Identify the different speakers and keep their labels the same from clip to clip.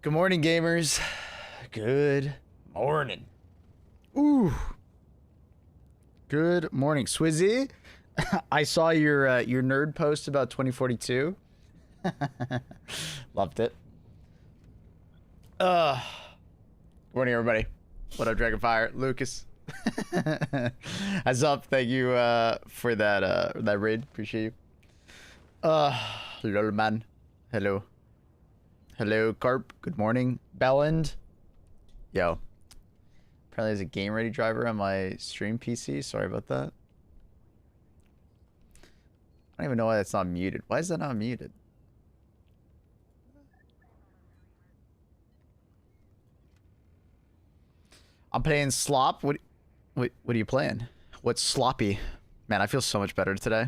Speaker 1: Good morning, gamers. Good morning. Ooh. Good morning, Swizzy. I saw your nerd post about 2042. Loved it. Good morning, everybody. What up, Dragonfire? Lucas. What's up? Thank you for that raid. Appreciate you. Lol man. Hello. Hello, Carp. Good morning. Belland. Yo. Apparently there's a game ready driver on my stream PC. Sorry about that. I don't even know why that's not muted. Why is that not muted? I'm playing Slop. What are you playing? What's Sloppy? Man, I feel so much better today.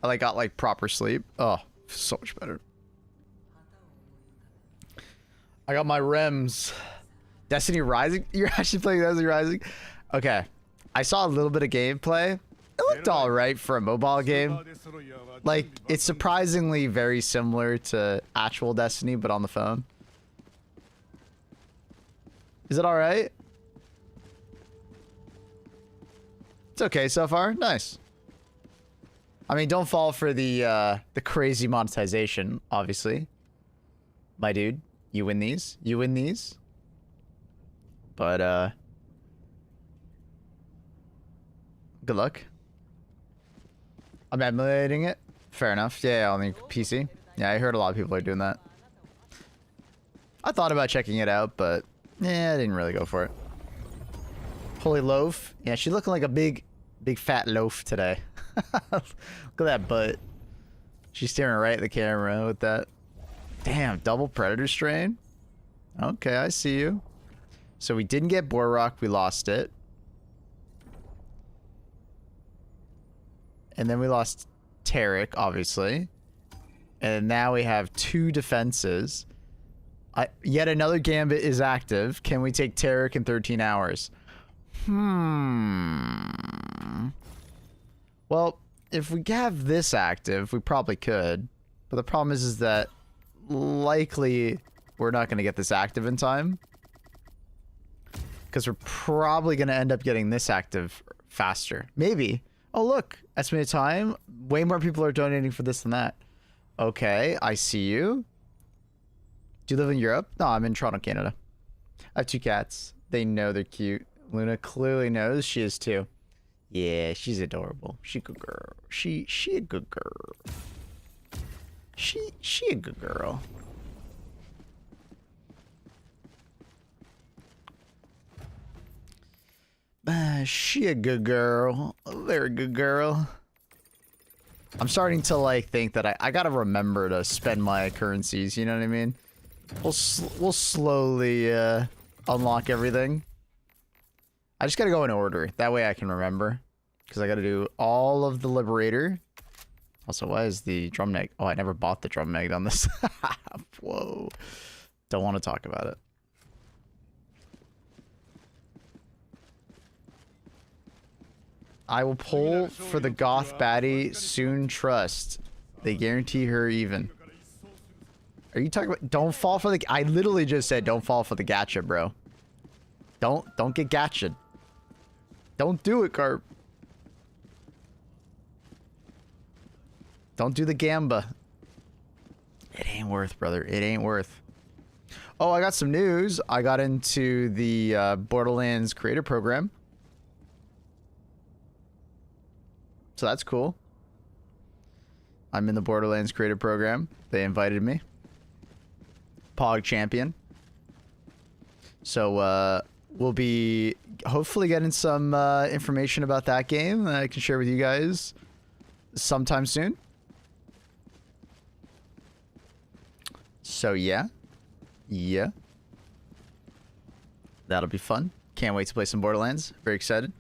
Speaker 1: I got proper sleep. Oh, so much better. I got my REMs. Destiny Rising? You're actually playing Destiny Rising? Okay. I saw a little bit of gameplay. It looked alright for a mobile game. It's surprisingly very similar to actual Destiny, but on the phone. Is it alright? It's okay so far. Nice. I mean, don't fall for the crazy monetization, obviously. My dude. You win these. You win these. But, good luck. I'm emulating it. Fair enough. Yeah, on the PC. Yeah, I heard a lot of people are doing that. I thought about checking it out, but yeah, I didn't really go for it. Holy loaf. Yeah, she's looking like a big fat loaf today. Look at that butt. She's staring right at the camera with that. Damn, double predator strain? Okay, I see you. So we didn't get Borrock, we lost it. And then we lost Tarek, obviously. And now we have 2 defenses. Yet another Gambit is active. Can we take Tarek in 13 hours? Well, if we have this active, we probably could. But the problem is that likely we're not going to get this active in time. Because we're probably going to end up getting this active faster. Maybe. Oh, look. Estimated time. Way more people are donating for this than that. Okay, I see you. Do you live in Europe? No, I'm in Toronto, Canada. I have 2 cats. They know they're cute. Luna clearly knows she is too. Yeah, she's adorable. She a good girl. She a good girl. She a good girl. She a good girl. A very good girl. I'm starting to think that I gotta remember to spend my currencies, you know what I mean? We'll slowly unlock everything. I just gotta go in order. That way I can remember. Because I gotta do all of the Liberator. Also, why is the drum mag? Oh, I never bought the drum mag on this. Whoa. Don't want to talk about it. I will pull for the goth baddie soon, trust. They guarantee her even. Are you talking about? Don't fall for the... I literally just said don't fall for the gacha, bro. Don't get gacha'd. Don't do it, Carp. Don't do the gamba. It ain't worth, brother. It ain't worth. Oh, I got some news. I got into the Borderlands creator program. So that's cool. I'm in the Borderlands creator program. They invited me. Pog champion. So we'll be hopefully getting some information about that game that I can share with you guys sometime soon. So yeah. That'll be fun. Can't wait to play some Borderlands. Very excited.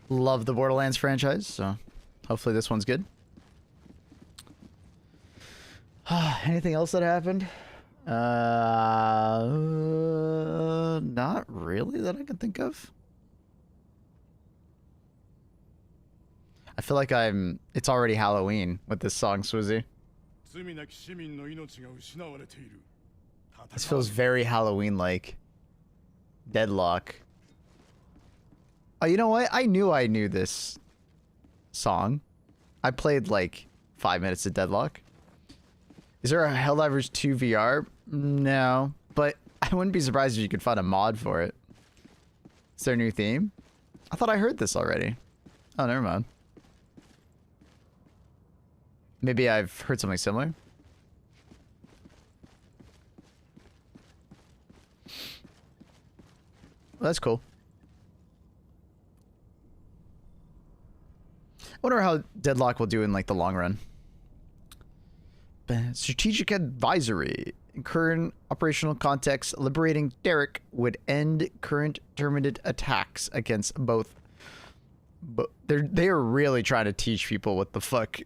Speaker 1: Love the Borderlands franchise, so hopefully this one's good. Anything else that happened? Not really that I can think of. I feel like it's already Halloween with this song, Swizzy. This feels very Halloween-like. Deadlock. Oh, you know what? I knew this song. I played like 5 minutes of Deadlock. Is there a Helldivers 2 VR? No, but I wouldn't be surprised if you could find a mod for it. Is there a new theme? I thought I heard this already. Oh, never mind. Maybe I've heard something similar. Well, that's cool. I wonder how Deadlock will do in like the long run. Strategic advisory. In current operational context, liberating Derek would end current Terminated attacks against both. But they are really trying to teach people what the fuck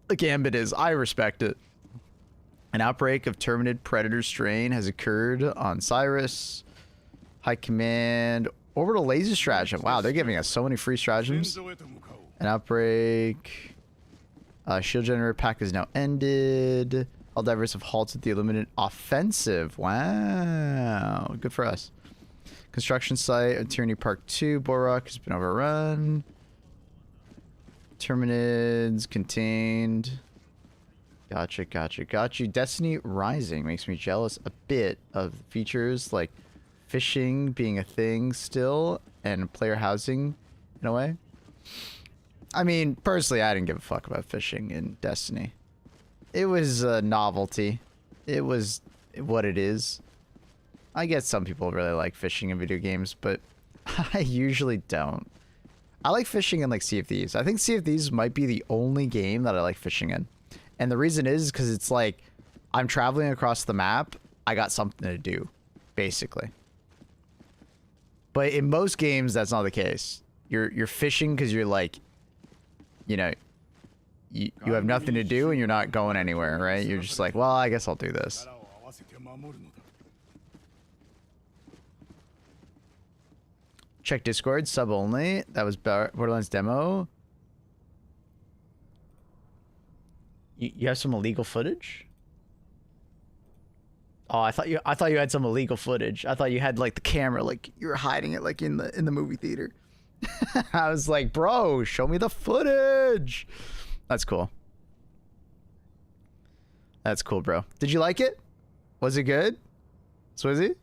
Speaker 1: the Gambit is. I respect it. An outbreak of Terminated Predator strain has occurred on Cyrus. High Command. Orbital laser stratagem. Wow, they're giving us so many free stratagems. An outbreak. Shield generator pack is now ended. All divers have halted the Illuminate offensive. Wow. Good for us. Construction site at Tyranny Park 2. Borok has been overrun. Terminids contained. Gotcha, gotcha, gotcha. Destiny Rising makes me jealous a bit of features like fishing being a thing still and player housing in a way. I mean, personally, I didn't give a fuck about fishing in Destiny. It was a novelty. It was what it is. I guess some people really like fishing in video games, but I usually don't. I like fishing in like Sea of Thieves. I think Sea of Thieves might be the only game that I like fishing in. And the reason is because it's like I'm traveling across the map. I got something to do, basically. But in most games, that's not the case. You're fishing because you're like, you know, you have nothing to do and you're not going anywhere, right? You're just like, well, I guess I'll do this. Check Discord, sub only. That was Borderlands demo. You have some illegal footage? Oh, I thought you had some illegal footage. I thought you had like the camera, like you were hiding it like in the movie theater. I was like, bro, show me the footage. That's cool. That's cool, bro. Did you like it? Was it good? Swizzy?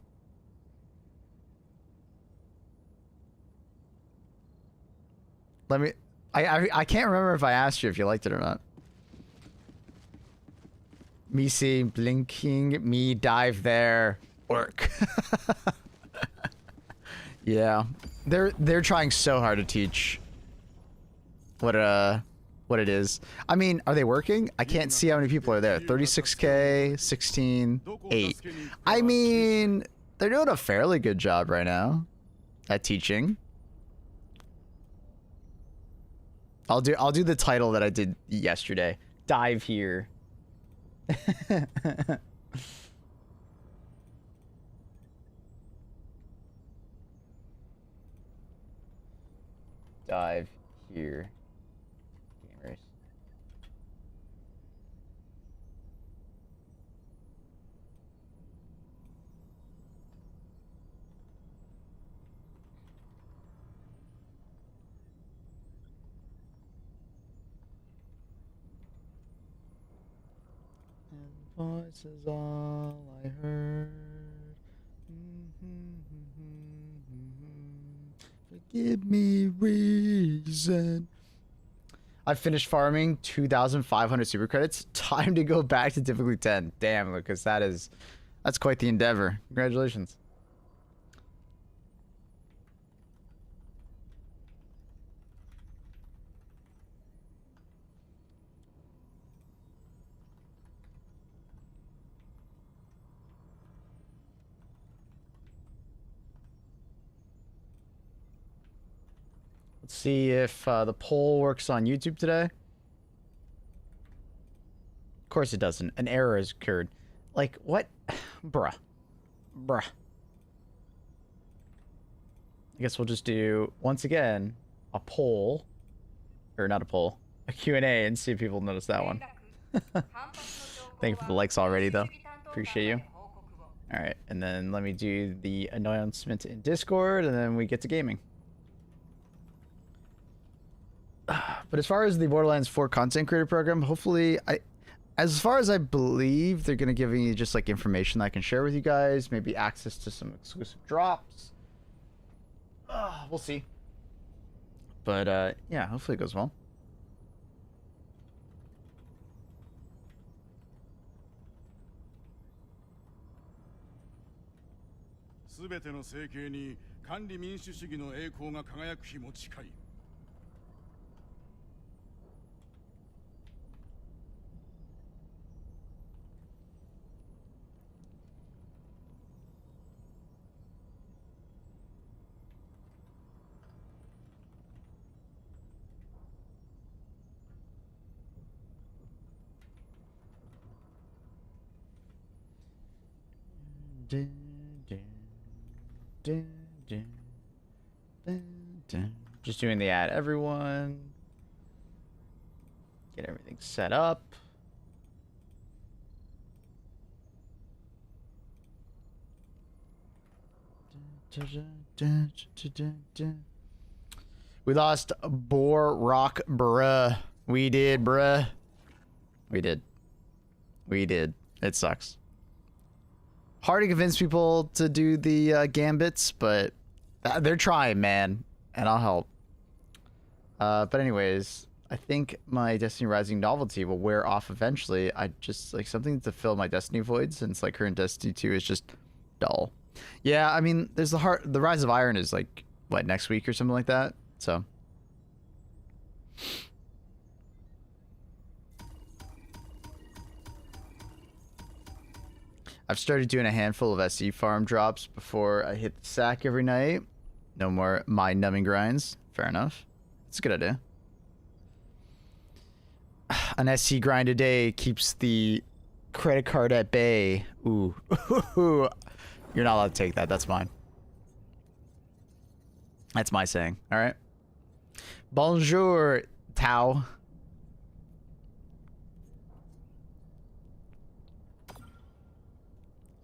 Speaker 1: Let me... I can't remember if I asked you if you liked it or not. Me see, blinking, me dive there. Orc. Yeah. They're trying so hard to teach what it is. I mean, are they working? I can't see how many people are there. 36k, 16, 8. I mean, they're doing a fairly good job right now at teaching. I'll do the title that I did yesterday. Dive here. Dive here. Gamers. Voice is all I heard. Give me reason. I finished farming 2,500 super credits. Time to go back to difficulty 10. Damn, Lucas, that's quite the endeavor. Congratulations. Let's see if the poll works on YouTube today. Of course it doesn't. An error has occurred. Like, what? Bruh. I guess we'll just do, once again, a poll. Or not a poll. A Q&A and see if people notice that one. Thank you for the likes already, though. Appreciate you. All right, and then let me do the announcement in Discord, and then we get to gaming. But as far as the Borderlands 4 content creator program, hopefully, as far as I believe, they're gonna give me just like information that I can share with you guys, maybe access to some exclusive drops. We'll see. But yeah, hopefully it goes well. Just doing the ad, everyone. Get everything set up. We lost Boar Rock, bruh. We did, bruh. We did. We did. It sucks. Hard to convince people to do the gambits, but they're trying, man, and I'll help. But anyways, I think my Destiny Rising novelty will wear off eventually. I just like something to fill my Destiny void, since like current Destiny 2 is just dull. Yeah, I mean, there's the Rise of Iron is like what, next week or something like that. So I've started doing a handful of SE farm drops before I hit the sack every night. No more mind-numbing grinds. Fair enough. It's a good idea. An SC grind a day keeps the credit card at bay. Ooh. You're not allowed to take that. That's mine. That's my saying. All right. Bonjour, Tao.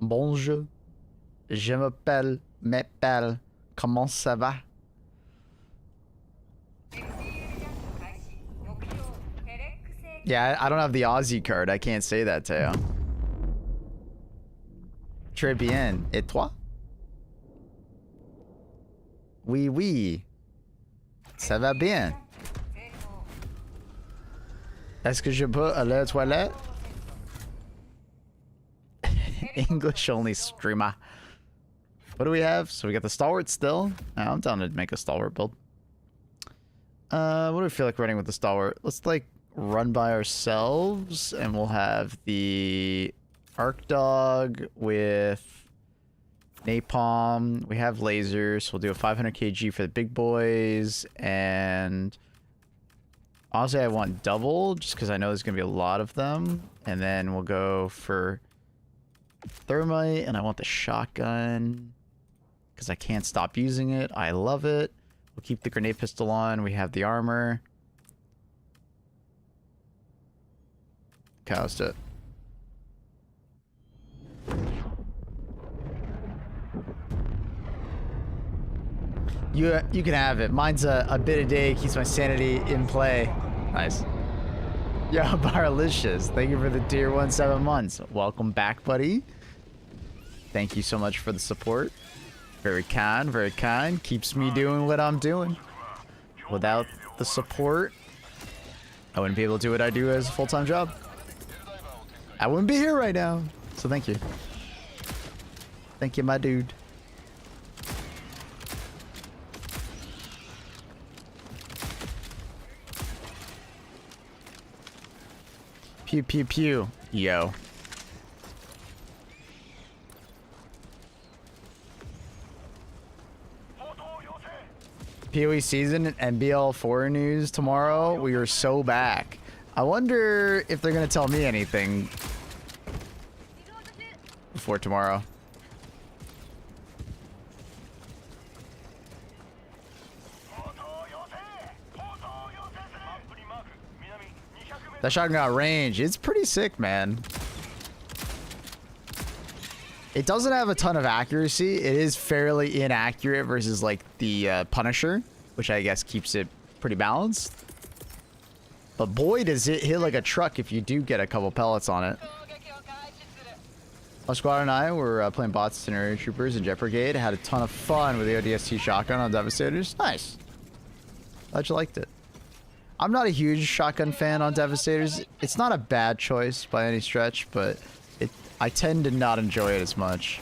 Speaker 1: Bonjour. Je m'appelle. Comment ça va? Yeah, I don't have the Aussie card. I can't say that, Teo. Très bien. Et toi? Oui, oui. Ça va bien. Est-ce que je peux aller aux toilettes? English only streamer. What do we have? So we got the Stalwart still. I'm down to make a Stalwart build. What do we feel like running with the Stalwart? Let's like run by ourselves, and we'll have the Arc Dog with Napalm. We have lasers, so we'll do a 500 kg for the big boys. And honestly, I want double just because I know there's gonna be a lot of them. And then we'll go for thermite, and I want the shotgun because I can't stop using it. I love it. We'll keep the grenade pistol on. We have the armor. Okay, let's do it. You can have it. Mine's a bit a day. Keeps my sanity in play. Nice. Yo, Baralicious, thank you for the tier 1 7 months. Welcome back, buddy. Thank you so much for the support. Very kind, very kind. Keeps me doing what I'm doing. Without the support, I wouldn't be able to do what I do as a full-time job. I wouldn't be here right now. So thank you. Thank you, my dude. Pew, pew, pew. Yo. PoE season and BL4 news tomorrow. We are so back. I wonder if they're going to tell me anything before tomorrow. That shotgun got range. It's pretty sick, man. It doesn't have a ton of accuracy. It is fairly inaccurate versus like the Punisher, which I guess keeps it pretty balanced. But boy, does it hit like a truck if you do get a couple pellets on it. Our squad and I were playing bots, Scenario Troopers, and Jet Brigade. Had a ton of fun with the ODST shotgun on Devastators. Nice. Glad you liked it. I'm not a huge shotgun fan on Devastators. It's not a bad choice by any stretch, but I tend to not enjoy it as much.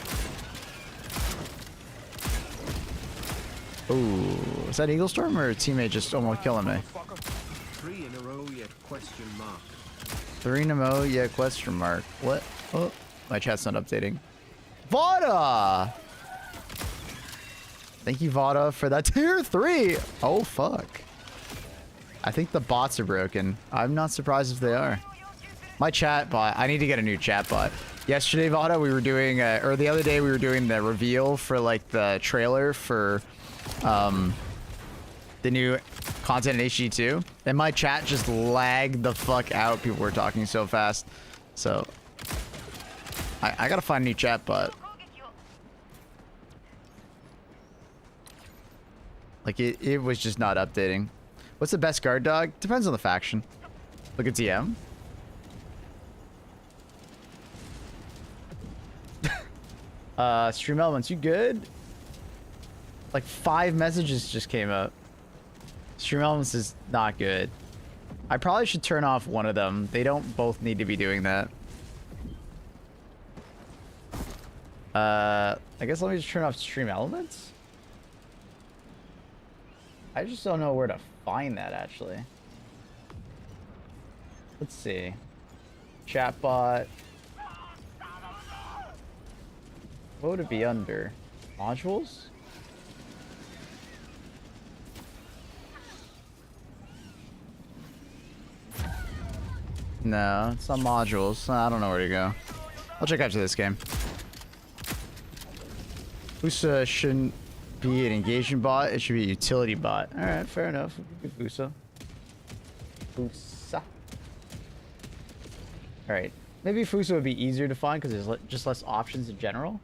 Speaker 1: Ooh, is that Eagle Storm or a teammate just almost killing me?
Speaker 2: 3 in a row yet question mark.
Speaker 1: 3 in a row yet question mark. What? Oh, my chat's not updating. Vada! Thank you, Vada, for that tier 3. Oh, fuck. I think the bots are broken. I'm not surprised if they are. My chat bot. I need to get a new chat bot. Yesterday, Vada, we were doing, or the other day, we were doing the reveal for like the trailer for the new content in HD2. And my chat just lagged the fuck out. People were talking so fast. So I gotta find a new chat bot. Like it was just not updating. What's the best guard dog? Depends on the faction. Look at TM. Stream Elements, you good? Like 5 messages just came up. Stream Elements is not good. I probably should turn off one of them. They don't both need to be doing that. I guess let me just turn off Stream Elements. I just don't know where to find that actually. Let's see. Chatbot. What would it be under? Modules? No, it's not modules. I don't know where to go. I'll check after this game. Busa shouldn't be an engagement bot. It should be a utility bot. Alright, fair enough. Busa. Busa. Alright. Maybe Fusa would be easier to find because there's just less options in general.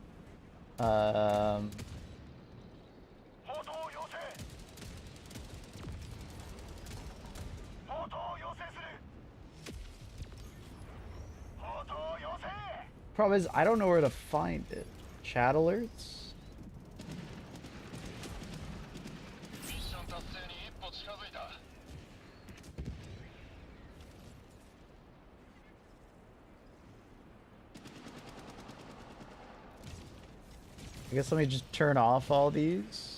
Speaker 1: Problem is, I don't know where to find it. Chat alerts? I guess let me just turn off all these.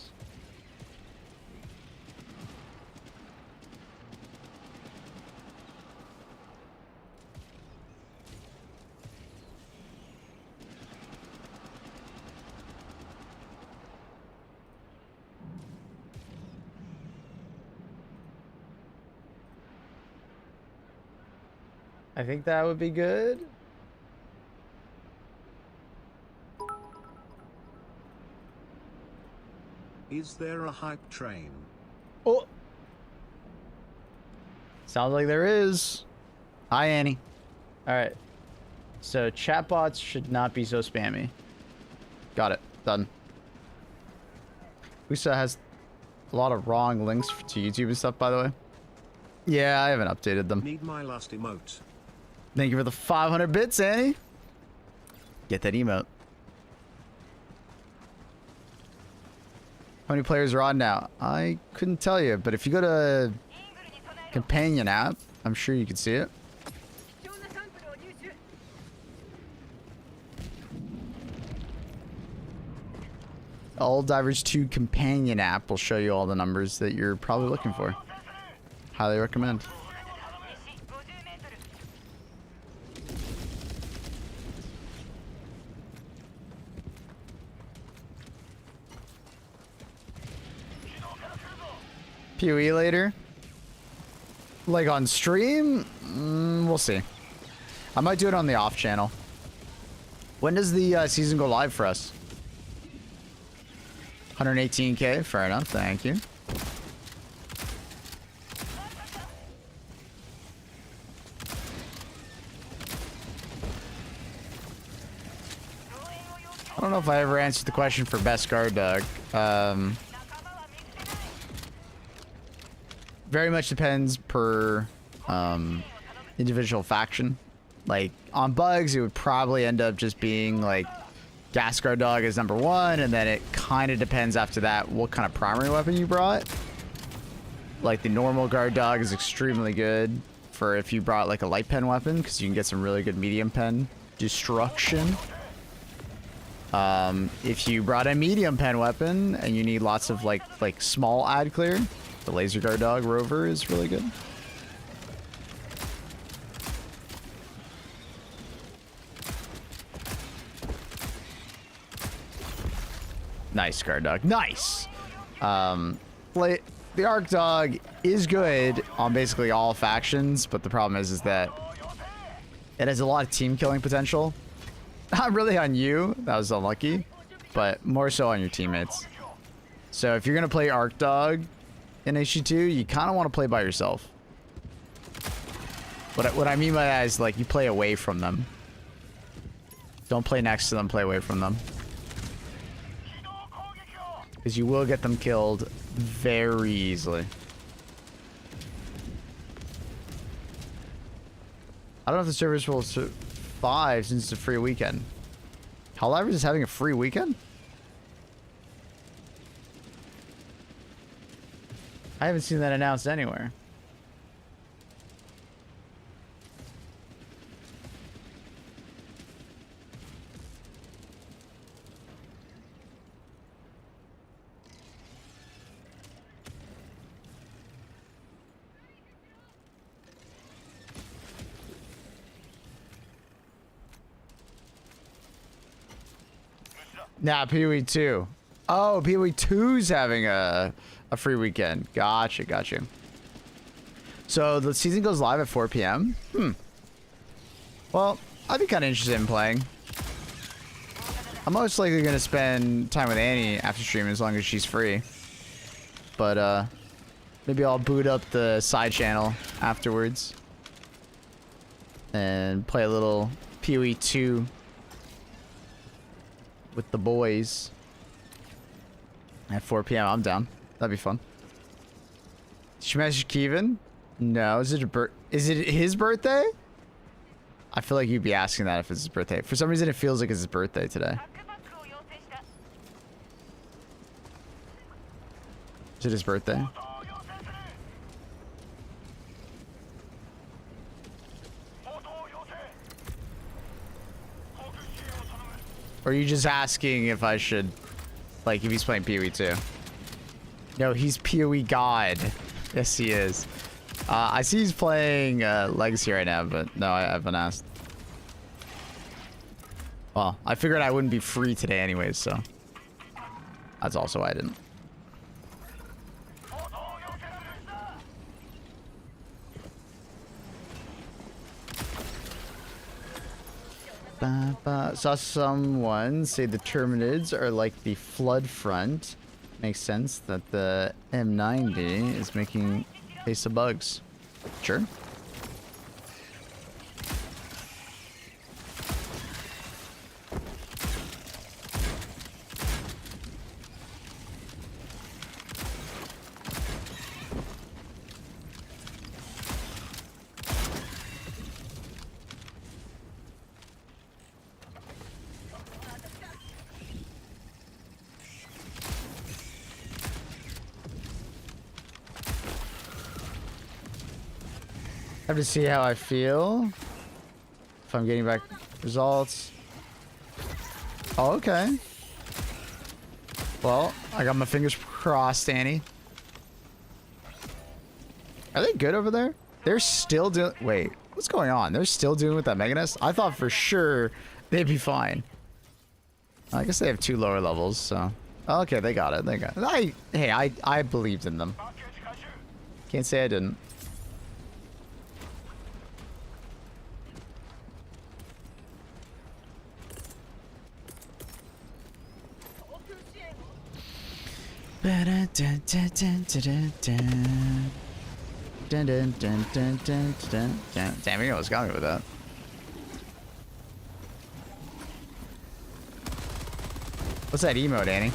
Speaker 1: I think that would be good.
Speaker 2: Is there a hype train?
Speaker 1: Oh! Sounds like there is. Hi, Annie. Alright. So, chatbots should not be so spammy. Got it. Done. Usa has a lot of wrong links to YouTube and stuff, by the way. Yeah, I haven't updated them.
Speaker 2: Need my last emote.
Speaker 1: Thank you for the 500 bits, Annie. Get that emote. How many players are on now? I couldn't tell you, but if you go to companion app, I'm sure you can see it. All Divers 2 companion app will show you all the numbers that you're probably looking for. Highly recommend. PoE later? Like on stream? We'll see. I might do it on the off channel. When does the season go live for us? 118k? Fair enough, thank you. I don't know if I ever answered the question for best guard dog. Very much depends per individual faction. Like on bugs, it would probably end up just being like gas guard dog is number 1, and then it kind of depends after that what kind of primary weapon you brought. Like the normal guard dog is extremely good for if you brought like a light pen weapon, because you can get some really good medium pen destruction. If you brought a medium pen weapon and you need lots of like small ad clear, the laser guard dog rover is really good. Nice guard dog, nice. The arc dog is good on basically all factions, but the problem is that it has a lot of team killing potential. Not really on you, that was unlucky, but more so on your teammates. So if you're gonna play arc dog in HG2, you kind of want to play by yourself. What I mean by that is like you play away from them. Don't play next to them, play away from them. Because you will get them killed very easily. I don't know if the servers will survive since it's a free weekend. Helldivers is having a free weekend? I haven't seen that announced anywhere. Nah, PoE 2. Oh, PoE 2's having a free weekend. Gotcha, gotcha. So the season goes live at 4 p.m. Well, I'd be kind of interested in playing. I'm most likely going to spend time with Annie after stream as long as she's free. But maybe I'll boot up the side channel afterwards and play a little PoE 2 with the boys at 4 p.m. I'm down. That'd be fun. Did you message Kevin? No. Is it his birthday? I feel like you'd be asking that if it's his birthday. For some reason, it feels like it's his birthday today. Is it his birthday? Or are you just asking if I should, like, if he's playing PoE 2? No, he's PoE God. Yes, he is. I see he's playing Legacy right now, but no, I haven't asked. Well, I figured I wouldn't be free today anyways, so that's also why I didn't. Saw someone say the Terminids are like the flood front. Makes sense that the M90 is making face of bugs. Sure. Have to see how I feel. If I'm getting back results. Oh, okay. Well, I got my fingers crossed, Annie. Are they good over there? They're still doing... Wait, what's going on? They're still doing with that Mega Nest? I thought for sure they'd be fine. I guess they have 2 lower levels, so... Okay, they got it. They got it. Hey, I believed in them. Can't say I didn't. Damn, you almost got me with that. What's that emote, Annie?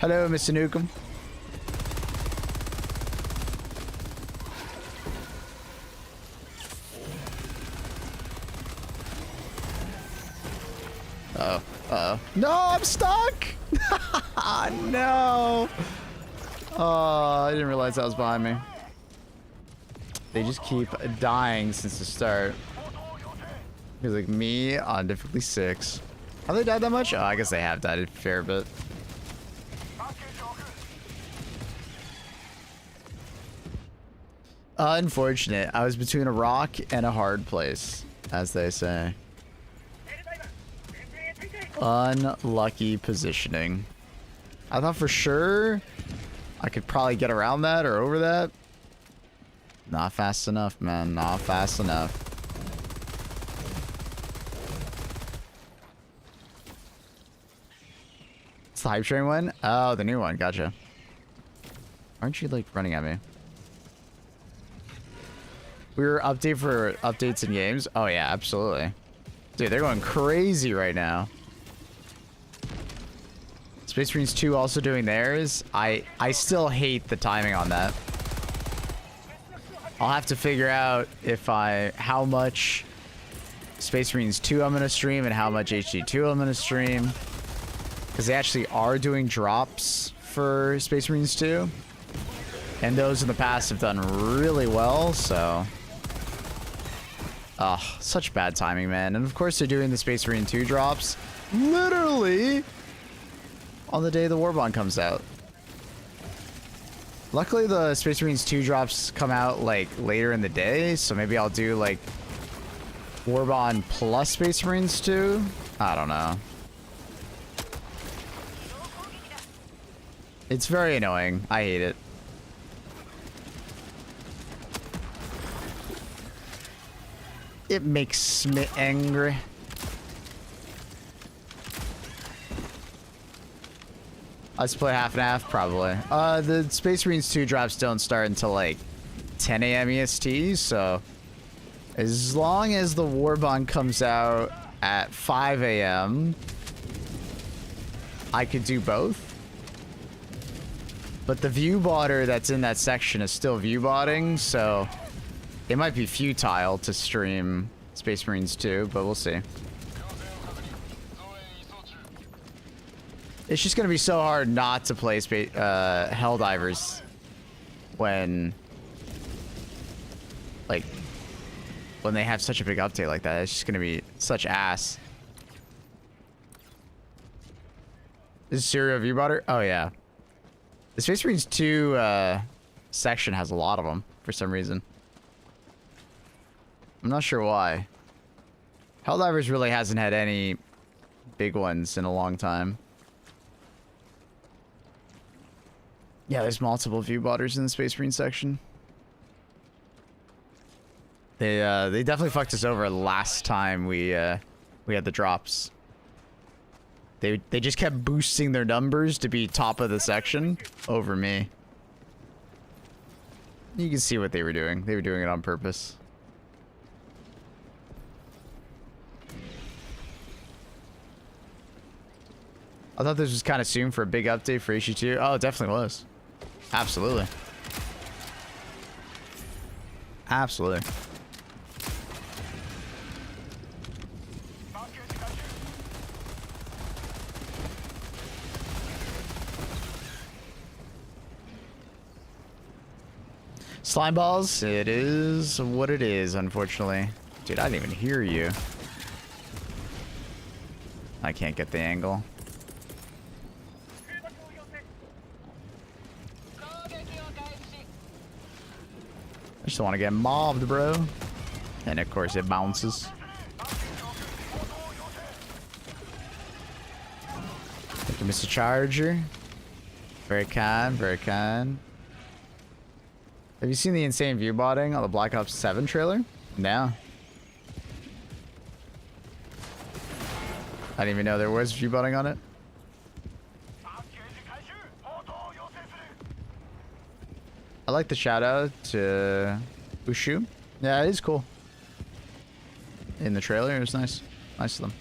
Speaker 1: Hello, Mr. Nukem. Uh-oh. Uh-oh. No, I'm stuck! No! Oh, I didn't realize that was behind me. They just keep dying since the start. He's like me on difficulty 6. Have they died that much? Oh, I guess they have died a fair bit. Unfortunate. I was between a rock and a hard place, as they say. Unlucky positioning. I thought for sure I could probably get around that or over that. Not fast enough, man. Not fast enough. It's the hype train one? Oh, the new one. Gotcha. Aren't you, like, running at me? We were update for updates in games? Oh, yeah, absolutely. Dude, they're going crazy right now. Space Marines 2 also doing theirs. I still hate the timing on that. I'll have to figure out how much Space Marines 2 I'm gonna stream and how much HD2 I'm gonna stream. Because they actually are doing drops for Space Marines 2. And those in the past have done really well, so... Oh, such bad timing, man. And of course they're doing the Space Marine 2 drops literally on the day the Warbond comes out. Luckily the Space Marines 2 drops come out like later in the day, so maybe I'll do like Warbond plus Space Marines 2. I don't know. It's very annoying. I hate it. It makes me angry. Let's play half and half, probably. The Space Marines 2 drops don't start until like 10 a.m. EST, so as long as the Warbond comes out at 5 a.m., I could do both. But the view botter that's in that section is still view botting, so it might be futile to stream Space Marines 2, but we'll see. It's just gonna be so hard not to play Helldivers when they have such a big update like that. It's just gonna be such ass. Is Syria view botter? Oh yeah. The Space Marines 2 section has a lot of them for some reason. I'm not sure why. Helldivers really hasn't had any big ones in a long time. Yeah, there's multiple view botters in the Space Marine section. They definitely fucked us over last time we had the drops. They just kept boosting their numbers to be top of the section over me. You can see what they were doing. They were doing it on purpose. I thought this was kind of soon for a big update for HE2. Oh, it definitely was. Absolutely. Absolutely. Slime balls, it is what it is, unfortunately. Dude, I didn't even hear you. I can't get the angle. I just want to get mobbed, bro. And of course it bounces. Thank you, Mr. Charger. Very kind, very kind. Have you seen the insane view botting on the Black Ops 7 trailer? No. I didn't even know there was view botting on it. I like the shout out to Ushu. Yeah, it is cool. In the trailer, it was nice. Nice of them.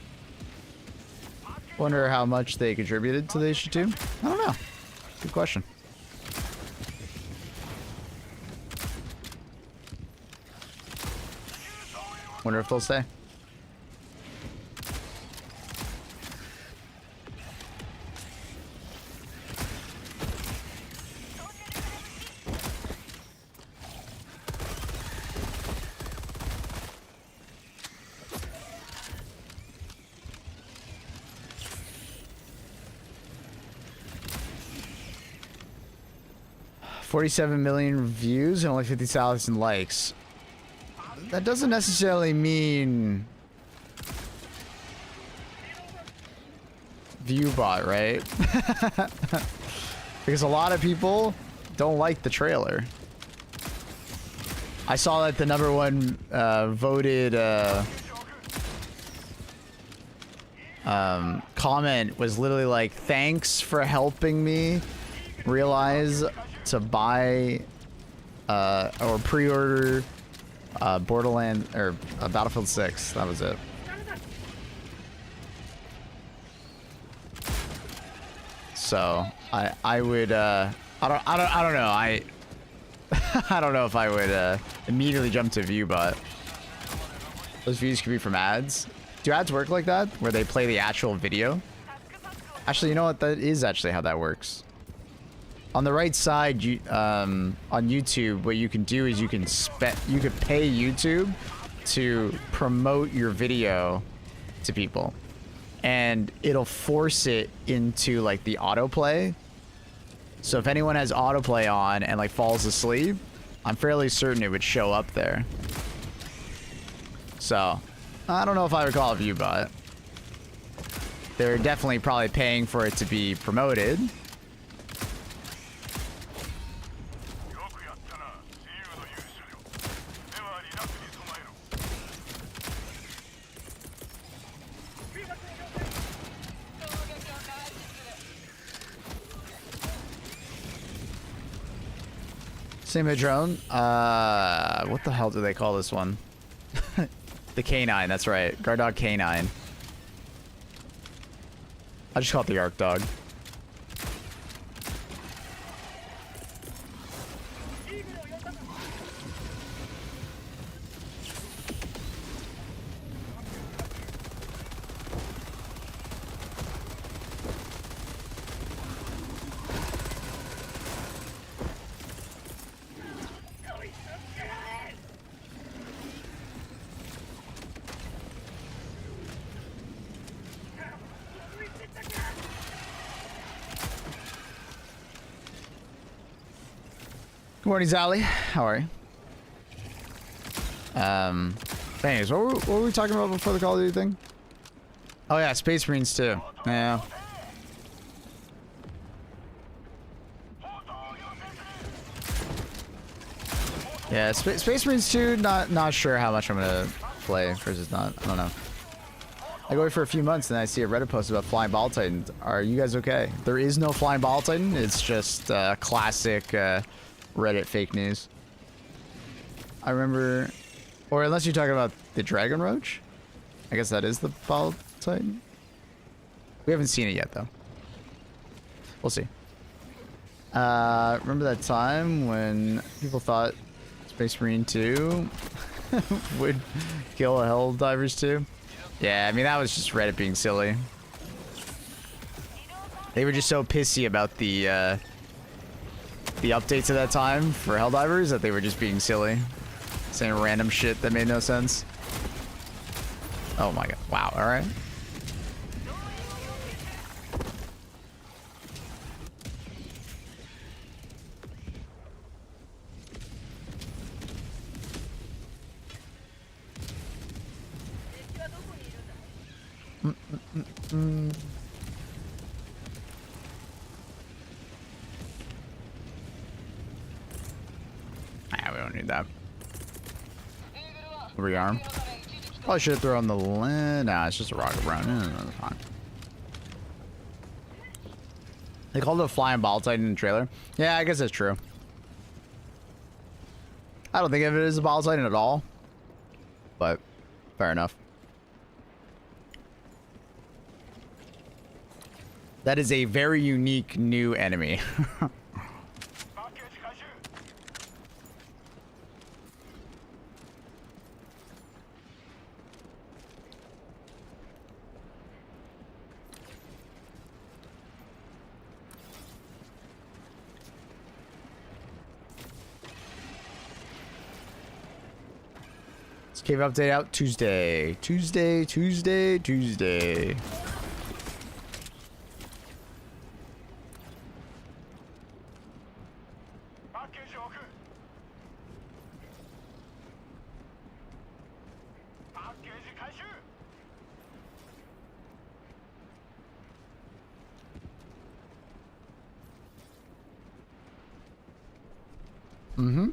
Speaker 1: Wonder how much they contributed to the issue too. I don't know. Good question. Wonder if they'll stay. $47 million views and only 50,000 likes. That doesn't necessarily mean viewbot, right? Because a lot of people don't like the trailer. I saw that the #1 voted comment was literally like, "Thanks for helping me realize to buy or pre-order Borderland or Battlefield 6." That was it. So I would I don't know. I don't know if I would immediately jump to view, but those views could be from ads. Do ads work like that, where they play the actual video? Actually, you know what? That is actually how that works. On the right side, on YouTube, what you can do is you can pay YouTube to promote your video to people, and it'll force it into like the autoplay. So if anyone has autoplay on and like falls asleep, I'm fairly certain it would show up there. So I don't know if I would call it viewbot. They're definitely probably paying for it to be promoted. Same drone. What the hell do they call this one? The K9, that's right. Guard Dog K9. I just call it the Arc Dog. Good morning, Zally. How are you? Anyways, what were we talking about before the Call of Duty thing? Oh yeah, Space Marines too. Yeah. Yeah, Space Marines 2, not sure how much I'm gonna play versus not. I don't know. I go away for a few months and I see a Reddit post about Flying Ball Titans. Are you guys okay? There is no Flying Ball Titan. It's just classic Reddit fake news. I remember, or unless you're talking about the Dragon Roach, I guess that is the Ball Titan. We haven't seen it yet though. We'll see. Remember that time when people thought Space Marine 2 would kill Helldivers 2? Yeah, I mean, that was just Reddit being silly. They were just so pissy about the updates at that time for Helldivers that they were just being silly. Saying random shit that made no sense. Oh my god. Wow, alright. We don't need that. Rearm. Probably should have thrown the land. Nah, it's just a rocket run. That's fine. They called it a Flying Ball Titan in the trailer. Yeah, I guess that's true. I don't think of it as a Ball Titan at all. But fair enough. That is a very unique new enemy. Cave update out Tuesday. Tuesday. Mm-hmm.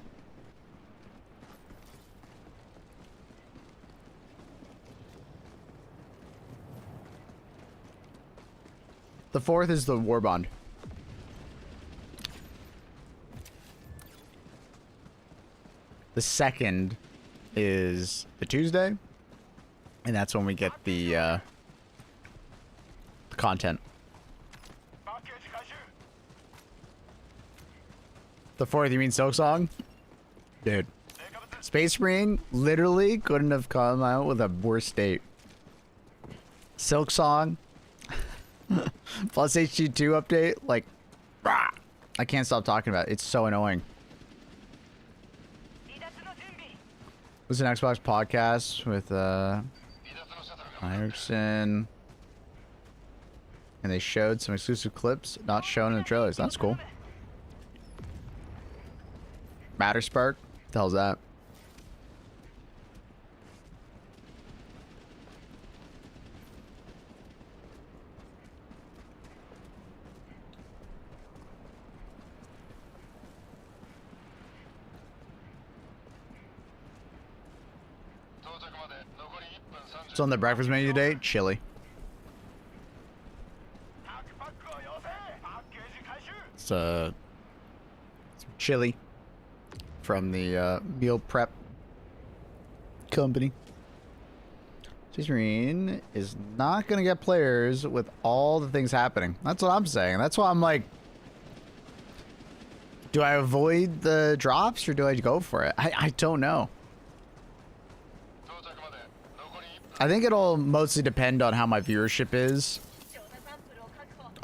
Speaker 1: The 4th is the war bond. The 2nd is the Tuesday, and that's when we get the content. The 4th, you mean Silk Song? Dude. Space Marine literally couldn't have come out with a worse date. Silk Song plus HG2 update, like, rah, I can't stop talking about it. It's so annoying. It was an Xbox podcast with Erickson, and they showed some exclusive clips not shown in the trailers. That's cool. Matterspark? What the hell's that? What's on the breakfast menu today? Chili. It's some chili from the meal prep company. Space Marine is not gonna get players with all the things happening. That's what I'm saying. That's why I'm like, do I avoid the drops or do I go for it? I don't know. I think it'll mostly depend on how my viewership is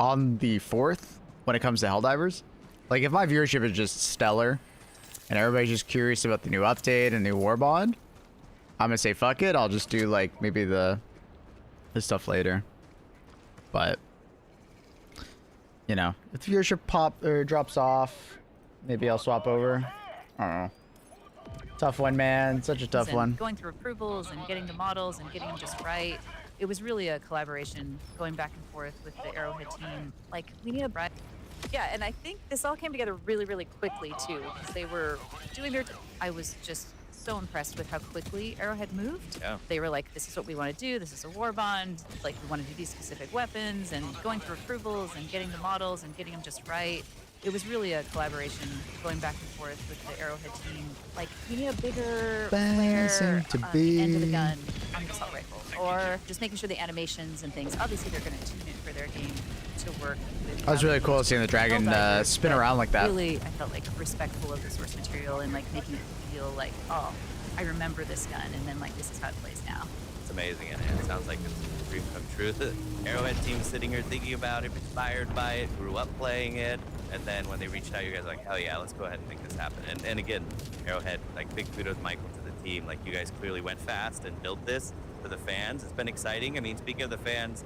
Speaker 1: on the 4th when it comes to Helldivers. Like, if my viewership is just stellar and everybody's just curious about the new update and new war bond, I'm gonna say fuck it. I'll just do like maybe the stuff later. But you know, if the viewership drops off, maybe I'll swap over. I don't know. Tough one, man. Such a tough one.
Speaker 3: Going through approvals and getting the models and getting them just right. It was really a collaboration going back and forth with the Arrowhead team. Like, we need a bride. Yeah, and I think this all came together really, really quickly, too. Because they were doing their... I was just so impressed with how quickly Arrowhead moved. Yeah. They were like, this is what we want to do. This is a war bond. Like, we want to do these specific weapons. And going through approvals and getting the models and getting them just right. It was really a collaboration going back and forth with the Arrowhead team. Like, you need a bigger flare on the end of the gun on the assault rifle. Or just making sure the animations and things, obviously they're going to tune it for their game to work with.
Speaker 1: That was really cool seeing the dragon spin around like that.
Speaker 3: Really, I felt like respectful of the source material and like making it feel like, oh, I remember this gun and then like this is how it plays now.
Speaker 4: It's amazing, and it sounds like it's a dream come true. The Arrowhead team sitting here thinking about it, inspired by it, grew up playing it, and then when they reached out, you guys were like, hell yeah, let's go ahead and make this happen. And again, Arrowhead, like, big kudos, Michael, to the team. Like, you guys clearly went fast and built this for the fans. It's been exciting. I mean, speaking of the fans,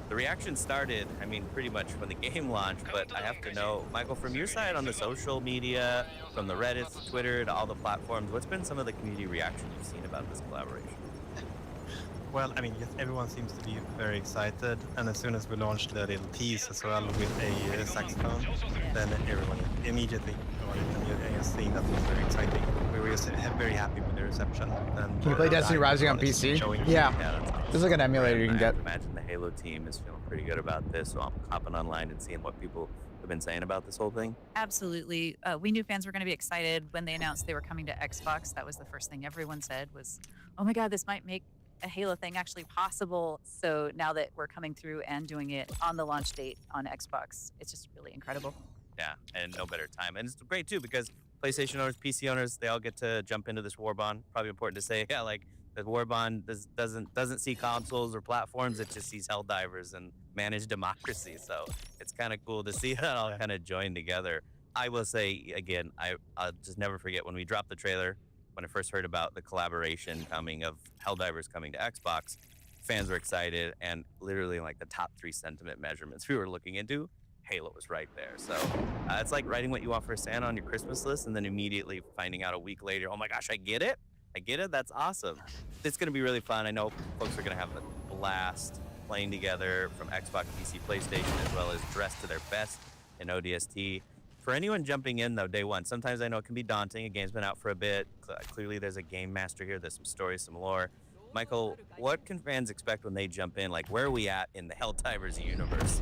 Speaker 4: the reaction started, I mean, pretty much when the game launched, but I have to know, Michael, from your side on the social media, from the Reddit to Twitter to all the platforms, what's been some of the community reactions you've seen about this collaboration?
Speaker 5: Well, I mean, yes, everyone seems to be very excited, and as soon as we launched the little tease as well with a saxophone, then everyone immediately seeing that was very exciting. We were just very happy with the reception. And
Speaker 1: can you play Destiny Rising on PC? Yeah,
Speaker 4: that's awesome.
Speaker 1: There's like an emulator you can get.
Speaker 4: I imagine the Halo team is feeling pretty good about this, so I'm hopping online and seeing what people have been saying about this whole thing.
Speaker 3: Absolutely. We knew fans were going to be excited when they announced they were coming to Xbox. That was the first thing everyone said was, oh my God, this might make a Halo thing actually possible. So now that we're coming through and doing it on the launch date on Xbox, it's just really incredible.
Speaker 4: Yeah, and no better time. And it's great too because PlayStation owners, PC owners, they all get to jump into this war bond. Probably important to say, yeah, like the war bond doesn't see consoles or platforms. It just sees Helldivers and managed democracy. So it's kind of cool to see it all kind of join together. I will say again, I'll just never forget when we dropped the trailer. When I first heard about the collaboration coming of Helldivers coming to Xbox, fans were excited, and literally like the top 3 sentiment measurements we were looking into, Halo was right there. So it's like writing what you want for Santa on your Christmas list and then immediately finding out a week later, oh my gosh, I get it. That's awesome. It's going to be really fun. I know folks are going to have a blast playing together from Xbox, PC, PlayStation, as well as dressed to their best in ODST. For anyone jumping in, though, day one, sometimes I know it can be daunting. A game's been out for a bit. Clearly, there's a game master here. There's some stories, some lore. Michael, what can fans expect when they jump in? Like, where are we at in the Helldivers universe?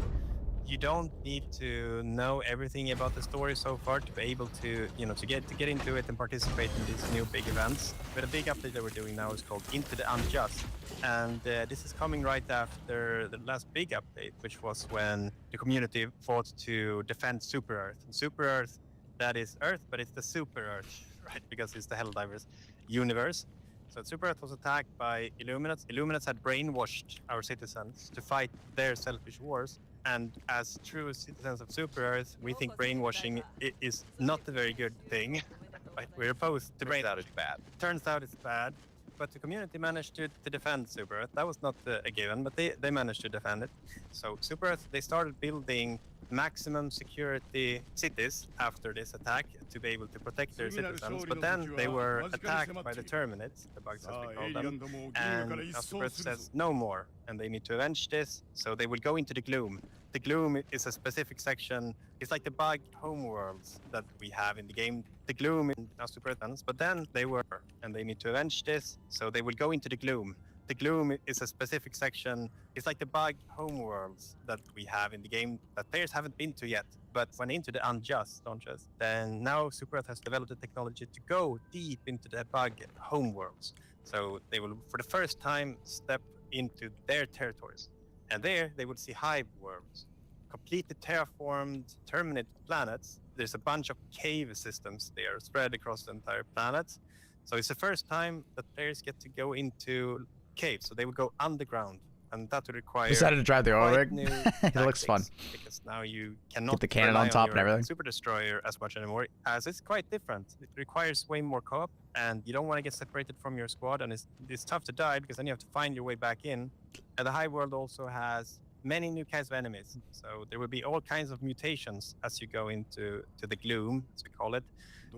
Speaker 5: You don't need to know everything about the story so far to be able to, to get into it and participate in these new big events. But a big update that we're doing now is called Into the Unjust. And this is coming right after the last big update, which was when the community fought to defend Super Earth. And Super Earth, that is Earth, but it's the Super Earth, right? Because it's the Helldivers universe. So Super Earth was attacked by Illuminates. Illuminates had brainwashed our citizens to fight their selfish wars. And as true citizens of Super Earth, we think brainwashing is not a very good thing. Right? We're opposed to brain.
Speaker 4: Turns out it's bad.
Speaker 5: Turns out it's bad. But the community managed to defend Super Earth. That was not a given, but they managed to defend it. So Super Earth, they started building maximum security cities after this attack to be able to protect their citizens. But then they were attacked by the Terminates, the bugs as we call them. And now Super Earth says no more, and they need to avenge this. So they will go into the Gloom. The Gloom is a specific section. It's like the bug homeworlds that we have in the game. The Gloom in Super Earth, but then they were, and they need to avenge this. So they will go into the Gloom. The Gloom is a specific section. It's like the bug homeworlds that we have in the game that players haven't been to yet. But when into the Unjust, then now Super Earth has developed the technology to go deep into the bug homeworlds. So they will, for the first time, step into their territories. And there they will see hive worlds, completely terraformed, terminated planets. There's a bunch of cave systems there spread across the entire planet. So it's the first time that players get to go into caves. So they will go underground, and that would require.
Speaker 1: Decided to drive the oil rig. It looks fun.
Speaker 5: Because now you cannot
Speaker 1: get the cannon on top and everything.
Speaker 5: Super Destroyer as much anymore, as it's quite different. It requires way more co-op, and you don't want to get separated from your squad, and it's tough to die because then you have to find your way back in. And the High World also has many new kinds of enemies, so there will be all kinds of mutations as you go into the Gloom, as we call it.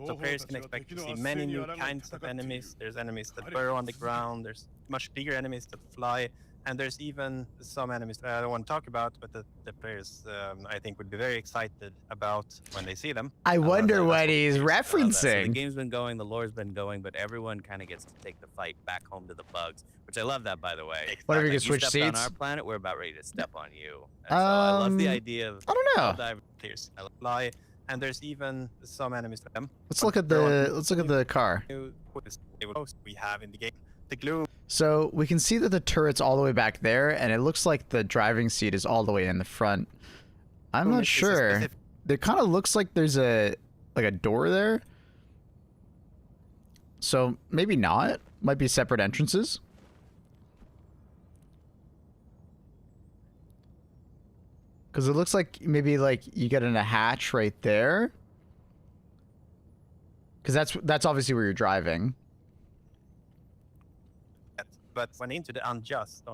Speaker 5: So players can expect to see many new kinds of enemies. There's enemies that burrow on the ground, there's much bigger enemies that fly, and there's even some enemies that I don't want to talk about, but the players, I think, would be very excited about when they see them.
Speaker 1: I wonder what he's referencing.
Speaker 4: So the game's been going, the lore's been going, but everyone kind of gets to take the fight back home to the bugs, which I love that, by the way.
Speaker 1: What if you
Speaker 4: Like,
Speaker 1: could switch
Speaker 4: you stepped
Speaker 1: seats?
Speaker 4: on our planet, we're about ready to step on you. And so I love the idea of
Speaker 1: I don't know.
Speaker 5: Players fly, and there's even some enemies to them.
Speaker 1: Let's look at the car.
Speaker 5: We have in the game the Gloom.
Speaker 1: So we can see that the turret's all the way back there, and it looks like the driving seat is all the way in the front. I'm not sure. It kind of looks like there's a door there. So maybe not. Might be separate entrances. Because it looks like maybe like you get in a hatch right there. Because that's obviously where you're driving.
Speaker 5: But when into the Unjust,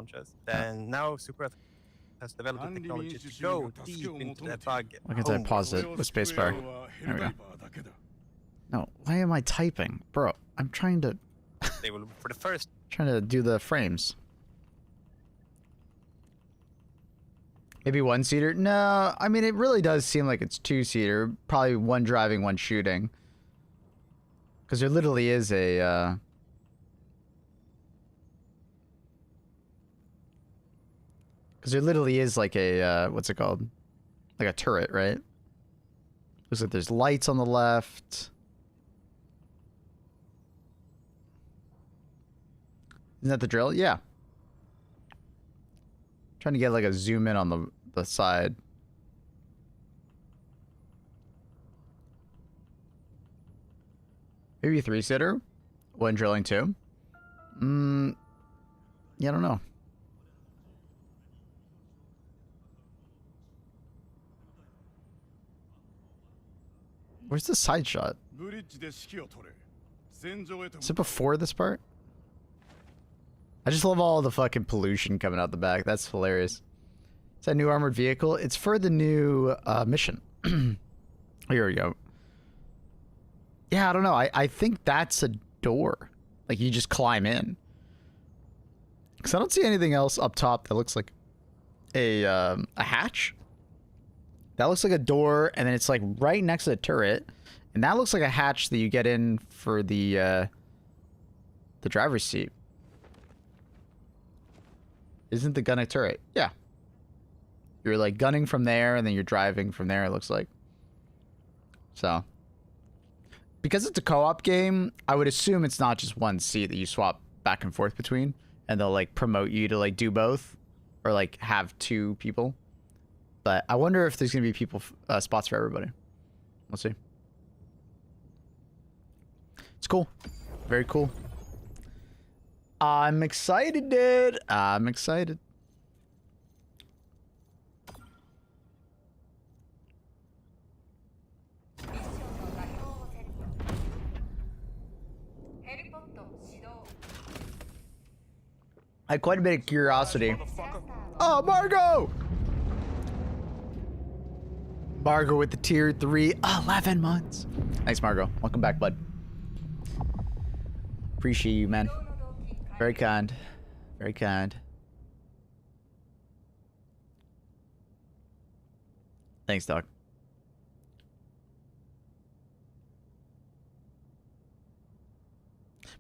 Speaker 5: then now Super Earth has developed the technology to go deep into the bug.
Speaker 1: Why can't I pause it with spacebar? There we go. No, why am I typing? Bro, I'm trying to...
Speaker 5: They will, for the first...
Speaker 1: trying to do the frames. Maybe one-seater? No, I mean, it really does seem like it's two-seater. Probably one driving, one shooting. Because there literally is a... Because there literally is like a, what's it called? Like a turret, right? Looks like there's lights on the left. Isn't that the drill? Yeah. Trying to get like a zoom in on the side. Maybe a 3-sitter when drilling 2. Yeah, I don't know. Where's the side shot? Is it before this part? I just love all the fucking pollution coming out the back. That's hilarious. Is that a new armored vehicle? It's for the new mission. Here we go. Yeah, I don't know. I think that's a door. Like, you just climb in. Because I don't see anything else up top that looks like a hatch. That looks like a door, and then it's like right next to the turret. And that looks like a hatch that you get in for the driver's seat. Isn't the gun a turret? Yeah. You're like gunning from there, and then you're driving from there, it looks like. So. Because it's a co-op game, I would assume it's not just one seat that you swap back and forth between. And they'll like promote you to like do both. Or like have 2 people. But I wonder if there's going to be people spots for everybody. We'll see. It's cool. Very cool. I'm excited, dude. I'm excited. I had quite a bit of curiosity. Oh, Margo! Margo with the tier 3, 11 months. Thanks, Margo. Welcome back, bud. Appreciate you, man. Very kind. Very kind. Thanks, dog.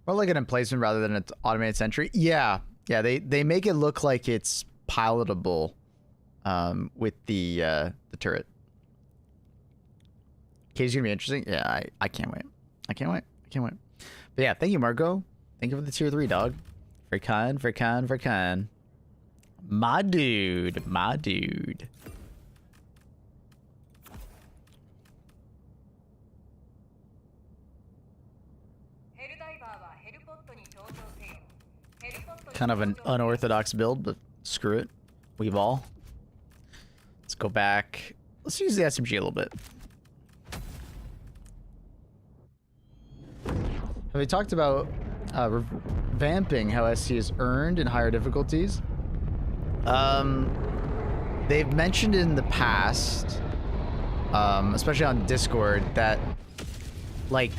Speaker 1: More like an emplacement rather than an automated sentry. Yeah. Yeah, they make it look like it's pilotable with the turret. Case gonna be interesting. Yeah, I can't wait. I can't wait. I can't wait. But yeah, thank you, Margo. Thank you for the tier 3, dog. Very kind, very kind, very kind. My dude. My dude. Kind of an unorthodox build, but screw it. We've all. Let's go back. Let's use the SMG a little bit. Have we talked about revamping how SC is earned in higher difficulties? They've mentioned in the past, especially on Discord, that like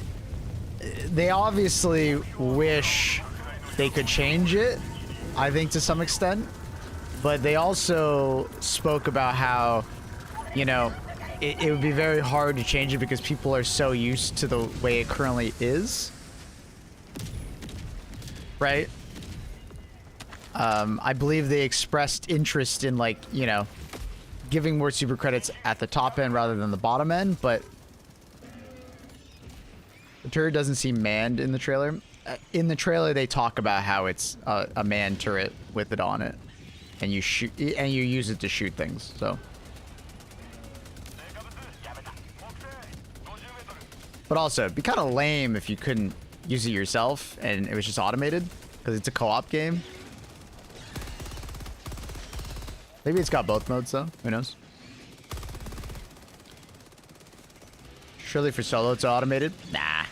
Speaker 1: they obviously wish they could change it, I think, to some extent, but they also spoke about how, you know, it would be very hard to change it because people are so used to the way it currently is. Right? I believe they expressed interest in, like, you know, giving more super credits at the top end rather than the bottom end, but the turret doesn't seem manned in the trailer. In the trailer, they talk about how it's a manned turret with it on it, and you shoot, and you use it to shoot things. So, but also, it'd be kind of lame if you couldn't use it yourself and it was just automated, because it's a co-op game. Maybe it's got both modes though. Who knows? Surely for solo it's automated. Nah.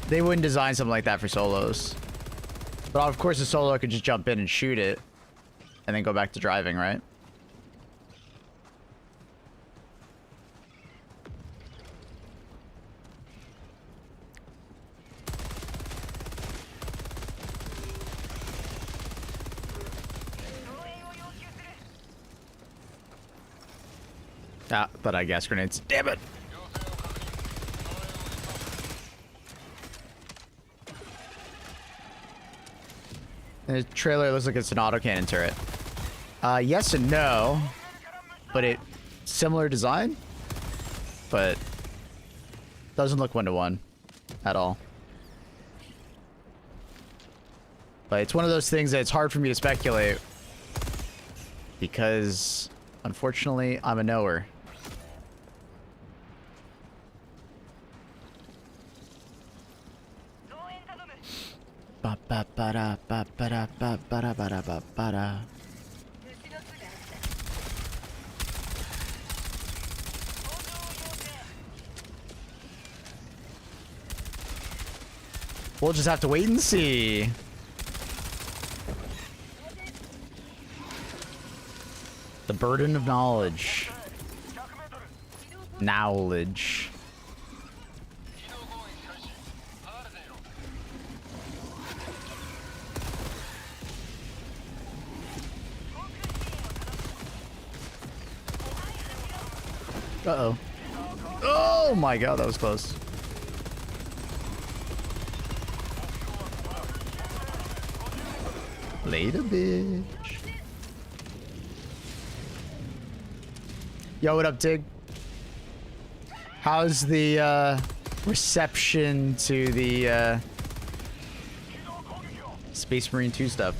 Speaker 1: They wouldn't design something like that for solos. But of course a solo could just jump in and shoot it and then go back to driving, right? Ah, but I guess grenades. Damn it! The trailer looks like it's an autocannon turret. Yes and no, but it similar design, but doesn't look 1-to-1 at all. But it's one of those things that it's hard for me to speculate because, unfortunately, I'm a knower. Ba ba ba da ba ba da ba ba da ba da ba ba da. We'll just have to wait and see. The burden of knowledge. Knowledge. Uh-oh. Oh my god, that was close. Later, bitch. Yo, what up, Tig? How's the reception to the Space Marine 2 stuff?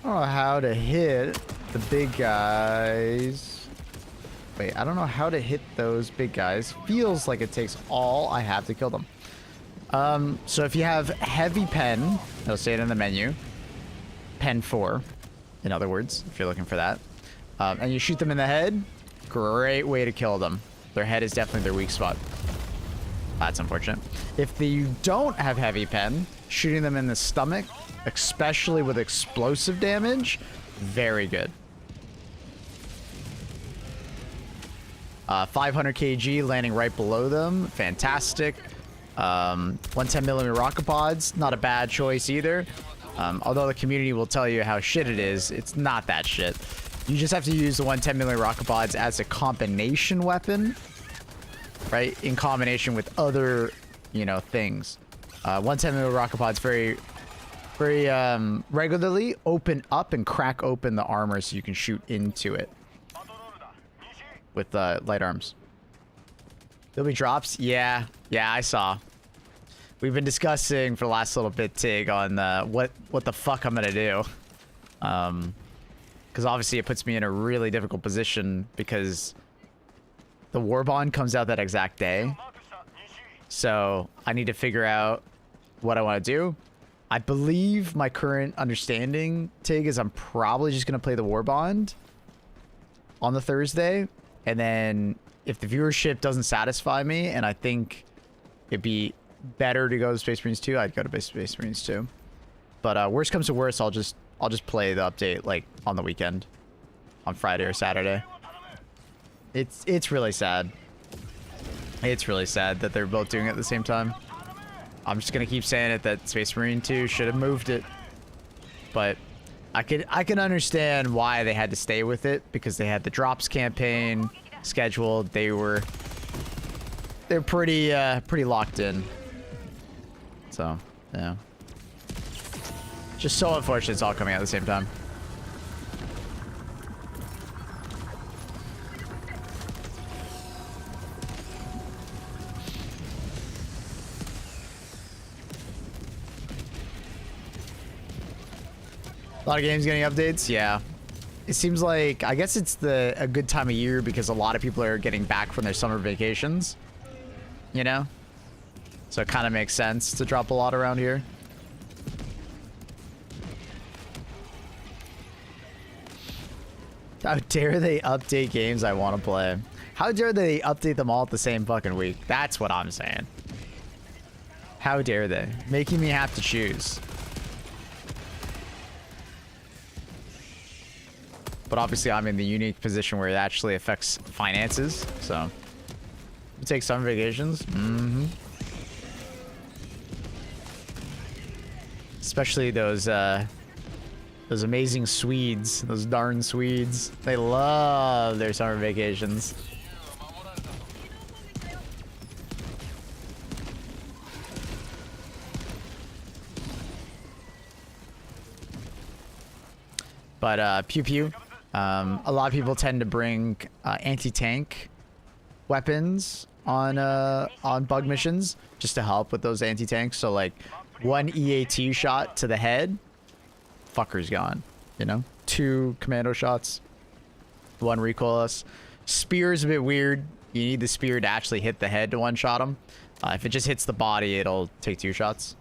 Speaker 1: I don't know how to hit the big guys. Wait, I don't know how to hit those big guys. Feels like it takes all I have to kill them. So if you have heavy pen, it'll say it in the menu. Pen 4, in other words, if you're looking for that. And you shoot them in the head, great way to kill them. Their head is definitely their weak spot. That's unfortunate. If you don't have heavy pen, shooting them in the stomach, especially with explosive damage, very good. 500 kg landing right below them, fantastic. 110mm rocket pods, not a bad choice either. Although the community will tell you how shit it is, it's not that shit. You just have to use the 110mm rocket pods as a combination weapon, right? In combination with other, you know, things. 110mm rocket pods very regularly open up and crack open the armor so you can shoot into it with light arms. There'll be drops. Yeah, I saw. We've been discussing for the last little bit, Tig, on what the fuck I'm gonna do. Because obviously it puts me in a really difficult position because the war bond comes out that exact day. So I need to figure out what I want to do. I believe my current understanding, Tig, is I'm probably just going to play the war bond on the Thursday. And then if the viewership doesn't satisfy me and I think it'd be better to go to Space Marines 2, I'd go to Space Marines 2. But worst comes to worst, I'll just play the update like on the weekend, on Friday or Saturday. It's really sad. It's really sad that they're both doing it at the same time. I'm just gonna keep saying it that Space Marine 2 should have moved it, but I can understand why they had to stay with it because they had the drops campaign scheduled. They're pretty locked in. So yeah, just so unfortunate it's all coming out at the same time. A lot of games getting updates, yeah. It seems like, I guess it's a good time of year because a lot of people are getting back from their summer vacations, you know? So it kind of makes sense to drop a lot around here. How dare they update games I want to play? How dare they update them all at the same fucking week? That's what I'm saying. How dare they? Making me have to choose. But obviously I'm in the unique position where it actually affects finances, so Take summer vacations. Mm-hmm. Especially those amazing Swedes, those darn Swedes. They love their summer vacations. But pew pew. A lot of people tend to bring anti-tank weapons on bug missions just to help with those anti-tanks. So like one EAT shot to the head, fucker's gone. You know, 2 commando shots, 1 recoilless. Spear's a bit weird. You need the spear to actually hit the head to one-shot him. If it just hits the body, it'll take 2 shots.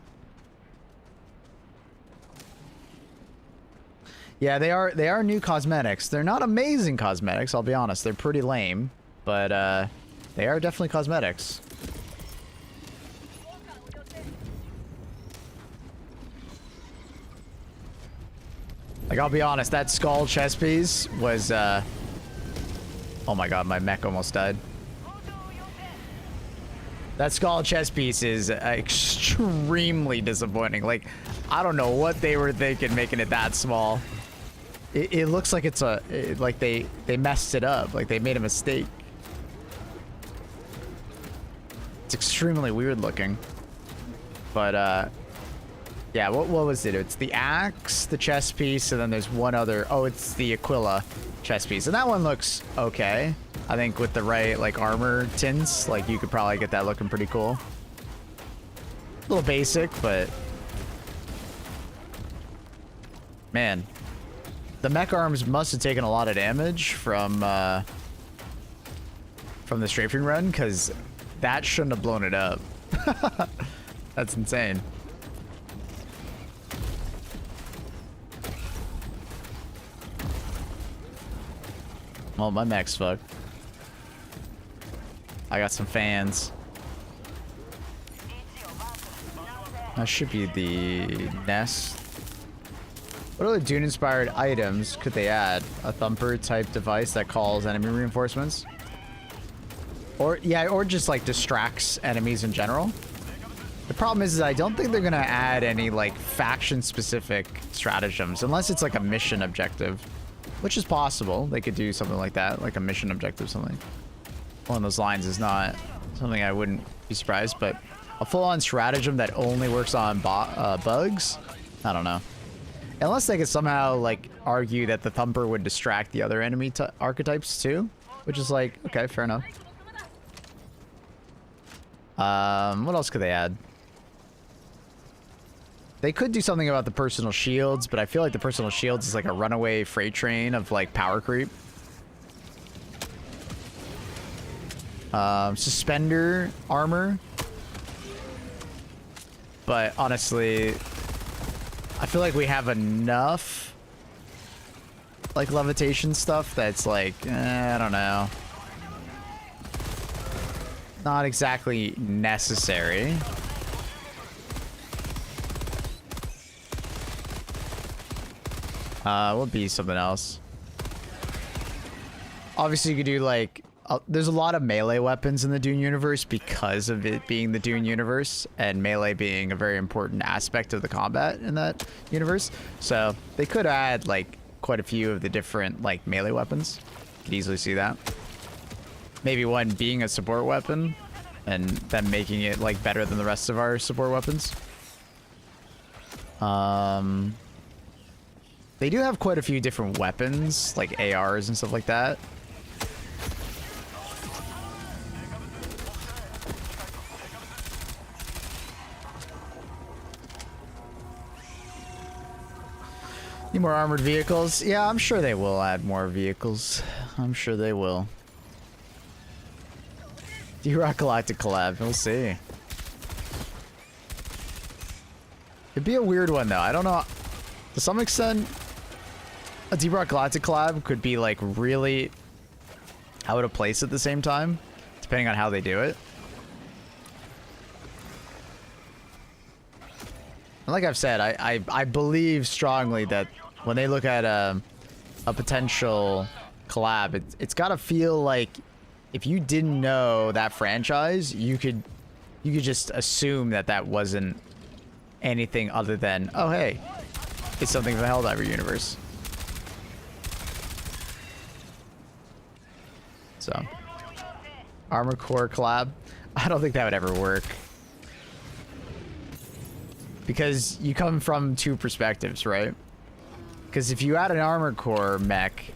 Speaker 1: Yeah, they are new cosmetics. They're not amazing cosmetics, I'll be honest. They're pretty lame, but they are definitely cosmetics. Like, I'll be honest, that skull chest piece was oh my god, my mech almost died. That skull chest piece is extremely disappointing. Like, I don't know what they were thinking making it that small. It looks like it's like they messed it up. Like they made a mistake. It's extremely weird looking. But yeah, what was it? It's the axe, the chest piece, and then there's one other. Oh, it's the Aquila chest piece, and that one looks okay. I think with the right like armor tints, like you could probably get that looking pretty cool. A little basic, but man. The mech arms must have taken a lot of damage from the strafing run, because that shouldn't have blown it up. That's insane. Well, my mech's fucked. I got some fans. That should be the nest. What other Dune-inspired items could they add? A thumper-type device that calls enemy reinforcements? Or, yeah, or just, like, distracts enemies in general. The problem is I don't think they're gonna add any, like, faction-specific stratagems, unless it's, like, a mission objective. Which is possible. They could do something like that, like a mission objective, something. Along those lines is not something I wouldn't be surprised, but a full-on stratagem that only works on bugs? I don't know. Unless they could somehow, like, argue that the Thumper would distract the other enemy archetypes, too. Which is like, okay, fair enough. What else could they add? They could do something about the personal shields, but I feel like the personal shields is like a runaway freight train of, like, power creep. Suspender armor. But, honestly, I feel like we have enough, like, levitation stuff that's like, I don't know. Not exactly necessary. Would be something else. Obviously, you could do, like, there's a lot of melee weapons in the Dune universe because of it being the Dune universe and melee being a very important aspect of the combat in that universe. So they could add like quite a few of the different like melee weapons. Could easily see that. Maybe one being a support weapon and then making it like better than the rest of our support weapons. They do have quite a few different weapons like ARs and stuff like that. Need more armored vehicles? Yeah, I'm sure they will add more vehicles. I'm sure they will. D-Rock Galactic collab, we'll see. It'd be a weird one though. I don't know. To some extent, a D-Rock Galactic collab could be like really out of place at the same time, depending on how they do it. And like I've said, I believe strongly that when they look at a potential collab, it's got to feel like if you didn't know that franchise, you could just assume that that wasn't anything other than, oh hey, it's something from the Helldiver universe. So, Armor Core collab. I don't think that would ever work. Because you come from two perspectives, right? Because if you add an Armor Core mech,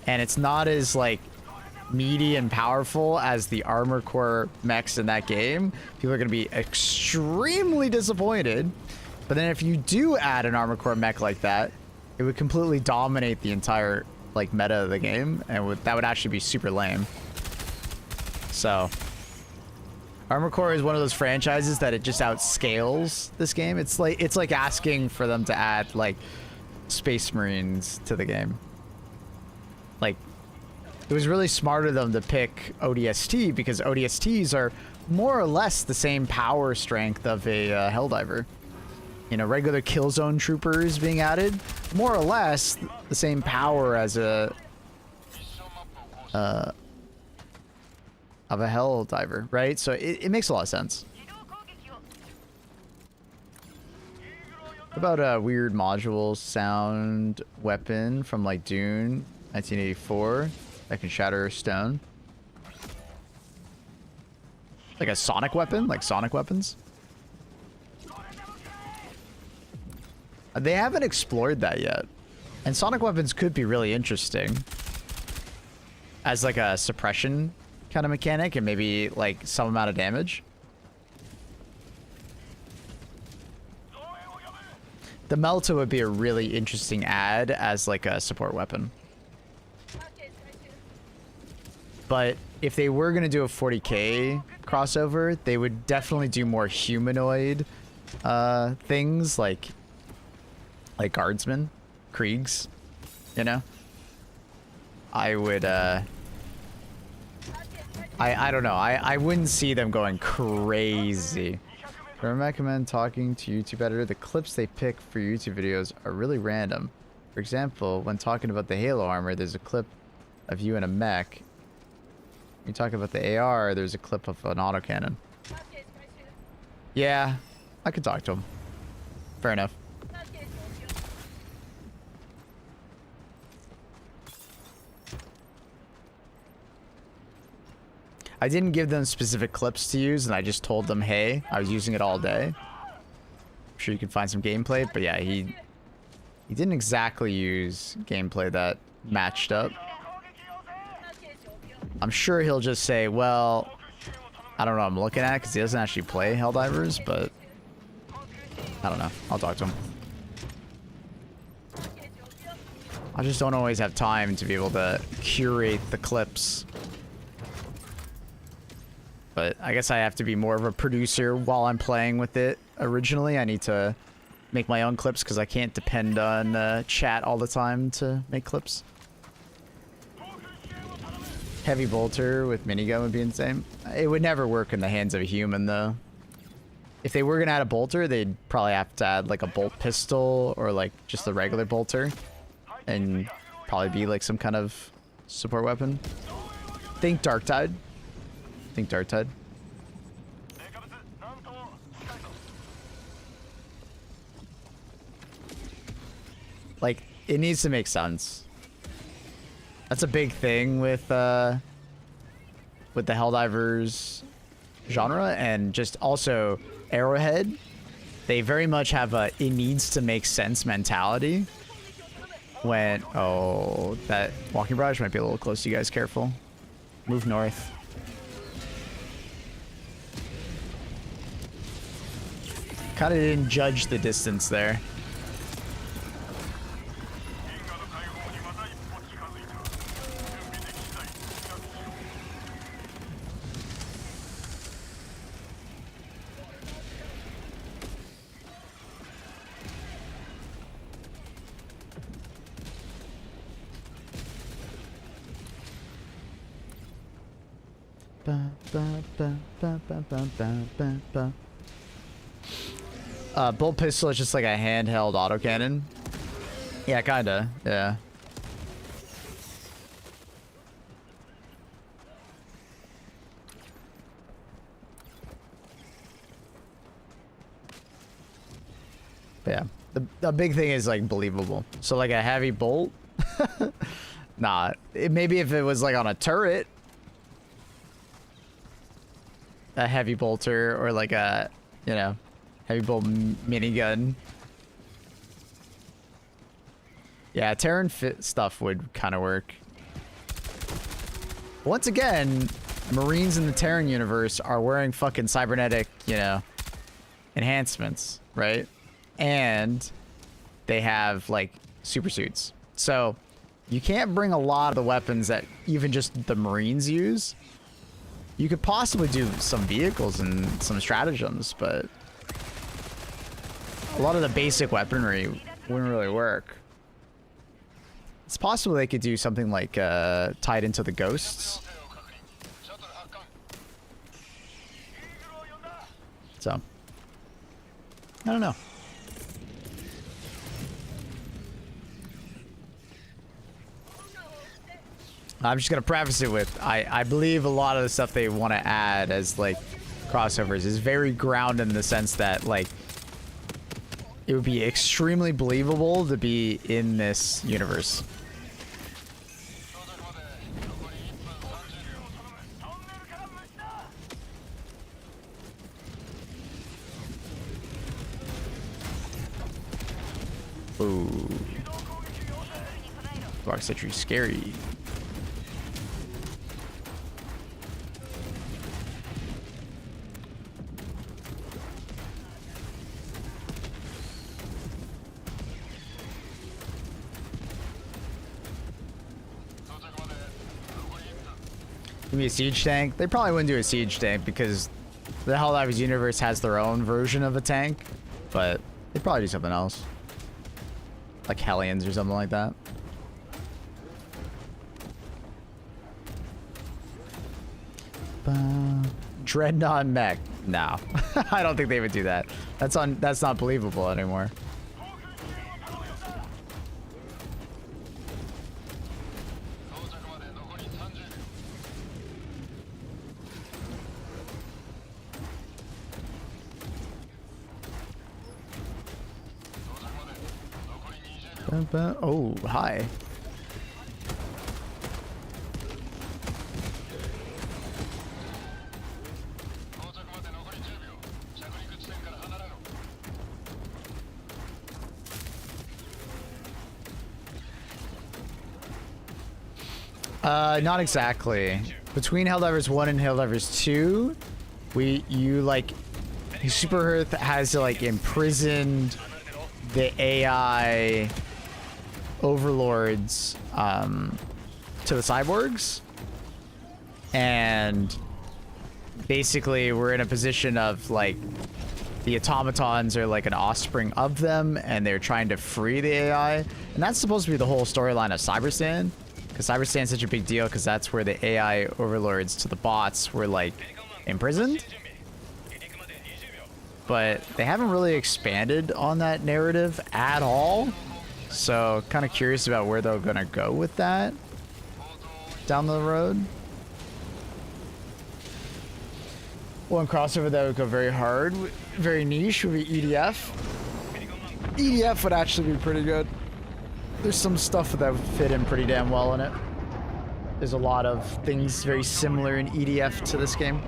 Speaker 1: and it's not as, like, meaty and powerful as the Armor Core mechs in that game, people are going to be extremely disappointed. But then if you do add an Armor Core mech like that, it would completely dominate the entire, like, meta of the game, and that would actually be super lame. So, Armor Core is one of those franchises that it just outscales this game. It's like asking for them to add, like, Space Marines to the game. Like, it was really smart of them to pick ODST, because ODSTs are more or less the same power strength of a Helldiver. You know, regular Killzone troopers being added, more or less the same power as a of a Helldiver, right? So it makes a lot of sense. What about a weird module sound weapon from like Dune 1984 that can shatter a stone? Like a sonic weapon? Like sonic weapons? They haven't explored that yet. And sonic weapons could be really interesting as like a suppression kind of mechanic, and maybe like some amount of damage. The Melta would be a really interesting add as like a support weapon. But if they were going to do a 40k crossover, they would definitely do more humanoid things like guardsmen, Kriegs, you know? I would, I don't know. I wouldn't see them going crazy. I recommend talking to YouTube editor. The clips they pick for YouTube videos are really random. For example, when talking about the Halo armor, there's a clip of you in a mech. When you talk about the AR, there's a clip of an autocannon. Yeah, I could talk to him. Fair enough. I didn't give them specific clips to use, and I just told them, hey, I was using it all day. I'm sure you can find some gameplay, but yeah, he didn't exactly use gameplay that matched up. I'm sure he'll just say, well, I don't know what I'm looking at, because he doesn't actually play Helldivers, but I don't know. I'll talk to him. I just don't always have time to be able to curate the clips. But I guess I have to be more of a producer while I'm playing with it. Originally, I need to make my own clips because I can't depend on chat all the time to make clips. Heavy bolter with minigun would be insane. It would never work in the hands of a human, though. If they were going to add a bolter, they'd probably have to add like a bolt pistol or like just a regular bolter. And probably be like some kind of support weapon. Think Dark Tide. Think Dark Tide. Like, it needs to make sense. That's a big thing with the Helldivers genre, and just also Arrowhead. They very much have a it needs to make sense mentality. When that walking barrage might be a little close to you guys. Careful. Move north. Kind of didn't judge the distance there. Bolt pistol is just like a handheld autocannon. Yeah, kinda. Yeah. Yeah. The big thing is like believable. So like a heavy bolt. Nah. Maybe if it was like on a turret. A heavy bolter or like a, you know, heavy bolt minigun. Yeah, Terran fit stuff would kind of work. Once again, Marines in the Terran universe are wearing fucking cybernetic, you know, enhancements, right? And they have like super suits. So you can't bring a lot of the weapons that even just the Marines use. You could possibly do some vehicles and some stratagems, but a lot of the basic weaponry wouldn't really work. It's possible they could do something like tied into the ghosts. So, I don't know. I'm just gonna preface it with I believe a lot of the stuff they want to add as like crossovers is very grounded in the sense that like it would be extremely believable to be in this universe. Ooh. Dark Sentry's scary. Give me a siege tank. They probably wouldn't do a siege tank because the Helldivers universe has their own version of a tank, but they'd probably do something else. Like Hellions or something like that. Dreadnought mech. No. I don't think they would do that. That's not believable anymore. Oh, hi. Not exactly. Between Helldivers 1 and Helldivers 2, Super Earth has like imprisoned the AI overlords to the cyborgs, and basically we're in a position of like the automatons are like an offspring of them and they're trying to free the AI, and that's supposed to be the whole storyline of Cyberstan, because Cyberstan's such a big deal because that's where the AI overlords to the bots were like imprisoned. But they haven't really expanded on that narrative at all. So kind of curious about where they're gonna go with that down the road. One crossover that would go very hard, very niche, would be EDF. EDF would actually be pretty good. There's some stuff that would fit in pretty damn well in it. There's a lot of things very similar in EDF to this game.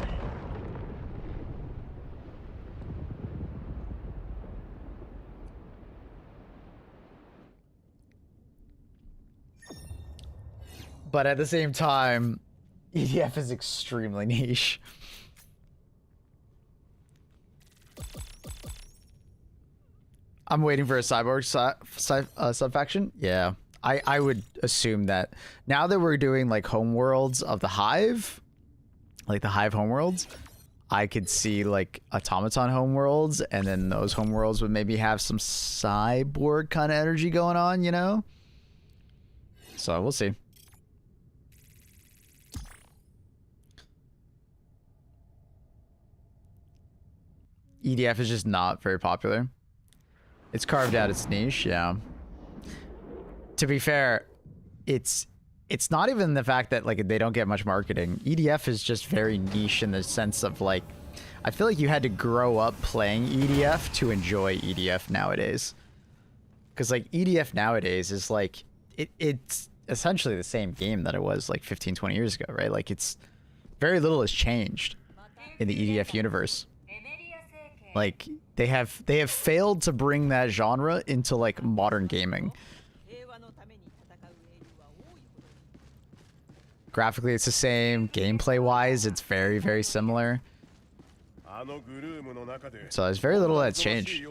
Speaker 1: But at the same time, EDF is extremely niche. I'm waiting for a cyborg sub-faction. Yeah, I would assume that now that we're doing like homeworlds of the Hive, like the Hive homeworlds, I could see like automaton homeworlds, and then those homeworlds would maybe have some cyborg kind of energy going on, you know? So we'll see. EDF is just not very popular. It's carved out its niche, yeah. To be fair, it's not even the fact that like they don't get much marketing. EDF is just very niche in the sense of like I feel like you had to grow up playing EDF to enjoy EDF nowadays. Because like EDF nowadays is like it's essentially the same game that it was like 15, 20 years ago, right? Like it's very little has changed in the EDF universe. Like they have failed to bring that genre into like modern gaming. Graphically, it's the same. Gameplay-wise, it's very, very similar. So there's very little that's changed.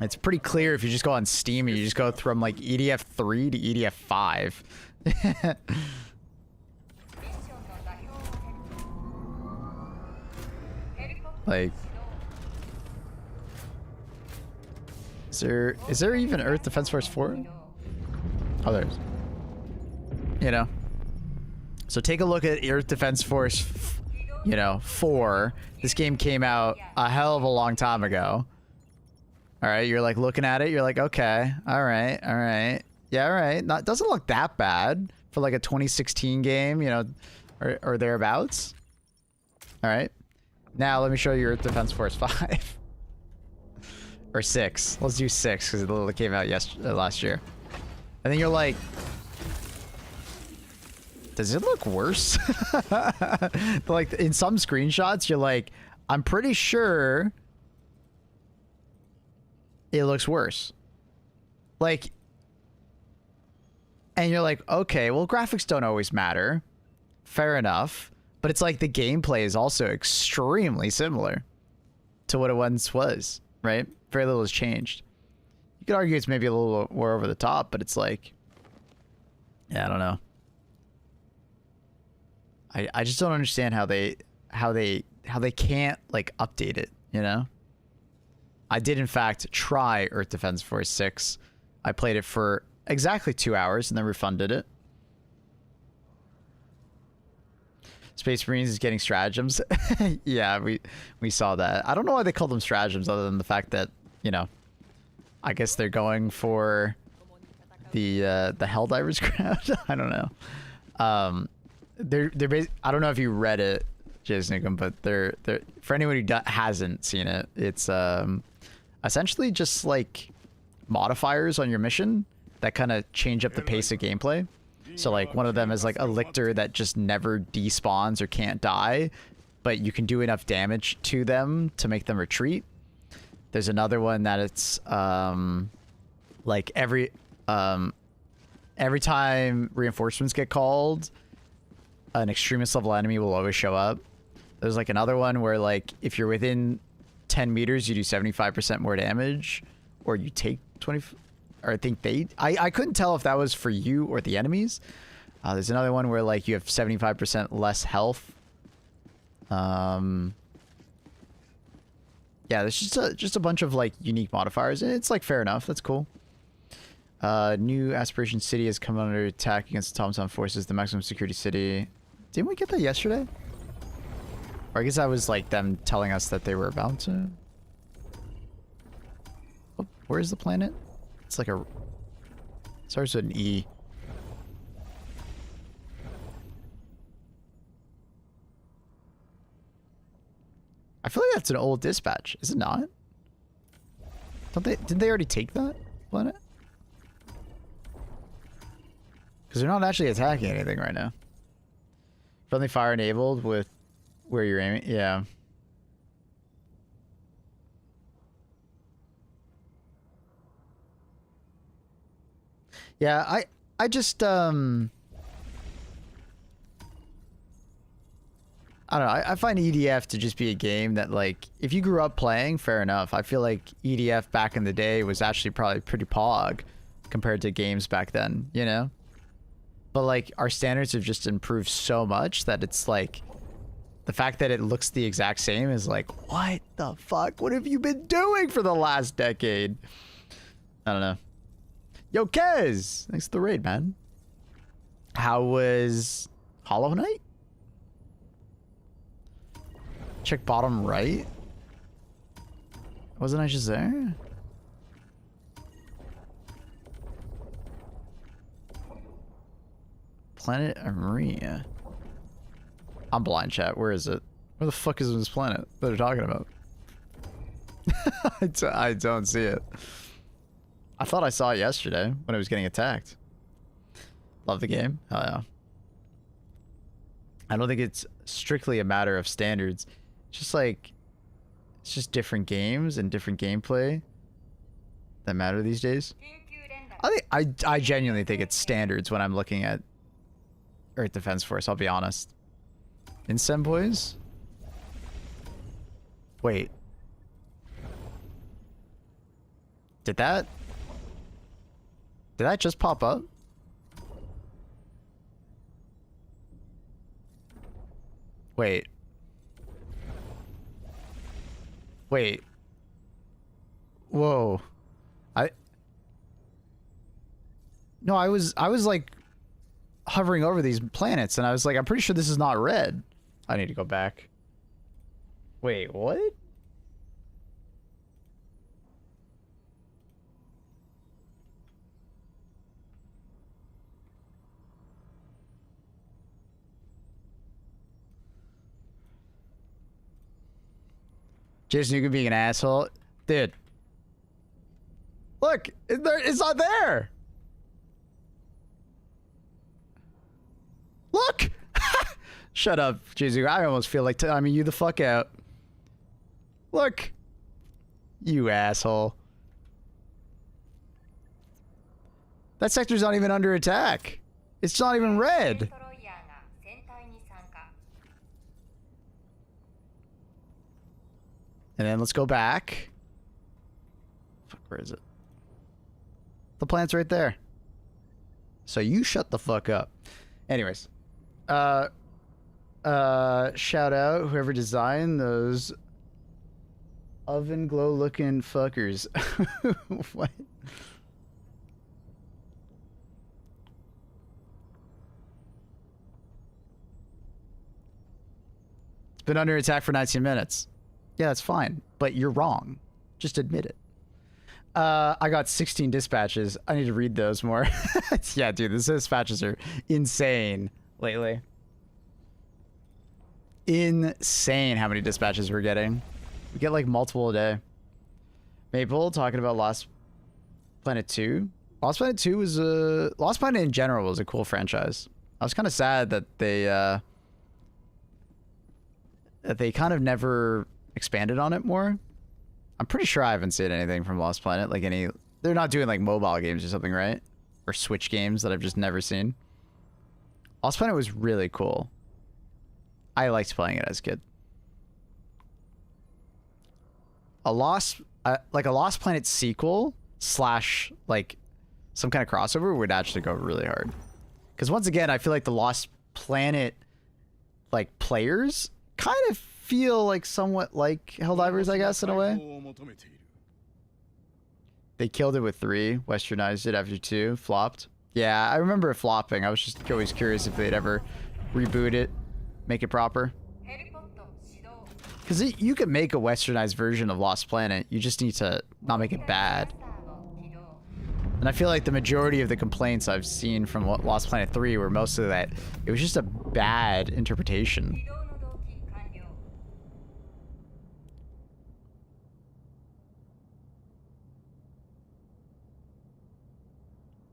Speaker 1: It's pretty clear if you just go on Steam and you just go from like EDF 3 to EDF 5. Like, is there even Earth Defense Force 4? Oh, there is. You know. So take a look at Earth Defense Force, 4. This game came out a hell of a long time ago. All right, you're like looking at it, you're like, okay, all right, yeah, all right. Not doesn't look that bad for like a 2016 game, or thereabouts. All right, now let me show you Earth Defense Force 5 or 6. Let's do 6 because it literally came out last year. And then you're like, does it look worse? Like in some screenshots, you're like, I'm pretty sure it looks worse. Like, and you're like, okay, well, graphics don't always matter. Fair enough. But it's like the gameplay is also extremely similar to what it once was, right? Very little has changed. You could argue it's maybe a little more over the top, but it's like, yeah, I don't know. I just don't understand how they can't like update it, I did in fact try Earth Defense Force 6. I played it for exactly 2 hours and then refunded it. Space Marines is getting stratagems. Yeah, we saw that. I don't know why they call them stratagems other than the fact that, I guess they're going for the Helldivers crowd. I don't know. They're I don't know if you read it, Jason, but they're for anyone who hasn't seen it, it's essentially just like modifiers on your mission that kind of change up the pace of gameplay. So like one of them is like a lictor that just never despawns or can't die, but you can do enough damage to them to make them retreat. There's another one that it's like every time reinforcements get called, an extremist level enemy will always show up. There's like another one where like if you're within 10 meters, you do 75% more damage, or you take 20, or I think I couldn't tell if that was for you or the enemies. There's another one where like you have 75% less health. Yeah, there's just a bunch of like unique modifiers, and it's like fair enough. That's cool. New Aspiration City has come under attack against the Thompson forces, the maximum security city. Didn't we get that yesterday? Or I guess that was like them telling us that they were about to. Oh, where's the planet? It's like starts with an E. I feel like that's an old dispatch, is it not? Didn't they already take that planet? Because they're not actually attacking anything right now. Friendly fire enabled with where you're aiming. Yeah. Yeah, I just I don't know. I find EDF to just be a game that, like, if you grew up playing, fair enough. I feel like EDF back in the day was actually probably pretty pog compared to games back then, But, like, our standards have just improved so much that it's, like, the fact that it looks the exact same is like, what the fuck? What have you been doing for the last decade? I don't know. Yo, Kez! Thanks for the raid, man. How was Hollow Knight? Check bottom right. Wasn't I just there? Planet Maria. I'm blind, chat. Where is it? Where the fuck is this planet that they're talking about? I don't see it. I thought I saw it yesterday when it was getting attacked. Love the game. Hell yeah. I don't think it's strictly a matter of standards. It's just like, it's just different games and different gameplay that matter these days. I genuinely think it's standards when I'm looking at Earth Defense Force, I'll be honest. Incem boys? Wait. Did that just pop up? Wait. Wait. Whoa. No, I was like hovering over these planets and I was like, I'm pretty sure this is not red. I need to go back. Wait, what? Jason, you could be an asshole. Dude. Look, it's not there. Look! Shut up, Jizu. I almost feel like timing you the fuck out. Look. You asshole. That sector's not even under attack. It's not even red. And then let's go back. Fuck, where is it? The plant's right there. So you shut the fuck up. Anyways. Shout out whoever designed those oven glow looking fuckers. What? It's been under attack for 19 minutes. Yeah, that's fine, but you're wrong. Just admit it. I got 16 dispatches. I need to read those more. Yeah, dude, the dispatches are insane lately. Insane how many dispatches we're getting. We get like multiple a day. Maple talking about Lost Planet 2. Lost Planet 2 was Lost Planet in general was a cool franchise. I was kind of sad that they kind of never expanded on it more. I'm pretty sure I haven't seen anything from Lost Planet, like any... They're not doing like mobile games or something, right? Or Switch games that I've just never seen. Lost Planet was really cool. I liked playing it as a kid. Like a Lost Planet sequel slash like some kind of crossover would actually go really hard. Because once again, I feel like the Lost Planet like players kind of feel like somewhat like Helldivers, I guess, in a way. They killed it with 3, westernized it after 2, flopped. Yeah, I remember it flopping. I was just always curious if they'd ever reboot it, make it proper. Because you could make a westernized version of Lost Planet, you just need to not make it bad. And I feel like the majority of the complaints I've seen from Lost Planet 3 were mostly that it was just a bad interpretation.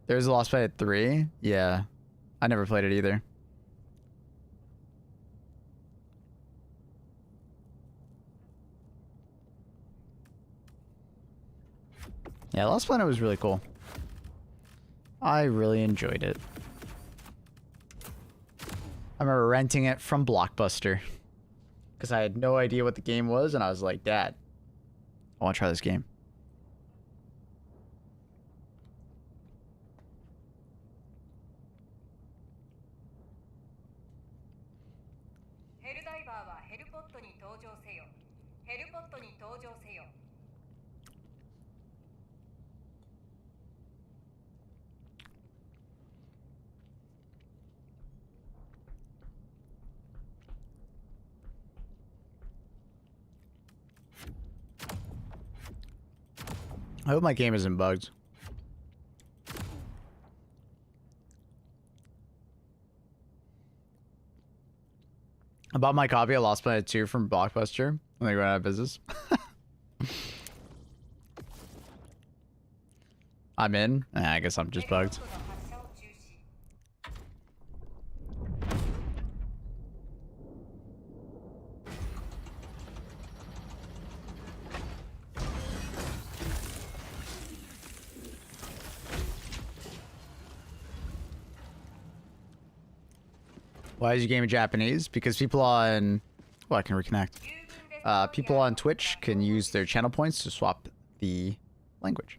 Speaker 1: There's a Lost Planet 3? Yeah. I never played it either. Yeah, Lost Planet was really cool. I really enjoyed it. I remember renting it from Blockbuster. Because I had no idea what the game was, and I was like, Dad, I want to try this game. I hope my game isn't bugged. I bought my copy of Lost Planet 2 from Blockbuster when they went out of business. I'm in. I guess I'm just bugged. Why is your game in Japanese? Because people on... Well, I can reconnect. People on Twitch can use their channel points to swap the language.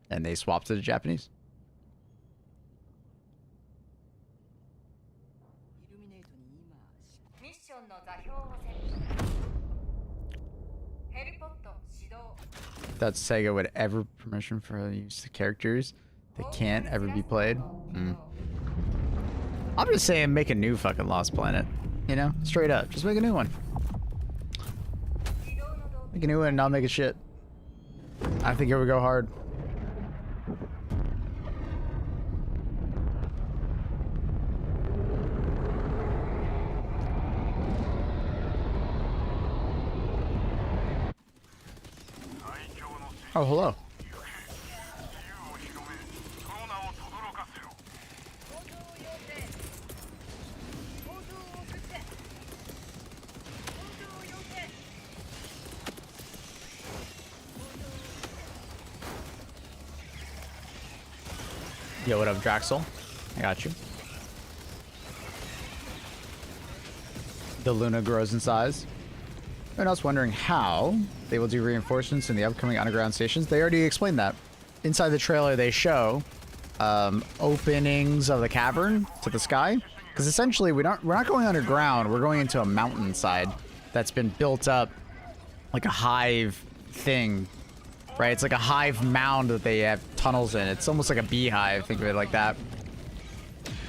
Speaker 1: And they swap to the Japanese. That Sega would ever permission for use of characters that can't ever be played. I'm just saying, make a new fucking Lost Planet. You know, straight up, just make a new one. Make a new one and not make a shit. I think it would go hard. Oh, hello. Yo, what up, Draxel? I got you. The Luna grows in size. And I was wondering how they will do reinforcements in the upcoming underground stations. They already explained that. Inside the trailer, they show openings of the cavern to the sky. Because essentially, we're not going underground. We're going into a mountainside that's been built up like a hive thing. Right, it's like a hive mound that they have tunnels in. It's almost like a beehive, think of it like that.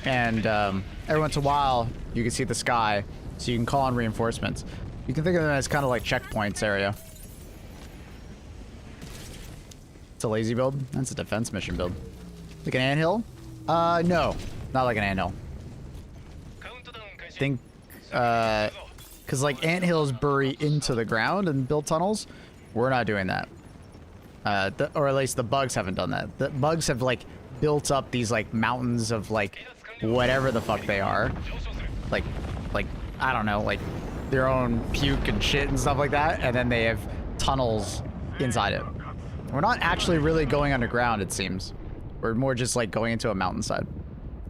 Speaker 1: And every once in a while, you can see the sky, so you can call on reinforcements. You can think of them as kind of like checkpoints area. It's a lazy build. That's a defense mission build. Like an anthill? No, not like an anthill. Think, because like anthills bury into the ground and build tunnels. We're not doing that. Or at least the bugs haven't done that. The bugs have like built up these like mountains of like whatever the fuck they are, like I don't know, like their own puke and shit and stuff like that, and then they have tunnels inside it. We're not actually really going underground, it seems. We're more just like going into a mountainside.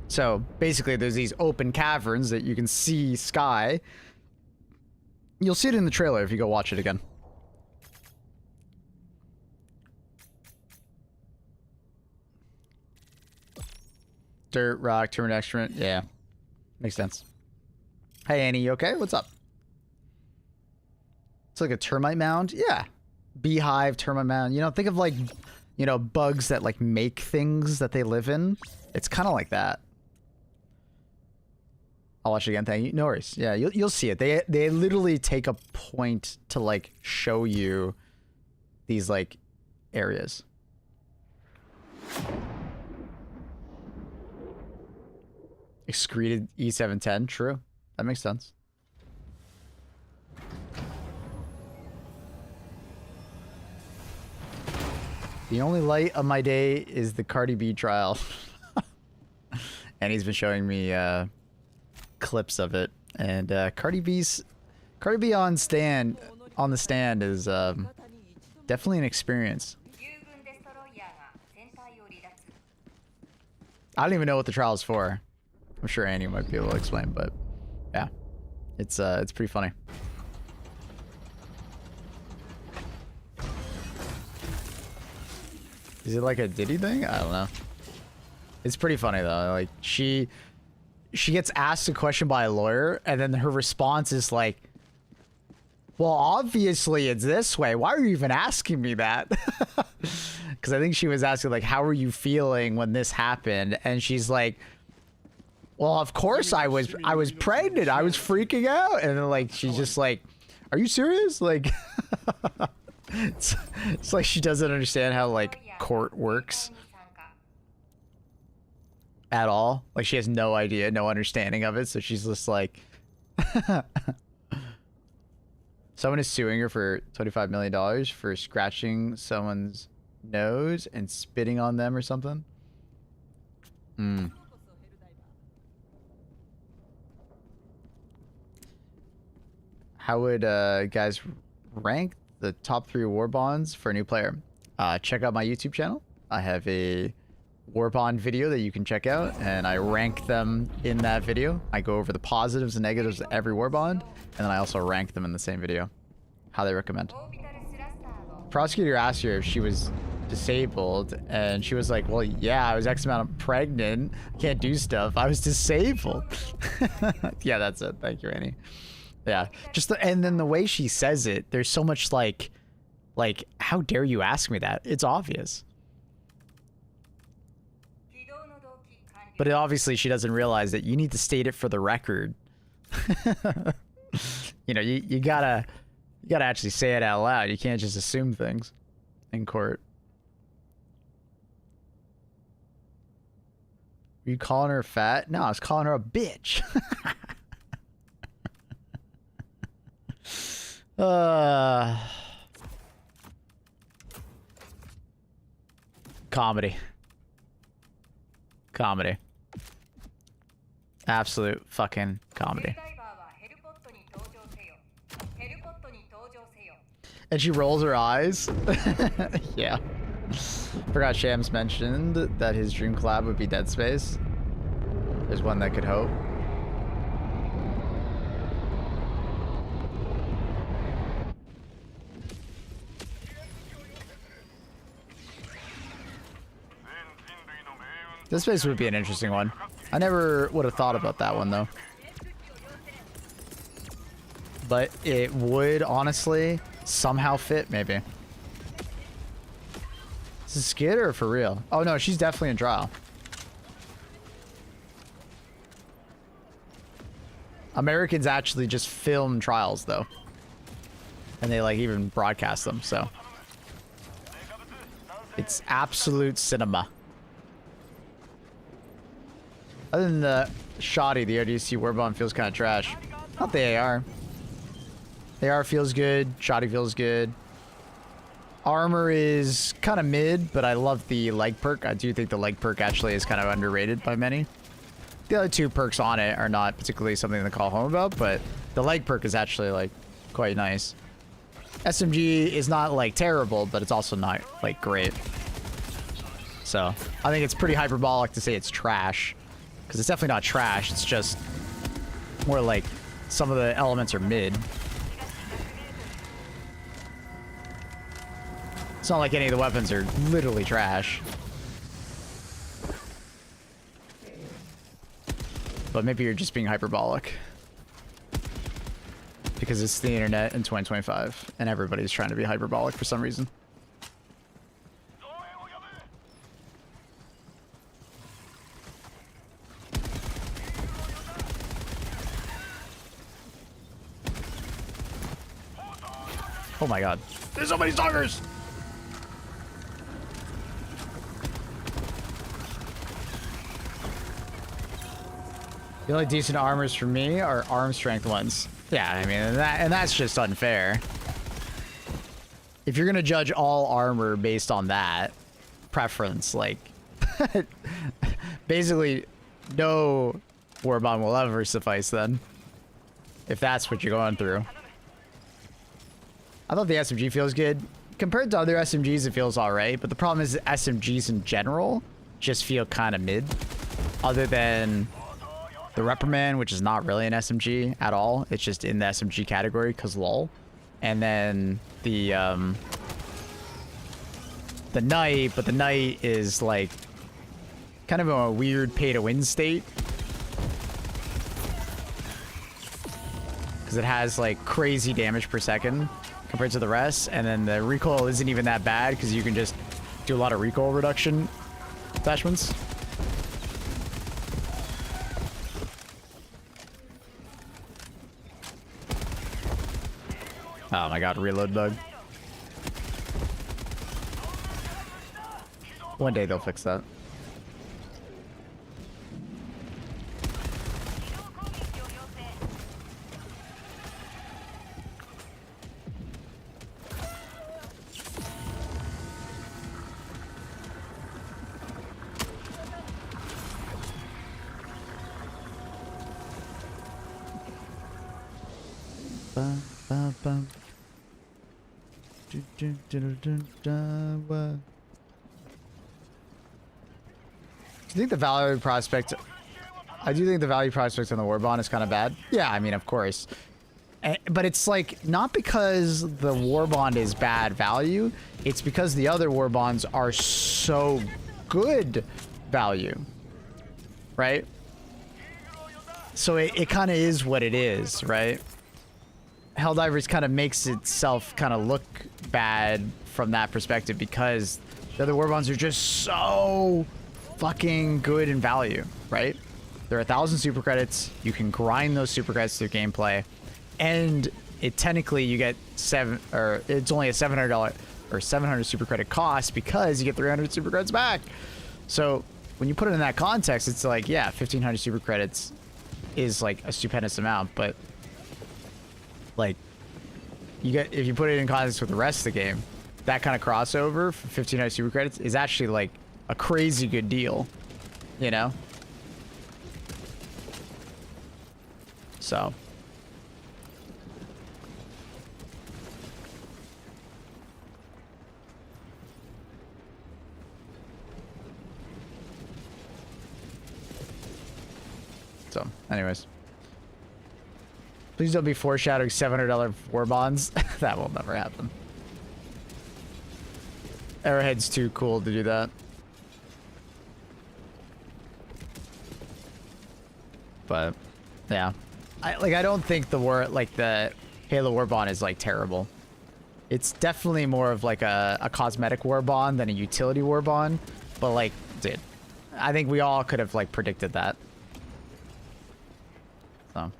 Speaker 1: So basically, there's these open caverns that you can see sky. You'll see it in the trailer if you go watch it again. Dirt, rock, termite excrement. Yeah. Makes sense. Hey, Annie, you okay? What's up? It's like a termite mound. Yeah. Beehive, termite mound. You know, think of like, you know, bugs that like make things that they live in. It's kind of like that. I'll watch it again. Thank you. No worries. Yeah, you'll see it. They literally take a point to like show you these like areas. Excreted E710. True. That makes sense. The only light of my day is the Cardi B trial. And he's been showing me clips of it. And Cardi B on the stand is definitely an experience. I don't even know what the trial is for. I'm sure Annie might be able to explain, but yeah, it's pretty funny. Is it like a Diddy thing? I don't know. It's pretty funny though. Like she gets asked a question by a lawyer, and then her response is like, "Well, obviously it's this way. Why are you even asking me that?" Because I think she was asking like, "How are you feeling when this happened?" And she's like, "Well, of course I was pregnant. I was freaking out." And then like she's just like, "Are you serious?" Like it's like she doesn't understand how like court works at all. Like she has no idea, no understanding of it. So she's just like, Someone is suing her for $25 million for scratching someone's nose and spitting on them or something. Hmm. How would guys rank the top 3 war bonds for a new player? Check out my YouTube channel. I have a war bond video that you can check out, and I rank them in that video. I go over the positives and negatives of every war bond, and then I also rank them in the same video. How they recommend. Prosecutor asked her if she was disabled, and she was like, well, yeah, I was X amount of pregnant. I can't do stuff. I was disabled. Yeah, that's it. Thank you, Annie. Yeah, and then the way she says it, there's so much like, how dare you ask me that? It's obvious. But obviously she doesn't realize that you need to state it for the record. You know, you gotta actually say it out loud. You can't just assume things in court. Were you calling her fat? No, I was calling her a bitch. Comedy. Comedy. Absolute fucking comedy. And she rolls her eyes. Yeah. Forgot Shams mentioned that his dream collab would be Dead Space. There's one that could hope. Dead Space would be an interesting one. I never would have thought about that one though. But it would honestly somehow fit, maybe. Is this a skid or for real? Oh no, she's definitely in trial. Americans actually just film trials though. And they like even broadcast them, so. It's absolute cinema. Other than the shoddy, the ODST Warbomb feels kind of trash. Not the AR. The AR feels good. Shoddy feels good. Armor is kind of mid, but I love the leg perk. I do think the leg perk actually is kind of underrated by many. The other 2 perks on it are not particularly something to call home about, but the leg perk is actually like quite nice. SMG is not like terrible, but it's also not like great. So I think it's pretty hyperbolic to say it's trash. Because it's definitely not trash, it's just more like some of the elements are mid. It's not like any of the weapons are literally trash. But maybe you're just being hyperbolic. Because it's the internet in 2025, and everybody's trying to be hyperbolic for some reason. Oh my god. There's so many stalkers! The only decent armors for me are arm strength ones. Yeah, I mean, and that's just unfair. If you're gonna judge all armor based on that preference, like, basically, no warbomb will ever suffice then. If that's what you're going through. I thought the SMG feels good. Compared to other SMGs, it feels alright, but the problem is that SMGs in general just feel kind of mid. Other than the Reprimand, which is not really an SMG at all. It's just in the SMG category, because lol. And then the Knight, but the Knight is like kind of a weird pay-to-win state. Because it has like crazy damage per second compared to the rest, and then the recoil isn't even that bad because you can just do a lot of recoil reduction attachments. Oh my god, reload bug. One day they'll fix that. ba, ba, ba. What? Do you think the value prospect... I do think the value prospect on the war bond is kind of bad. Yeah, I mean, of course. But it's like, not because the war bond is bad value, it's because the other war bonds are so good value. Right? So it kind of is what it is, right? Helldivers kind of makes itself kind of look bad from that perspective because the other war bonds are just so fucking good in value, right? There are 1,000 super credits. You can grind those super credits through gameplay, and it technically you get it's only a $700 or 700 super credit cost because you get 300 super credits back. So when you put it in that context, it's like, yeah, 1,500 super credits is like a stupendous amount, but like if you put it in context with the rest of the game, that kind of crossover for 1,500 super credits is actually like a crazy good deal, you know? So anyways, please don't be foreshadowing $700 war bonds. That will never happen. Arrowhead's too cool to do that. But yeah, I don't think the Halo war bond is like terrible. It's definitely more of like a cosmetic war bond than a utility war bond. But like, dude, I think we all could have like predicted that. So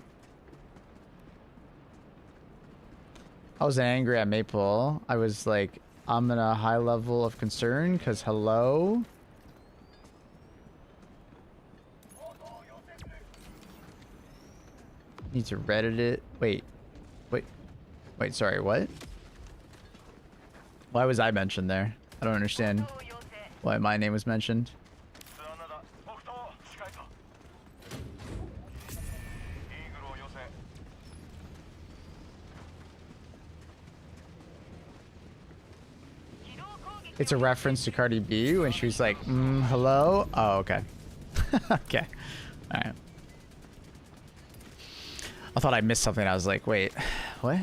Speaker 1: I was angry at Maple. I was like, I'm in a high level of concern because hello. Need to Reddit it. Wait, sorry, what? Why was I mentioned there? I don't understand why my name was mentioned. It's a reference to Cardi B when she was like, hello? Oh, okay. Okay. All right. I thought I missed something. I was like, wait, what?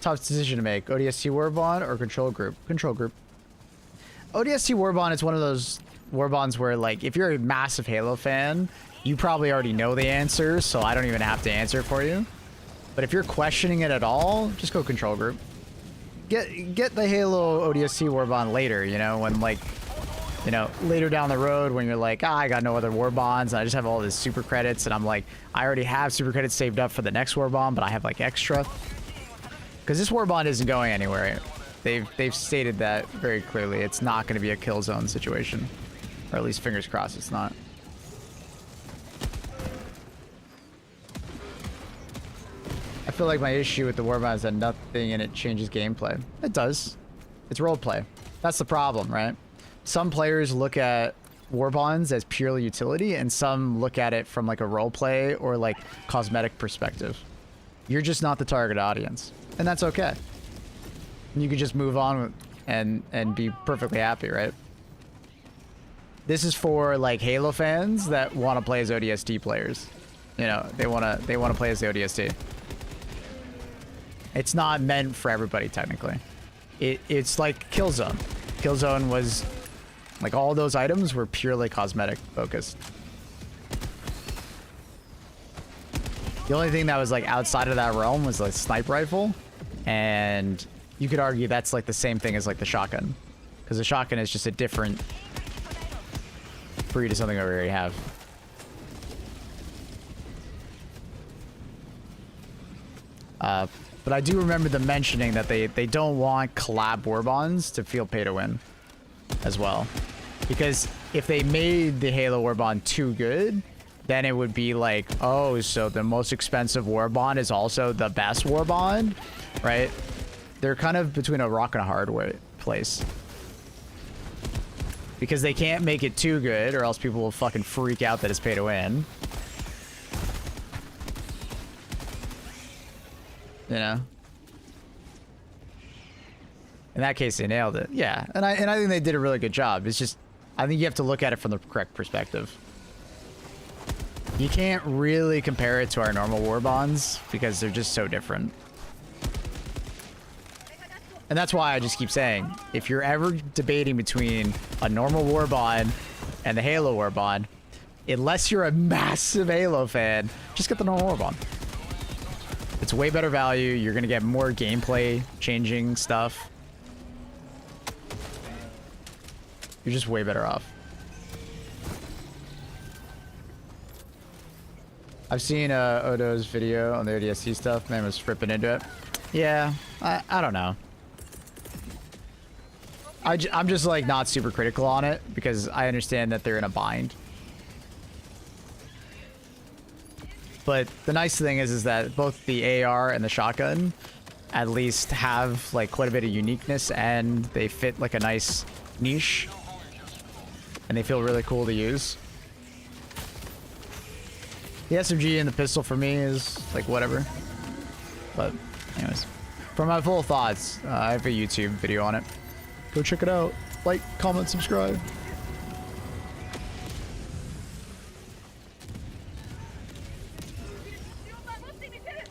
Speaker 1: Tough decision to make. ODST Warbond or Control Group? Control Group. ODST Warbond is one of those Warbonds where, like, if you're a massive Halo fan, you probably already know the answer, so I don't even have to answer it for you. But if you're questioning it at all, just go Control Group. Get the Halo ODST Warbond later, you know, when, like, you know, later down the road when you're like, I got no other war bonds and I just have all these super credits and I'm like, I already have super credits saved up for the next war bond, but I have like extra. Because this war bond isn't going anywhere. They've stated that very clearly. It's not going to be a kill zone situation. Or at least fingers crossed it's not. I feel like my issue with the war bond is that nothing in it changes gameplay. It does. It's roleplay. That's the problem, right? Some players look at war bonds as purely utility, and some look at it from like a roleplay or like cosmetic perspective. You're just not the target audience, and that's okay. You could just move on and be perfectly happy, right? This is for like Halo fans that want to play as ODST players. You know, they want to play as the ODST. It's not meant for everybody technically. It's like Killzone. Killzone was like all those items were purely cosmetic focused. The only thing that was like outside of that realm was like sniper rifle, and you could argue that's like the same thing as like the shotgun, because the shotgun is just a different breed of something that we already have. But I do remember them mentioning that they don't want collab war bonds to feel pay to win as well. Because if they made the Halo Warbond too good, then it would be like, oh, so the most expensive Warbond is also the best Warbond, right? They're kind of between a rock and a hard place. because they can't make it too good or else people will fucking freak out that it's pay to win. You know? In that case, they nailed it. Yeah, and I think they did a really good job. It's just, I think you have to look at it from the correct perspective. You can't really compare it to our normal war bonds because they're just so different. And that's why I just keep saying, if you're ever debating between a normal war bond and the Halo war bond, unless you're a massive Halo fan, just get the normal war bond. It's way better value. You're going to get more gameplay changing stuff. You're just way better off. I've seen Odo's video on the ODST stuff. Man was ripping into it. Yeah, I don't know. I'm just like not super critical on it because I understand that they're in a bind. But the nice thing is that both the AR and the shotgun at least have like quite a bit of uniqueness and they fit like a nice niche. And they feel really cool to use. The SMG and the pistol for me is like whatever. But anyways, for my full thoughts, I have a YouTube video on it. Go check it out. Like, comment, subscribe.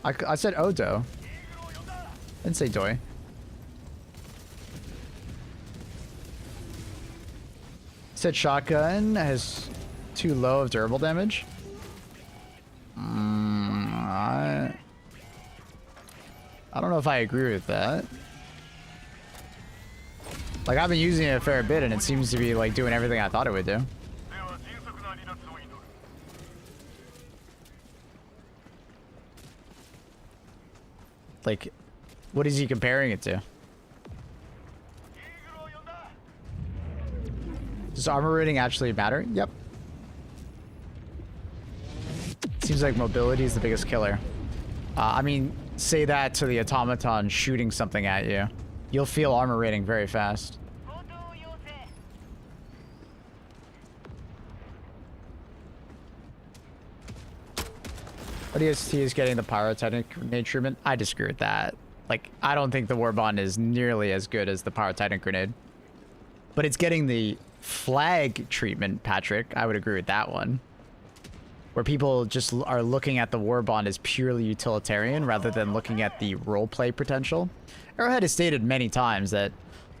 Speaker 1: I said Odo. I didn't say Doi. Said shotgun has too low of durable damage. I don't know if I agree with that. Like, I've been using it a fair bit and it seems to be like doing everything I thought it would do. Like, what is he comparing it to? Does armor rating actually matter? Yep. Seems like mobility is the biggest killer. I mean, say that to the automaton shooting something at you. You'll feel armor rating very fast. ODST is getting the pyrotechnic grenade treatment. I disagree with that. Like, I don't think the war bond is nearly as good as the pyrotechnic grenade. But it's getting the flag treatment, Patrick. I would agree with that one. Where people just are looking at the war bond as purely utilitarian rather than looking at the roleplay potential. Arrowhead has stated many times that,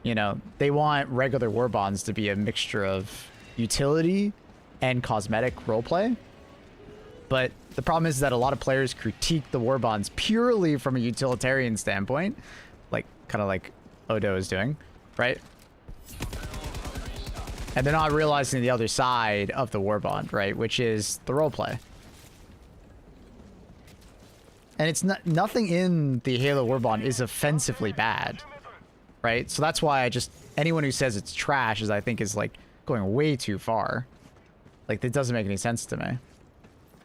Speaker 1: you know, they want regular war bonds to be a mixture of utility and cosmetic roleplay. But the problem is that a lot of players critique the war bonds purely from a utilitarian standpoint, like kind of like Odo is doing, right? And they're not realizing the other side of the war bond, right? Which is the roleplay. And it's not, nothing in the Halo war bond is offensively bad, right? So that's why anyone who says it's trash is, I think, is like going way too far. Like, that doesn't make any sense to me.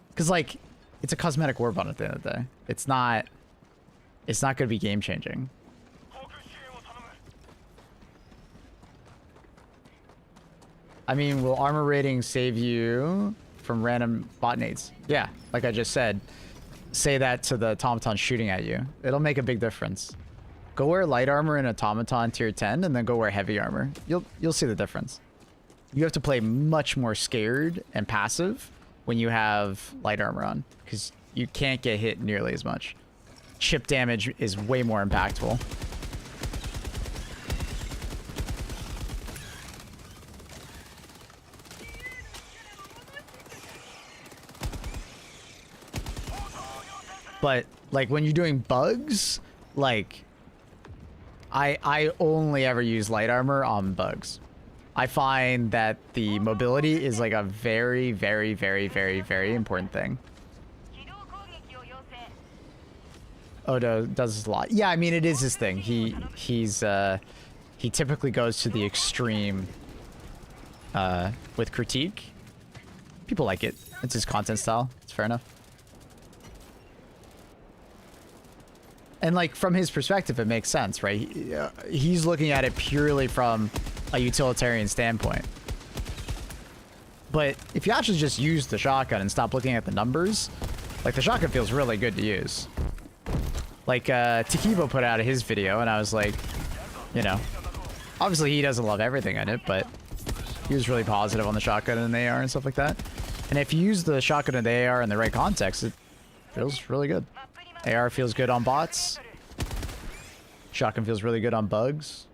Speaker 1: Because, like, it's a cosmetic war bond at the end of the day. It's not going to be game changing. I mean, will armor rating save you from random bot nades? Yeah, like I just said. Say that to the automaton shooting at you. It'll make a big difference. Go wear light armor in automaton tier 10 and then go wear heavy armor. You'll see the difference. You have to play much more scared and passive when you have light armor on, because you can't get hit nearly as much. Chip damage is way more impactful. But like when you're doing bugs, like I only ever use light armor on bugs. I find that the mobility is like a very, very, very, very, very important thing. Odo does this a lot. Yeah, I mean, it is his thing. He typically goes to the extreme with critique. People like it. It's his content style. It's fair enough. And like from his perspective, it makes sense, right? He's looking at it purely from a utilitarian standpoint. But if you actually just use the shotgun and stop looking at the numbers, like the shotgun feels really good to use. Like Takibo put out his video and I was like, you know, obviously he doesn't love everything in it, but he was really positive on the shotgun and the AR and stuff like that. And if you use the shotgun and the AR in the right context, it feels really good. AR feels good on bots. Shotgun feels really good on bugs.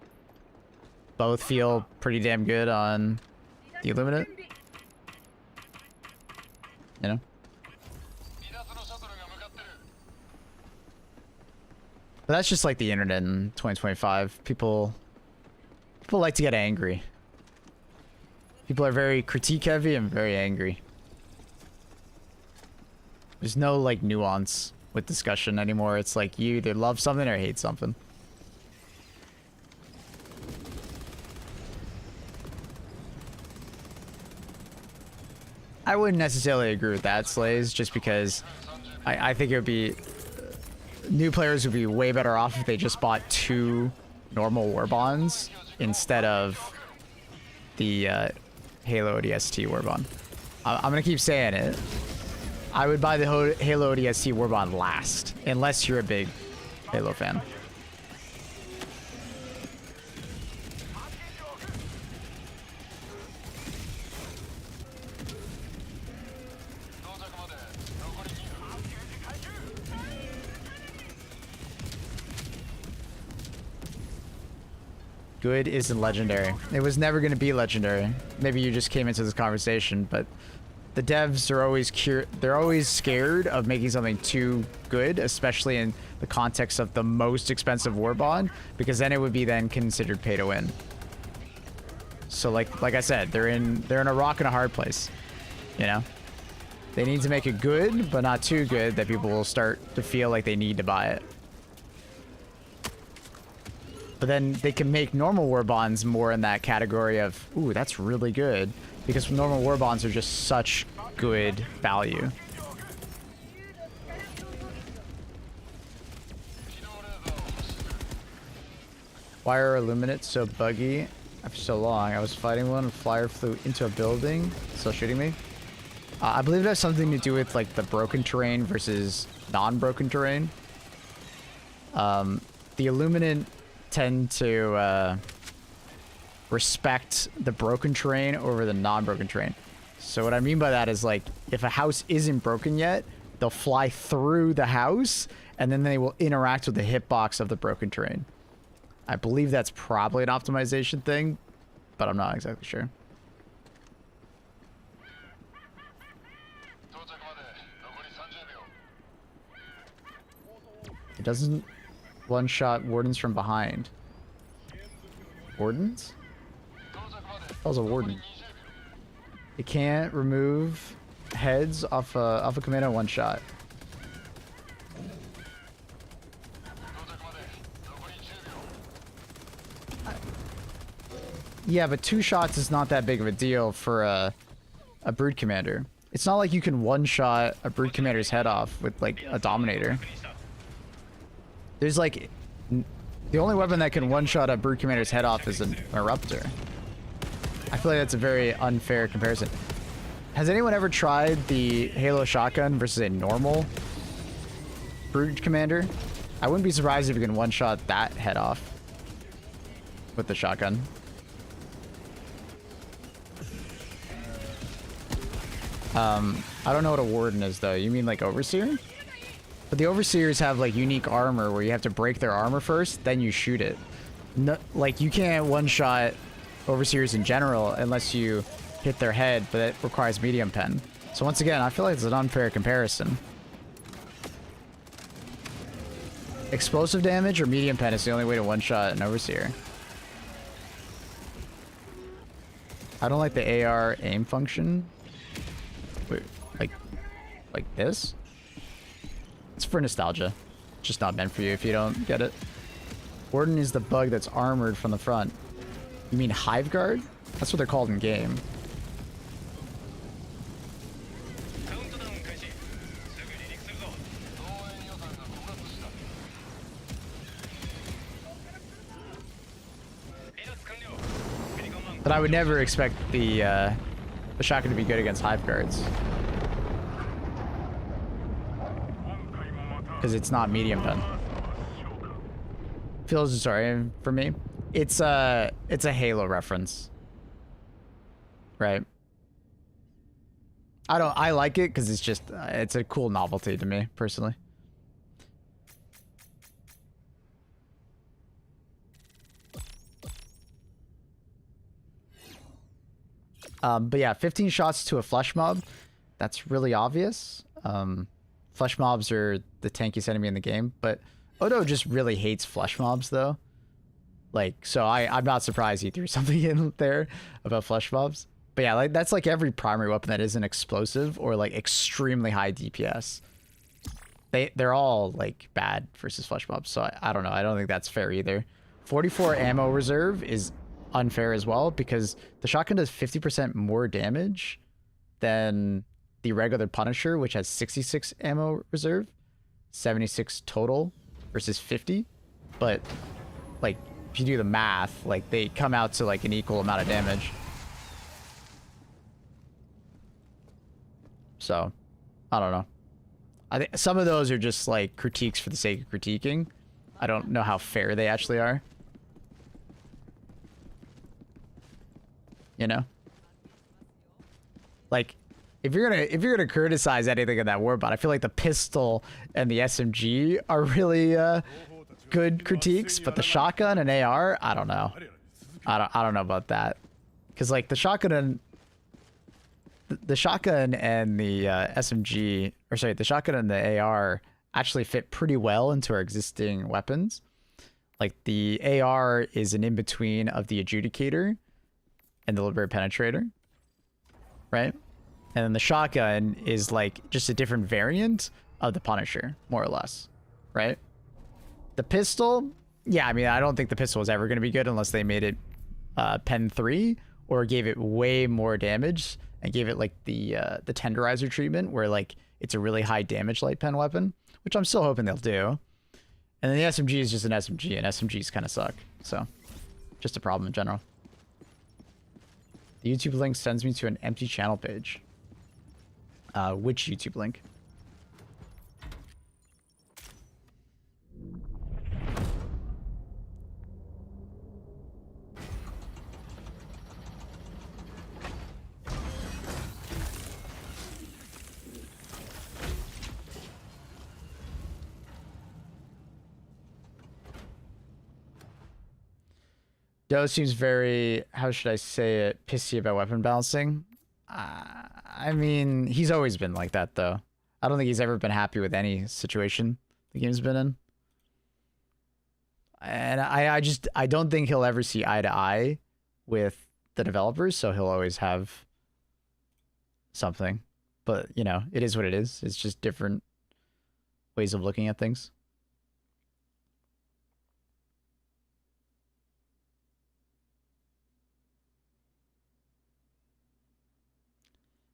Speaker 1: Both feel pretty damn good on the Illuminate. You know? But that's just like the internet in 2025. People like to get angry. People are very critique heavy and very angry. There's no like nuance with discussion anymore. It's like you either love something or hate something. I wouldn't necessarily agree with that, Slays, just because I think it would be... New players would be way better off if they just bought 2 normal war bonds instead of the Halo ODST war bond. I'm going to keep saying it. I would buy the Halo ODST war bond last, unless you're a big Halo fan. Good isn't legendary. It was never going to be legendary. Maybe you just came into this conversation, but the devs are always they're always scared of making something too good, especially in the context of the most expensive war bond, because then it would be then considered pay to win. So like I said, they're in a rock and a hard place. You know? They need to make it good, but not too good that people will start to feel like they need to buy it. But then they can make normal war bonds more in that category of, ooh, that's really good. Because normal war bonds are just such good value. Why are Illuminates so buggy after so long? I was fighting one, a flyer flew into a building, still shooting me. I believe it has something to do with like the broken terrain versus non-broken terrain. The Illuminate tend to respect the broken terrain over the non-broken terrain. So what I mean by that is like if a house isn't broken yet, they'll fly through the house and then they will interact with the hitbox of the broken terrain. I believe that's probably an optimization thing, but I'm not exactly sure. It doesn't one-shot wardens from behind. Wardens? That was a warden. It can't remove heads off a commando one-shot. Yeah, but 2 shots is not that big of a deal for a brood commander. It's not like you can one-shot a brood commander's head off with like a dominator. There's like the only weapon that can one-shot a brood commander's head off is an eruptor. I feel like that's a very unfair comparison. Has anyone ever tried the Halo shotgun versus a normal brood commander? I wouldn't be surprised if you can one-shot that head off with the shotgun. I don't know what a warden is though. You mean like overseer? But the overseers have like unique armor where you have to break their armor first, then you shoot it. No, like you can't one-shot overseers in general unless you hit their head, but it requires medium pen. So once again, I feel like it's an unfair comparison. Explosive damage or medium pen is the only way to one-shot an overseer. I don't like the AR aim function. Wait, like this? It's for nostalgia. It's just not meant for you if you don't get it. Warden is the bug that's armored from the front. You mean Hive Guard? That's what they're called in game. But I would never expect the the shotgun to be good against hive guards. Because it's not medium pen. Feels sorry for me. It's a Halo reference. Right. I like it because it's just it's a cool novelty to me personally. But yeah, 15 shots to a flesh mob. That's really obvious. Flesh mobs are the tankiest enemy in the game, but Odo just really hates flesh mobs though. Like, so I'm not surprised he threw something in there about flesh mobs. But yeah, like that's like every primary weapon that isn't explosive or like extremely high DPS. They're all like bad versus flesh mobs. So I don't know. I don't think that's fair either. 44 ammo reserve is unfair as well because the shotgun does 50% more damage than the regular Punisher, which has 66 ammo reserve, 76 total versus 50. But like if you do the math, like they come out to like an equal amount of damage. So I don't know. I think some of those are just like critiques for the sake of critiquing. I don't know how fair they actually are. You know? Like if you're gonna criticize anything in that warbot, I feel like the pistol and the SMG are really good critiques, but the shotgun and AR, I don't know. I don't know about that. Cause like the shotgun and the SMG, or sorry, the shotgun and the AR actually fit pretty well into our existing weapons. Like the AR is an in-between of the Adjudicator and the Liberated Penetrator, right? And then the shotgun is like just a different variant of the Punisher, more or less, right? The pistol, yeah, I mean, I don't think the pistol was ever going to be good unless they made it Pen 3 or gave it way more damage and gave it like the tenderizer treatment where like it's a really high damage light pen weapon, which I'm still hoping they'll do. And then the SMG is just an SMG, and SMGs kind of suck. So just a problem in general. The YouTube link sends me to an empty channel page. Which YouTube link? Doe seems very, how should I say it, pissy about weapon balancing. I mean, he's always been like that, though. I don't think he's ever been happy with any situation the game's been in. And I don't think he'll ever see eye to eye with the developers, so he'll always have something. But, you know, it is what it is. It's just different ways of looking at things.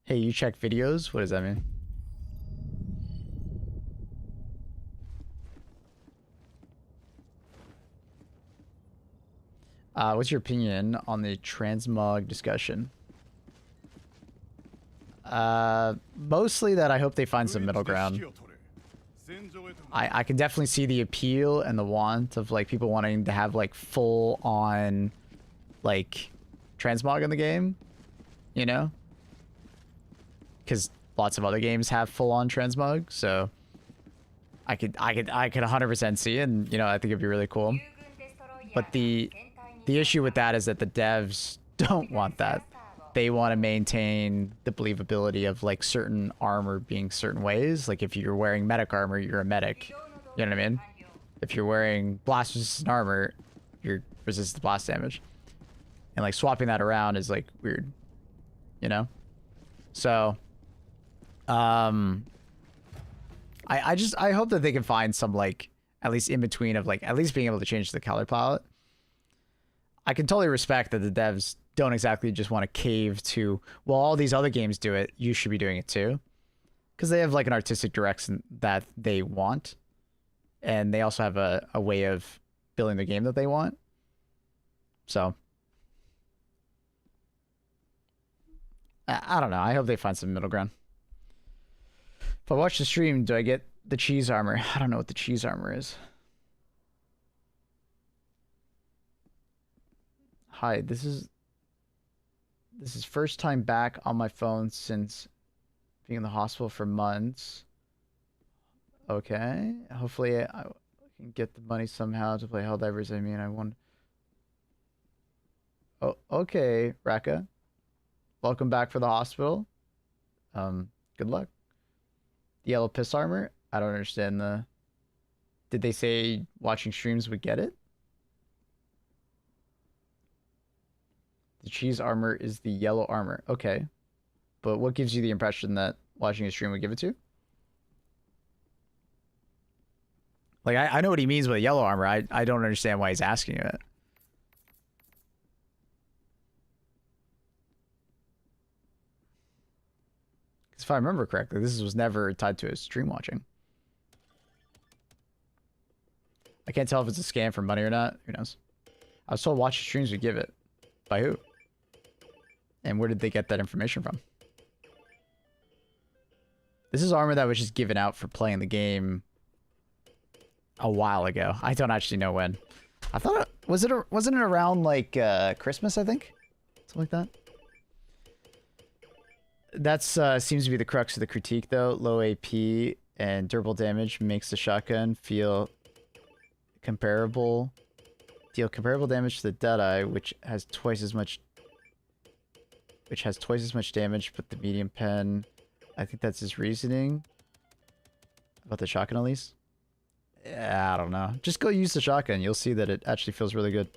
Speaker 1: Hey, you check videos? What does that mean? What's your opinion on the transmog discussion? Mostly that I hope they find some middle ground. I can definitely see the appeal and the want of like people wanting to have like full on like transmog in the game, you know? Because lots of other games have full-on transmog, so I could 100% see it, and you know, I think it'd be really cool. But the issue with that is that the devs don't want that. They want to maintain the believability of like certain armor being certain ways. Like if you're wearing medic armor, you're a medic. You know what I mean? If you're wearing blast resistant armor, you're resistant to blast damage. And like swapping that around is like weird, you know? So I hope that they can find some like at least in between of like at least being able to change the color palette. I can totally respect that the devs don't exactly just want to cave to, well, all these other games do it, you should be doing it too. Because they have like an artistic direction that they want. And they also have a way of building the game that they want. So I don't know. I hope they find some middle ground. If I watch the stream, do I get the cheese armor? I don't know what the cheese armor is. Hi, this is first time back on my phone since being in the hospital for months. Okay. Hopefully I can get the money somehow to play Helldivers. I mean, I want... Oh, okay, Raka. Welcome back for the hospital. Good luck. The yellow piss armor? I don't understand the... Did they say watching streams would get it? The cheese armor is the yellow armor. Okay. But what gives you the impression that watching a stream would give it to you? Like, I know what he means with yellow armor. I don't understand why he's asking it. Because if I remember correctly, this was never tied to his stream watching. I can't tell if it's a scam for money or not. Who knows? I was told watch streams would give it. By who? And where did they get that information from? This is armor that was just given out for playing the game a while ago. I don't actually know when. I thought wasn't it around like Christmas, I think? Something like that. That's seems to be the crux of the critique though. Low AP and durable damage makes the shotgun feel comparable. Deal comparable damage to the Deadeye, which has twice as much damage, but the medium pen, I think that's his reasoning. About the shotgun at least. Yeah, I don't know. Just go use the shotgun. You'll see that it actually feels really good.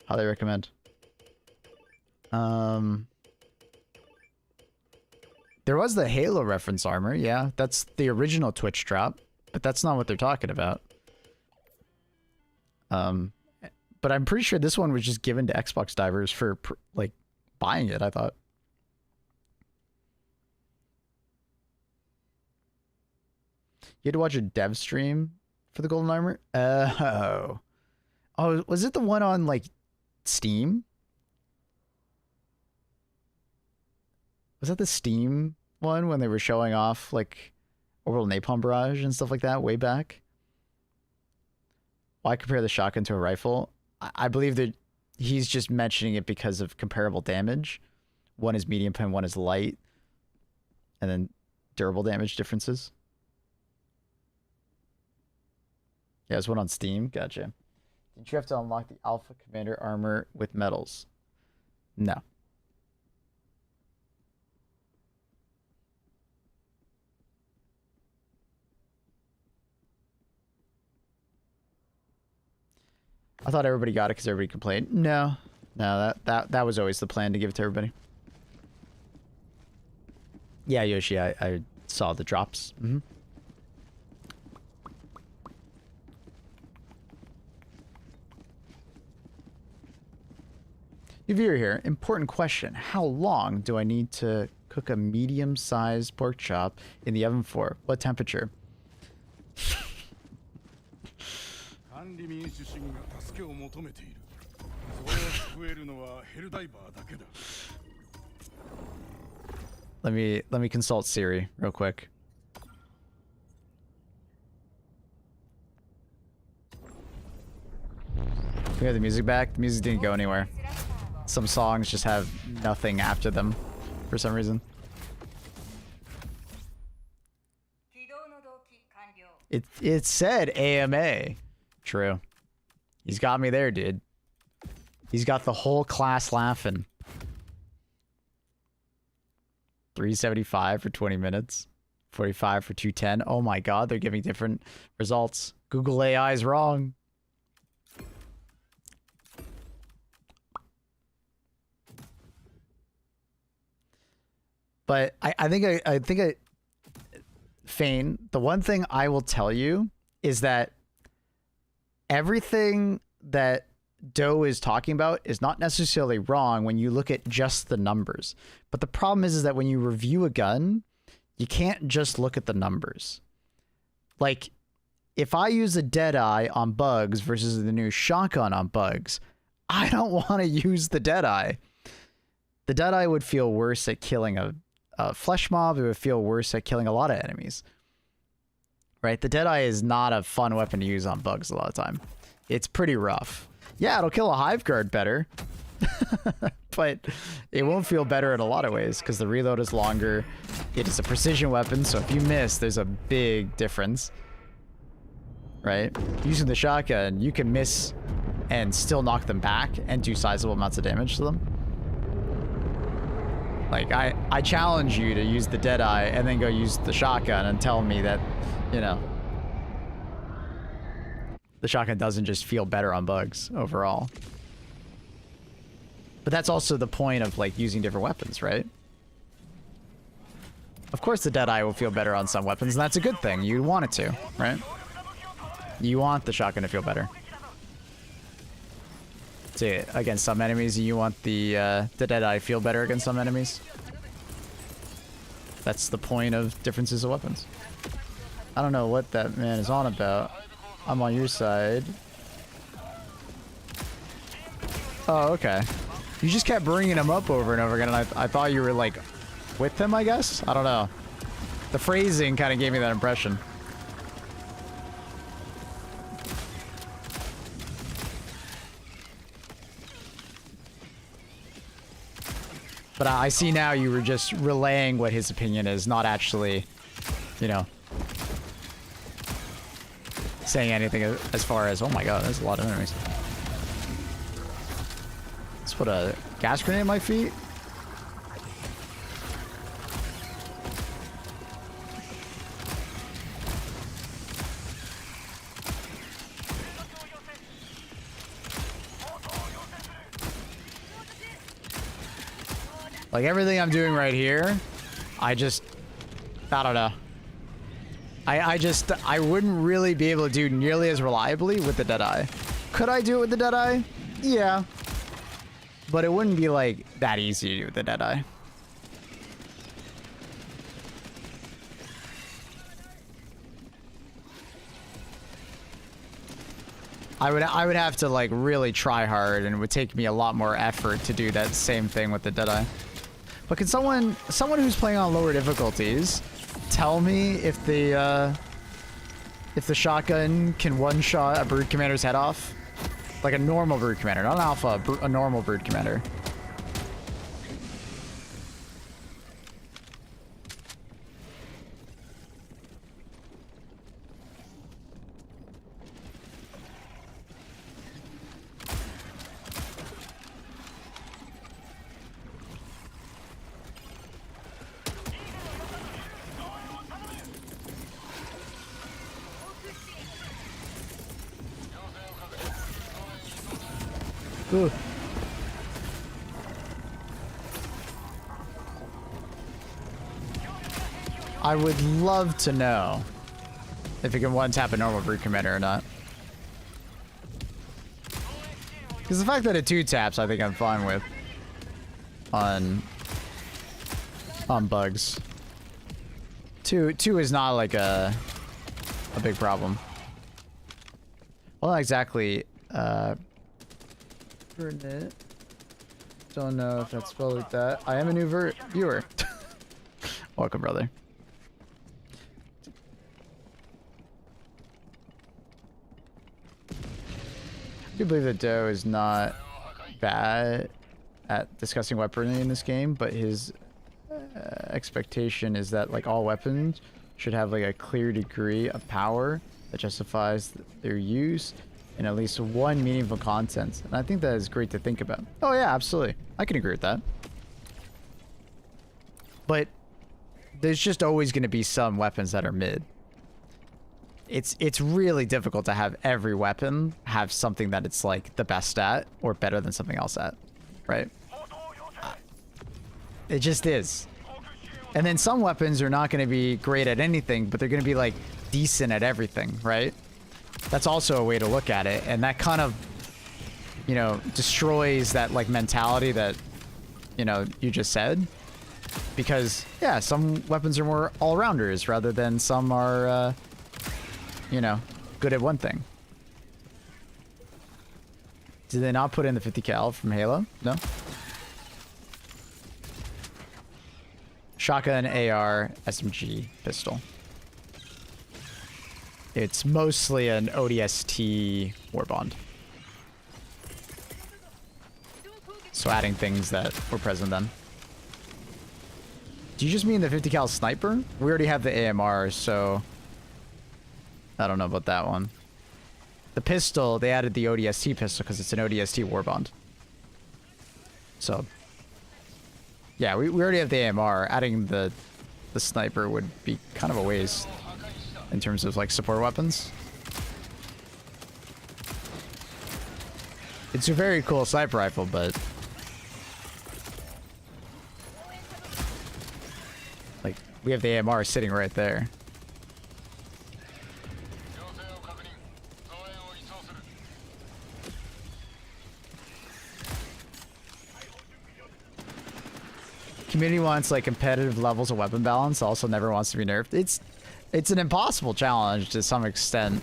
Speaker 1: Highly recommend. There was the Halo reference armor. Yeah, that's the original Twitch drop, but that's not what they're talking about. But I'm pretty sure this one was just given to Xbox divers for like buying it, I thought. You had to watch a dev stream for the golden armor? Oh, was it the one on like Steam? Was that the Steam one when they were showing off like Orbital Napalm Barrage and stuff like that way back? Why compare the shotgun to a rifle? I believe that he's just mentioning it because of comparable damage. One is medium pen, one is light. And then durable damage differences. Yeah, there's one on Steam. Gotcha. Did you have to unlock the Alpha Commander armor with medals? No. I thought everybody got it because everybody complained. No, that was always the plan, to give it to everybody. Yeah, Yoshi, I saw the drops. If you're here, important question. How long do I need to cook a medium-sized pork chop in the oven for? What temperature? Let me consult Siri real quick. We have the music back. The music didn't go anywhere. Some songs just have nothing after them for some reason. It said AMA. True. He's got me there, dude. He's got the whole class laughing. 375 for 20 minutes. 45 for 210. Oh my god, they're giving different results. Google AI is wrong. But I think Fane, the one thing I will tell you is that everything that Doe is talking about is not necessarily wrong when you look at just the numbers. But the problem is that when you review a gun, you can't just look at the numbers. Like, if I use a Deadeye on bugs versus the new shotgun on bugs, I don't want to use the Deadeye. The Deadeye would feel worse at killing a flesh mob. It would feel worse at killing a lot of enemies. Right? The Deadeye is not a fun weapon to use on bugs a lot of time. It's pretty rough. Yeah, it'll kill a hive guard better. But it won't feel better in a lot of ways because the reload is longer. It is a precision weapon, so if you miss, there's a big difference. Right? Using the shotgun, you can miss and still knock them back and do sizable amounts of damage to them. Like, I challenge you to use the Deadeye and then go use the shotgun and tell me that, you know, the shotgun doesn't just feel better on bugs overall. But that's also the point of, like, using different weapons, right? Of course the Deadeye will feel better on some weapons, and that's a good thing. You want it to, right? You want the shotgun to feel better. Against some enemies, you want the Deadeye to feel better against some enemies. That's the point of differences of weapons. I don't know what that man is on about. I'm on your side. Oh, okay. You just kept bringing him up over and over again, and I thought you were, like, with him, I guess? I don't know. The phrasing kind of gave me that impression. But I see now you were just relaying what his opinion is, not actually, you know, saying anything as far as, oh my god, there's a lot of enemies. Let's put a gas grenade at my feet. Like, everything I'm doing right here, I don't know. I wouldn't really be able to do nearly as reliably with the Deadeye. Could I do it with the Deadeye? Yeah. But it wouldn't be, like, that easy to do with the Deadeye. I would have to, like, really try hard, and it would take me a lot more effort to do that same thing with the Deadeye. But can someone who's playing on lower difficulties tell me if the shotgun can one-shot a Brood Commander's head off? Like a normal Brood Commander, not an alpha, a normal Brood Commander. Ooh. I would love to know if it can one-tap a normal Brood Commander or not. Because the fact that it two-taps, I think I'm fine with. On bugs. Two is not like a big problem. Well, not exactly. Don't know if that's spelled like that. I am a new viewer. Welcome, brother. I do believe that Doe is not bad at discussing weaponry in this game, but his expectation is that, like, all weapons should have, like, a clear degree of power that justifies their use and at least one meaningful content. And I think that is great to think about. Oh yeah, absolutely. I can agree with that. But there's just always going to be some weapons that are mid. It's really difficult to have every weapon have something that it's, like, the best at or better than something else at, right? It just is. And then some weapons are not going to be great at anything, but they're going to be, like, decent at everything, right? That's also a way to look at it, and that kind of, you know, destroys that, like, mentality that, you know, you just said. Because, yeah, some weapons are more all-rounders rather than some are, you know, good at one thing. Did they not put in the 50 cal from Halo? No? Shotgun, AR, SMG, pistol. It's mostly an ODST war bond. So adding things that were present then. Do you just mean the 50 cal sniper? We already have the AMR, so I don't know about that one. The pistol, they added the ODST pistol because it's an ODST war bond. So yeah, we already have the AMR. Adding the sniper would be kind of a waste in terms of like support weapons. It's a very cool sniper rifle, but like we have the AMR sitting right there. Community wants like competitive levels of weapon balance, also never wants to be nerfed. It's an impossible challenge to some extent.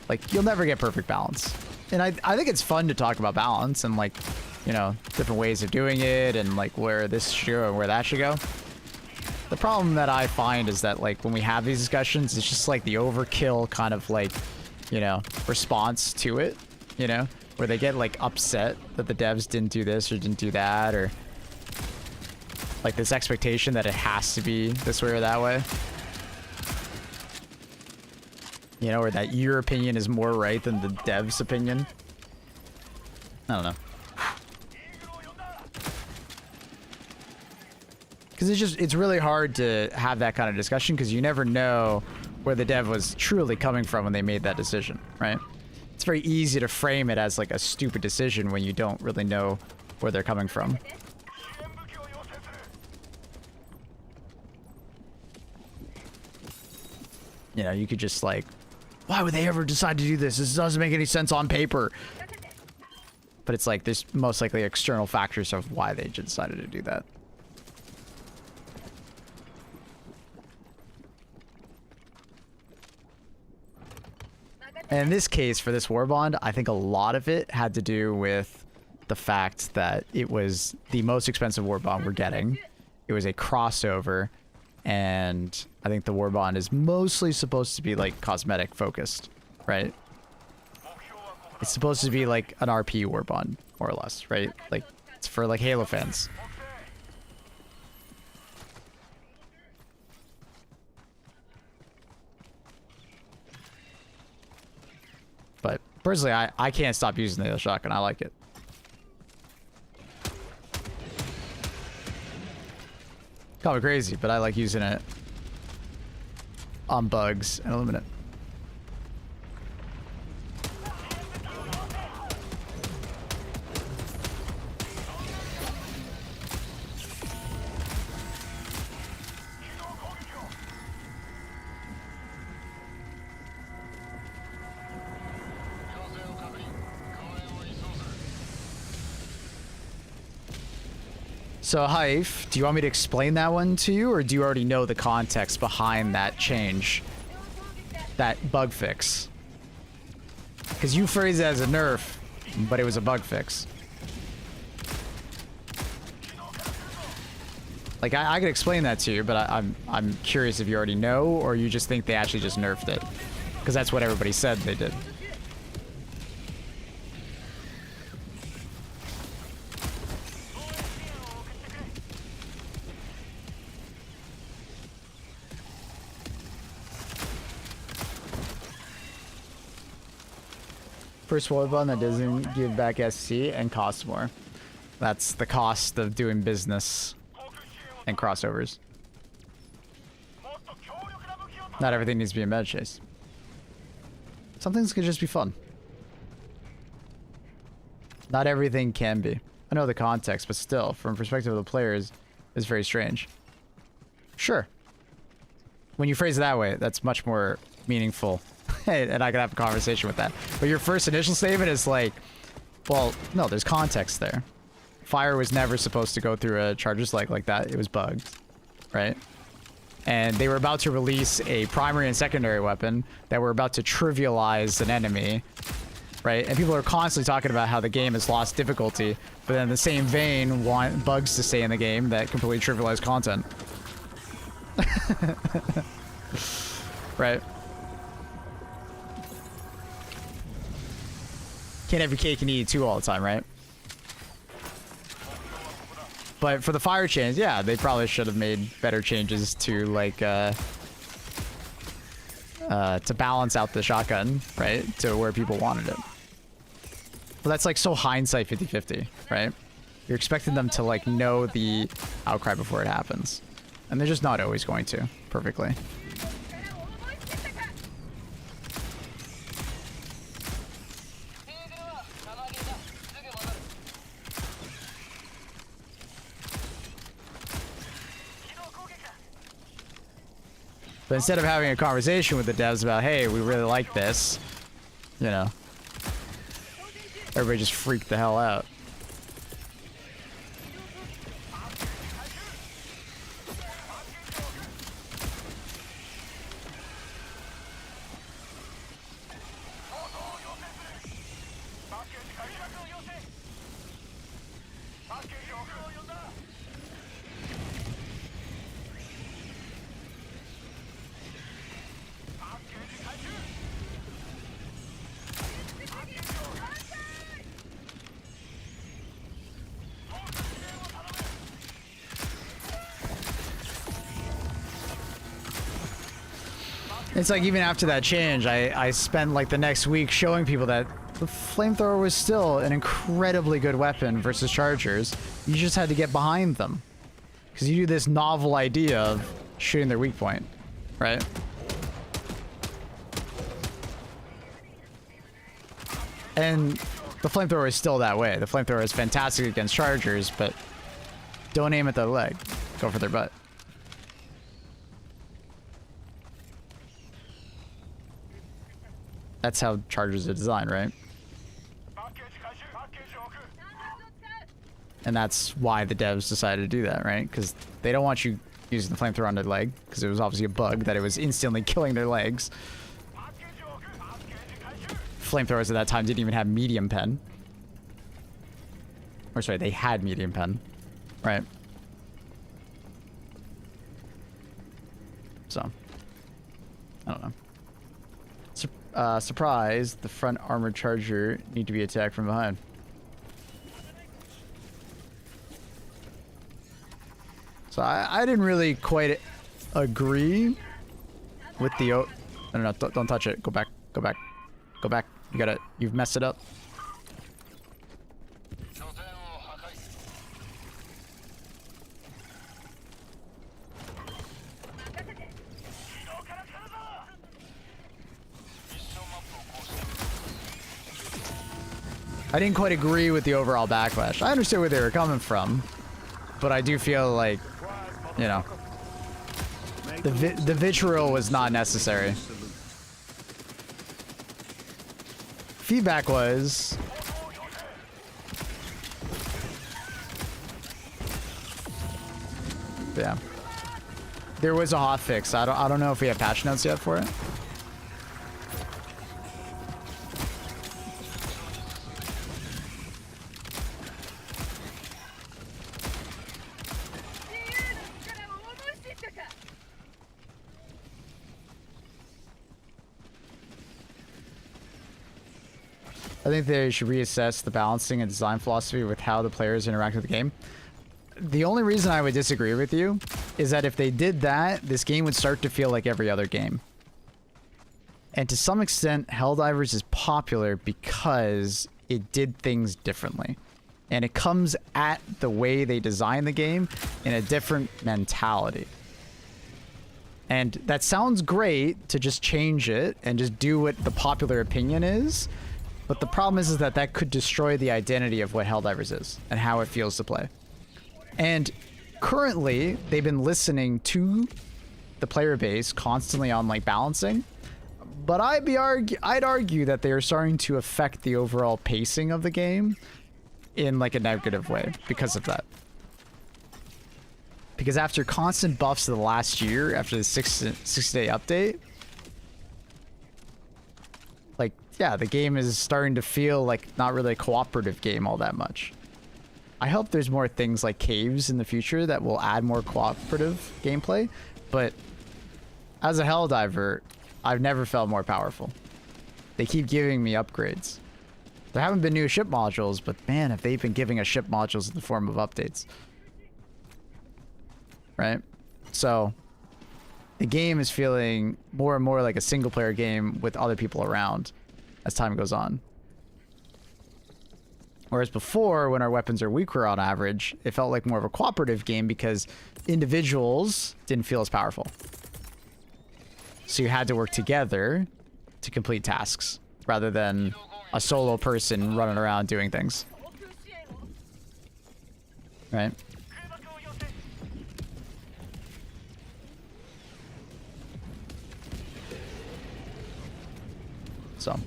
Speaker 1: Like you'll never get perfect balance. And I think it's fun to talk about balance and like, you know, different ways of doing it and like where this should go and where that should go. The problem that I find is that like when we have these discussions, it's just like the overkill kind of like, you know, response to it, you know, where they get like upset that the devs didn't do this or didn't do that, or like this expectation that it has to be this way or that way. You know, or that your opinion is more right than the dev's opinion. I don't know. Because it's really hard to have that kind of discussion because you never know where the dev was truly coming from when they made that decision, right? It's very easy to frame it as like a stupid decision when you don't really know where they're coming from. You know, you could just like, why would they ever decide to do this? This doesn't make any sense on paper. But it's like there's most likely external factors of why they decided to do that. And in this case, for this war bond, I think a lot of it had to do with the fact that it was the most expensive war bond we're getting. It was a crossover. And I think the war bond is mostly supposed to be like cosmetic focused, right? It's supposed to be like an RP war bond, more or less, right? Like it's for like Halo fans. But personally, I can't stop using the shotgun. I like it. Call me crazy, but I like using it on bugs and eliminate. So, Hive, do you want me to explain that one to you, or do you already know the context behind that change? That bug fix? Because you phrase it as a nerf, but it was a bug fix. Like, I could explain that to you, but I'm curious if you already know, or you just think they actually just nerfed it. Because that's what everybody said they did. First war bond that doesn't give back SC and costs more. That's the cost of doing business and crossovers. Not everything needs to be a meta chase. Some things can just be fun. Not everything can be. I know the context, but still, from the perspective of the players, it's very strange. Sure. When you phrase it that way, that's much more meaningful. And I can have a conversation with that. But your first initial statement is like, well, no, there's context there. Fire was never supposed to go through a charger's leg like that. It was bugged, right? And they were about to release a primary and secondary weapon that were about to trivialize an enemy, right? And people are constantly talking about how the game has lost difficulty, but then in the same vein want bugs to stay in the game that completely trivialize content. Right? Can't have your cake and eat it too all the time, right? But for the fire chains, yeah, they probably should have made better changes to like to balance out the shotgun, right? To where people wanted it. But that's like so hindsight 50-50, right? You're expecting them to like know the outcry before it happens. And they're just not always going to perfectly. But instead of having a conversation with the devs about, hey, we really like this, you know, everybody just freaked the hell out. It's like even after that change, I spent like the next week showing people that the flamethrower was still an incredibly good weapon versus chargers. You just had to get behind them. Because you do this novel idea of shooting their weak point, right? And the flamethrower is still that way. The flamethrower is fantastic against chargers, but don't aim at their leg. Go for their butt. That's how chargers are designed, right? And that's why the devs decided to do that, right? Because they don't want you using the flamethrower on their leg, because it was obviously a bug that it was instantly killing their legs. Flamethrowers at that time didn't even have medium pen. Or sorry, they had medium pen, right? So, I don't know. Surprise, the front armored charger need to be attacked from behind. So I didn't really quite agree with the... No, don't touch it. Go back. Go back. Go back. You've messed it up. I didn't quite agree with the overall backlash. I understood where they were coming from, but I do feel like, you know, the vitriol was not necessary. Feedback was... Yeah. There was a hotfix. I don't know if we have patch notes yet for it. I think they should reassess the balancing and design philosophy with how the players interact with the game. The only reason I would disagree with you is that if they did that, this game would start to feel like every other game. And to some extent, Helldivers is popular because it did things differently. And it comes at the way they design the game in a different mentality. And that sounds great to just change it and just do what the popular opinion is. But the problem is that that could destroy the identity of what Helldivers is and how it feels to play. And currently, they've been listening to the player base constantly on like balancing. But I'd argue that they are starting to affect the overall pacing of the game in like a negative way because of that. Because after constant buffs of the last year, after the 6-day update, like, yeah, the game is starting to feel like not really a cooperative game all that much. I hope there's more things like caves in the future that will add more cooperative gameplay, But as a Helldiver, I've never felt more powerful. They keep giving me upgrades. There haven't been new ship modules, but man, have they been giving us ship modules in the form of updates. Right? So, the game is feeling more and more like a single player game with other people around as time goes on. Whereas before, when our weapons are weaker on average, it felt like more of a cooperative game because individuals didn't feel as powerful. So you had to work together to complete tasks rather than a solo person running around doing things. Right? So.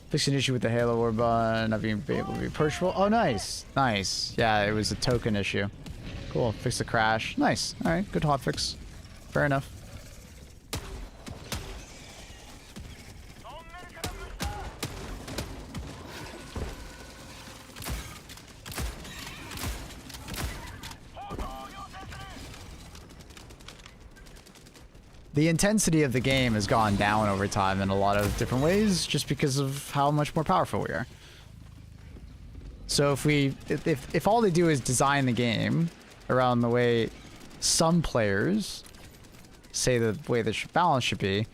Speaker 1: Fixed an issue with the Halo War button, not being able to be purchasable. Oh, nice. Nice. Yeah, it was a token issue. Cool. Fix the crash. Nice. All right. Good hotfix. Fair enough. The intensity of the game has gone down over time in a lot of different ways just because of how much more powerful we are. So if all they do is design the game around the way some players say the way the balance should be,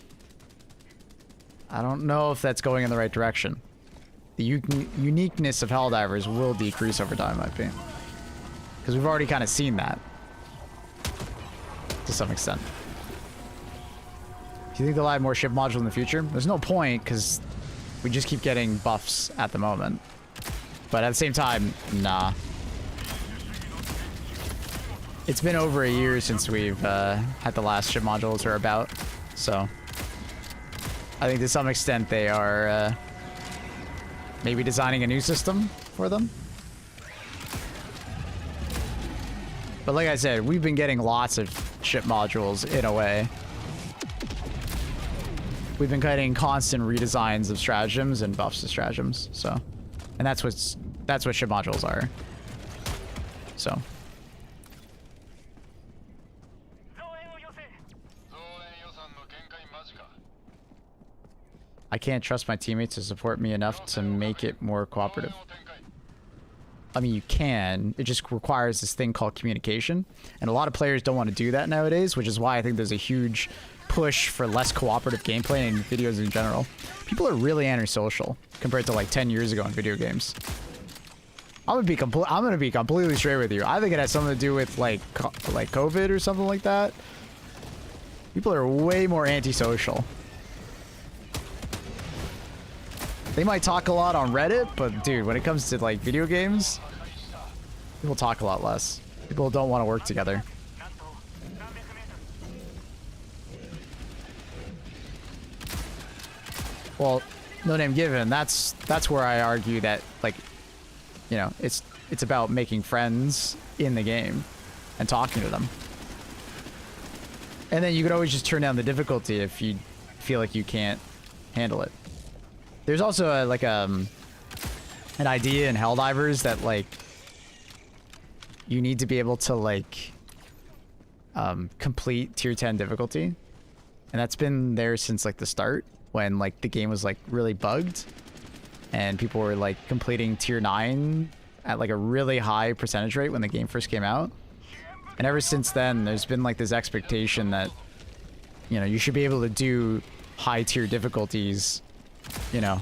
Speaker 1: I don't know if that's going in the right direction. The uniqueness of Helldivers will decrease over time, I think. Because we've already kind of seen that. To some extent. Do you think they'll add more ship modules in the future? There's no point, because we just keep getting buffs at the moment. But at the same time, nah. It's been over a year since we've had the last ship modules are about, so I think to some extent they are maybe designing a new system for them. But like I said, we've been getting lots of ship modules in a way. We've been getting constant redesigns of stratagems and buffs to stratagems, so, and that's what ship modules are. So. I can't trust my teammates to support me enough to make it more cooperative. I mean, you can. It just requires this thing called communication. And a lot of players don't want to do that nowadays, which is why I think there's a huge push for less cooperative gameplay in videos in general. People are really antisocial compared to like 10 years ago in video games. I'm gonna be completely straight with you. I think it has something to do with like COVID or something like that. People are way more antisocial. They might talk a lot on Reddit, but dude, when it comes to like video games, people talk a lot less. People don't want to work together. Well, no name given. That's where I argue that, like, you know, it's about making friends in the game and talking to them. And then you could always just turn down the difficulty if you feel like you can't handle it. There's also an idea in Helldivers that like you need to be able to like complete tier 10 difficulty, and that's been there since like the start when like the game was like really bugged and people were like completing tier 9 at like a really high percentage rate when the game first came out. And ever since then there's been like this expectation that, you know, you should be able to do high tier difficulties, you know,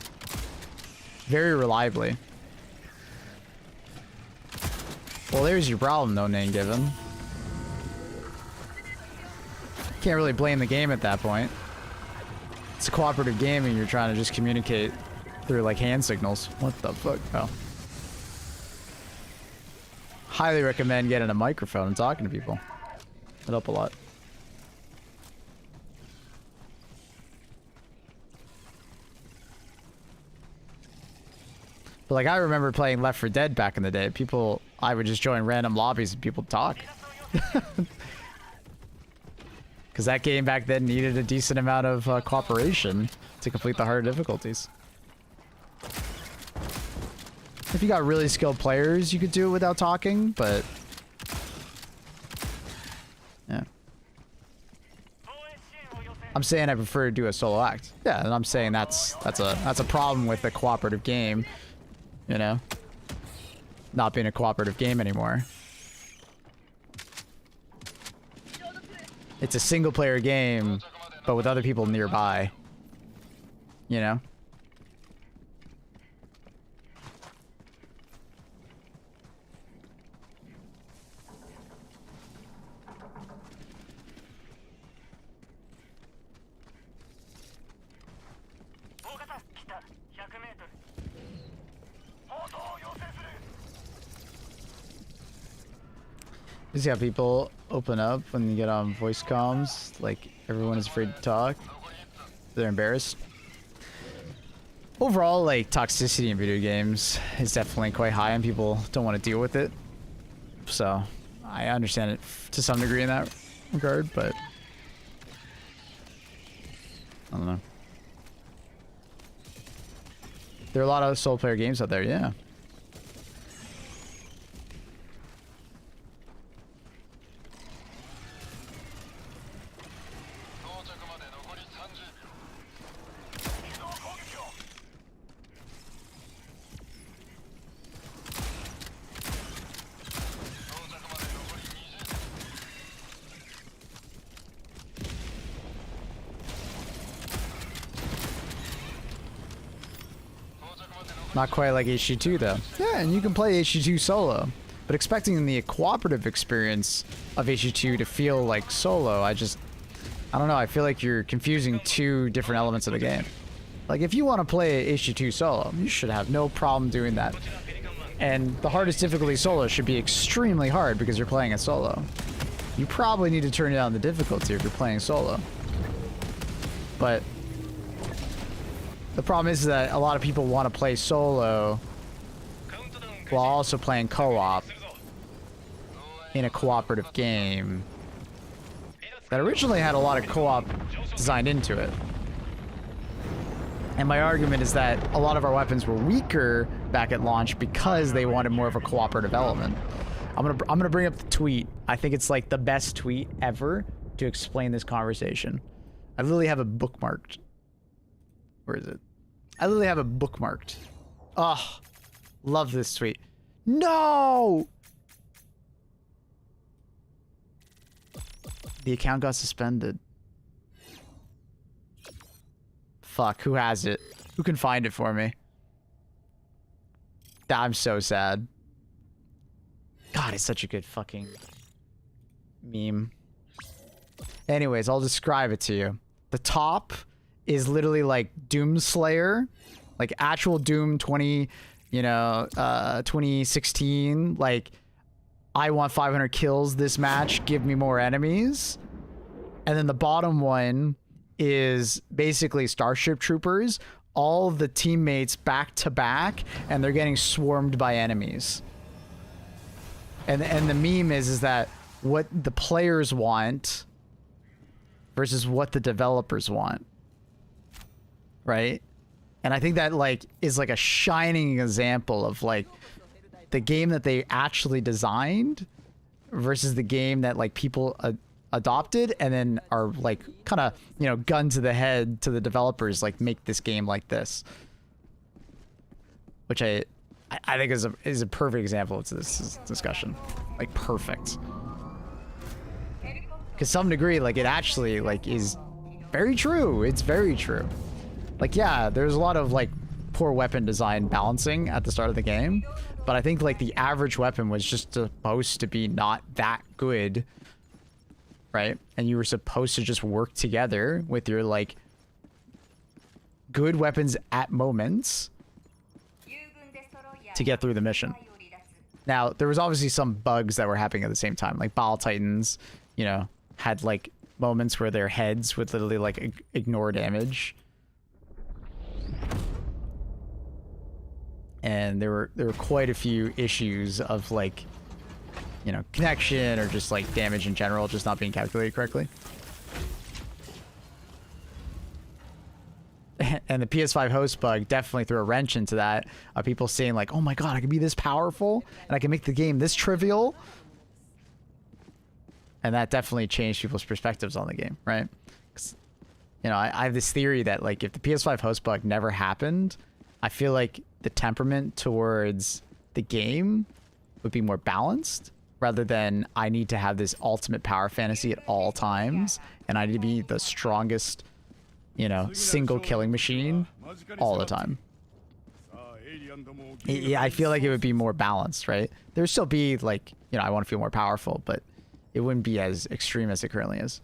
Speaker 1: very reliably. Well, there's your problem, no name given. Can't really blame the game at that point. It's a cooperative game and you're trying to just communicate through like hand signals. What the fuck? Oh. Highly recommend getting a microphone and talking to people. It'll help a lot. But like I remember playing Left 4 Dead back in the day. I would just join random lobbies and people talk. Because that game back then needed a decent amount of cooperation to complete the harder difficulties. If you got really skilled players, you could do it without talking, but... I'm saying I prefer to do a solo act. Yeah, and I'm saying that's a problem with the cooperative game, you know, not being a cooperative game anymore. It's a single player game, but with other people nearby, you know. You see how people open up when you get on voice comms? Like, everyone is afraid to talk. They're embarrassed. Overall, like, toxicity in video games is definitely quite high and people don't want to deal with it. So, I understand it to some degree in that regard, but I don't know. There are a lot of solo player games out there, yeah. Not quite like HG2 though. Yeah, and you can play HG2 solo. But expecting the cooperative experience of HG2 to feel like solo, I don't know, I feel like you're confusing two different elements of the game. Like, if you want to play HG2 solo, you should have no problem doing that. And the hardest difficulty solo should be extremely hard because you're playing a solo. You probably need to turn down the difficulty if you're playing solo. But the problem is that a lot of people want to play solo while also playing co-op in a cooperative game that originally had a lot of co-op designed into it. And my argument is that a lot of our weapons were weaker back at launch because they wanted more of a cooperative element. I'm gonna bring up the tweet. I think it's like the best tweet ever to explain this conversation. I literally have it bookmarked. Where is it? I literally have it bookmarked. Oh, love this tweet. No! The account got suspended. Fuck, who has it? Who can find it for me? I'm so sad. God, it's such a good fucking meme. Anyways, I'll describe it to you. The top is literally like Doom Slayer, like actual Doom 2016, like, I want 500 kills this match, give me more enemies. And then the bottom one is basically Starship Troopers, all of the teammates back to back, and they're getting swarmed by enemies. And the meme is that what the players want versus what the developers want. Right? And I think that like is like a shining example of like the game that they actually designed versus the game that like people adopted and then are like kind of, you know, gun to the head to the developers, like, make this game like this. Which I think is a perfect example of this discussion. Like, perfect. Because some degree, like, it actually like is very true. It's very true. Like, yeah, there's a lot of like poor weapon design balancing at the start of the game, but I think like the average weapon was just supposed to be not that good, right? And you were supposed to just work together with your like good weapons at moments to get through the mission. Now, there was obviously some bugs that were happening at the same time, like Bile Titans, you know, had like moments where their heads would literally like ignore damage. And there were quite a few issues of like, you know, connection or just like damage in general just not being calculated correctly. And the PS5 host bug definitely threw a wrench into that, of people saying like, oh my god, I can be this powerful and I can make the game this trivial. And that definitely changed people's perspectives on the game, right? You know, I have this theory that like if the PS5 host bug never happened, I feel like the temperament towards the game would be more balanced rather than I need to have this ultimate power fantasy at all times and I need to be the strongest, you know, single killing machine all the time. Yeah, I feel like it would be more balanced, right? There'd still be like, you know, I want to feel more powerful, but it wouldn't be as extreme as it currently is.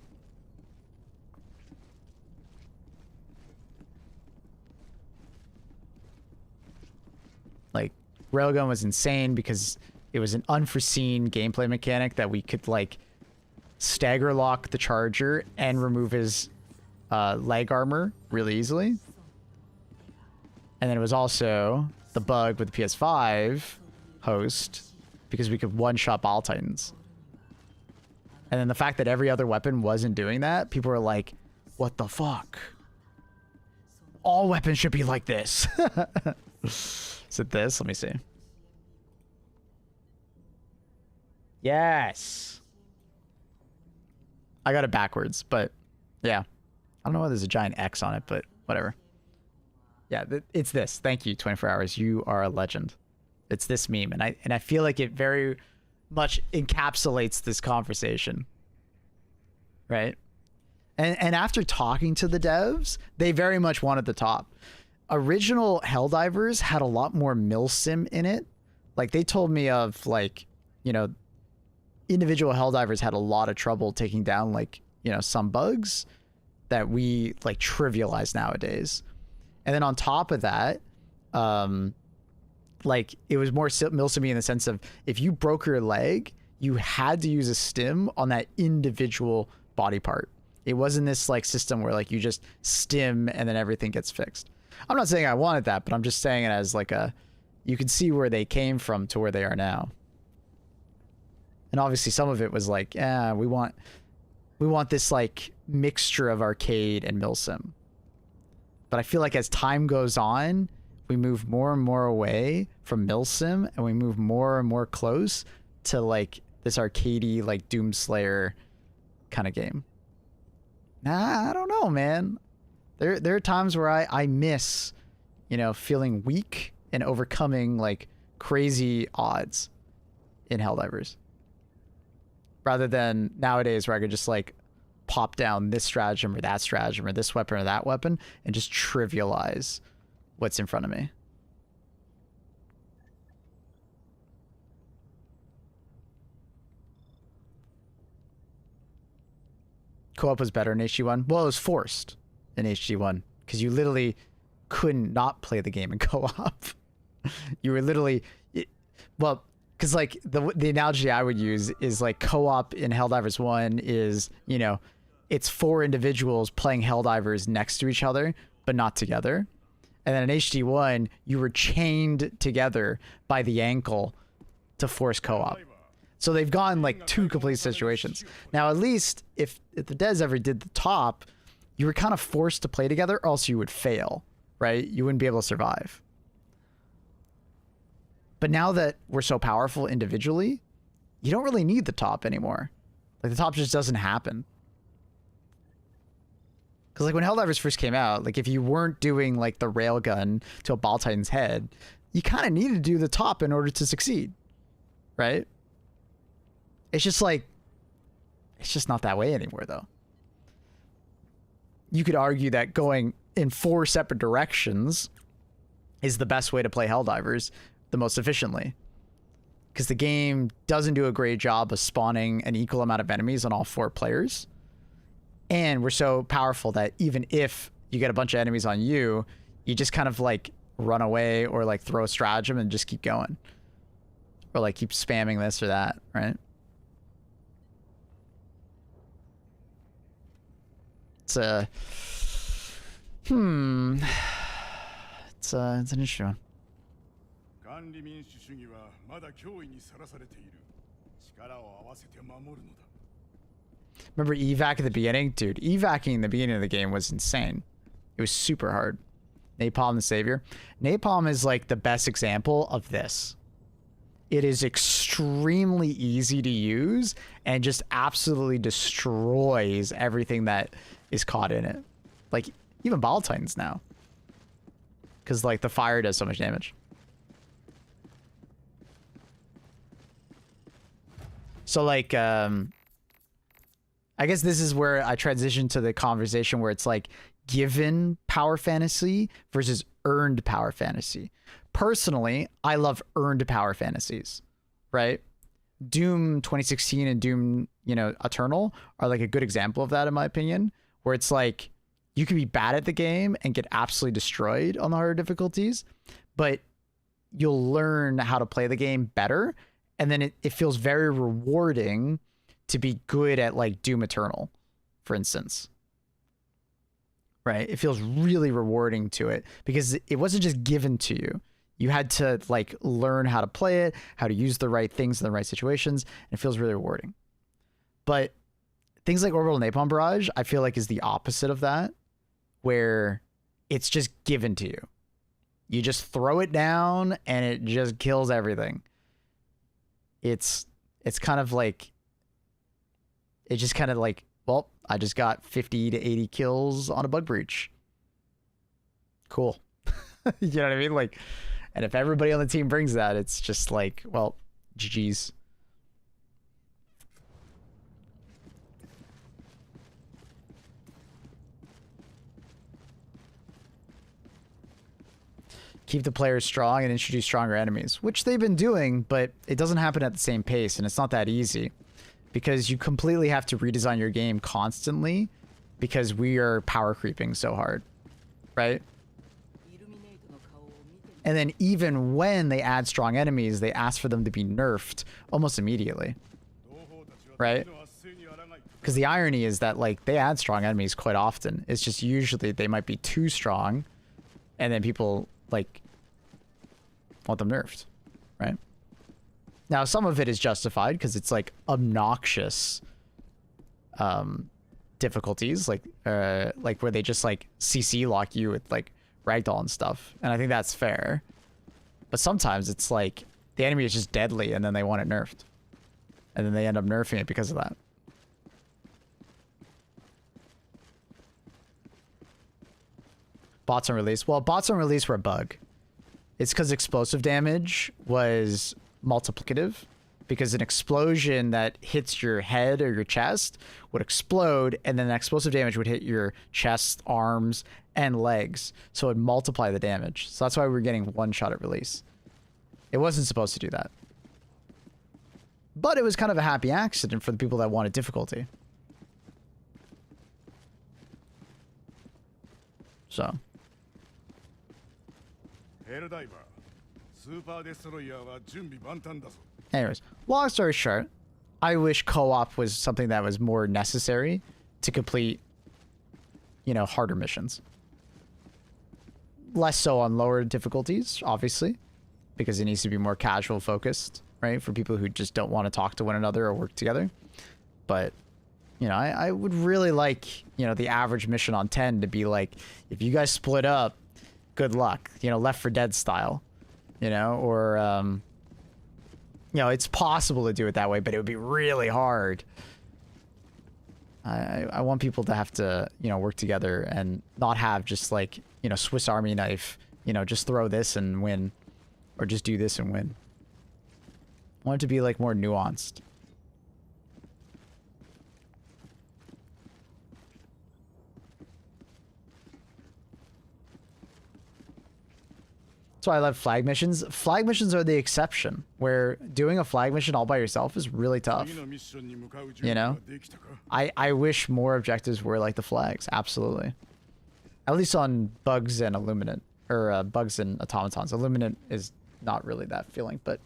Speaker 1: Like, Railgun was insane because it was an unforeseen gameplay mechanic that we could, like, stagger lock the charger and remove his leg armor really easily. And then it was also the bug with the PS5 host because we could one-shot Ball Titans. And then the fact that every other weapon wasn't doing that, people were like, what the fuck? All weapons should be like this. Is it this? Let me see. Yes. I got it backwards, but yeah. I don't know why there's a giant X on it, but whatever. Yeah, it's this. Thank you, 24 Hours. You are a legend. It's this meme, and I feel like it very much encapsulates this conversation. Right? And after talking to the devs, they very much wanted the top. Original Helldivers had a lot more milsim in it. Like, they told me of, like, you know, individual Helldivers had a lot of trouble taking down, like, you know, some bugs that we, like, trivialize nowadays. And then on top of that, like, it was more milsimy in the sense of if you broke your leg, you had to use a stim on that individual body part. It wasn't this, like, system where, like, you just stim and then everything gets fixed. I'm not saying I wanted that, but I'm just saying it as, like, a... You can see where they came from to where they are now. And obviously some of it was like, yeah, we want this, like, mixture of arcade and milsim. But I feel like as time goes on, we move more and more away from milsim, and we move more and more close to, like, this arcadey, like, Doomslayer kind of game. Nah, I don't know, man. There are times where I miss, you know, feeling weak and overcoming, like, crazy odds in Helldivers. Rather than nowadays where I could just, like, pop down this stratagem or that stratagem or this weapon or that weapon and just trivialize what's in front of me. Co-op was better in HD1. Well, it was forced in HD1 because you literally couldn't not play the game in co-op. You were literally... well, because, like, the analogy I would use is, like, co-op in Helldivers 1 is, you know, it's 4 individuals playing Helldivers next to each other, but not together. And then in HD1, you were chained together by the ankle to force co-op. So they've gone, like, 2 complete situations. Now, at least if the devs ever did the top, you were kind of forced to play together, or else you would fail, right? You wouldn't be able to survive. But now that we're so powerful individually, you don't really need the top anymore. Like, the top just doesn't happen. Because, like, when Helldivers first came out, like, if you weren't doing, like, the railgun to a Ball Titan's head, you kind of needed to do the top in order to succeed, right? It's just, like, it's just not that way anymore, though. You could argue that going in 4 separate directions is the best way to play Helldivers the most efficiently. Because the game doesn't do a great job of spawning an equal amount of enemies on all 4 players. And we're so powerful that even if you get a bunch of enemies on you, you just kind of, like, run away or, like, throw a stratagem and just keep going. Or, like, keep spamming this or that, right? It's a... It's an interesting one. Remember evac at the beginning? Dude, evacing in the beginning of the game was insane. It was super hard. Napalm the Savior. Napalm is, like, the best example of this. It is extremely easy to use and just absolutely destroys everything that is caught in it. Like, even Ball Titans now. Because, like, the fire does so much damage. So, like, I guess this is where I transition to the conversation where it's, like, given power fantasy versus earned power fantasy. Personally, I love earned power fantasies, right? Doom 2016 and Doom, you know, Eternal are like a good example of that, in my opinion, where it's like you can be bad at the game and get absolutely destroyed on the harder difficulties, but you'll learn how to play the game better. And then it feels very rewarding to be good at like Doom Eternal, for instance. Right? It feels really rewarding to it because it wasn't just given to you. You had to like learn how to play it, how to use the right things in the right situations, and it feels really rewarding. But things like Orbital Napalm Barrage, I feel like is the opposite of that, where it's just given to you. You just throw it down and it just kills everything. It's kind of like, it just kind of like, well, I just got 50 to 80 kills on a bug breach. Cool. You know what I mean? Like, and if everybody on the team brings that, it's just like, well, GG's. Keep the players strong and introduce stronger enemies, which they've been doing, but it doesn't happen at the same pace, and it's not that easy because you completely have to redesign your game constantly because we are power creeping so hard, right? And then even when they add strong enemies, they ask for them to be nerfed almost immediately, right? Because the irony is that like they add strong enemies quite often. It's just usually they might be too strong, and then people like want them nerfed, right? Now some of it is justified because it's like obnoxious difficulties, like where they just like CC lock you with like ragdoll and stuff, and I think that's fair. But sometimes it's like the enemy is just deadly and then they want it nerfed, and then they end up nerfing it because of that. Bots on release. Well, bots on release were a bug. It's because explosive damage was multiplicative, because an explosion that hits your head or your chest would explode, and then explosive damage would hit your chest, arms, and legs, so it would multiply the damage. So that's why we're getting one shot at release. It wasn't supposed to do that. But it was kind of a happy accident for the people that wanted difficulty. So. Anyways, long story short, I wish co-op was something that was more necessary to complete, you know, harder missions. Less so on lower difficulties, obviously, because it needs to be more casual focused, right? For people who just don't want to talk to one another or work together. But, you know, I would really like, you know, the average mission on 10 to be like, if you guys split up, good luck, you know, Left 4 Dead style, you know, or, you know, it's possible to do it that way, but it would be really hard. I want people to have to, you know, work together and not have just like, you know, Swiss Army knife, you know, just throw this and win, or just do this and win. I want it to be like more nuanced. That's why I love flag missions. Flag missions are the exception, where doing a flag mission all by yourself is really tough. You know? I wish more objectives were like the flags, absolutely. At least on bugs and Illuminant, or bugs and automatons. Illuminant is not really that feeling, but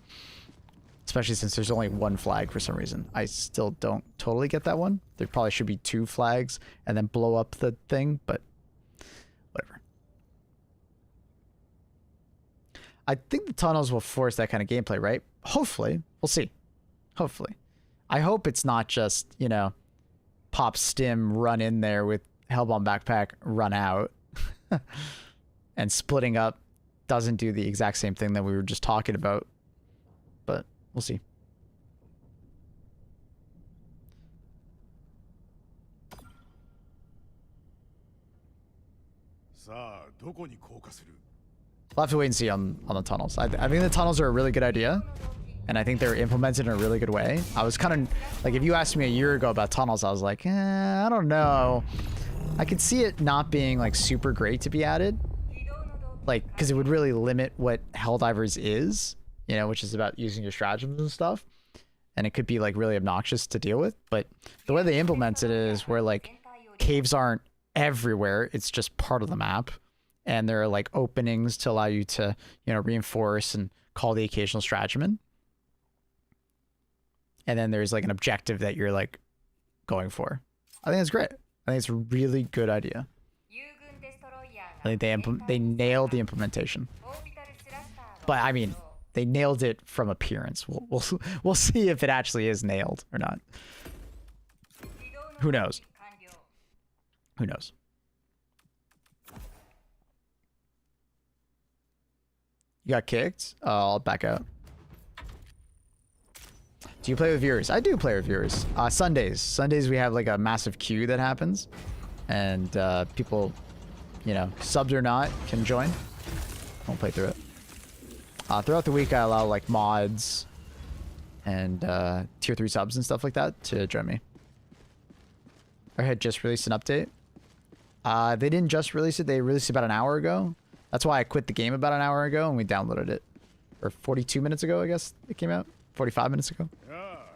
Speaker 1: especially since there's only one flag for some reason. I still don't totally get that one. There probably should be 2 flags and then blow up the thing, but whatever. I think the tunnels will force that kind of gameplay, right? Hopefully. We'll see. Hopefully. I hope it's not just, you know, pop stim, run in there with Hellbound backpack, run out. And splitting up doesn't do the exact same thing that we were just talking about. But we'll see. We'll have to wait and see on the tunnels. I think the tunnels are a really good idea. And I think they're implemented in a really good way. I was kind of like, if you asked me a year ago about tunnels, I was like, I don't know. I could see it not being like super great to be added. Like, because it would really limit what Helldivers is, you know, which is about using your stratagems and stuff. And it could be like really obnoxious to deal with. But the way they implement it is where like caves aren't everywhere. It's just part of the map. And there are like openings to allow you to, you know, reinforce and call the occasional stratagem in. And then there's like an objective that you're like going for. I think it's great. I think it's a really good idea. I think they nailed the implementation. But I mean, they nailed it from appearance. We'll see if it actually is nailed or not. Who knows? Who knows? You got kicked? I'll back out. Do you play with viewers? I do play with viewers. Sundays. Sundays we have like a massive queue that happens. And people, you know, subbed or not, can join. Won't play through it. Throughout the week I allow like mods and tier 3 subs and stuff like that to join me. I had just released an update. They didn't just release it, they released it about an hour ago. That's why I quit the game about an hour ago and we downloaded it. Or 42 minutes ago, I guess it came out. 45 minutes ago.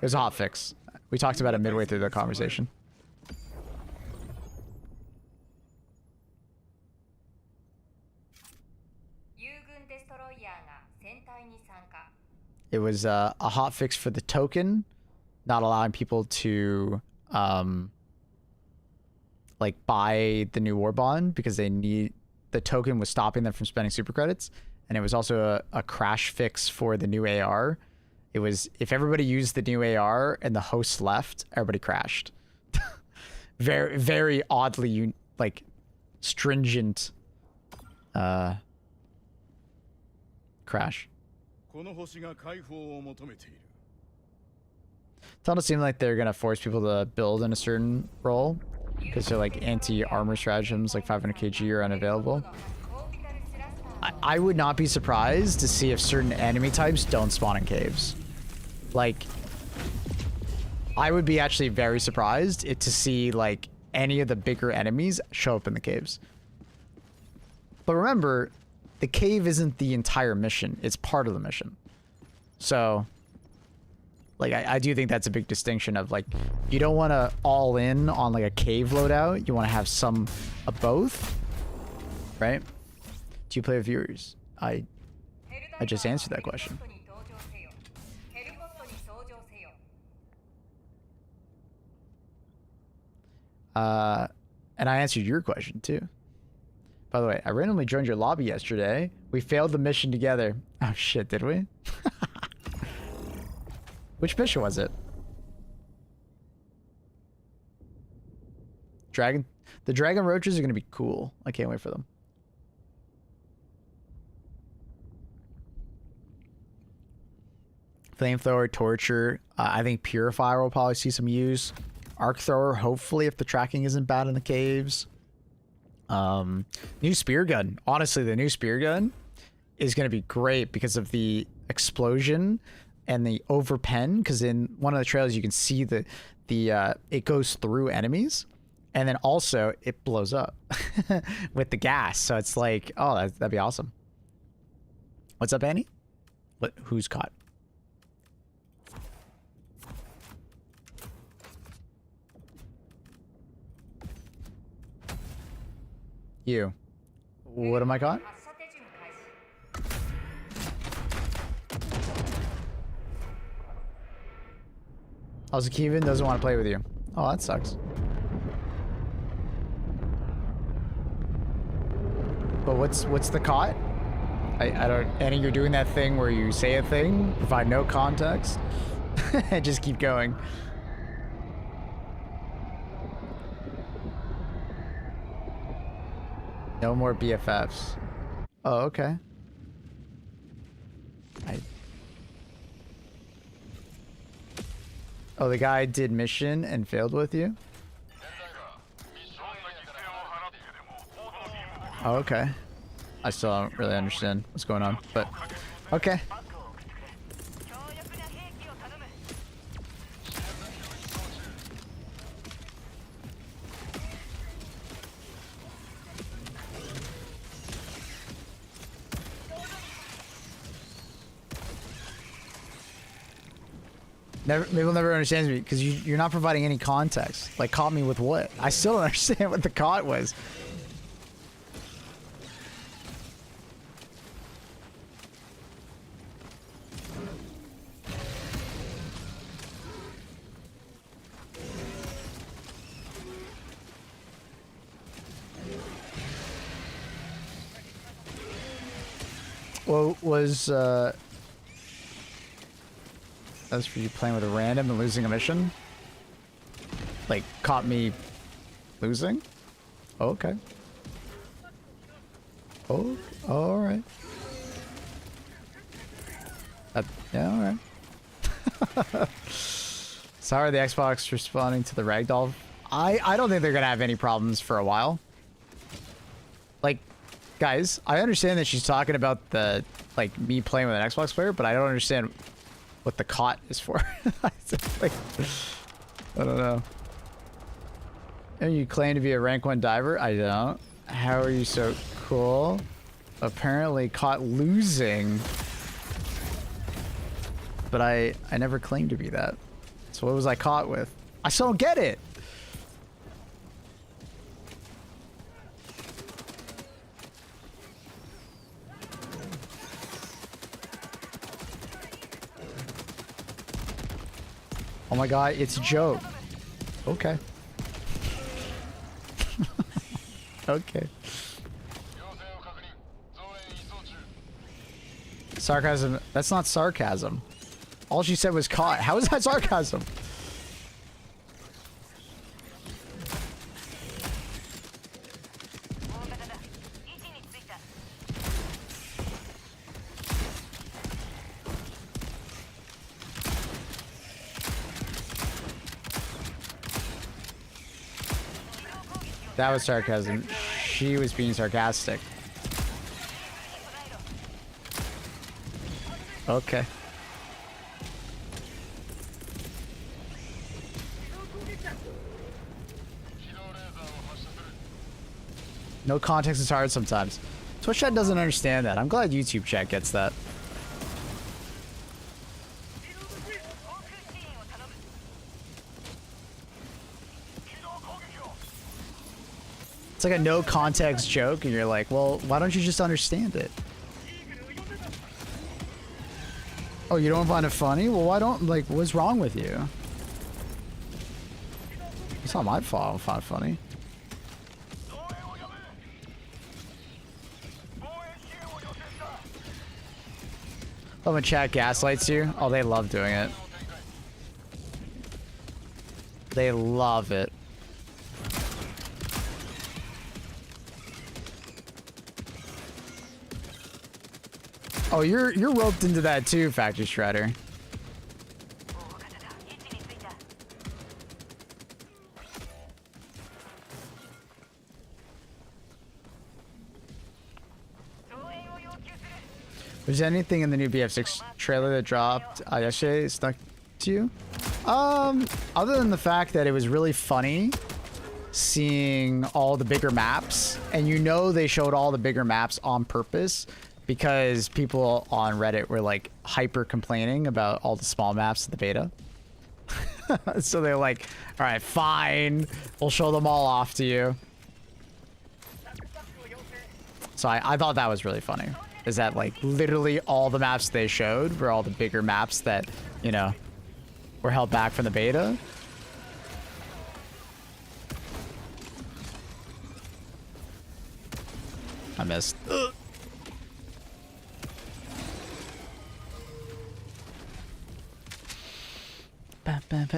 Speaker 1: It was a hot fix. We talked about it midway through the conversation. It was a hot fix for the token, not allowing people to like buy the new war bond because they need the token was stopping them from spending super credits, and it was also a crash fix for the new AR. It was if everybody used the new AR and the host left, everybody crashed. Very, very oddly, like stringent crash. Doesn't seem like they're gonna force people to build in a certain role because they're like anti-armor stratagems, like 500 kg are unavailable. I would not be surprised to see if certain enemy types don't spawn in caves. Like, I would be actually very surprised to see like any of the bigger enemies show up in the caves. But remember, the cave isn't the entire mission. It's part of the mission. So, like, I do think that's a big distinction of like, you don't want to all in on like a cave loadout. You want to have some of both, right? Do you play with viewers? I just answered that question. And I answered your question too. By the way, I randomly joined your lobby yesterday. We failed the mission together. Oh shit, did we? Which mission was it? The dragon roaches are gonna be cool. I can't wait for them. Flamethrower, torture. I think purifier will probably see some use. Arc thrower, hopefully, if the tracking isn't bad in the caves. New spear gun. Honestly, the new spear gun is going to be great because of the explosion and the overpen. Because in one of the trailers, you can see it goes through enemies, and then also it blows up with the gas. So it's like, oh, that'd be awesome. What's up, Annie? Who's caught? You. What am I caught? Kevin doesn't want to play with you. Oh, that sucks. But what's the caught? I don't. Annie, you're doing that thing where you say a thing, provide no context, and just keep going. No more BFFs. Oh, okay. Oh, the guy did mission and failed with you? Oh, okay. I still don't really understand what's going on, but okay. Mabel never understands me because you're not providing any context. Like, caught me with what? I still don't understand what the caught was. Well, was that's for you playing with a random and losing a mission? Like, caught me losing? Okay. Oh, alright. Yeah, alright. Sorry, the Xbox responding to the ragdoll. I don't think they're gonna have any problems for a while. Like, guys, I understand that she's talking about the, like, me playing with an Xbox player, but I don't understand what the cot is for. Like, I don't know. And you claim to be a rank 1 diver? I don't. How are you so cool? Apparently caught losing. But I never claimed to be that. So what was I caught with? I still don't get it! Oh my god, it's a joke. Okay. Okay. Sarcasm. That's not sarcasm. All she said was caught. How is that sarcasm? That was sarcasm. She was being sarcastic. Okay. No context is hard sometimes. Twitch chat doesn't understand that. I'm glad YouTube chat gets that. It's like a no context joke and you're like, well, why don't you just understand it? Oh, you don't find it funny? Well, why don't, like, what's wrong with you? It's not my fault I don't find it funny. Oh, when chat gaslights you? Oh, they love doing it. They love it. Oh, you're roped into that too, Factory Shredder. Was there anything in the new BF6 trailer that dropped yesterday stuck to you? Other than the fact that it was really funny seeing all the bigger maps, and you know they showed all the bigger maps on purpose because people on Reddit were like hyper complaining about all the small maps of the beta. So they're like, all right, fine, we'll show them all off to you. So I thought that was really funny. Is that like literally all the maps they showed were all the bigger maps that, you know, were held back from the beta. I missed. Ugh.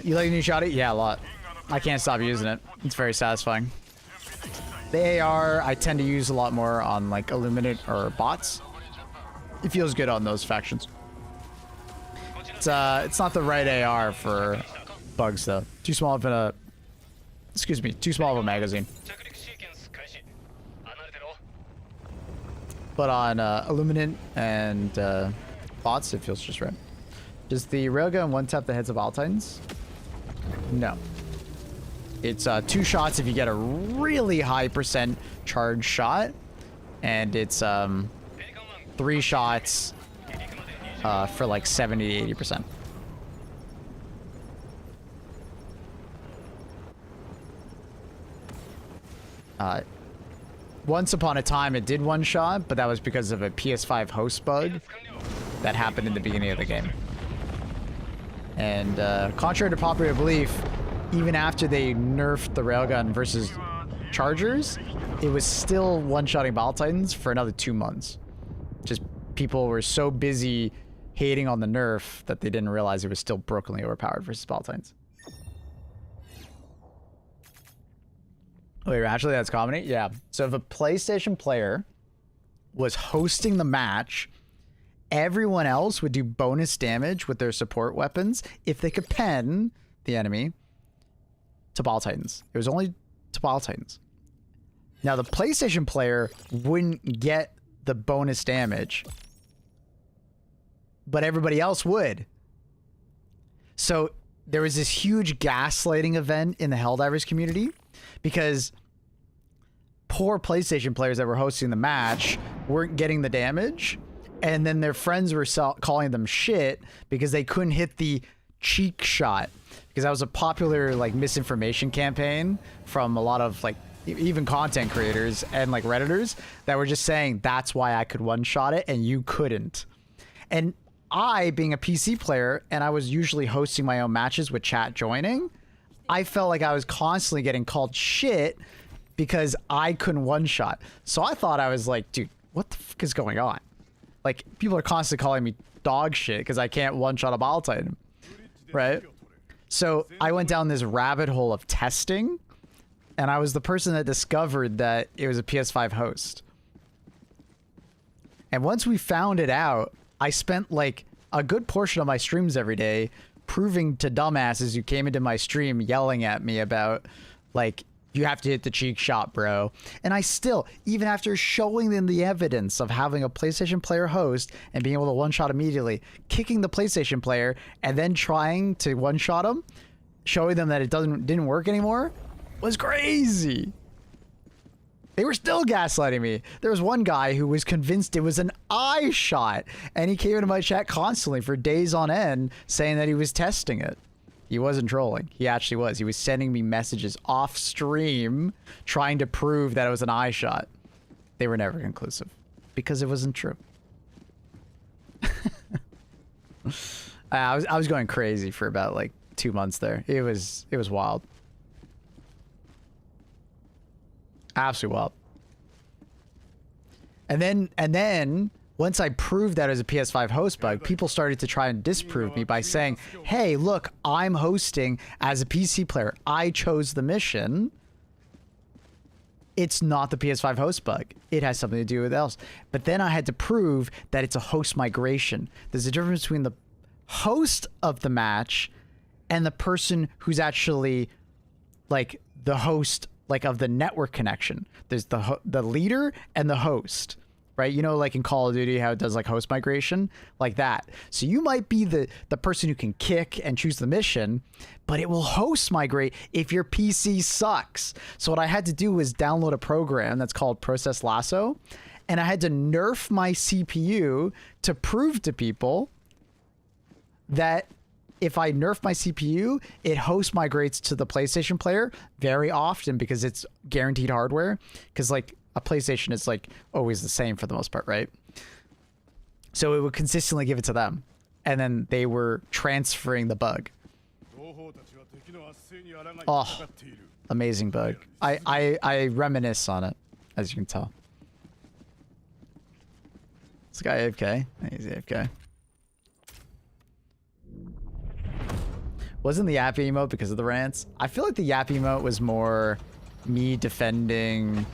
Speaker 1: You like a new shotty? Yeah, a lot. I can't stop using it. It's very satisfying. The AR I tend to use a lot more on like Illuminate or bots. It feels good on those factions. It's not the right AR for bugs though. Too small of a, excuse me, too small of a magazine. But on Illuminant and bots, it feels just right. Does the railgun one-tap the heads of all Titans? No. It's 2 shots if you get a really high percent charge shot, and it's 3 shots for like 70 to 80%. Once upon a time it did one shot, but that was because of a PS5 host bug that happened in the beginning of the game. And contrary to popular belief, even after they nerfed the railgun versus chargers, it was still one-shotting Battle Titans for another 2 months. Just people were so busy hating on the nerf that they didn't realize it was still brokenly overpowered versus Battle Titans. Wait, actually that's comedy? Yeah. So if a PlayStation player was hosting the match, everyone else would do bonus damage with their support weapons if they could pen the enemy to Battle Titans. It was only to Battle Titans. Now the PlayStation player wouldn't get the bonus damage, but everybody else would. So there was this huge gaslighting event in the Helldivers community because poor PlayStation players that were hosting the match weren't getting the damage, and then their friends were calling them shit because they couldn't hit the cheek shot, because that was a popular like misinformation campaign from a lot of like even content creators and like Redditors that were just saying that's why I could one-shot it and you couldn't. And I, being a PC player, and I was usually hosting my own matches with chat joining, I felt like I was constantly getting called shit because I couldn't one-shot. So I thought, I was like, dude, what the fuck is going on? Like, people are constantly calling me dog shit because I can't one-shot a Battle Titan, right? So I went down this rabbit hole of testing, and I was the person that discovered that it was a PS5 host. And once we found it out, I spent like a good portion of my streams every day proving to dumbasses who came into my stream yelling at me about like, you have to hit the cheek shot, bro. And I still, even after showing them the evidence of having a PlayStation player host and being able to one-shot immediately, kicking the PlayStation player and then trying to one-shot him, showing them that it didn't work anymore, was crazy. They were still gaslighting me. There was one guy who was convinced it was an eye shot, and he came into my chat constantly for days on end saying that he was testing it. He wasn't trolling. He actually was. He was sending me messages off stream trying to prove that it was an eye shot. They were never conclusive because it wasn't true. I was going crazy for about like 2 months there. It was wild. Absolutely wild. And then once I proved that it was a PS5 host bug, people started to try and disprove me by saying, hey, look, I'm hosting as a PC player. I chose the mission. It's not the PS5 host bug. It has something to do with else. But then I had to prove that it's a host migration. There's a difference between the host of the match and the person who's actually like the host like of the network connection. There's the leader and the host, right? You know, like in Call of Duty, how it does like host migration, like that. So you might be the person who can kick and choose the mission, but it will host migrate if your PC sucks. So what I had to do was download a program that's called Process Lasso, and I had to nerf my CPU to prove to people that if I nerf my CPU, it host migrates to the PlayStation player very often because it's guaranteed hardware. Because like a PlayStation is like always the same for the most part, right? So it would consistently give it to them. And then they were transferring the bug. Oh, amazing bug. I reminisce on it, as you can tell. This guy AFK. He's AFK. Wasn't the Yap emote because of the rants? I feel like the Yap emote was more me defending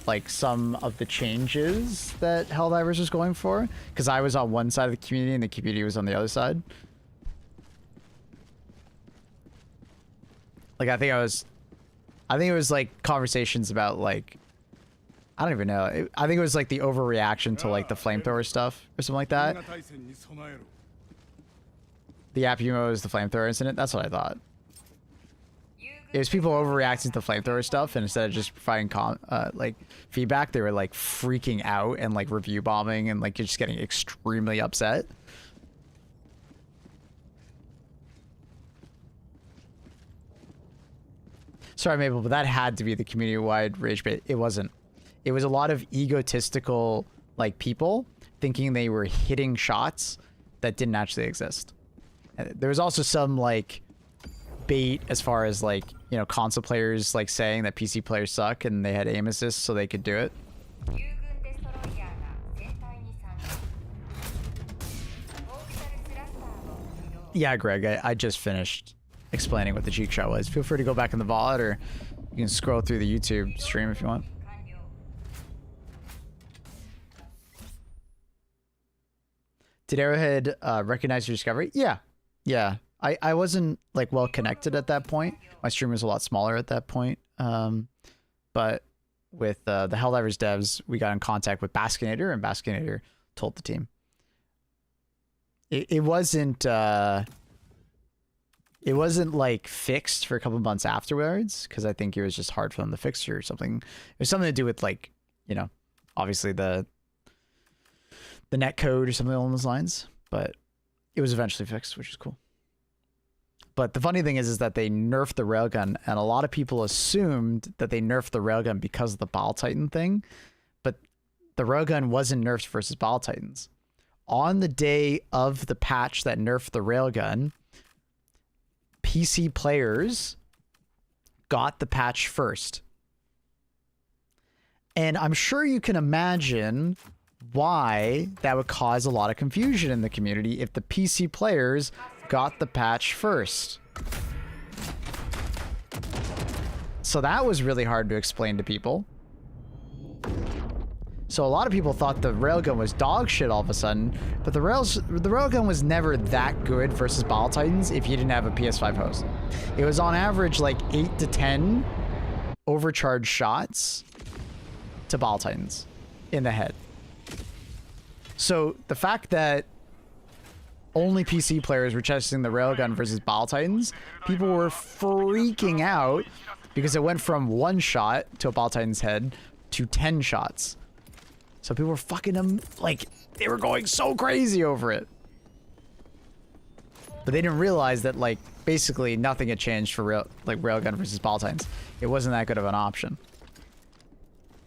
Speaker 1: like some of the changes that Helldivers was going for, because I was on one side of the community and the community was on the other side. Like I think it was like conversations about like I don't even know. I think it was like the overreaction to like the flamethrower stuff or something like that. The Apumo is the flamethrower incident. That's what I thought. It was people overreacting to the flamethrower stuff, and instead of just providing like feedback, they were like freaking out and like review bombing and like just getting extremely upset. Sorry, Mabel, but that had to be the community-wide rage bait. It wasn't. It was a lot of egotistical like people thinking they were hitting shots that didn't actually exist. And there was also some like bait as far as like, you know, console players like saying that PC players suck and they had aim assist so they could do it. Yeah, Greg, I just finished explaining what the cheek shot was. Feel free to go back in the VOD, or you can scroll through the YouTube stream if you want. Did Arrowhead recognize your discovery? Yeah. Yeah. I wasn't like well connected at that point. My stream was a lot smaller at that point. But with the Helldivers devs, we got in contact with Baskinator, and Baskinator told the team. It wasn't like fixed for a couple months afterwards, because I think it was just hard for them to fix or something. It was something to do with like, you know, obviously the net code or something along those lines, but it was eventually fixed, which is cool. But the funny thing is that they nerfed the railgun, and a lot of people assumed that they nerfed the railgun because of the Bile Titan thing, but the railgun wasn't nerfed versus Bile Titans. On the day of the patch that nerfed the railgun, PC players got the patch first. And I'm sure you can imagine why that would cause a lot of confusion in the community if the PC players got the patch first. So that was really hard to explain to people. So a lot of people thought the railgun was dog shit all of a sudden, but the railgun was never that good versus Bile Titans if you didn't have a PS5 host. It was on average like 8 to 10 overcharged shots to Bile Titans in the head. So the fact that only PC players were testing the railgun versus Bile Titans, people were freaking out because it went from 1 shot to a Bile Titan's head to 10 shots. So people were fucking them, like, they were going so crazy over it. But they didn't realize that, like, basically nothing had changed for railgun versus Bile Titans. It wasn't that good of an option.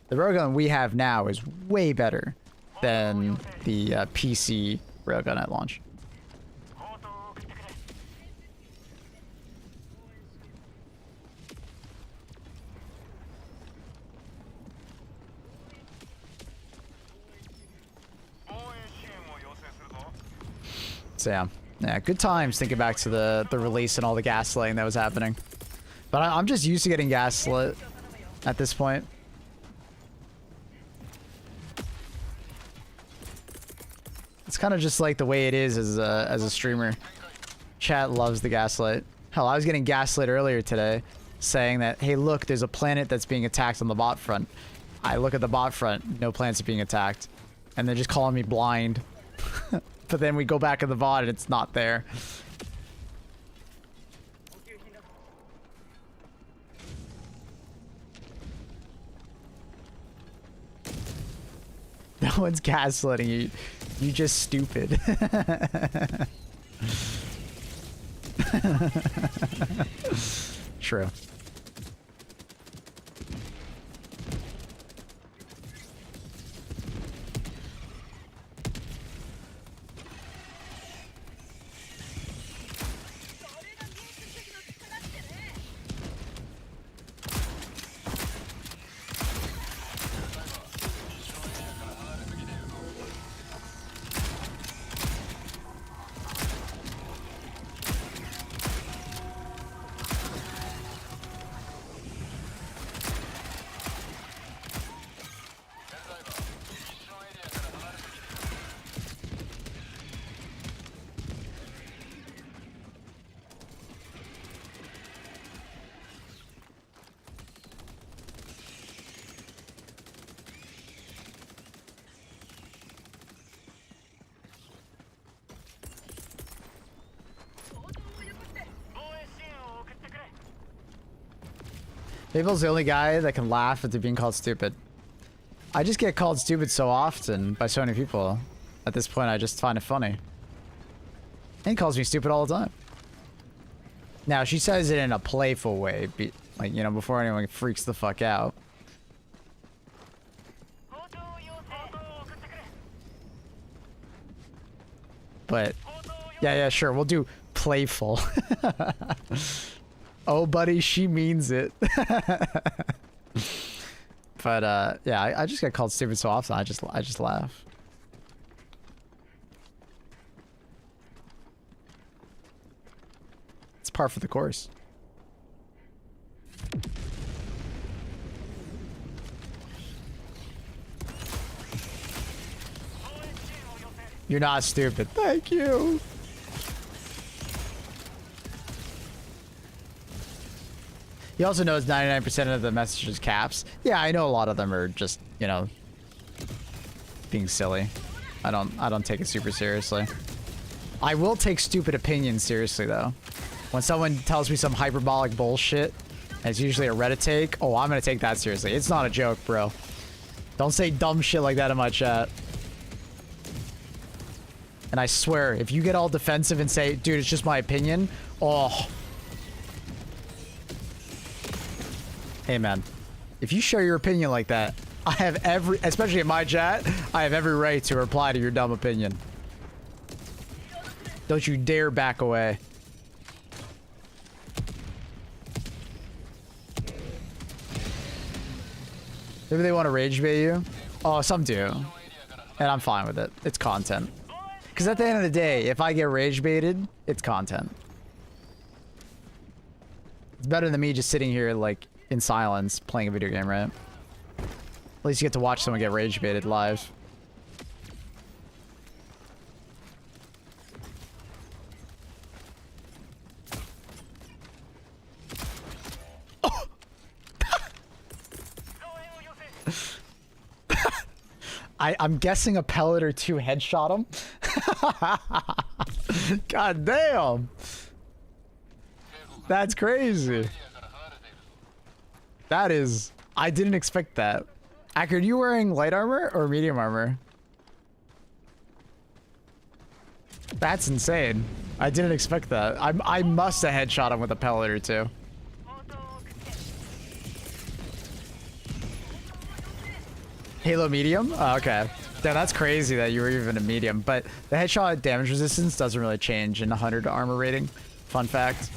Speaker 1: The railgun we have now is way better than the PC railgun at launch. So yeah, good times thinking back to the release and all the gaslighting that was happening. But I'm just used to getting gaslit at this point. It's kind of just like the way it is as a streamer. Chat loves the gaslight. Hell, I was getting gaslit earlier today, saying that, hey, look, there's a planet that's being attacked on the bot front. I look at the bot front, no planets are being attacked, and they're just calling me blind. But then we go back in the VOD and it's not there. No one's gaslighting you. You just stupid. True. Fable's the only guy that can laugh at being called stupid. I just get called stupid so often by so many people. At this point, I just find it funny. And he calls me stupid all the time. Now, she says it in a playful way, like, you know, before anyone freaks the fuck out. But, yeah, sure, we'll do playful. Oh, buddy, she means it. But, yeah, I just get called stupid so often, I just laugh. It's par for the course. You're not stupid. Thank you. He also knows 99% of the messages caps. Yeah, I know a lot of them are just, you know, being silly. I don't take it super seriously. I will take stupid opinions seriously though. When someone tells me some hyperbolic bullshit, and it's usually a Reddit take, oh, I'm gonna take that seriously. It's not a joke, bro. Don't say dumb shit like that in my chat. And I swear, if you get all defensive and say, dude, it's just my opinion, oh. Hey, man. If you share your opinion like that, I have every, especially in my chat, I have every right to reply to your dumb opinion. Don't you dare back away. Maybe they want to rage bait you? Oh, some do. And I'm fine with it. It's content. Because at the end of the day, if I get rage baited, it's content. It's better than me just sitting here, like, in silence, playing a video game, right? At least you get to watch someone get rage baited live. I'm guessing a pellet or two headshot him. God damn. That's crazy. That is... I didn't expect that. Acker, are you wearing light armor or medium armor? That's insane. I didn't expect that. I must have headshot him with a pellet or two. Halo medium? Oh, okay. Damn, that's crazy that you were even a medium. But the headshot damage resistance doesn't really change in 100 armor rating. Fun fact.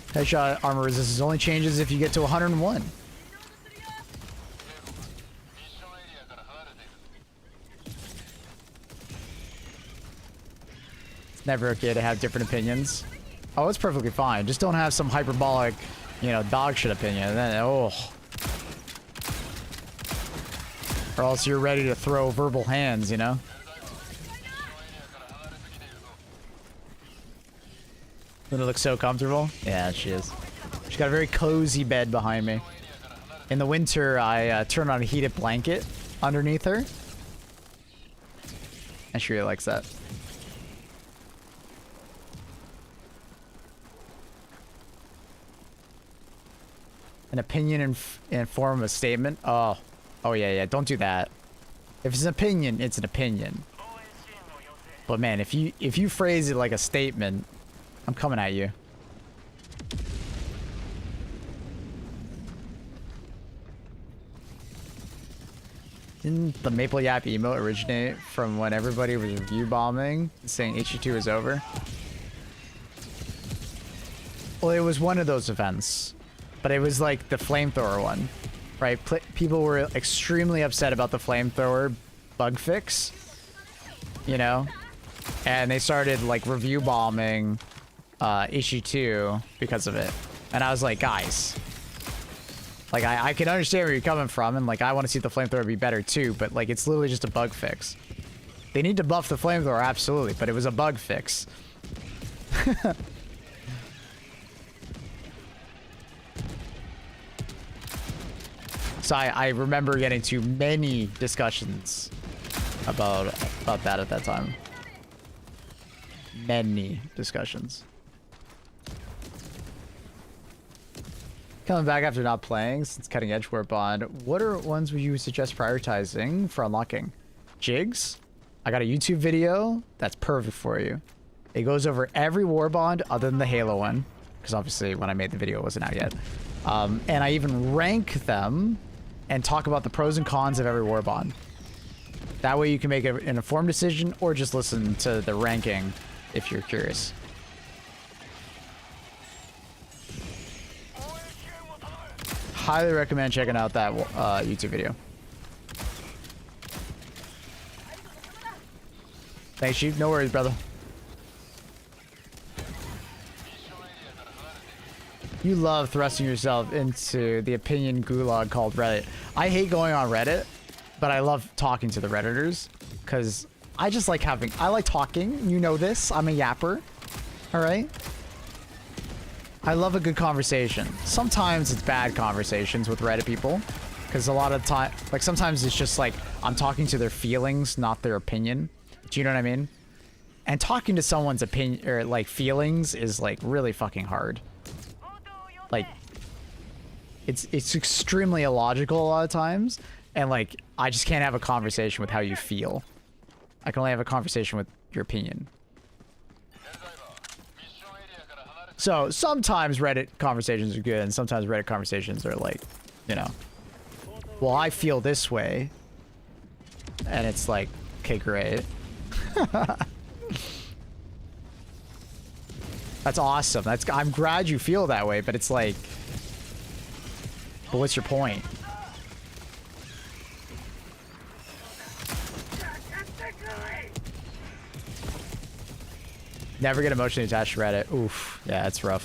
Speaker 1: Headshot armor resistance only changes if you get to 101. It's never okay to have different opinions. Oh, it's perfectly fine. Just don't have some hyperbolic, you know, dog shit opinion. And then, oh. Or else you're ready to throw verbal hands, you know? Doesn't it look so comfortable? Yeah, she is. She's got a very cozy bed behind me. In the winter, I turn on a heated blanket underneath her. And she really likes that. An opinion in form of a statement? Oh. Oh, yeah, don't do that. If it's an opinion, it's an opinion. But man, if you phrase it like a statement, I'm coming at you. Didn't the Maple Yap emote originate from when everybody was review bombing, saying HE2 is over? Well, it was one of those events, but it was like the flamethrower one. Right, people were extremely upset about the flamethrower bug fix, you know, and they started like review bombing issue 2 because of it. And I was like, guys, like I can understand where you're coming from, and like I want to see the flamethrower be better too, but like it's literally just a bug fix. They need to buff the flamethrower, absolutely, but it was a bug fix. So I remember getting to many discussions about that at that time. Many discussions. Coming back after not playing since cutting edge war bond, what are ones would you suggest prioritizing for unlocking? Jigs? I got a YouTube video that's perfect for you. It goes over every war bond other than the Halo one, because obviously when I made the video it wasn't out yet. And I even rank them and talk about the pros and cons of every war bond. That way you can make an informed decision or just listen to the ranking if you're curious. Highly recommend checking out that YouTube video. Thanks, Chief. No worries, brother. You love thrusting yourself into the opinion gulag called Reddit. I hate going on Reddit, but I love talking to the Redditors because I just like I like talking. You know this. I'm a yapper. All right. I love a good conversation. Sometimes it's bad conversations with Reddit people because a lot of time, like sometimes it's just like I'm talking to their feelings, not their opinion. Do you know what I mean? And talking to someone's opinion or like feelings is like really fucking hard. Like it's extremely illogical a lot of times, and like I just can't have a conversation with how you feel. I can only have a conversation with your opinion. So sometimes Reddit conversations are good, and sometimes Reddit conversations are like, you know, well, I feel this way, and it's like, okay, great. That's awesome. I'm glad you feel that way, but it's like, but what's your point? Never get emotionally attached to Reddit. Oof. Yeah, it's rough.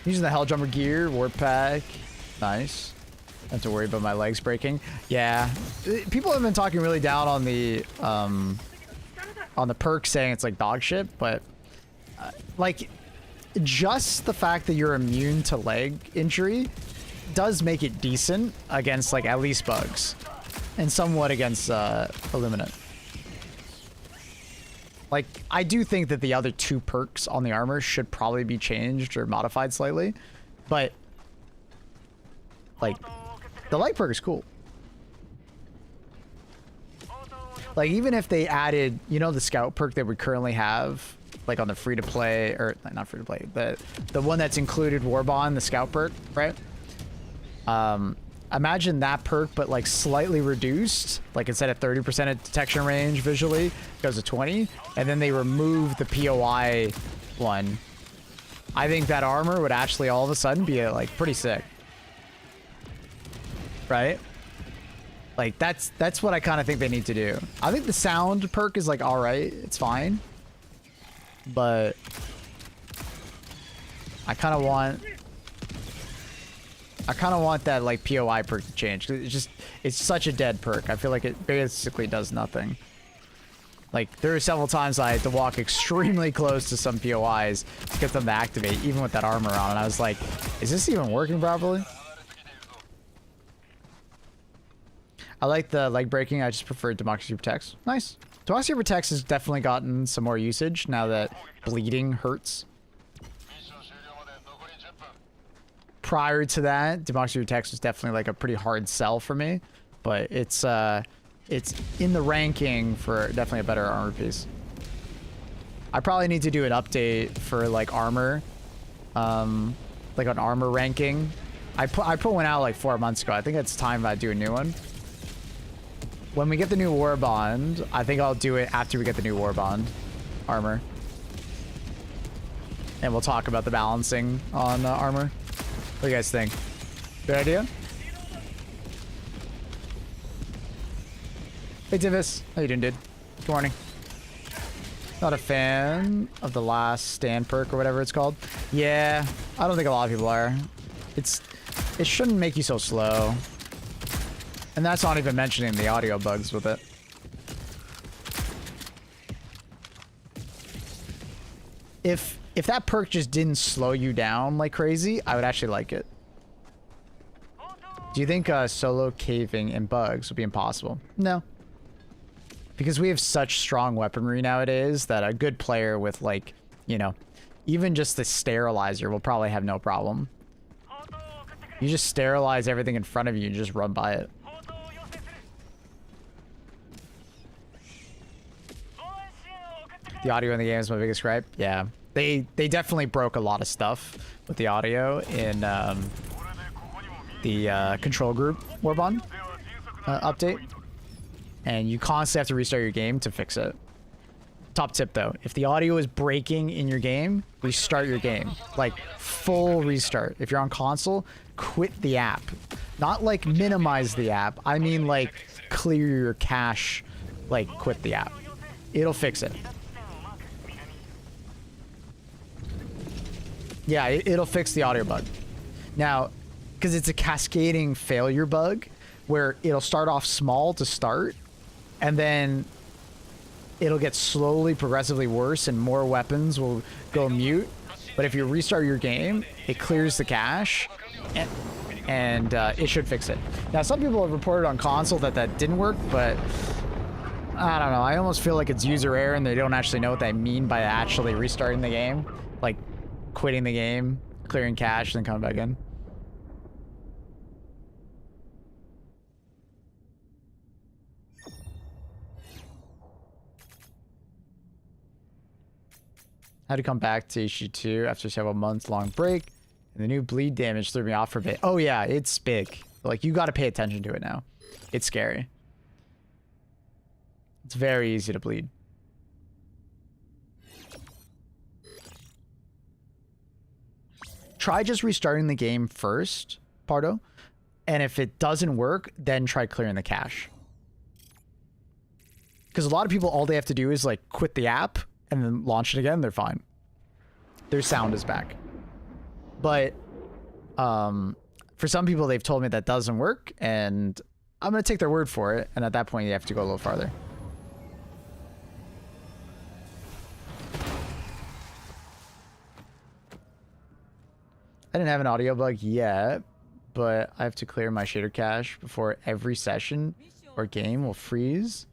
Speaker 1: Using the Helldrummer gear, warp pack. Nice. Don't have to worry about my legs breaking. Yeah. People have been talking really down on the perk, saying it's like dog shit, but like just the fact that you're immune to leg injury does make it decent against like at least bugs. And somewhat against Illuminate. Like, I do think that the other two perks on the armor should probably be changed or modified slightly. But, like, the light perk is cool. Like, even if they added, you know, the scout perk that we currently have, like on the free-to-play, or not free-to-play, the one that's included Warbond, the scout perk, right? Imagine that perk, but like slightly reduced. Like instead of 30% of detection range visually, it goes to 20. And then they remove the POI one. I think that armor would actually all of a sudden be like pretty sick. Right? Like that's what I kind of think they need to do. I think the sound perk is like alright. It's fine. But I kind of want that like POI perk to change. It's such a dead perk. I feel like it basically does nothing. Like there were several times I had to walk extremely close to some POIs to get them to activate, even with that armor on. And I was like, is this even working properly? I like the leg breaking. I just prefer Democracy Protects. Nice. Democracy Protects has definitely gotten some more usage now that bleeding hurts. Prior to that, Democracy Protects was definitely like a pretty hard sell for me, but it's in the ranking for definitely a better armor piece. I probably need to do an update for like armor, like an armor ranking. I put one out like 4 months ago. I think it's time I do a new one. When we get the new War Bond, I think I'll do it after we get the new War Bond armor, and we'll talk about the balancing on armor. What do you guys think? Good idea? Hey, Divis. How you doing, dude? Good morning. Not a fan of the last stand perk or whatever it's called. Yeah, I don't think a lot of people are. It shouldn't make you so slow. And that's not even mentioning the audio bugs with it. If that perk just didn't slow you down like crazy, I would actually like it. Do you think solo caving and bugs would be impossible? No. Because we have such strong weaponry nowadays that a good player with like, you know, even just the sterilizer will probably have no problem. You just sterilize everything in front of you and just run by it. The audio in the game is my biggest gripe. Yeah, they definitely broke a lot of stuff with the audio in the control group Warbond update, and you constantly have to restart your game to fix it. Top tip though, if the audio is breaking in your game, restart your game. Like full restart. If you're on console, quit the app. Not like minimize the app. I mean like clear your cache, like quit the app. It'll fix it. Yeah, it'll fix the audio bug. Now, because it's a cascading failure bug where it'll start off small to start and then it'll get slowly, progressively worse and more weapons will go mute. But if you restart your game, it clears the cache and it should fix it. Now, some people have reported on console that that didn't work, but I don't know. I almost feel like it's user error and they don't actually know what they mean by actually restarting the game. Like quitting the game, clearing cache, then coming back in. Had to come back to HG2 after several months long break, and the new bleed damage threw me off for a bit. Oh yeah, it's big. Like, you got to pay attention to it now. It's scary. It's very easy to bleed. Try just restarting the game first, Pardo, and if it doesn't work, then try clearing the cache. Because a lot of people, all they have to do is like quit the app and then launch it again, they're fine. Their sound is back. But for some people, they've told me that doesn't work, and I'm going to take their word for it, and at that point, you have to go a little farther. I didn't have an audio bug yet, but I have to clear my shader cache before every session or game will freeze.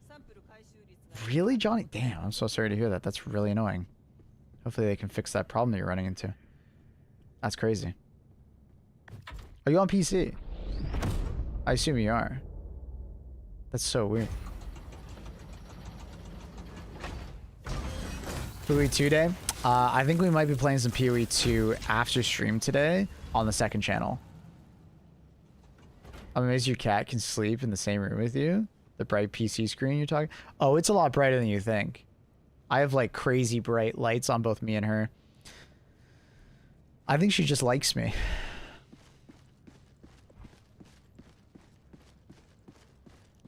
Speaker 1: Really, Johnny? Damn, I'm so sorry to hear that. That's really annoying. Hopefully they can fix that problem that you're running into. That's crazy. Are you on PC? I assume you are. That's so weird. PoE 2 day? I think we might be playing some PoE 2 after stream today on the second channel. I'm amazed your cat can sleep in the same room with you. The bright PC screen you're talking. Oh, it's a lot brighter than you think. I have like crazy bright lights on both me and her. I think she just likes me.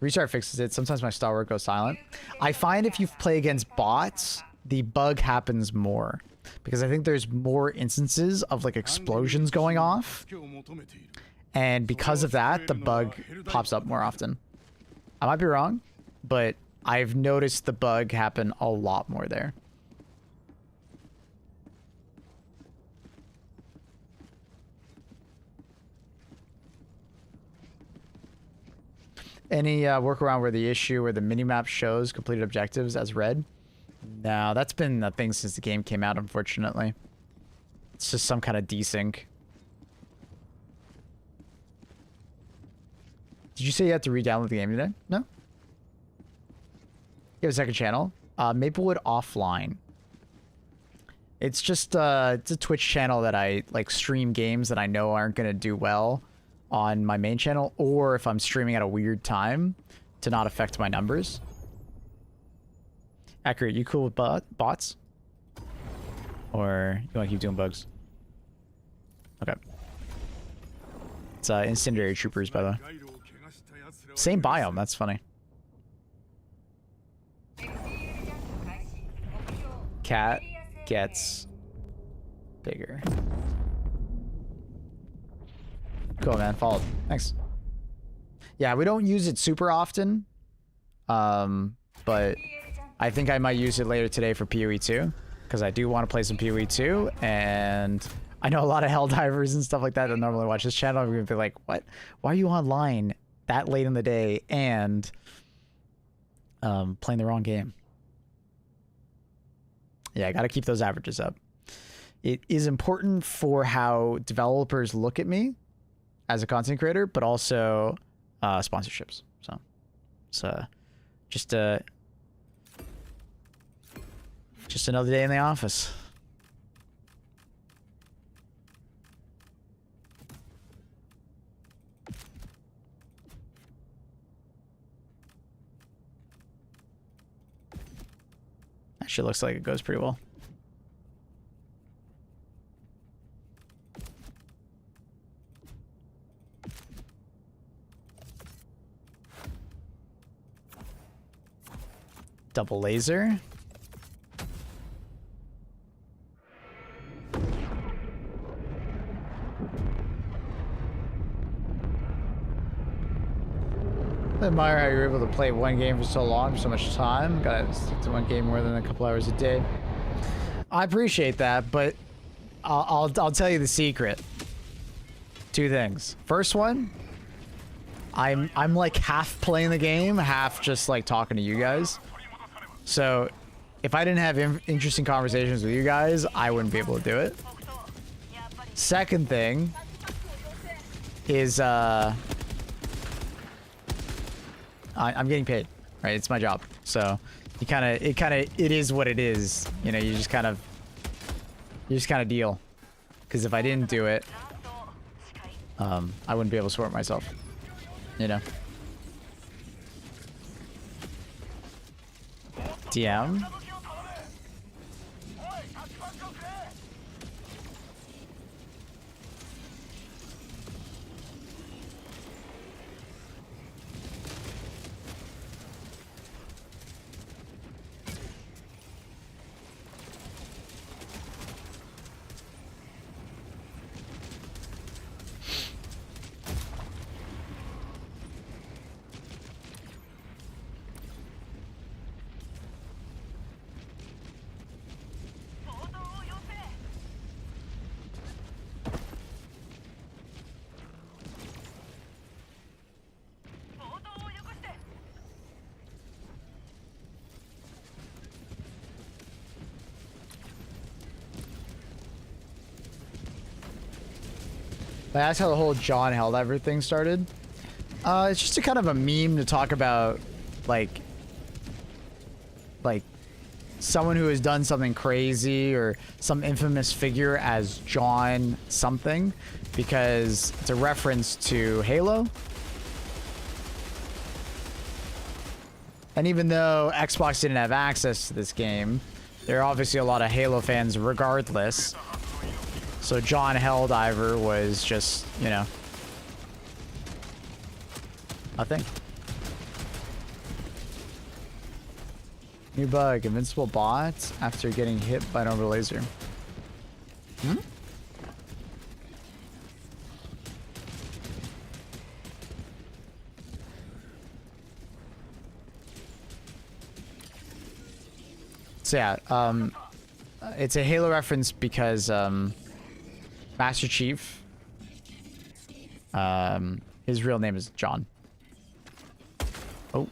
Speaker 1: Restart fixes it. Sometimes my stalwart goes silent. I find if you play against bots, the bug happens more. Because I think there's more instances of like explosions going off. And because of that, the bug pops up more often. I might be wrong, but I've noticed the bug happen a lot more there. Any workaround where the issue where the minimap shows completed objectives as red? No, that's been a thing since the game came out, unfortunately. It's just some kind of desync. Did you say you had to re-download the game today? No? You have a second channel? Maplewood Offline. It's just it's a Twitch channel that I like stream games that I know aren't going to do well on my main channel, or if I'm streaming at a weird time to not affect my numbers. Accurate, you cool with bots? Or you want to keep doing bugs? Okay. It's Incendiary Troopers, by the way. Same biome, that's funny. Cat gets bigger. Cool, man. Followed. Thanks. Yeah, we don't use it super often. But I think I might use it later today for PoE 2. Because I do want to play some PoE 2. And I know a lot of Helldivers and stuff like that normally watch this channel. We're going to be like, what? Why are you online that late in the day and playing the wrong game? Yeah, I got to keep those averages up. it is important for how developers look at me as a content creator, but also sponsorships. So it's just another day in the office. Actually looks like it goes pretty well. Double laser. I admire how you're able to play one game for so long, for so much time. Gotta stick to one game more than a couple hours a day. I appreciate that, but I'll tell you the secret. Two things. First one, I'm like half playing the game, half just like talking to you guys. So if I didn't have interesting conversations with you guys, I wouldn't be able to do it. Second thing is I'm getting paid, right? It's my job. So it is what it is. You know, you just kind of deal. Because if I didn't do it, I wouldn't be able to support myself. You know. DM. That's how the whole John Helldiver thing started. It's just a kind of a meme to talk about, like someone who has done something crazy or some infamous figure as John something, because it's a reference to Halo. And even though Xbox didn't have access to this game, there are obviously a lot of Halo fans regardless. So John Helldiver was just, you know, a thing. New bug, invincible bots after getting hit by an orbital laser. Hmm? So yeah, it's a Halo reference because Master Chief, his real name is John. Oh,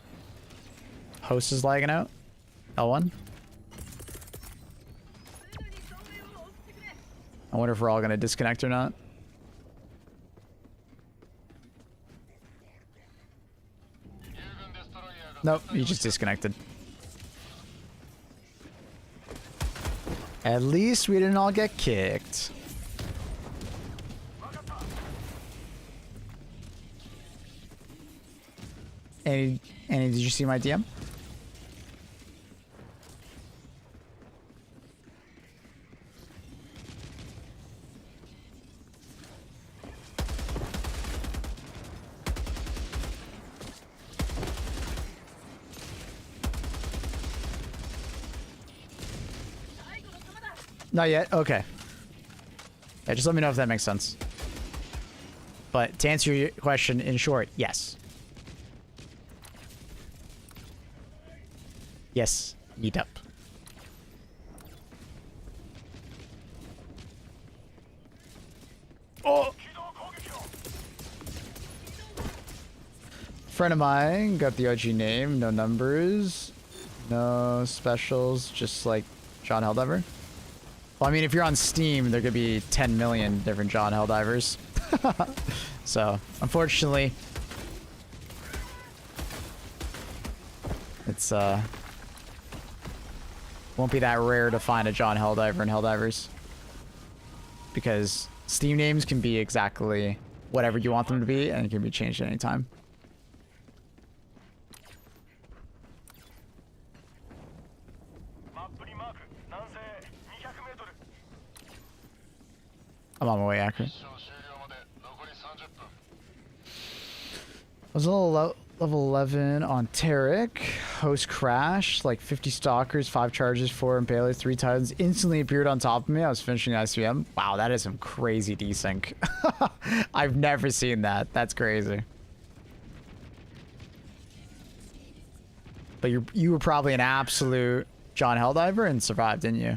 Speaker 1: host is lagging out. L1. I wonder if we're all gonna disconnect or not. Nope, you just disconnected. At least we didn't all get kicked. Annie, did you see my DM? Not yet? Okay. Yeah, just let me know if that makes sense. But to answer your question in short, yes. Yes, eat up. Oh! Friend of mine got the OG name, no numbers, no specials, just like John Helldiver. Well, I mean, if you're on Steam, there could be 10 million different John Helldivers. So, unfortunately, it's won't be that rare to find a John Helldiver in Helldivers, because Steam names can be exactly whatever you want them to be, and it can be changed at any time. I'm on my way, accurate. I was a little level 11 on Tarek. Host crash, like 50 stalkers, 5 charges, 4 impalers, 3 titans instantly appeared on top of me. I was finishing ICM. Wow, that is some crazy desync. I've never seen that. That's crazy. But you were probably an absolute John Helldiver and survived, didn't you?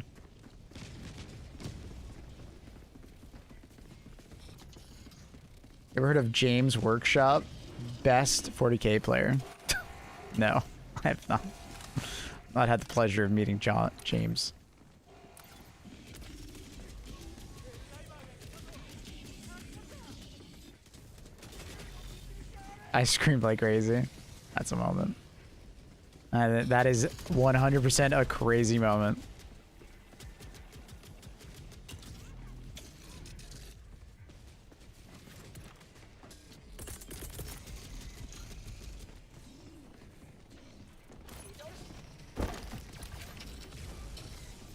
Speaker 1: Ever heard of James Workshop? Best 40k player? No, I have not. Not had the pleasure of meeting James. I screamed like crazy. That's a moment. That is 100% a crazy moment.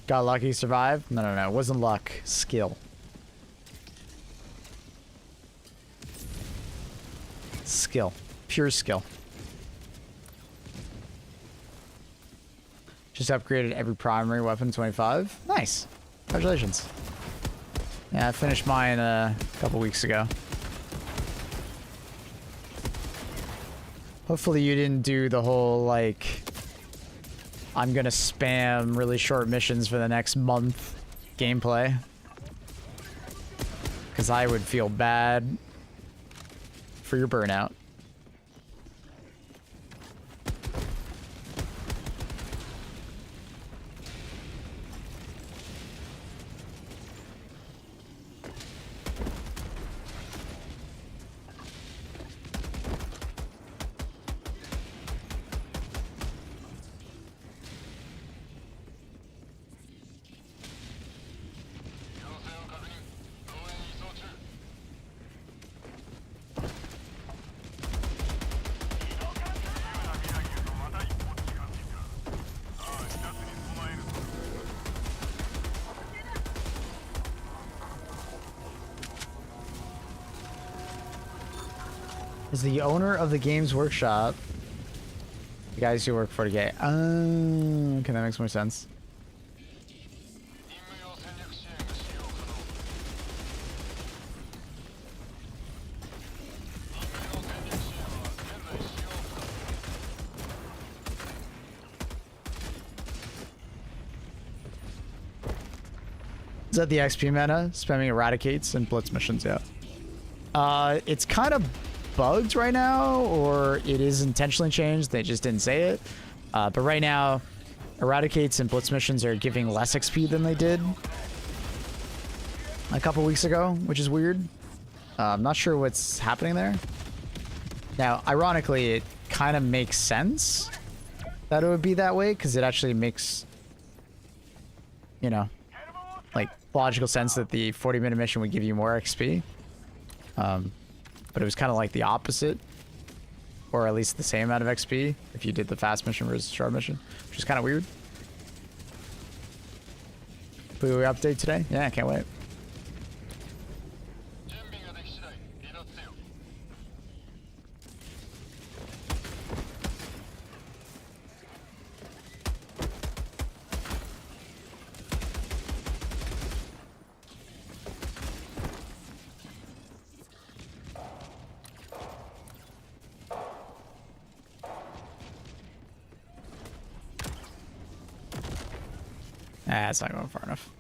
Speaker 1: Got lucky, survived? No, it wasn't luck. Skill. Skill. Pure skill. Just upgraded every primary weapon 25. Nice. Congratulations. Yeah, I finished mine a couple weeks ago. Hopefully you didn't do the whole, like, I'm gonna spam really short missions for the next month gameplay. Because I would feel bad for your burnout. Is the owner of the Games Workshop the guys who work for 40k? Oh, okay, that makes more sense. Is that the XP meta? Spamming eradicates and blitz missions, yeah. It's kind of bugged right now, or it is intentionally changed. They just didn't say it. But right now, eradicates and blitz missions are giving less XP than they did a couple weeks ago, which is weird. I'm not sure what's happening there. Now, ironically, it kind of makes sense that it would be that way, because it actually makes, you know, like, logical sense that the 40-minute mission would give you more XP. But it was kind of like the opposite, or at least the same amount of XP if you did the fast mission versus short mission, which is kind of weird. Blue update today? Yeah, I can't wait. Nah, it's not going far enough.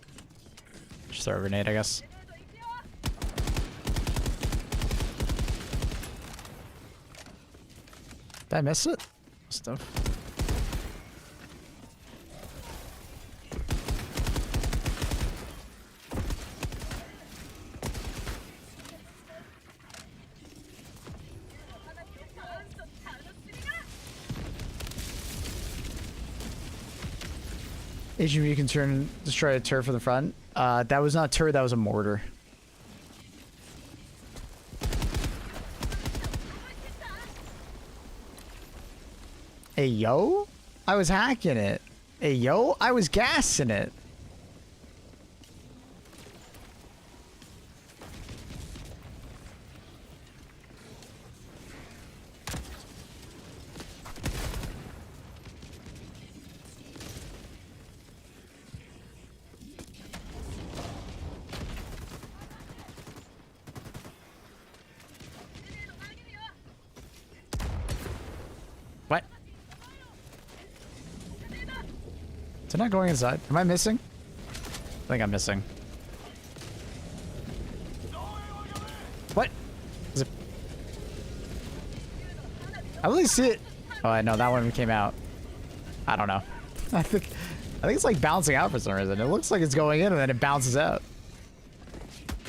Speaker 1: Just throw a grenade, I guess. Did I miss it? Stuff. HMV can destroy a turret from the front. That was not a turret, that was a mortar. Hey, yo? I was hacking it. Hey, yo? I was gassing it. What? Is it not going inside? Am I missing? I think I'm missing. What? Is it? I really see it. Oh, I know that one came out. I don't know. I think it's like bouncing out for some reason. It looks like it's going in and then it bounces out.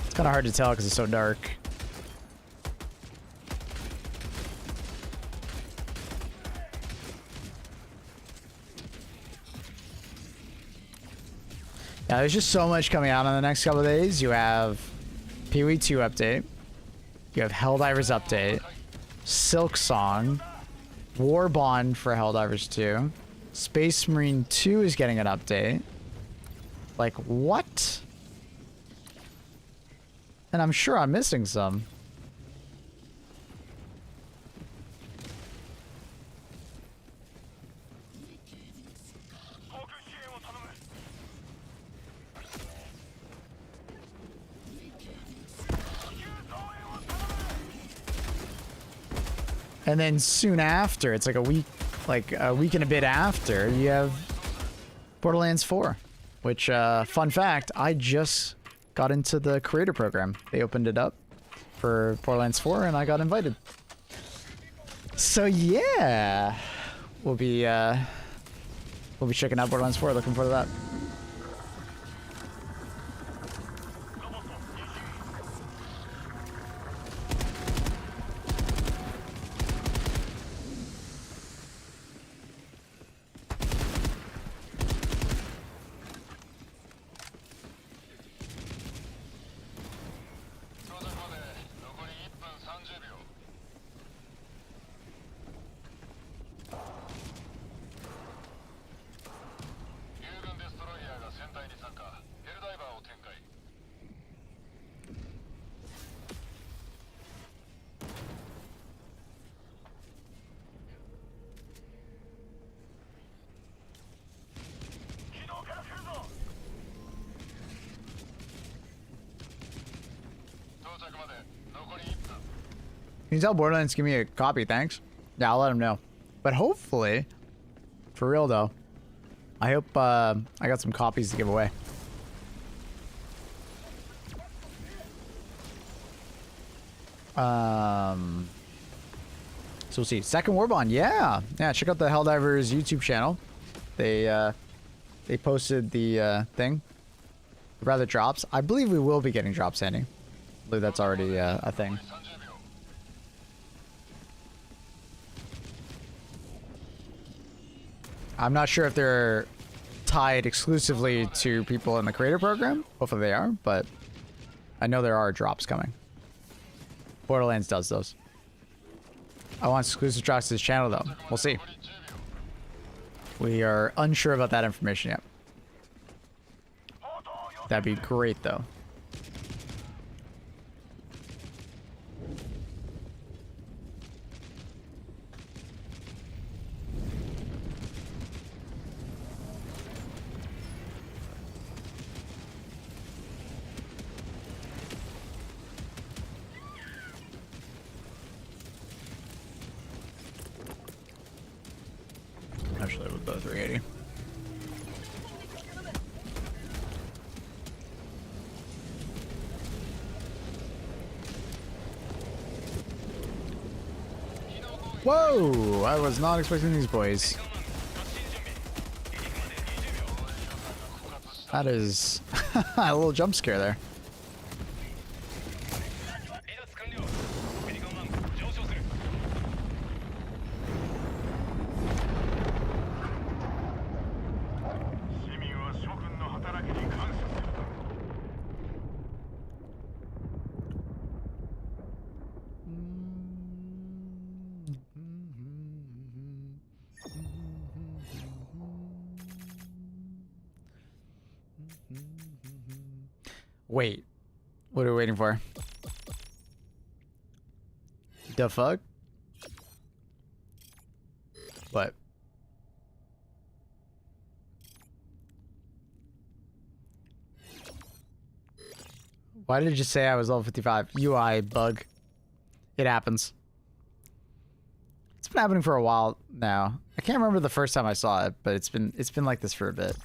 Speaker 1: It's kind of hard to tell because it's so dark. Yeah, there's just so much coming out in the next couple of days. You have PoE 2 update. You have Helldivers update. Silk Song. War Bond for Helldivers 2. Space Marine 2 is getting an update. Like, what? And I'm sure I'm missing some. And then soon after, it's like a week and a bit after, you have Borderlands 4. Which, fun fact, I just got into the creator program. They opened it up for Borderlands 4 and I got invited. So yeah, we'll be checking out Borderlands 4, looking forward to that. Can you tell Borderlands give me a copy, thanks? Yeah, I'll let him know. But hopefully, for real though, I hope I got some copies to give away. So we'll see. Second Warbond, yeah. Yeah, check out the Helldivers YouTube channel. They posted the thing. Rather drops. I believe we will be getting drops, Sandy. I believe that's already a thing. I'm not sure if they're tied exclusively to people in the creator program. Hopefully they are, but I know there are drops coming. Borderlands does those. I want exclusive drops to this channel though. We'll see. We are unsure about that information yet. That'd be great though. Actually, we'll go 380. Whoa! I was not expecting these boys. That is a little jump scare there. Wait. What are we waiting for? The fuck? What? Why did it just say I was level 55? UI bug. It happens. It's been happening for a while now. I can't remember the first time I saw it, but it's been like this for a bit.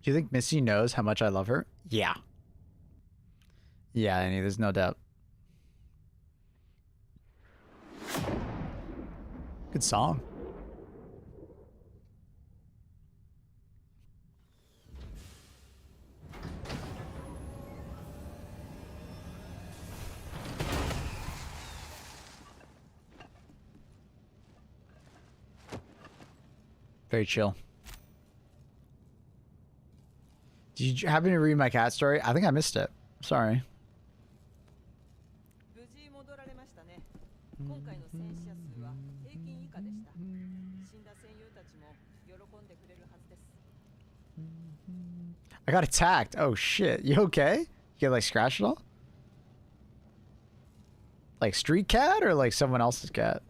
Speaker 1: Do you think Missy knows how much I love her? Yeah. Yeah, Annie, there's no doubt. Good song. Very chill. Did you happen to read my cat story? I think I missed it. Sorry. I got attacked. Oh shit. You okay? You get like scratched at all? Like street cat or like someone else's cat?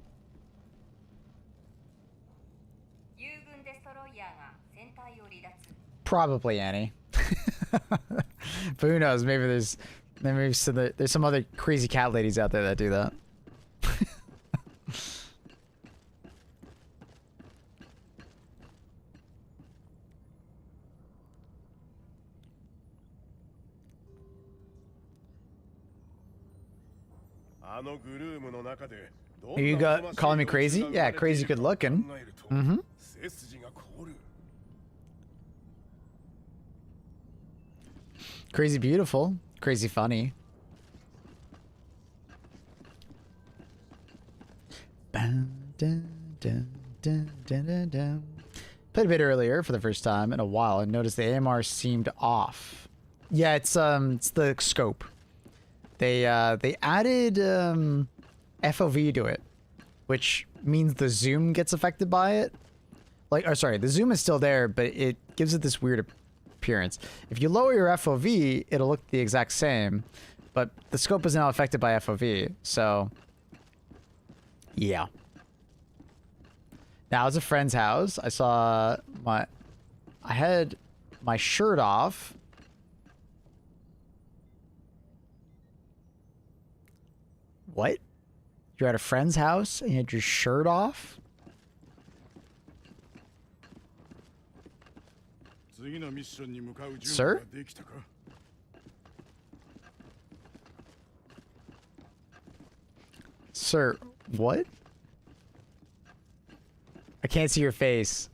Speaker 1: Probably Annie. But who knows? Maybe there's some other crazy cat ladies out there that do that. You got calling me crazy? Yeah, crazy good looking. Mm-hmm. Crazy beautiful. Crazy funny. Played a bit earlier for the first time in a while and noticed the AMR seemed off. Yeah, it's the scope. They added FOV to it, which means the zoom gets affected by it. Like, or sorry, the zoom is still there, but it gives it this weird appearance. If you lower your FOV, it'll look the exact same, but the scope is now affected by FOV, so yeah. Now, I was at a friend's house. I had my shirt off. What? You're at a friend's house and you had your shirt off? Sir? Sir, what? I can't see your face.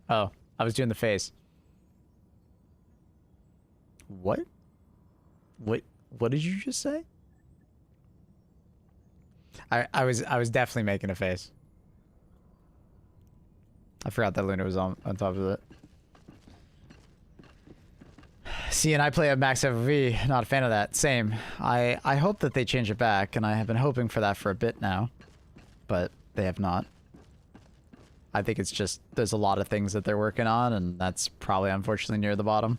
Speaker 1: Oh, I was doing the face. What? What did you just say? I was definitely making a face. I forgot that Luna was on top of it. See, and I play at max FOV. Not a fan of that. Same. I hope that they change it back, and I have been hoping for that for a bit now, but they have not. I think it's just there's a lot of things that they're working on, and that's probably unfortunately near the bottom.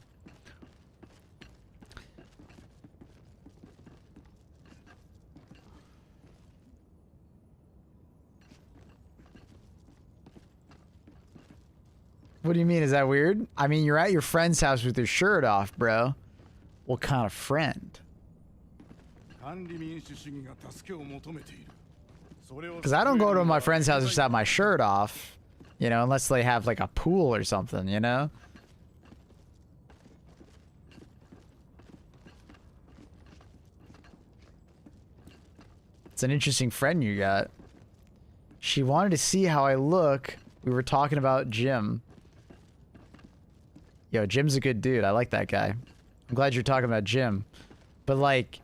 Speaker 1: What do you mean? Is that weird? I mean, you're at your friend's house with your shirt off, bro. What kind of friend? Because I don't go to my friend's house just have my shirt off, you know, unless they have like a pool or something, you know? It's an interesting friend you got. She wanted to see how I look. We were talking about Jim. Yo, Jim's a good dude. I like that guy. I'm glad you're talking about Jim. But, like,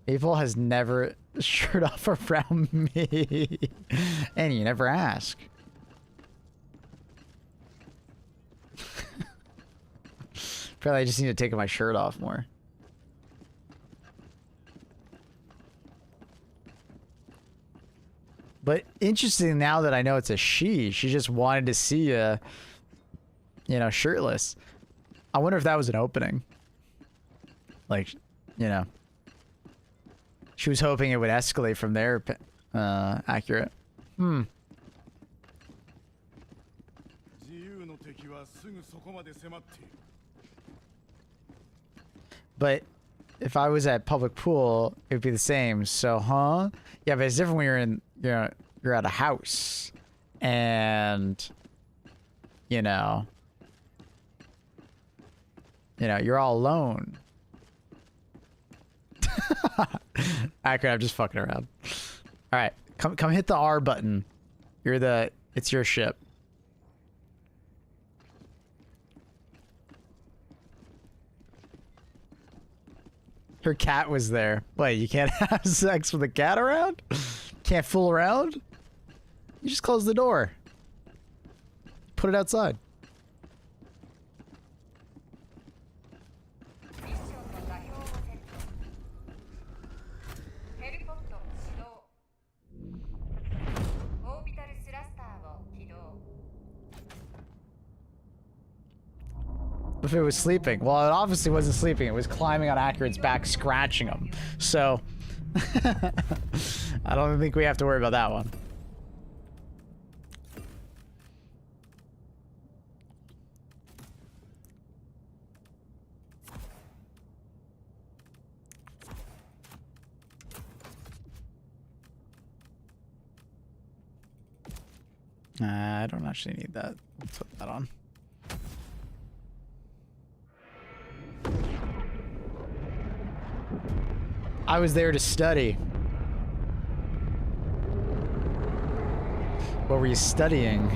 Speaker 1: April has never shirt off around me. And you never ask. Probably I just need to take my shirt off more. But interesting now that I know it's a she just wanted to see you know, shirtless. I wonder if that was an opening. Like, you know, she was hoping it would escalate from there. Accurate. Hmm. But if I was at public pool, it would be the same. So, huh? Yeah, but it's different when you're at a house, and you know, you're all alone. Accurate. I'm just fucking around. All right, come hit the R button. It's your ship. Her cat was there. Wait, you can't have sex with a cat around? Can't fool around? You just close the door. Put it outside. If it was sleeping. Well, it obviously wasn't sleeping. It was climbing on Accurate's back, scratching him. So, I don't think we have to worry about that one. I don't actually need that. Let's put that on. I was there to study. What were you studying?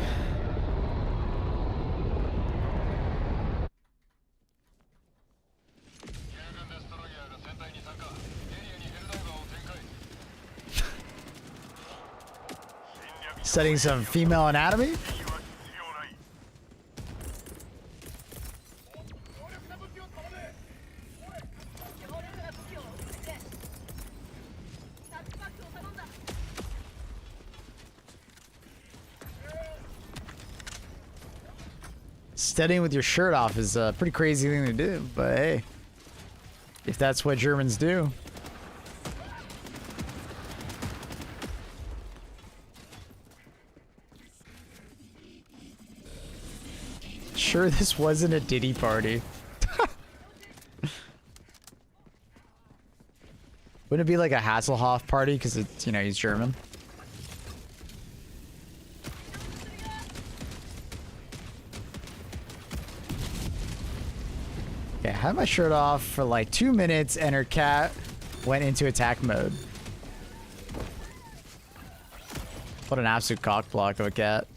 Speaker 1: Studying some female anatomy? Studying with your shirt off is a pretty crazy thing to do, but hey, if that's what Germans do. Sure, this wasn't a Diddy party. Wouldn't it be like a Hasselhoff party because it's, he's German? Okay, I had my shirt off for like 2 minutes and her cat went into attack mode. What an absolute cock block of a cat.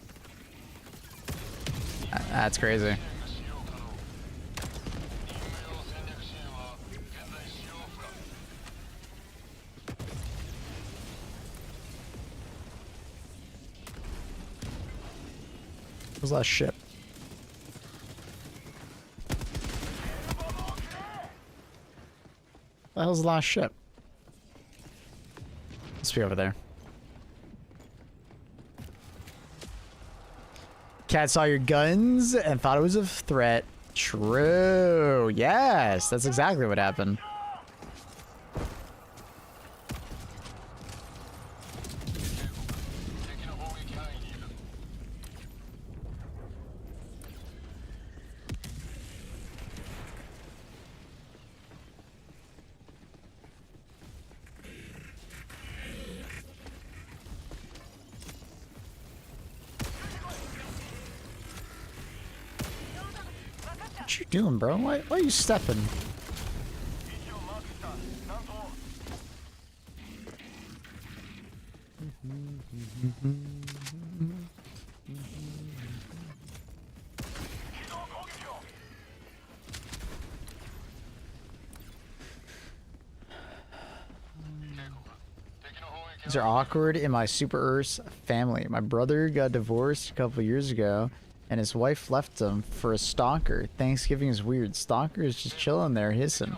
Speaker 1: That's crazy. Where's the last ship? What the hell's the last ship? Let's be over there. Cat saw your guns and thought it was a threat. True. Yes, that's exactly what happened. What you doing, bro? Why are you stepping? These are awkward in my Super Earth family. My brother got divorced a couple years ago, and his wife left him for a stalker. Thanksgiving is weird. Stalker is just chilling there hissing.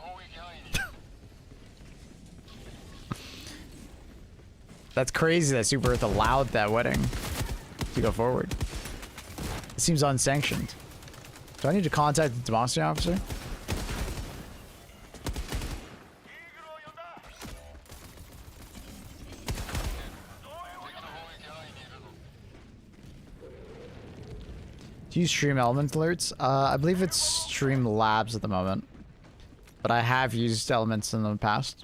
Speaker 1: That's crazy that Super Earth allowed that wedding to go forward. It seems unsanctioned. Do I need to contact the Democracy officer? Do you stream element alerts? I believe it's Stream Labs at the moment, but I have used elements in the past.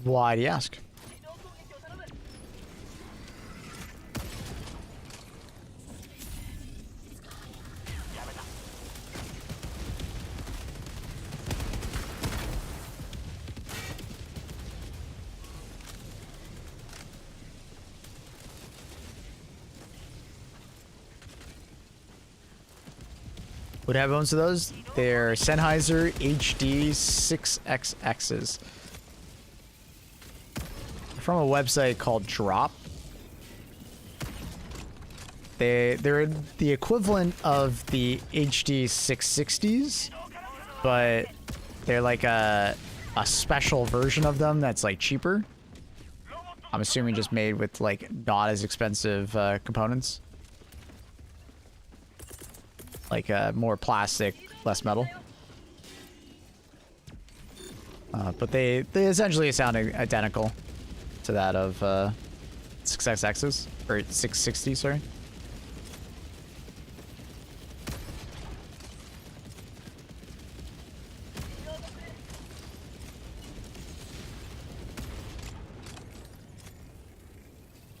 Speaker 1: Why do you ask? What have owns of those? They're Sennheiser HD 6XXs. From a website called Drop. They're the equivalent of the HD 660s, but they're like a special version of them that's like cheaper. I'm assuming just made with like not as expensive components. Like more plastic, less metal. But they essentially sound identical to that of 6XXs, or 660, sorry.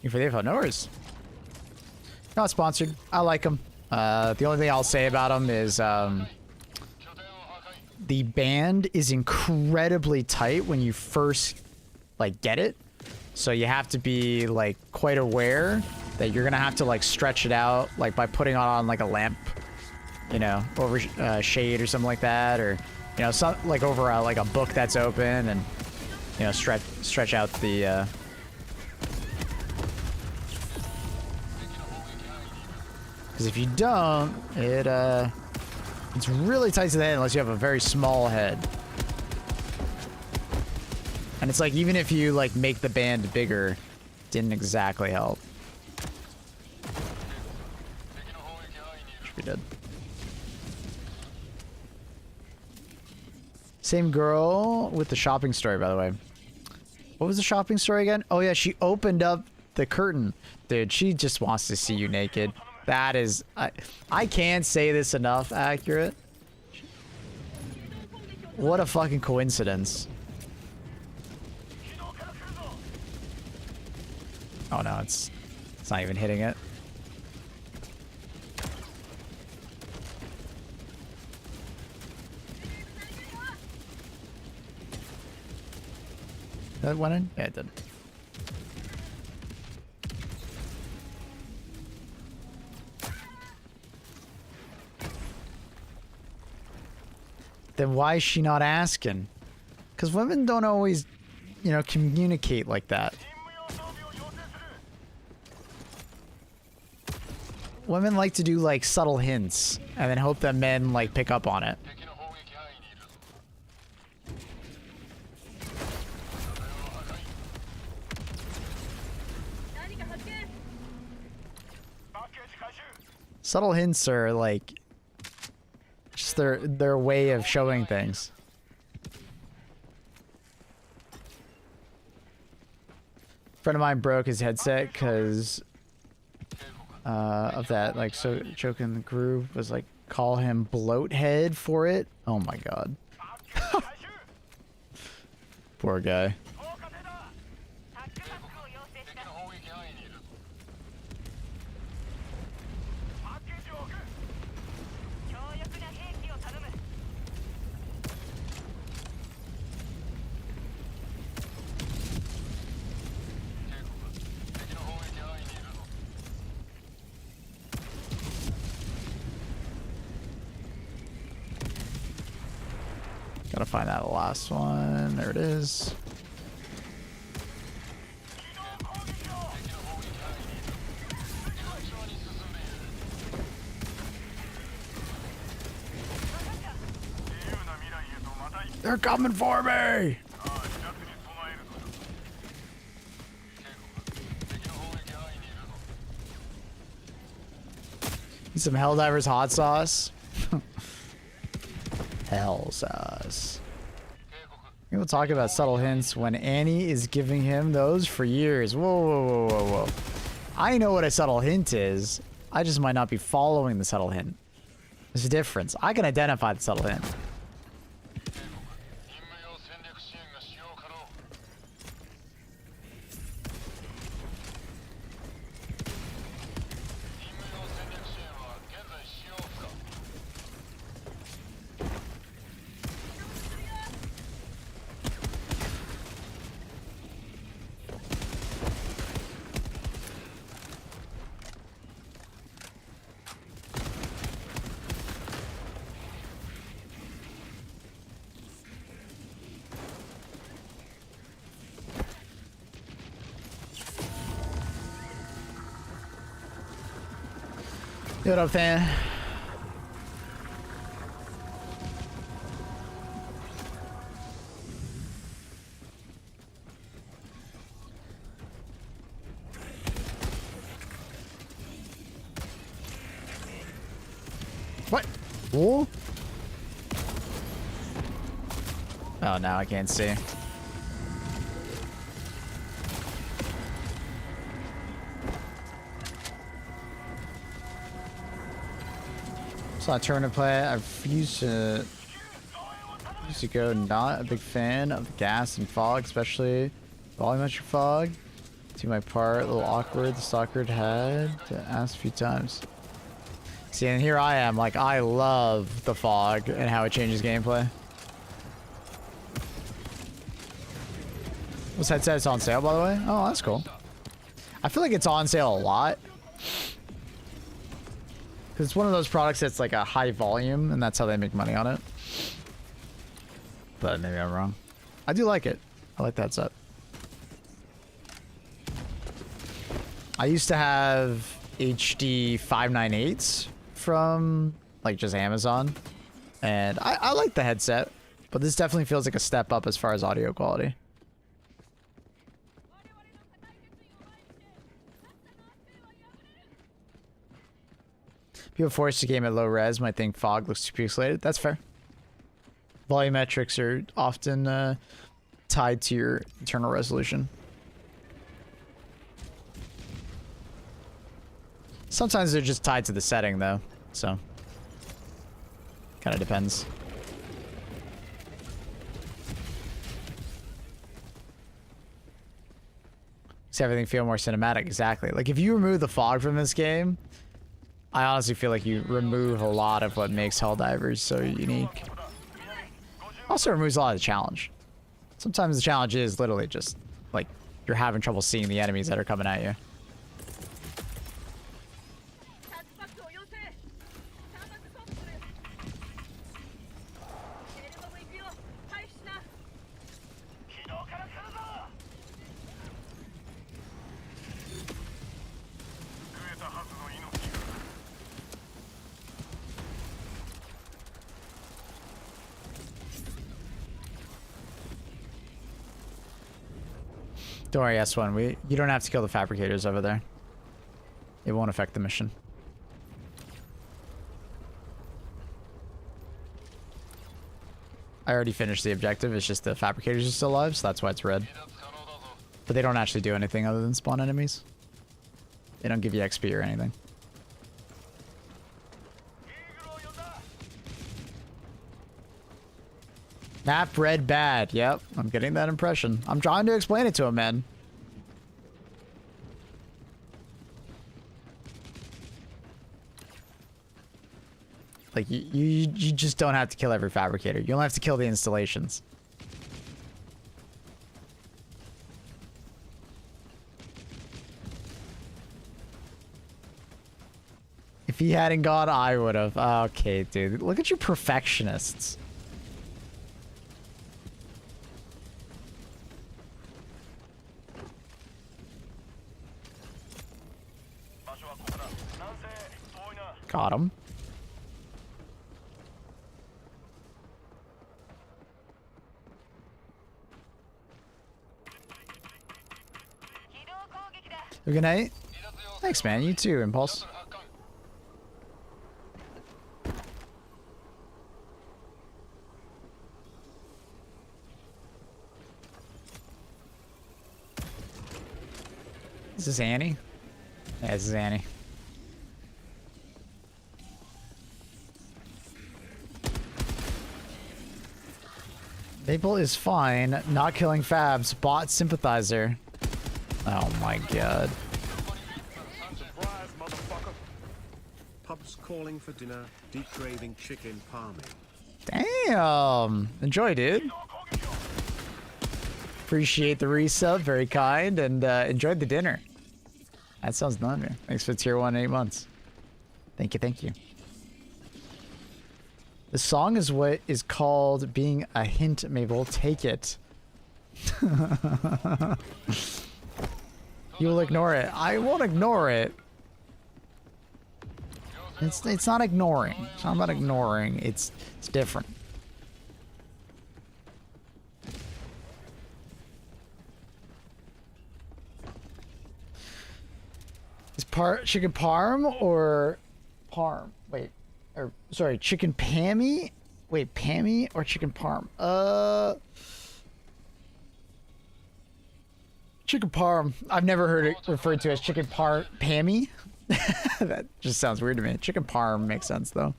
Speaker 1: You for the info, no worries. Not sponsored. I like them. The only thing I'll say about them is the band is incredibly tight when you first like get it, so you have to be like quite aware that you're gonna have to like stretch it out, like by putting on like a lamp, you know, over shade or something like that, or you know, some like over like a book that's open, and you know, stretch out the. Because if you don't, it's really tight to the head unless you have a very small head. And it's like, even if you like make the band bigger, didn't exactly help. Should be dead. Same girl with the shopping story, by the way. What was the shopping story again? Oh yeah, she opened up the curtain. Dude, she just wants to see you naked. That is, I can't say this enough accurate. What a fucking coincidence. Oh no, it's not even hitting it. That went in? Yeah, it did. Then why is she not asking? Because women don't always, you know, communicate like that. Women like to do like subtle hints and then hope that men like pick up on it. Subtle hints are like just their way of showing things. A friend of mine broke his headset because of that, like, so choking the groove was like, call him bloathead for it. Oh my god. Poor guy. Gotta find that last one. There it is. They're coming for me! Need some Helldivers hot sauce. Hell sauce. People talk about subtle hints when Annie is giving him those for years. Whoa, whoa, whoa, whoa, whoa. I know what a subtle hint is. I just might not be following the subtle hint. There's a difference. I can identify the subtle hint. What up, fan? What? Whoa? Oh, now I can't see. Saw a tournament play. I used to go. Not a big fan of the gas and fog, especially volumetric fog. Do my part. A little awkward. The stalker had to ask a few times. See, and here I am. Like, I love the fog and how it changes gameplay. This headset is on sale, by the way. Oh, that's cool. I feel like it's on sale a lot. Because it's one of those products that's like a high volume, and that's how they make money on it. But maybe I'm wrong. I do like it. I like the headset. I used to have HD 598s from like just Amazon. And I like the headset. But this definitely feels like a step up as far as audio quality. People forced to game at low res might think fog looks too pixelated. That's fair. Volumetrics are often tied to your internal resolution. Sometimes they're just tied to the setting, though. So, kind of depends. Makes everything feel more cinematic. Exactly. Like, if you remove the fog from this game, I honestly feel like you remove a lot of what makes Helldivers so unique. Also removes a lot of the challenge. Sometimes the challenge is literally just, like, you're having trouble seeing the enemies that are coming at you. Don't worry, S1. You don't have to kill the fabricators over there. It won't affect the mission. I already finished the objective. It's just the fabricators are still alive, so that's why it's red. But they don't actually do anything other than spawn enemies. They don't give you XP or anything. Map red bad. Yep, I'm getting that impression. I'm trying to explain it to him, man. Like, you just don't have to kill every fabricator. You don't have to kill the installations. If he hadn't gone, I would have. Okay, dude. Look at you perfectionists. Got him. Good night. Thanks, man. You too, Impulse. Is this Annie? Yeah, this is Annie. Maple is fine. Not killing Fabs. Bot sympathizer. Oh my god.
Speaker 2: Pubs calling for dinner. Deep craving chicken palmy.
Speaker 1: Damn. Enjoy, dude. Appreciate the resub. Very kind. And enjoyed the dinner. That sounds nightmare. Thanks for tier 1 8 months. Thank you, thank you. The song is what is called being a hint, Mabel. Take it. You'll ignore it. I won't ignore it. It's not ignoring. It's not about ignoring. It's different. Is chicken parm or parm? Wait. Or sorry, chicken Pammy? Wait, Pammy or chicken parm? Chicken parm. I've never heard it referred to as chicken Pammy. That just sounds weird to me. Chicken parm makes sense though.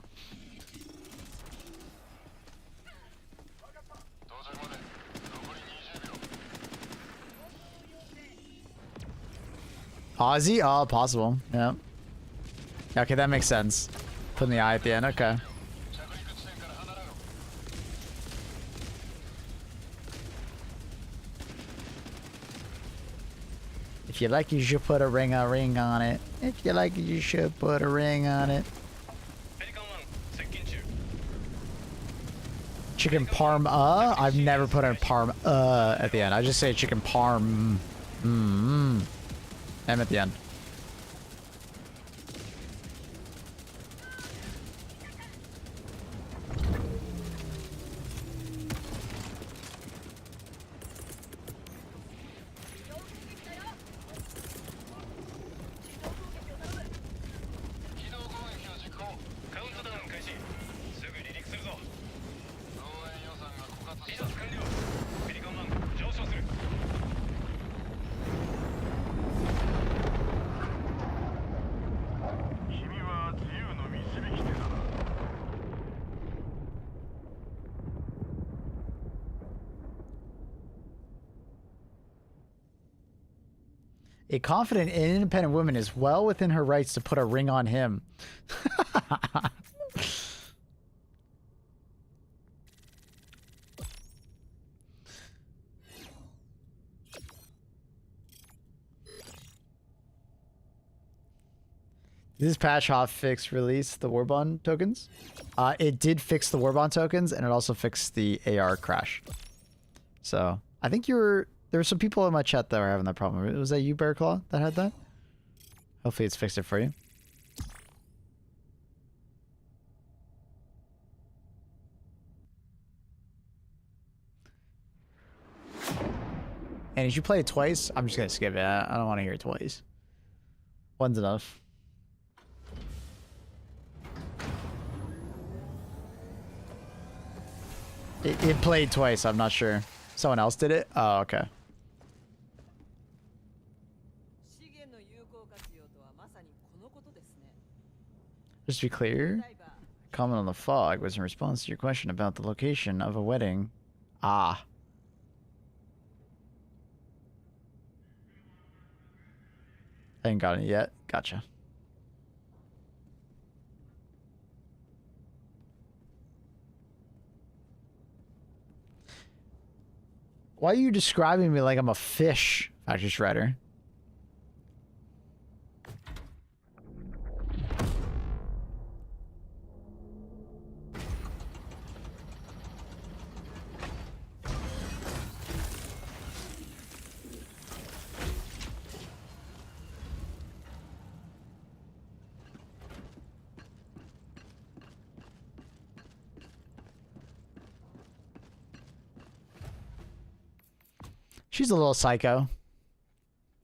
Speaker 1: Aussie? Oh, possible. Yeah. Okay, that makes sense. Putting the eye at the end. Okay. If you like it, you should put a ring on it. If you like it, you should put a ring on it. Chicken parm. I've never put a parm at the end. I just say chicken parm. M at the end. A confident and independent woman is well within her rights to put a ring on him. Did this patch hotfix release the Warbond tokens? It did fix the Warbond tokens, and it also fixed the AR crash. So, I think there were some people in my chat that were having that problem. Was that you, Bear Claw, that had that? Hopefully it's fixed it for you. And did you play it twice? I'm just gonna skip it. I don't want to hear it twice. One's enough. It played twice, I'm not sure. Someone else did it? Oh, okay. Just to be clear, comment on the fog was in response to your question about the location of a wedding. Ah. I ain't got it yet. Gotcha. Why are you describing me like I'm a fish, Factory Shredder? She's a little psycho.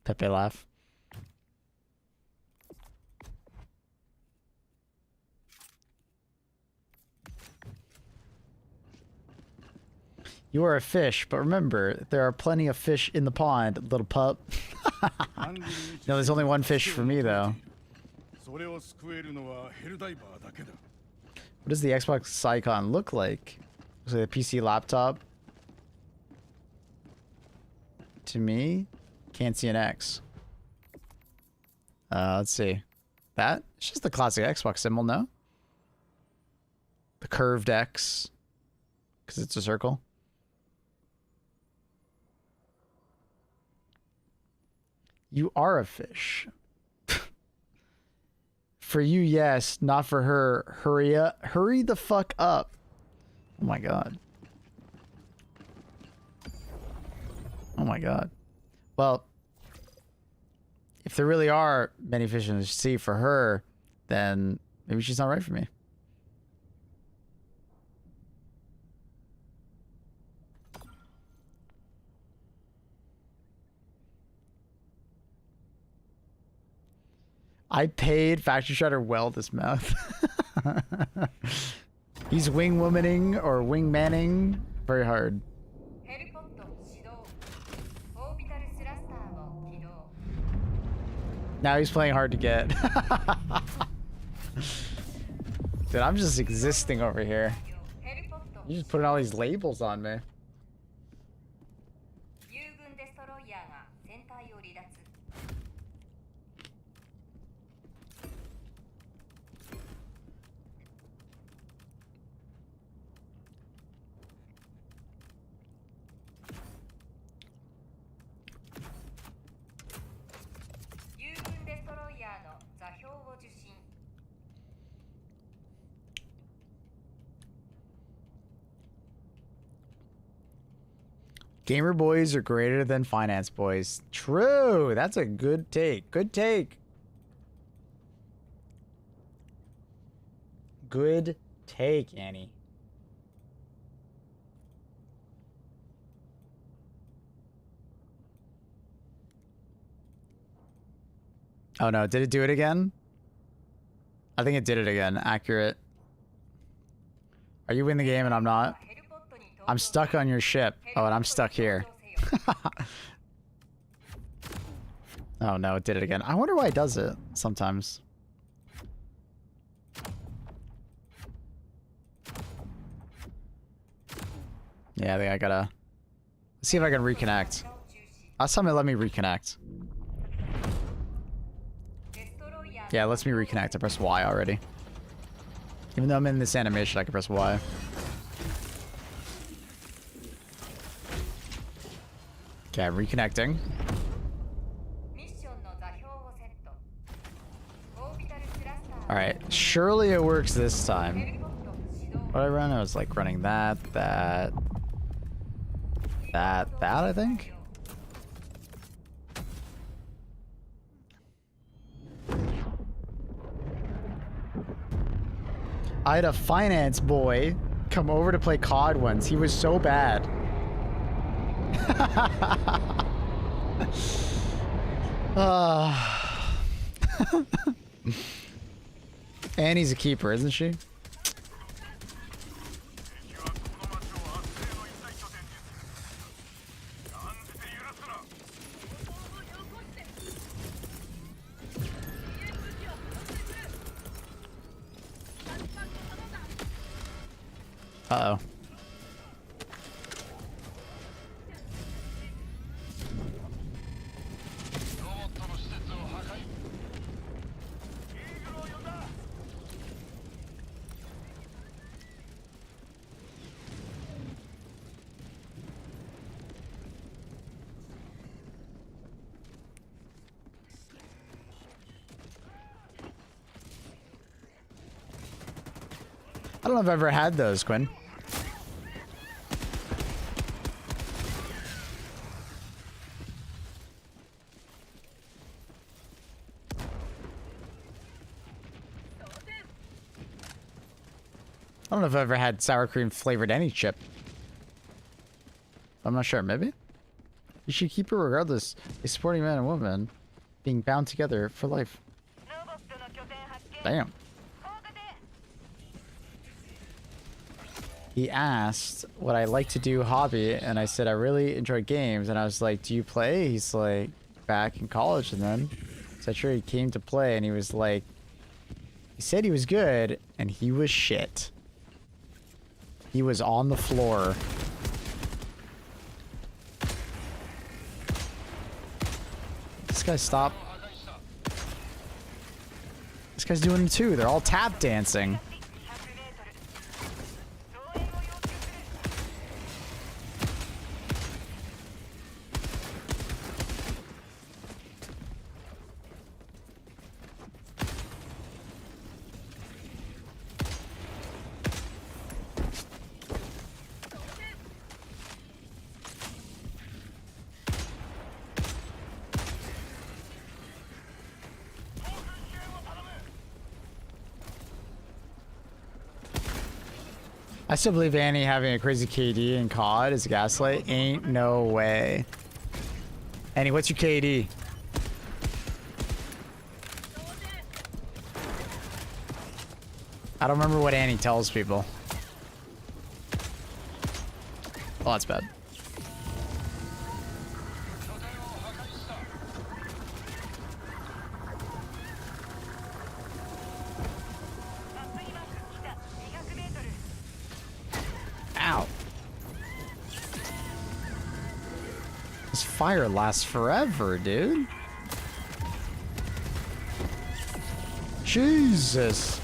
Speaker 1: Pepe laugh. You are a fish, but remember, there are plenty of fish in the pond, little pup. No, there's only one fish for me, though.
Speaker 6: それを救えるのはヘルダイバーだけだ。
Speaker 1: What does the Xbox icon look like? Looks like a PC laptop. To me, can't see an X. Let's see. That? It's just the classic Xbox symbol, no? The curved X. Because it's a circle. You are a fish. For you, yes. Not for her. Hurry up. Hurry the fuck up. Oh my god. Oh my god. Well, if there really are many fish in the sea for her, then maybe she's not right for me. I paid Factory Shredder well this mouth. He's wing womaning or wing manning very hard. Now he's playing hard to get. Dude, I'm just existing over here. You're just putting all these labels on me. Gamer boys are greater than finance boys. True. That's a good take. Good take. Good take, Annie. Oh no, did it do it again? I think it did it again. Accurate. Are you in the game and I'm not? I'm stuck on your ship. Oh, and I'm stuck here. Oh no, it did it again. I wonder why it does it sometimes. Yeah, I think I gotta... Let's see if I can reconnect. Last time it let me reconnect. Yeah, it lets me reconnect. I pressed Y already. Even though I'm in this animation, I can press Y. Okay, I'm reconnecting. Alright, surely it works this time. What I run? I was like running that, I think? I had a finance boy come over to play COD once. He was so bad. Annie's a keeper, isn't she? Uh-oh. I don't know if I've ever had those, Quinn. I don't know if I've ever had sour cream flavored any chip. I'm not sure, maybe? You should keep it regardless. A supporting man and woman being bound together for life. Damn. He asked what I like to do hobby, and I said I really enjoy games, and I was like, do you play? He's like, back in college, and then so sure he came to play, and he was like, he said he was good, and he was shit. He was on the floor. This guy stop. This guy's doing it too. They're all tap dancing. I still believe Annie having a crazy KD in COD is a gaslight. Ain't no way. Annie, what's your KD? I don't remember what Annie tells people. Oh, that's bad. Ow. This fire lasts forever, dude. Jesus.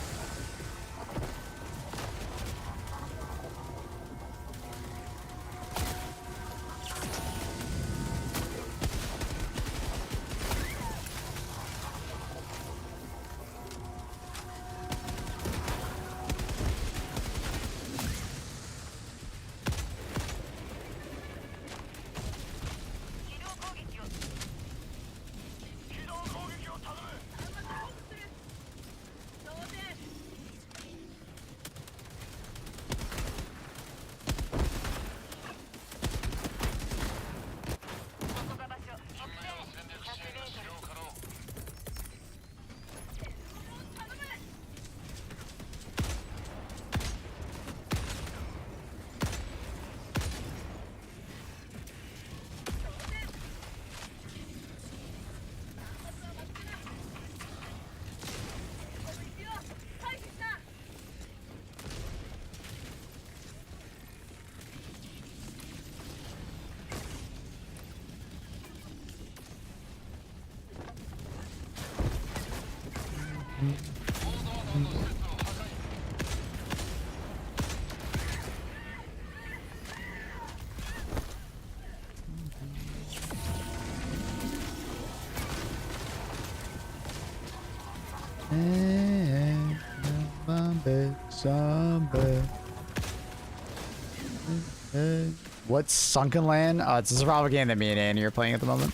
Speaker 1: What's Sunken Land? It's a survival game that me and Annie are playing at the moment.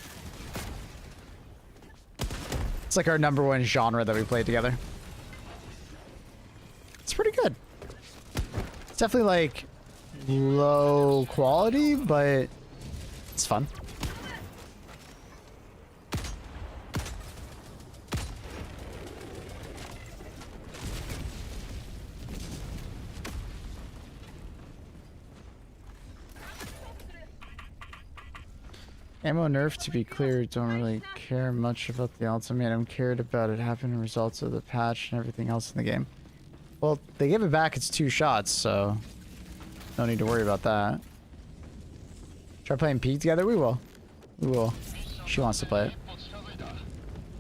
Speaker 1: It's like our #1 genre that we play together. It's pretty good. It's definitely like low quality, but it's fun. Ammo nerf, to be clear, don't really care much about the ultimatum. Cared about it happening results of the patch and everything else in the game. Well, they give it back, it's 2 shots, so no need to worry about that. Try playing Peak together? We will. We will. She wants to play it.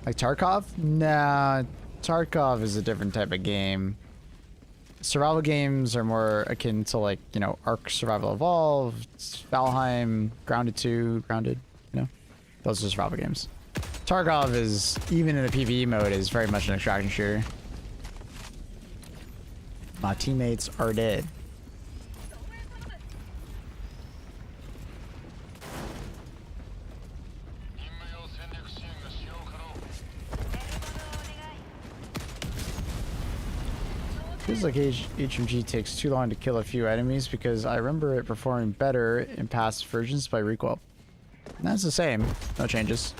Speaker 1: Like Tarkov? Nah, Tarkov is a different type of game. Survival games are more akin to, like, you know, Ark Survival Evolved, Valheim, Grounded 2, Grounded, you know? Those are survival games. Tarkov is, even in the PvE mode, is very much an extraction shooter. My teammates are dead. Feels like HMG takes too long to kill a few enemies because I remember it performing better in past versions by recoil. And that's the same. No changes.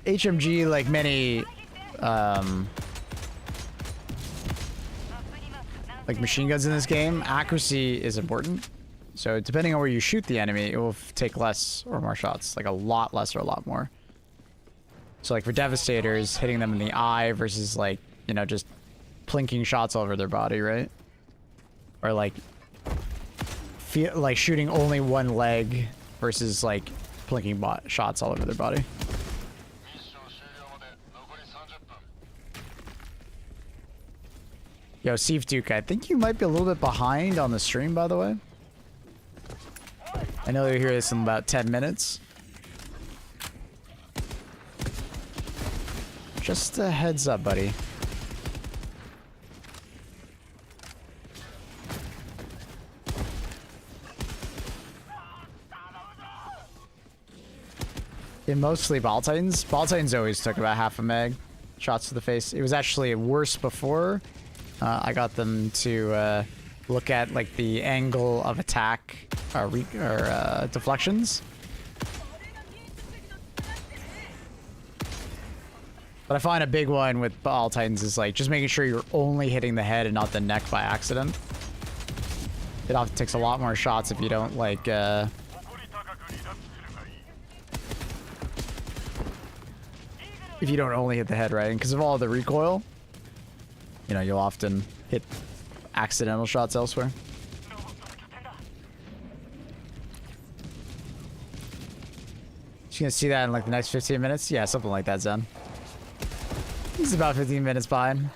Speaker 1: HMG, like many like machine guns in this game, accuracy is important. So depending on where you shoot the enemy, it will take less or more shots. Like a lot less or a lot more. So like for Devastators, hitting them in the eye versus like, you know, just plinking shots all over their body, right? Or like, like shooting only one leg versus like plinking shots all over their body. Yo, Seif Duke, I think you might be a little bit behind on the stream, by the way. I know you'll hear this in about 10 minutes. Just a heads up, buddy. In mostly Ball Titans. Ball Titans always took about half a meg. Shots to the face. It was actually worse before. I got them to look at like the angle of attack deflections. But I find a big one with Ball Titans is like just making sure you're only hitting the head and not the neck by accident. It often takes a lot more shots if you don't like if you don't only hit the head, right? And because of all the recoil, you know, you'll often hit accidental shots elsewhere. You gonna see that in like the next 15 minutes? Yeah, something like that, Zen. He's about 15 minutes behind.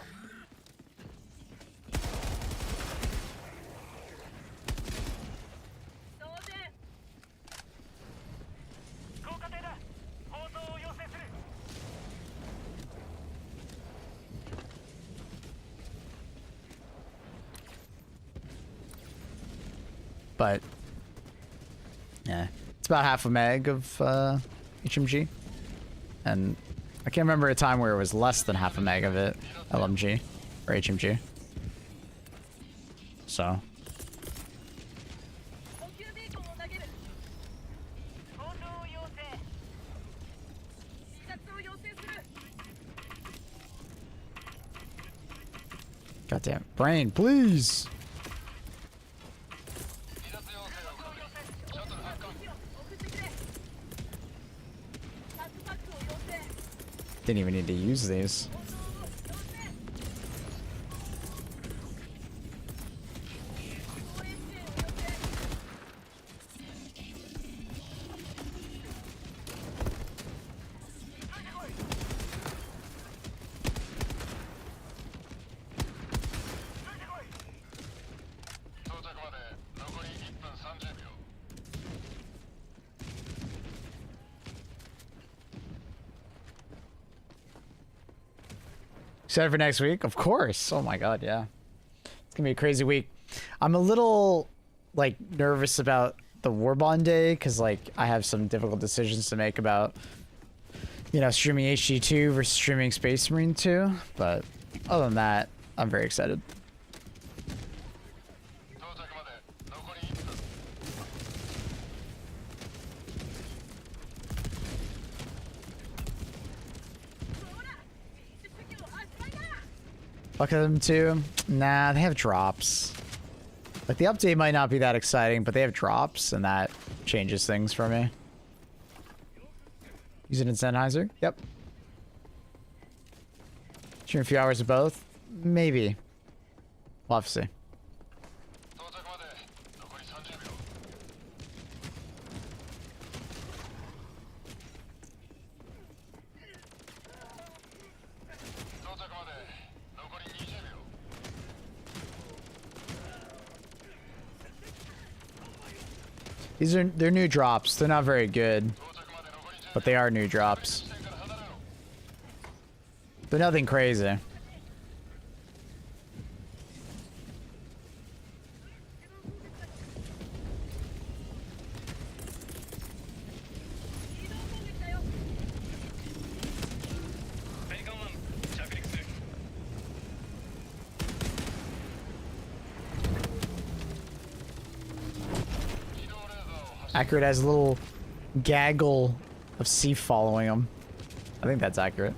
Speaker 1: But yeah, it's about half a meg of HMG, and I can't remember a time where it was less than half a meg of it, LMG or HMG. So goddamn brain, please. Didn't even need to use these. Excited for next week? Of course. Oh my god, yeah. It's gonna be a crazy week. I'm a little like nervous about the Warbond day because like I have some difficult decisions to make about, you know, streaming HG2 versus streaming Space Marine 2. But other than that, I'm very excited. Fuck them too. Nah, they have drops. Like the update might not be that exciting, but they have drops, and that changes things for me. Use it in Sennheiser? Yep. Stream a few hours of both? Maybe. We'll have to see. They're new drops. They're not very good, but they are new drops. They're nothing crazy. Accurate has a little gaggle of Seif following him. I think that's accurate.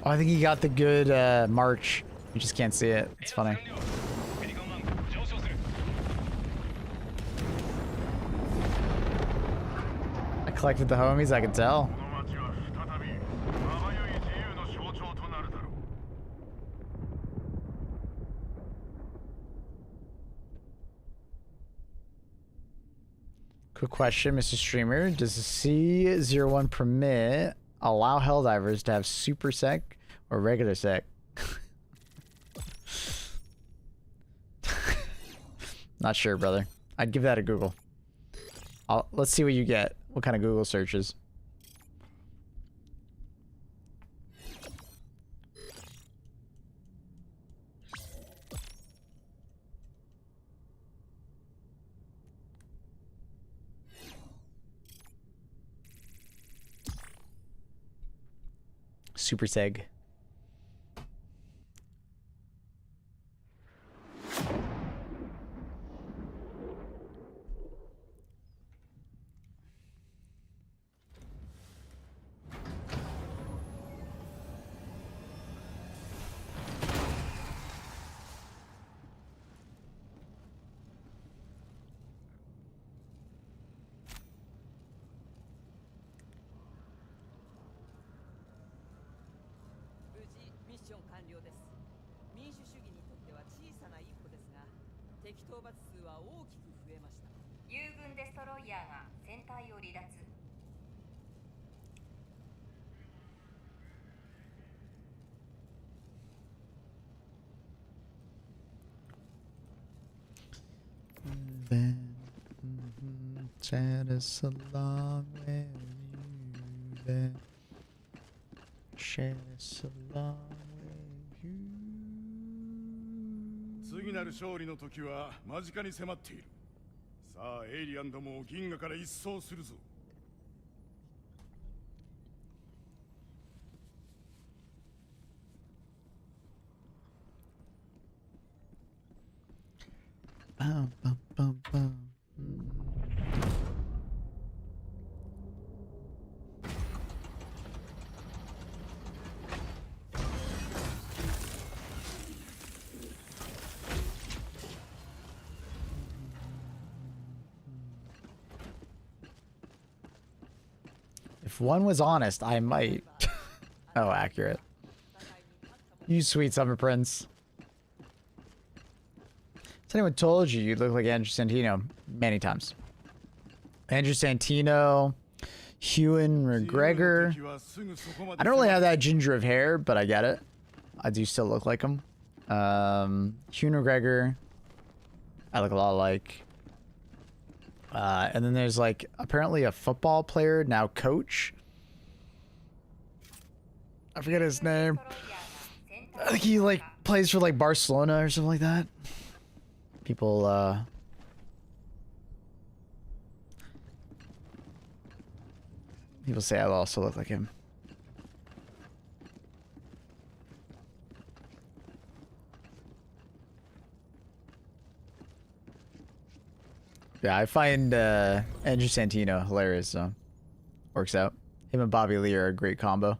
Speaker 1: Oh, I think he got the good march. You just can't see it. It's funny. I collected the homies, I can tell. Quick question, Mr. Streamer. Does the C01 permit allow Helldivers to have super sec or regular sec? Not sure, brother. I'd give that a Google. Let's see what you get. What kind of Google searches? Super seg. Share us along with you then. Share us along with you.
Speaker 6: 次なる勝利の時は間近に迫っている。さあ、エイリアンどもを銀河から一掃するぞ。
Speaker 1: Bum, bum, bum, bum. If one was honest, I might. Oh, accurate. You sweet summer prince. Has anyone told you you look like Andrew Santino? Many times. Andrew Santino, Ewan McGregor. I don't really have that ginger of hair, but I get it. I do still look like him. Ewan McGregor. I look a lot like. And then there's like apparently a football player, now coach. I forget his name. I think he like plays for like Barcelona or something like that. People people say I also look like him. Yeah, I find Andrew Santino hilarious, so works out. Him and Bobby Lee are a great combo.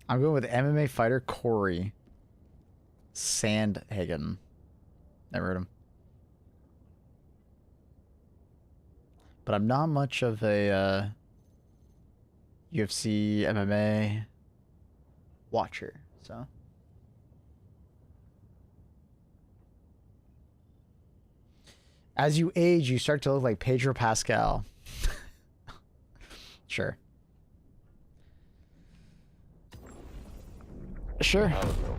Speaker 1: I'm going with MMA fighter Corey Sandhagen. Never heard him. But I'm not much of a UFC MMA watcher, so. As you age, you start to look like Pedro Pascal. Sure. Sure.
Speaker 7: I don't know.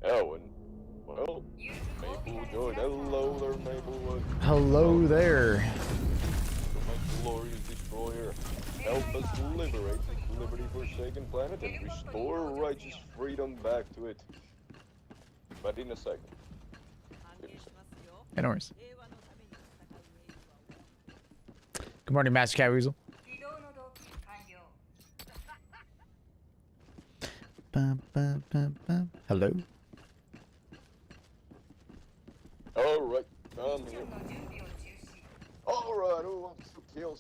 Speaker 7: Elwin. Well, Maple Jordan. Hello there, Maplewood.
Speaker 1: Hello there.
Speaker 7: My glorious destroyer. Help us liberate this liberty-forsaken planet and restore righteous freedom back to it. But in a second.
Speaker 1: Hey, no worries. Good morning, Master Cat Weasel. Bum, bum, bum, bum. Hello.
Speaker 7: All right, I'm here.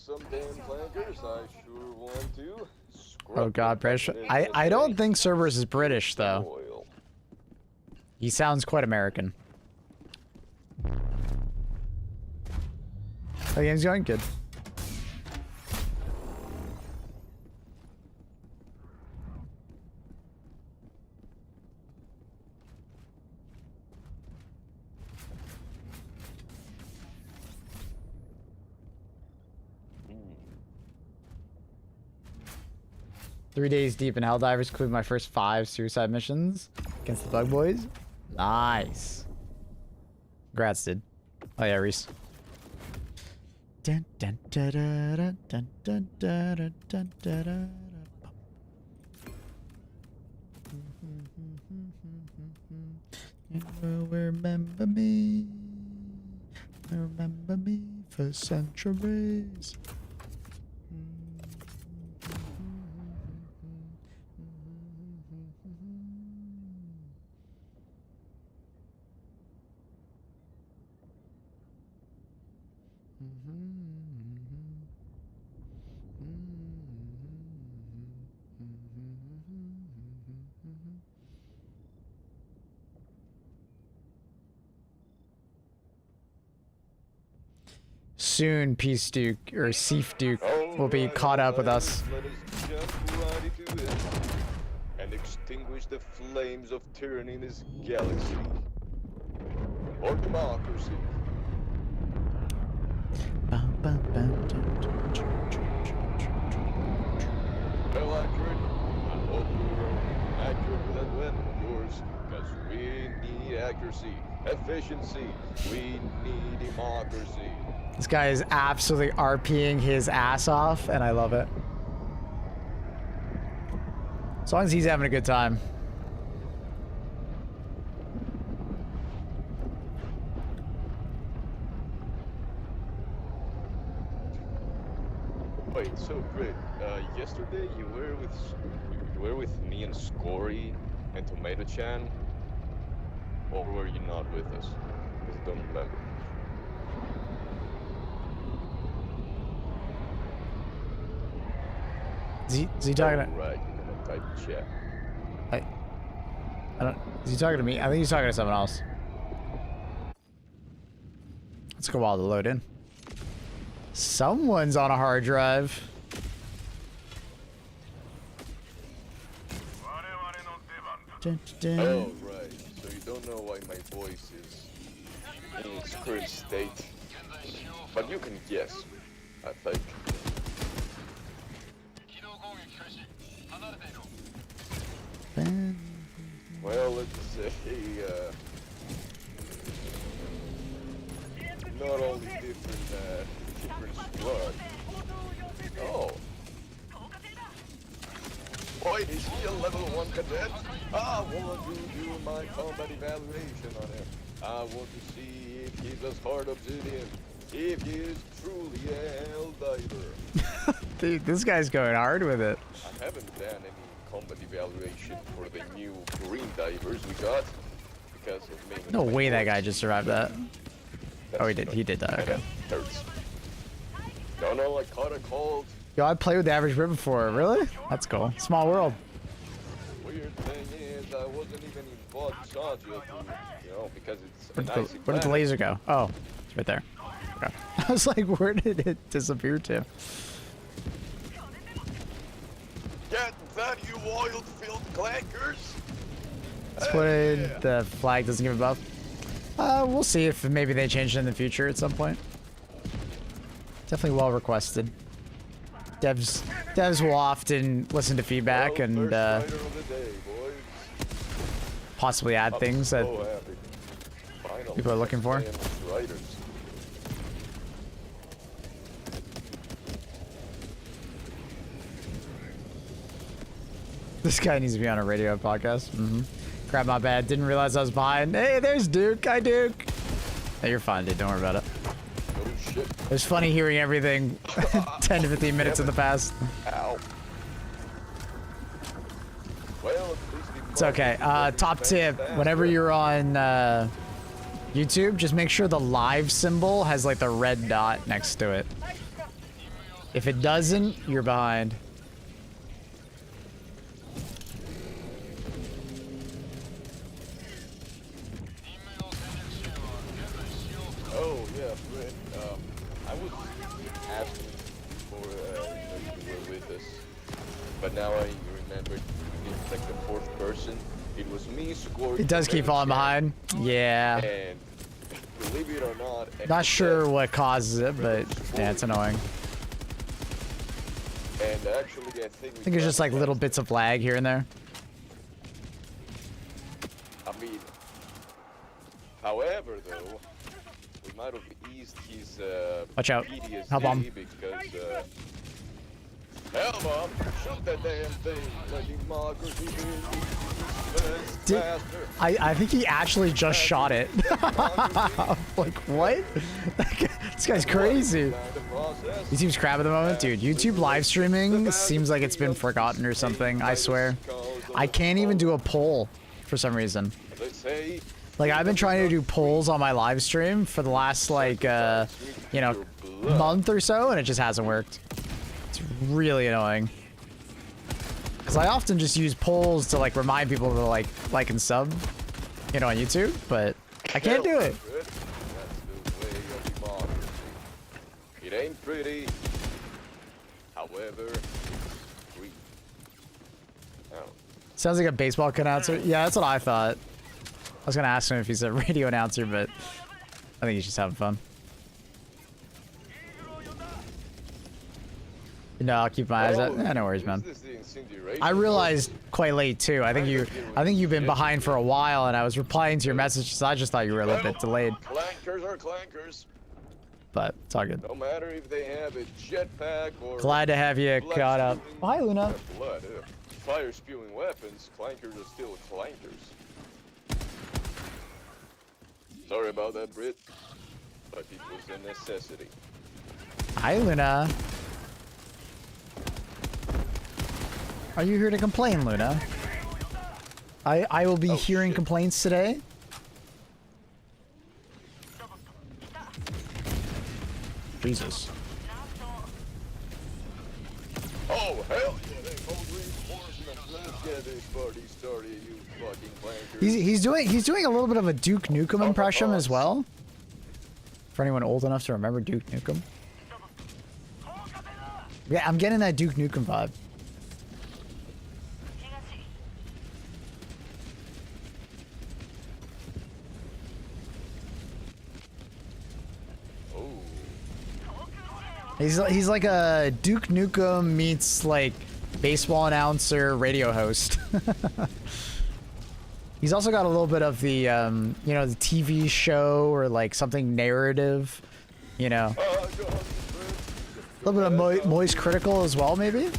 Speaker 7: some damn flankers, I sure want to.
Speaker 1: Oh god, British. I don't think Cerberus is British though.
Speaker 7: Oil.
Speaker 1: He sounds quite American. The game's going good.
Speaker 7: Hmm.
Speaker 1: 3 days deep in Helldivers, including my first 5 suicide missions against the Bug Boys. Nice. Congrats, dude. Oh yeah, Reese. Dun, dun, da, da, da, dun, dun, da, da, dun, da, da, da. You will remember me. Remember me for centuries. Soon, Peace Duke or Seif Duke will be caught up with us.
Speaker 7: Let us jump right into it and extinguish the flames of tyranny in this galaxy. Or democracy. Well, accurate. I hope you're accurate with that weapon of yours, because we need accuracy, efficiency, we need democracy.
Speaker 1: This guy is absolutely RPing his ass off, and I love it. As long as he's having a good time.
Speaker 7: Wait, so great. Yesterday you were with me and Scory and Tomato Chan, or were you not with us? Because I don't remember.
Speaker 1: Is he talking to...
Speaker 7: Right, I'm gonna type chat.
Speaker 1: I don't... Is he talking to me? I think he's talking to someone else. Let's go while to load in. Someone's on a hard drive. Dun, dun, dun.
Speaker 7: Oh, right. So you don't know why my voice is in its current state. But you can guess, I think. Well, let's say, not only different squad. Oh. Wait, is he a level 1 cadet? I want to do my combat evaluation on him. I want to see if he's as hard obsidian, if he is truly a hell diver.
Speaker 1: Dude, this guy's going hard with it.
Speaker 7: I haven't done any combat evaluation for the new green divers we got because of me.
Speaker 1: No way that guy just survived that. Oh, he did. He did that. Okay.
Speaker 7: Hurts. No, I caught a cold.
Speaker 1: Yo, I played with the average Brit before. Really? That's cool. Small world.
Speaker 7: Weird thing is, I wasn't even in Bot Saja, you know, because it's
Speaker 1: Where
Speaker 7: an
Speaker 1: did,
Speaker 7: icy
Speaker 1: where did the
Speaker 7: planet.
Speaker 1: laser go? Oh, it's right there. Okay. I was like, where did it disappear to?
Speaker 7: Get that, you oil-filled clankers!
Speaker 1: Split.
Speaker 7: Yeah.
Speaker 1: The flag doesn't give a buff. We'll see if maybe they change it in the future at some point. Definitely well requested. Devs will often listen to feedback
Speaker 7: Well,
Speaker 1: and
Speaker 7: first rider of the day, boys.
Speaker 1: possibly add
Speaker 7: I'm
Speaker 1: things that
Speaker 7: so happy. Finally,
Speaker 1: people are looking for.
Speaker 7: damn riders.
Speaker 1: This guy needs to be on a radio podcast. Crap, my bad. Didn't realize I was behind. Hey, there's Duke. Hi, Duke. Hey, you're fine, dude. Don't worry about it.
Speaker 7: Oh shit.
Speaker 1: It was funny hearing everything 10 to 15 minutes in the past.
Speaker 7: Ow. Well, at least
Speaker 1: It's okay. Top tip, whenever you're on YouTube, just make sure the live symbol has like the red dot next to it. If it doesn't, you're behind.
Speaker 7: Oh yeah, Brett. I was asking for you were with us, but now I remembered it's like the fourth person. It was me, Squirt.
Speaker 1: It does keep falling behind. Yeah.
Speaker 7: And believe it or not,
Speaker 1: Not sure what causes it, but yeah, it's annoying.
Speaker 7: And actually, I think
Speaker 1: It's just like little bits of lag here and there.
Speaker 7: I mean, however, though, we might have eased his
Speaker 1: Watch out.
Speaker 7: PTSD
Speaker 1: Hell bomb.
Speaker 7: because hell bomb, shoot that damn thing, like democracy faster.
Speaker 1: I think he actually just shot it. Like, what? This guy's crazy. He seems crap at the moment. Dude, YouTube live streaming seems like it's been forgotten or something, I swear. I can't even do a poll for some reason. Like, I've been trying to do polls on my live stream for the last, like, you know, month or so, and it just hasn't worked. It's really annoying. Because I often just use polls to, like, remind people to, like and sub, you know, on YouTube, but I can't do it.
Speaker 7: It ain't pretty, however, free. Oh.
Speaker 1: Sounds like a baseball announcer. Yeah, that's what I thought. I was gonna ask him if he's a radio announcer, but I think he's just having fun. No, I'll keep my eyes out. No worries, man. I realized quite late too. I think you've been behind for a while, and I was replying to your messages. I just thought you were a little bit delayed.
Speaker 7: Clankers are clankers.
Speaker 1: But it's all good.
Speaker 7: No matter if they have a jetpack or
Speaker 1: Glad to have you caught up. Oh, hi, Luna.
Speaker 7: blood, fire spewing weapons, clankers are still clankers. Sorry about that, Brit, but it was a necessity.
Speaker 1: Hi, Luna. Are you here to complain, Luna? I will be hearing complaints today. Jesus.
Speaker 7: Oh, hell yeah, they hold reinforcements. Let's get this party started, you fucking clankers.
Speaker 1: He's doing a little bit of a Duke Nukem impression as well. For anyone old enough to remember Duke Nukem. Yeah, I'm getting that Duke Nukem vibe. He's like a Duke Nukem meets like baseball announcer, radio host. He's also got a little bit of the you know, the TV show or like something narrative, you know. A little bit of Moist Critical as well, maybe.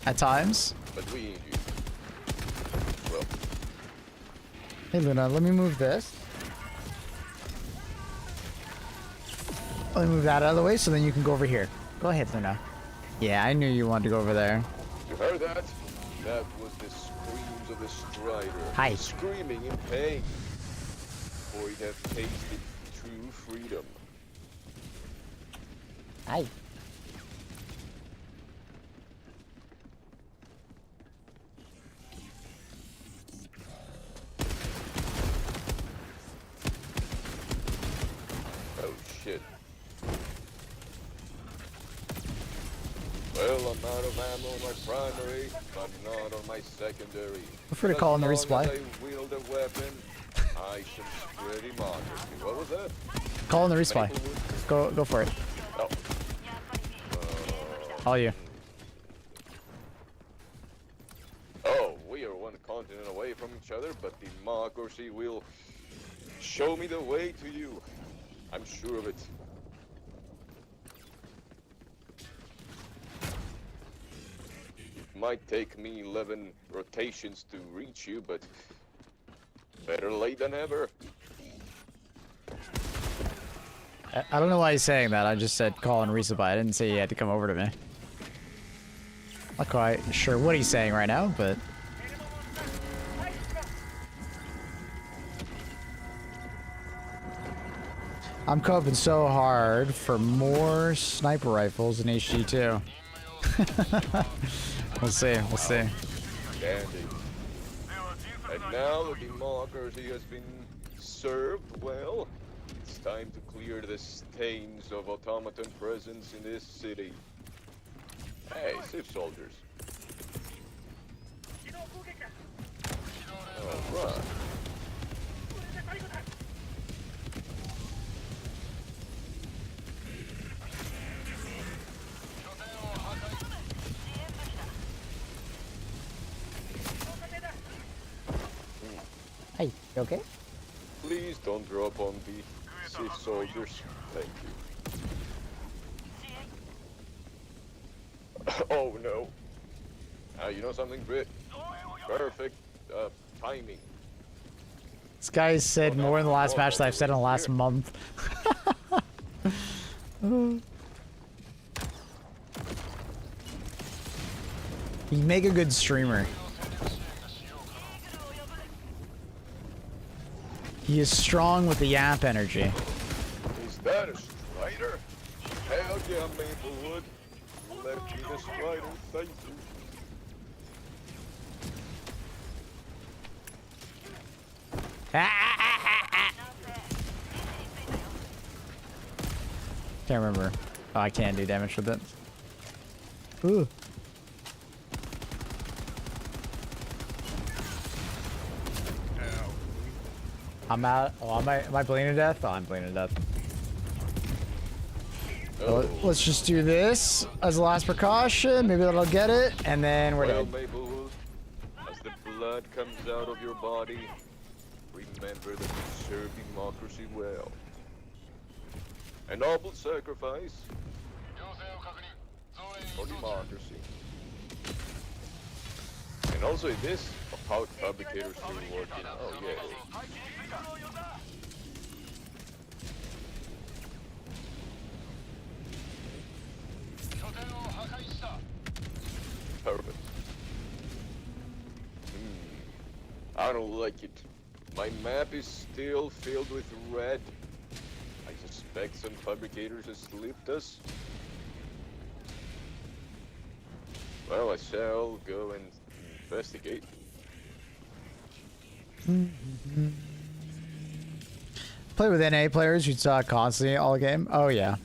Speaker 1: At times.
Speaker 7: But we need you. Well.
Speaker 1: Hey Luna, let me move this. Let me move that out of the way so then you can go over here. Go ahead, Luna. Yeah, I knew you wanted to go over there.
Speaker 7: You heard that? That was the screams of the Strider.
Speaker 1: Hi.
Speaker 7: Screaming in pain. For he have tasted true freedom.
Speaker 1: Hi.
Speaker 7: Oh shit. Well, I'm out of ammo on my primary, but not on my secondary.
Speaker 1: Feel free to call in the resupply.
Speaker 7: As long as I wield a weapon, I should spread democracy. What was that?
Speaker 1: Call in the resupply. Go for it.
Speaker 7: Oh.
Speaker 1: All you.
Speaker 7: Oh, we are one continent away from each other, but democracy will show me the way to you. I'm sure of it. It might take me 11 rotations to reach you, but better late than ever.
Speaker 1: I don't know why he's saying that. I just said call and resupply. I didn't say he had to come over to me. Not quite sure what he's saying right now, but... I'm coping so hard for more sniper rifles in HD2. We'll see. We'll see.
Speaker 7: Dandy. And now that democracy has been served well, it's time to clear the stains of automaton presence in this city. Hey, Civ soldiers. Alright.
Speaker 1: Hey, you okay?
Speaker 7: Please don't drop on the Civ soldiers. Thank you. Oh no. You know something, Brit? Perfect timing.
Speaker 1: This guy said more in the last match than I've said in the last month. He'd make a good streamer. He is strong with the yap energy.
Speaker 7: Is that a strider? Hell yeah, Maplewood. Let me the strider, thank you.
Speaker 1: Can't remember. Oh, I can't do damage with it. Ooh. I'm out. Oh, am I bleeding to death? Oh, I'm bleeding to death.
Speaker 7: Oh.
Speaker 1: Let's just do this as a last precaution. Maybe that'll get it, and then we're
Speaker 7: Well,
Speaker 1: dead.
Speaker 7: Maplewood, as the blood comes out of your body, remember that you serve democracy well. A noble sacrifice for democracy. And also this, how fabricators still working. Oh yeah. Perfect. I don't like it. My map is still filled with red. I suspect some fabricators have slipped us. Well, I shall go and investigate.
Speaker 1: Play with NA players who talk constantly all game. Oh yeah.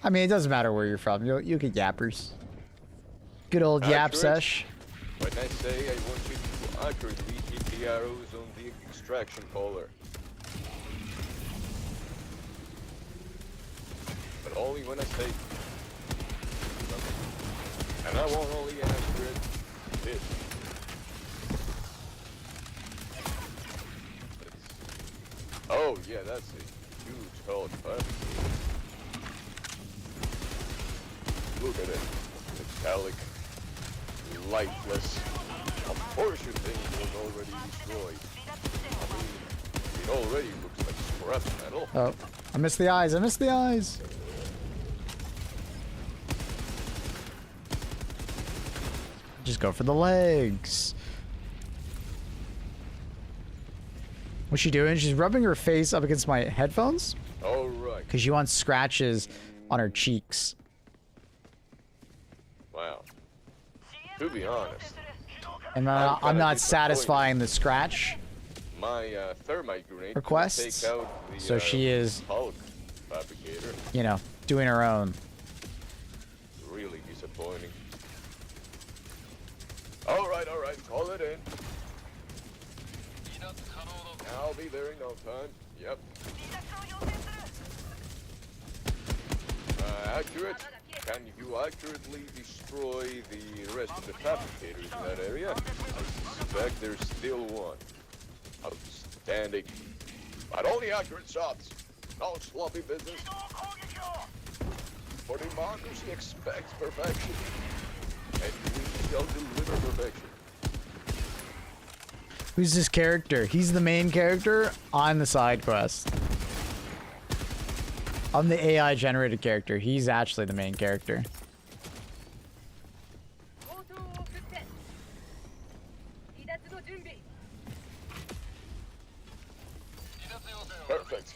Speaker 1: I mean, it doesn't matter where you're from. You get yappers. Good old yap sesh.
Speaker 7: When I say I want you to accurately hit the arrows on the extraction collar. But only when I say. And I want only an accurate hit. Oh yeah, that's a huge help, huh? Look at it. Metallic. Lifeless. Of course you think it was already destroyed. I mean, it already looks like scrap metal.
Speaker 1: Oh, I missed the eyes. I missed the eyes. Just go for the legs. What's she doing? She's rubbing her face up against my headphones.
Speaker 7: Alright.
Speaker 1: Because she wants scratches on her cheeks.
Speaker 7: Wow. To be honest,
Speaker 1: And I'm not satisfying the scratch
Speaker 7: my thermite grenade
Speaker 1: requests.
Speaker 7: take out the,
Speaker 1: So she is,
Speaker 7: Hulk fabricator.
Speaker 1: you know, doing her own.
Speaker 7: Really disappointing. Alright, call it in. I'll be there in no time. Yep. Accurate. Can you accurately destroy the rest of the fabricators in that area? I suspect there's still one. Outstanding. But only accurate shots. No sloppy business. For democracy expects perfection. And we shall deliver perfection.
Speaker 1: Who's this character? He's the main character. I'm the side quest. I'm the AI generated character. He's actually the main character.
Speaker 7: Perfect.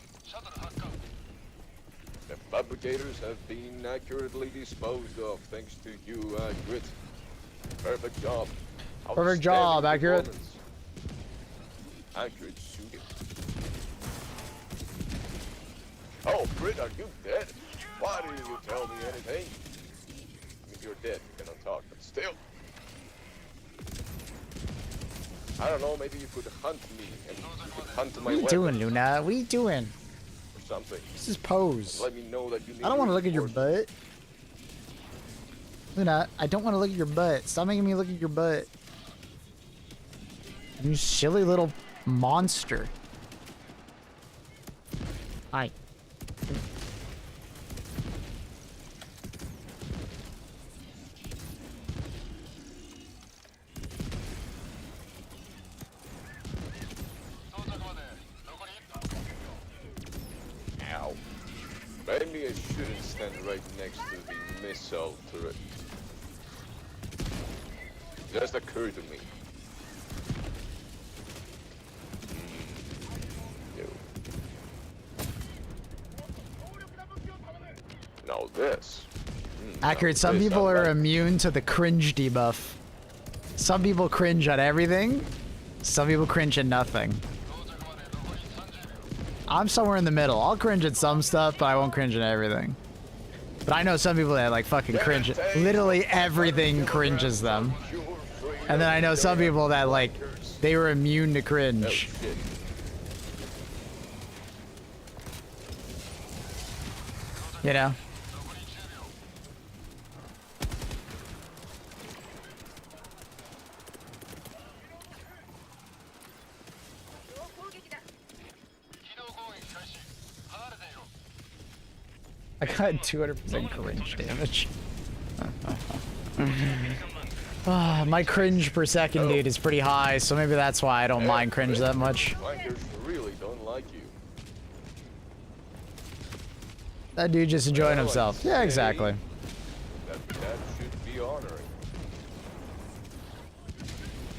Speaker 7: Fabricators have been accurately disposed of thanks to you, Grit. Perfect job.
Speaker 1: Perfect job,
Speaker 7: Outstanding
Speaker 1: Accurate.
Speaker 7: performance. Accurate shooting. Oh, Grit, are you dead? Why didn't you tell me anything? I mean, you're dead, you cannot talk, but still. I don't know, maybe you could hunt me and you could hunt my
Speaker 1: What are you
Speaker 7: weapon
Speaker 1: doing, Luna? What are you doing?
Speaker 7: or something.
Speaker 1: This is pose.
Speaker 7: Let me know that you need
Speaker 1: I don't want to look at your
Speaker 7: reinforcements.
Speaker 1: butt. Luna, I don't want to look at your butt. Stop making me look at your butt. You silly little monster. Hi.
Speaker 7: Ow. Maybe I shouldn't stand right next to the missile turret. Just occurred to me. No. Now this.
Speaker 1: Accurate,
Speaker 7: Now
Speaker 1: some
Speaker 7: this
Speaker 1: people
Speaker 7: I
Speaker 1: are
Speaker 7: like.
Speaker 1: immune to the cringe debuff. Some people cringe at everything. Some people cringe at nothing. I'm somewhere in the middle. I'll cringe at some stuff, but I won't cringe at everything. But I know some people that like fucking cringe at literally everything cringes them. And then I know some people that like they were immune to
Speaker 7: Oh
Speaker 1: cringe.
Speaker 7: shit.
Speaker 1: You know? I got 200% cringe damage. My cringe per second, dude, is pretty high, so maybe that's why I don't mind cringe that much.
Speaker 7: Flankers really don't like you.
Speaker 1: That dude just enjoying himself. Yeah, exactly.
Speaker 7: That should be honoring.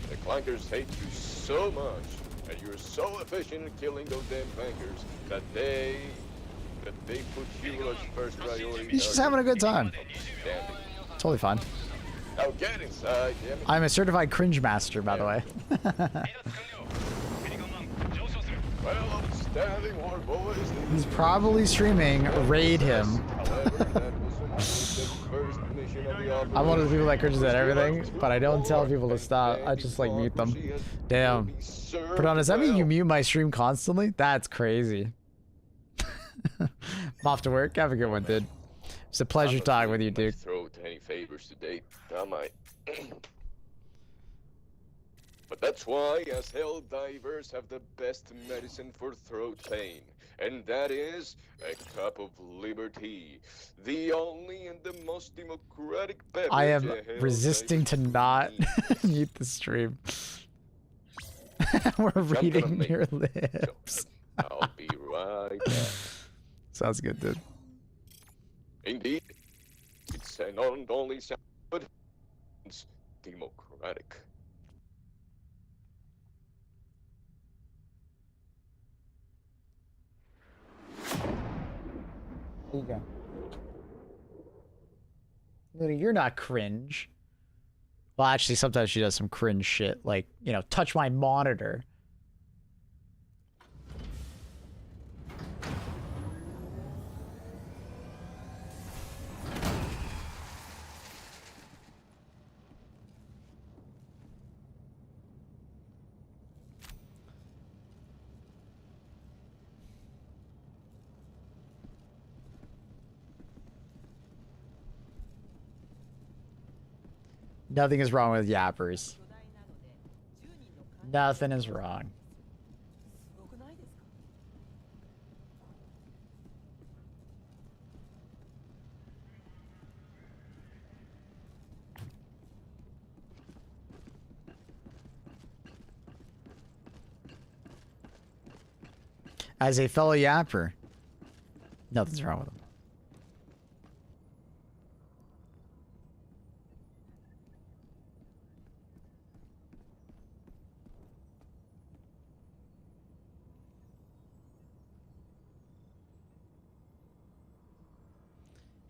Speaker 7: The clankers hate you so much, and you're so efficient in killing those damn clankers that they put you as first priority.
Speaker 1: He's just having a good time.
Speaker 7: Outstanding.
Speaker 1: Totally fine.
Speaker 7: Now get inside, damn it.
Speaker 1: I'm a certified cringe master, by the way.
Speaker 7: Well, outstanding war boys.
Speaker 1: He's probably streaming Raid Him.
Speaker 7: However, that was only the first mission of the operation.
Speaker 1: I'm one of the people that cringes at everything, but I don't tell people to stop. I just like mute them. Damn. Perdon, does that mean you mute my stream constantly? That's crazy. I'm off to work. Have a good one, dude. It's a pleasure talking with you, dude.
Speaker 7: Throw any favors today, I might. But that's why, as hell, divers have the best medicine for throat pain, and that is a cup of liberty, the only and the most democratic beverage.
Speaker 1: I am
Speaker 7: a hell
Speaker 1: resisting to not
Speaker 7: needs.
Speaker 1: mute the stream. We're reading
Speaker 7: make
Speaker 1: your lips.
Speaker 7: I'll be right back.
Speaker 1: Sounds good, dude.
Speaker 7: Indeed, it's not only sound, but it's democratic.
Speaker 1: There you go. Luna, you're not cringe. Well, actually, sometimes she does some cringe shit, like, you know, touch my monitor. Nothing is wrong with yappers. Nothing is wrong. As a fellow yapper, nothing's wrong with him.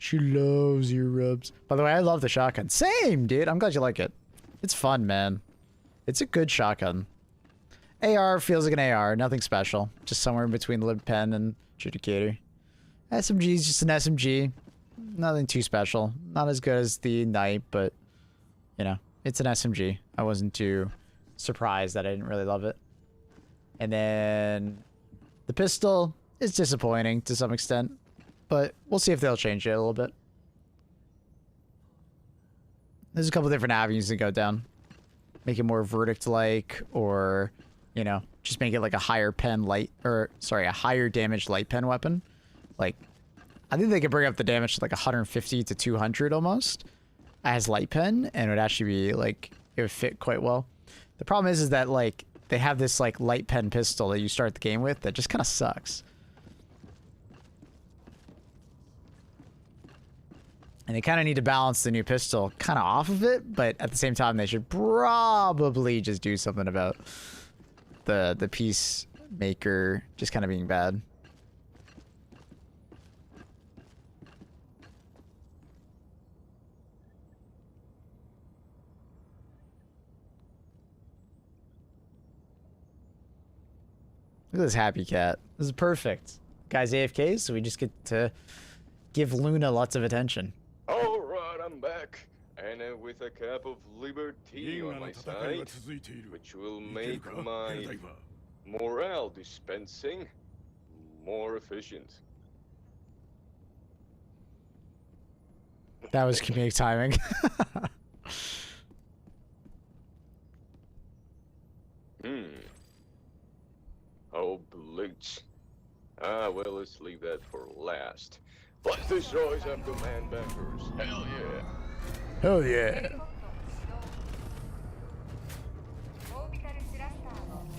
Speaker 1: She loves ear rubs. By the way, I love the shotgun. Same, dude. I'm glad you like it. It's fun, man. It's a good shotgun. AR feels like an AR. Nothing special. Just somewhere in between the lib pen and adjudicator. SMG is just an SMG. Nothing too special. Not as good as the Knight, but, you know, it's an SMG. I wasn't too surprised that I didn't really love it. And then the pistol is disappointing to some extent, but we'll see if they'll change it a little bit. There's a couple different avenues to go down. Make it more verdict-like, or, you know, just make it like a higher pen light, or, sorry, a higher damage light pen weapon. Like, I think they could bring up the damage to like 150 to 200 almost as light pen, and it would actually be like, it would fit quite well. The problem is that like, they have this like light pen pistol that you start the game with that just kind of sucks. And they kind of need to balance the new pistol kind of off of it, but at the same time, they should probably just do something about the Peacemaker just kind of being bad. Look at this happy cat. This is perfect. Guy's AFK, so we just get to give Luna lots of attention.
Speaker 7: All right, I'm back, and with a cup of liberty
Speaker 6: 銀
Speaker 7: on
Speaker 6: 河の
Speaker 7: my
Speaker 6: 戦い
Speaker 7: side,
Speaker 6: が続いている
Speaker 7: which will
Speaker 6: いける
Speaker 7: make
Speaker 6: か
Speaker 7: my
Speaker 6: ヘルダイバー
Speaker 7: morale dispensing more efficient.
Speaker 1: That was comedic timing.
Speaker 7: Oh, bleach. Ah, well, let's leave that for last. Let's destroy some command bankers. Hell yeah.
Speaker 1: Hell yeah.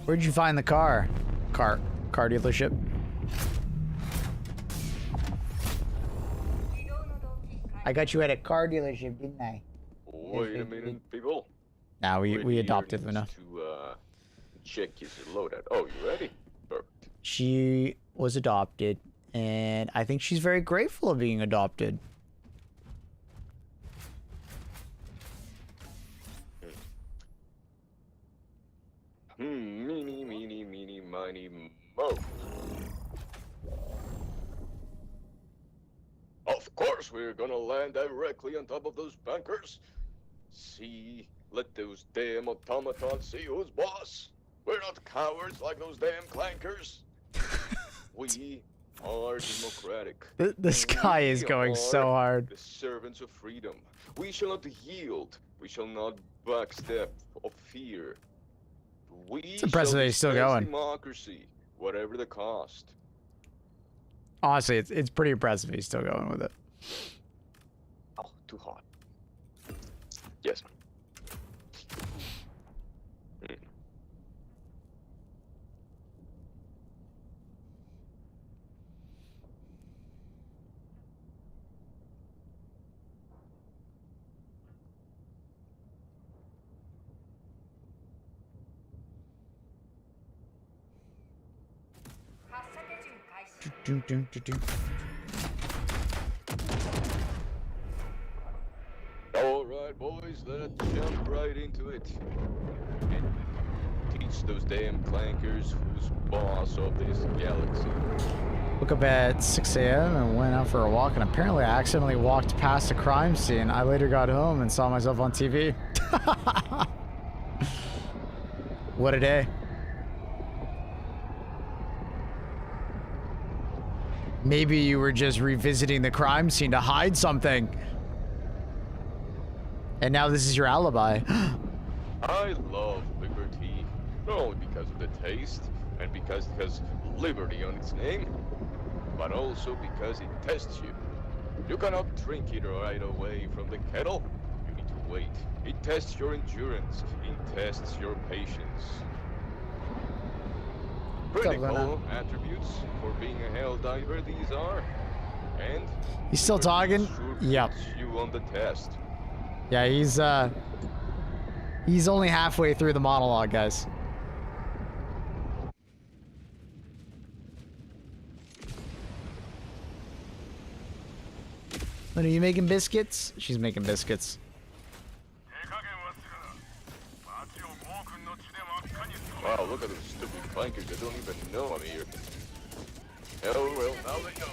Speaker 1: Where'd you find the car? Car dealership? I got you at a car dealership, didn't I?
Speaker 7: Wait a minute, people.
Speaker 1: Nah, we
Speaker 7: Wait
Speaker 1: adopted
Speaker 7: here
Speaker 1: Luna.
Speaker 7: to check his loadout. Oh, you ready? Perfect.
Speaker 1: She was adopted, and I think she's very grateful of being adopted.
Speaker 7: Meeny, meeny, meeny, miny, mo. Of course we're gonna land directly on top of those bunkers. See, let those damn automatons see who's boss. We're not cowards like those damn clankers. We are democratic.
Speaker 1: This guy is
Speaker 7: We
Speaker 1: going
Speaker 7: are
Speaker 1: so hard.
Speaker 7: The servants of freedom. We shall not yield. We shall not backstep of fear. It's
Speaker 1: impressive that he's still going.
Speaker 7: Democracy, whatever the cost.
Speaker 1: Honestly, it's pretty impressive he's still going with it.
Speaker 7: Oh, too hot. Yes.
Speaker 1: Do, do, do, do.
Speaker 7: All right, boys, let's jump right into it. And teach those damn clankers who's boss of this galaxy.
Speaker 1: Woke up at 6 a.m. and went out for a walk, and apparently I accidentally walked past a crime scene. I later got home and saw myself on TV. What a day. Maybe you were just revisiting the crime scene to hide something. And now this is your alibi.
Speaker 7: I love liberty, not only because of the taste, and because it has liberty on its name, but also because it tests you. You cannot drink it right away from the kettle. You need to wait. It tests your endurance. It tests your patience. Critical attributes for being a hell diver these are. And
Speaker 1: He's still talking?
Speaker 7: sure
Speaker 1: Yep.
Speaker 7: puts you on the test.
Speaker 1: Yeah, he's only halfway through the monologue, guys. When are you making biscuits? She's making biscuits.
Speaker 7: Wow, look at those stupid clankers. They don't even know I'm here. Oh well, now they know.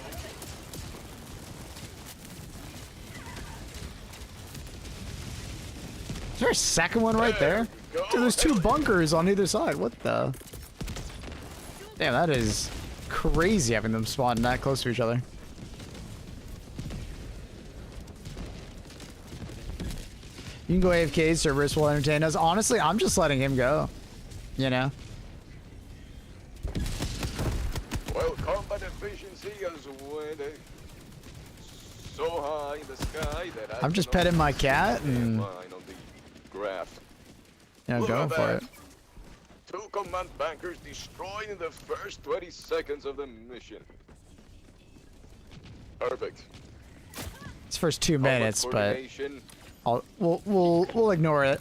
Speaker 1: Is there a second one right there? Dude, there's two bunkers on either side. What the? Damn, that is crazy having them spawn that close to each other. You can go AFK, Cerberus will entertain us. Honestly, I'm just letting him go. You know?
Speaker 7: Well, combat efficiency is way so high in the sky that
Speaker 1: I'm just petting my cat and
Speaker 7: line on the graph.
Speaker 1: you know,
Speaker 7: Look
Speaker 1: going
Speaker 7: at
Speaker 1: for
Speaker 7: that.
Speaker 1: it.
Speaker 7: 2 command bankers destroyed in the first 20 seconds of the mission. Perfect.
Speaker 1: It's first 2
Speaker 7: Combat
Speaker 1: minutes, but
Speaker 7: coordination.
Speaker 1: we'll ignore it.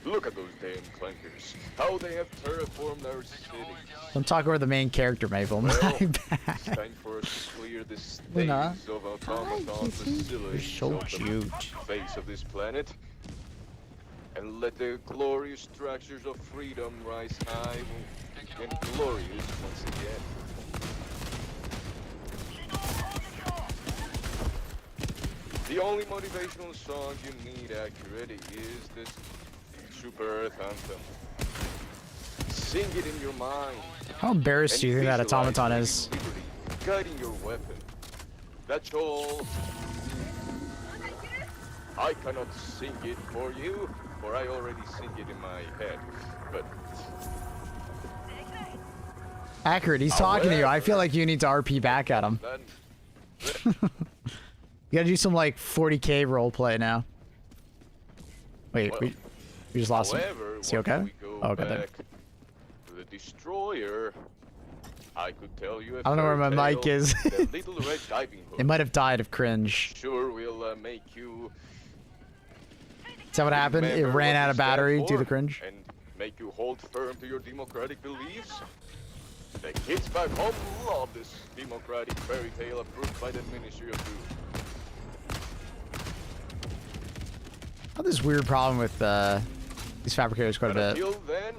Speaker 7: Look at those damn clankers. How they have terraformed our city.
Speaker 1: Don't talk over the main character, Maple.
Speaker 7: Well,
Speaker 1: My
Speaker 7: it's
Speaker 1: bad.
Speaker 7: time for us to clear the stays
Speaker 1: Luna.
Speaker 7: of automaton facilities
Speaker 1: You're so
Speaker 7: of the
Speaker 1: cute.
Speaker 7: face of this planet. And let the glorious structures of freedom rise high and glorious once again. The only motivational song you need, accurate, is this Super Earth Anthem. Sing it in your mind.
Speaker 1: How embarrassed do you think that automaton is?
Speaker 7: Liberty, guiding your weapon. That's all. I cannot sing it for you, for I already sing it in my head. But
Speaker 1: Accurate, he's talking to you. I feel like you need to RP back at him.
Speaker 7: then,
Speaker 1: You gotta do some like 40k roleplay now. Wait,
Speaker 7: Well,
Speaker 1: we just lost him.
Speaker 7: however,
Speaker 1: Is he
Speaker 7: once
Speaker 1: okay?
Speaker 7: we go
Speaker 1: Oh, okay, there.
Speaker 7: back to the destroyer, I could tell you a
Speaker 1: I don't know where my
Speaker 7: fairy
Speaker 1: mic
Speaker 7: tale,
Speaker 1: is.
Speaker 7: the little red diving hook.
Speaker 1: It might have died of cringe.
Speaker 7: Sure will make you
Speaker 1: Is that what happened? It
Speaker 7: remember
Speaker 1: ran
Speaker 7: what
Speaker 1: out
Speaker 7: you
Speaker 1: of
Speaker 7: stand
Speaker 1: battery due
Speaker 7: for
Speaker 1: to cringe.
Speaker 7: and make you hold firm to your democratic beliefs. The kids back home love this democratic fairy tale approved by the Ministry of Food.
Speaker 1: I have this weird problem with these fabricators quite a
Speaker 7: But
Speaker 1: bit.
Speaker 7: until then,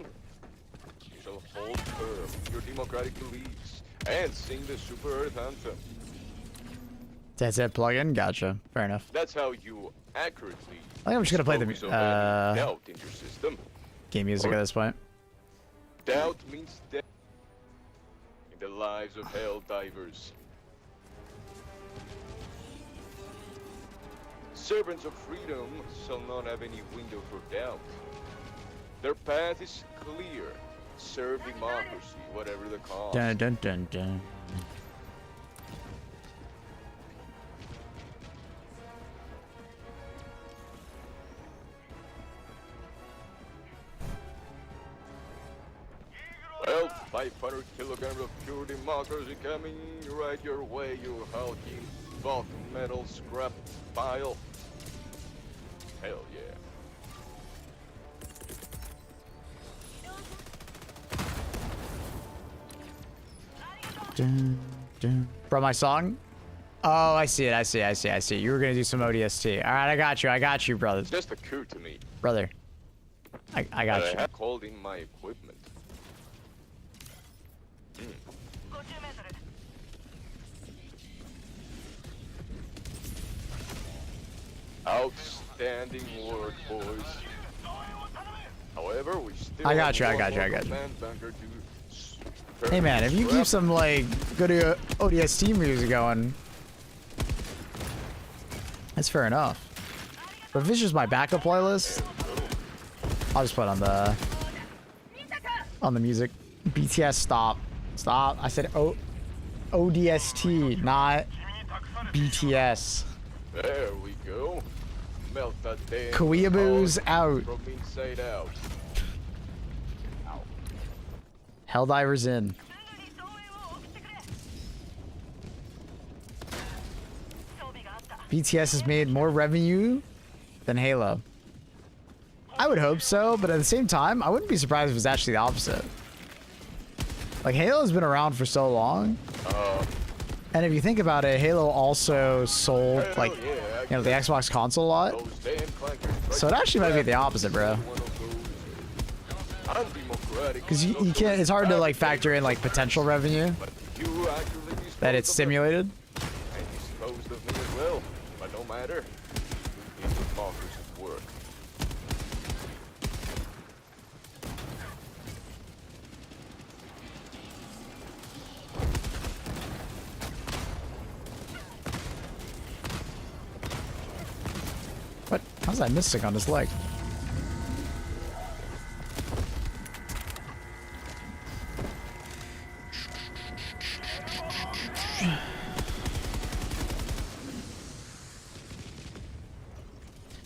Speaker 7: you shall hold firm to your democratic beliefs and sing the Super Earth Anthem.
Speaker 1: That's it, plug-in? Gotcha. Fair enough.
Speaker 7: That's how you accurately
Speaker 1: I think I'm just gonna play the
Speaker 7: dispose of any
Speaker 1: uh,
Speaker 7: doubt in your system.
Speaker 1: game music at this point.
Speaker 7: Doubt means death in the lives of hell divers. Servants of freedom shall not have any window for doubt. Their path is clear. Serve democracy, whatever the cost.
Speaker 1: Dun dun dun dun.
Speaker 7: Well, 500 kilograms of pure democracy coming right your way, you hulking bulk metal scrap pile. Hell yeah.
Speaker 1: Dun, dun. Bro, my song? Oh, I see it. I see. You were gonna do some ODST. All right, I got you, brother.
Speaker 7: It just occurred to me
Speaker 1: Brother, I
Speaker 7: that
Speaker 1: got
Speaker 7: I
Speaker 1: you.
Speaker 7: have called in my equipment. Outstanding work, boys. However, we still
Speaker 1: I got
Speaker 7: have
Speaker 1: you, I
Speaker 7: one
Speaker 1: got you,
Speaker 7: more
Speaker 1: I got you.
Speaker 7: command bunker to
Speaker 1: Hey man, if you keep
Speaker 7: scrap.
Speaker 1: some like good ODST music going, that's fair enough. But if it's just my backup playlist, I'll just put on the music. BTS, stop. I said ODST, not BTS.
Speaker 7: There we go. Melt that damn
Speaker 1: Kweeaboos
Speaker 7: heart
Speaker 1: out.
Speaker 7: from inside out.
Speaker 1: Helldivers in. BTS has made more revenue than Halo. I would hope so, but at the same time, I wouldn't be surprised if it's actually the opposite. Like, Halo's been around for so long. And if you think about it, Halo also sold, like, you know, the Xbox console a lot. So it actually might be the opposite, bro. Because you can't, it's hard to, like, factor in, like, potential revenue that it's simulated.
Speaker 7: And you supposed of me as well, but no matter. It's the democracy's work.
Speaker 1: What? How's that Mystic on his leg?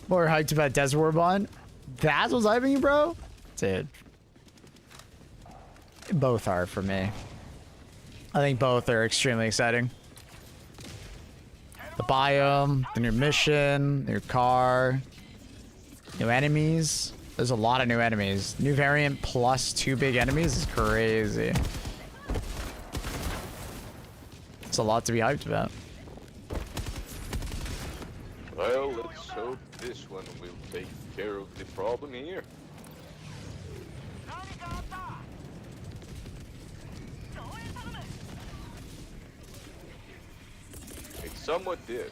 Speaker 1: More hyped about Desert War Bond? That's what's hyping you, bro? Dude. Both are for me. I think both are extremely exciting. The biome, the new mission, new car, new enemies. There's a lot of new enemies. New variant plus 2 big enemies is crazy. It's a lot to be hyped about.
Speaker 7: Well, let's hope this one will take care of the problem here. It somewhat did.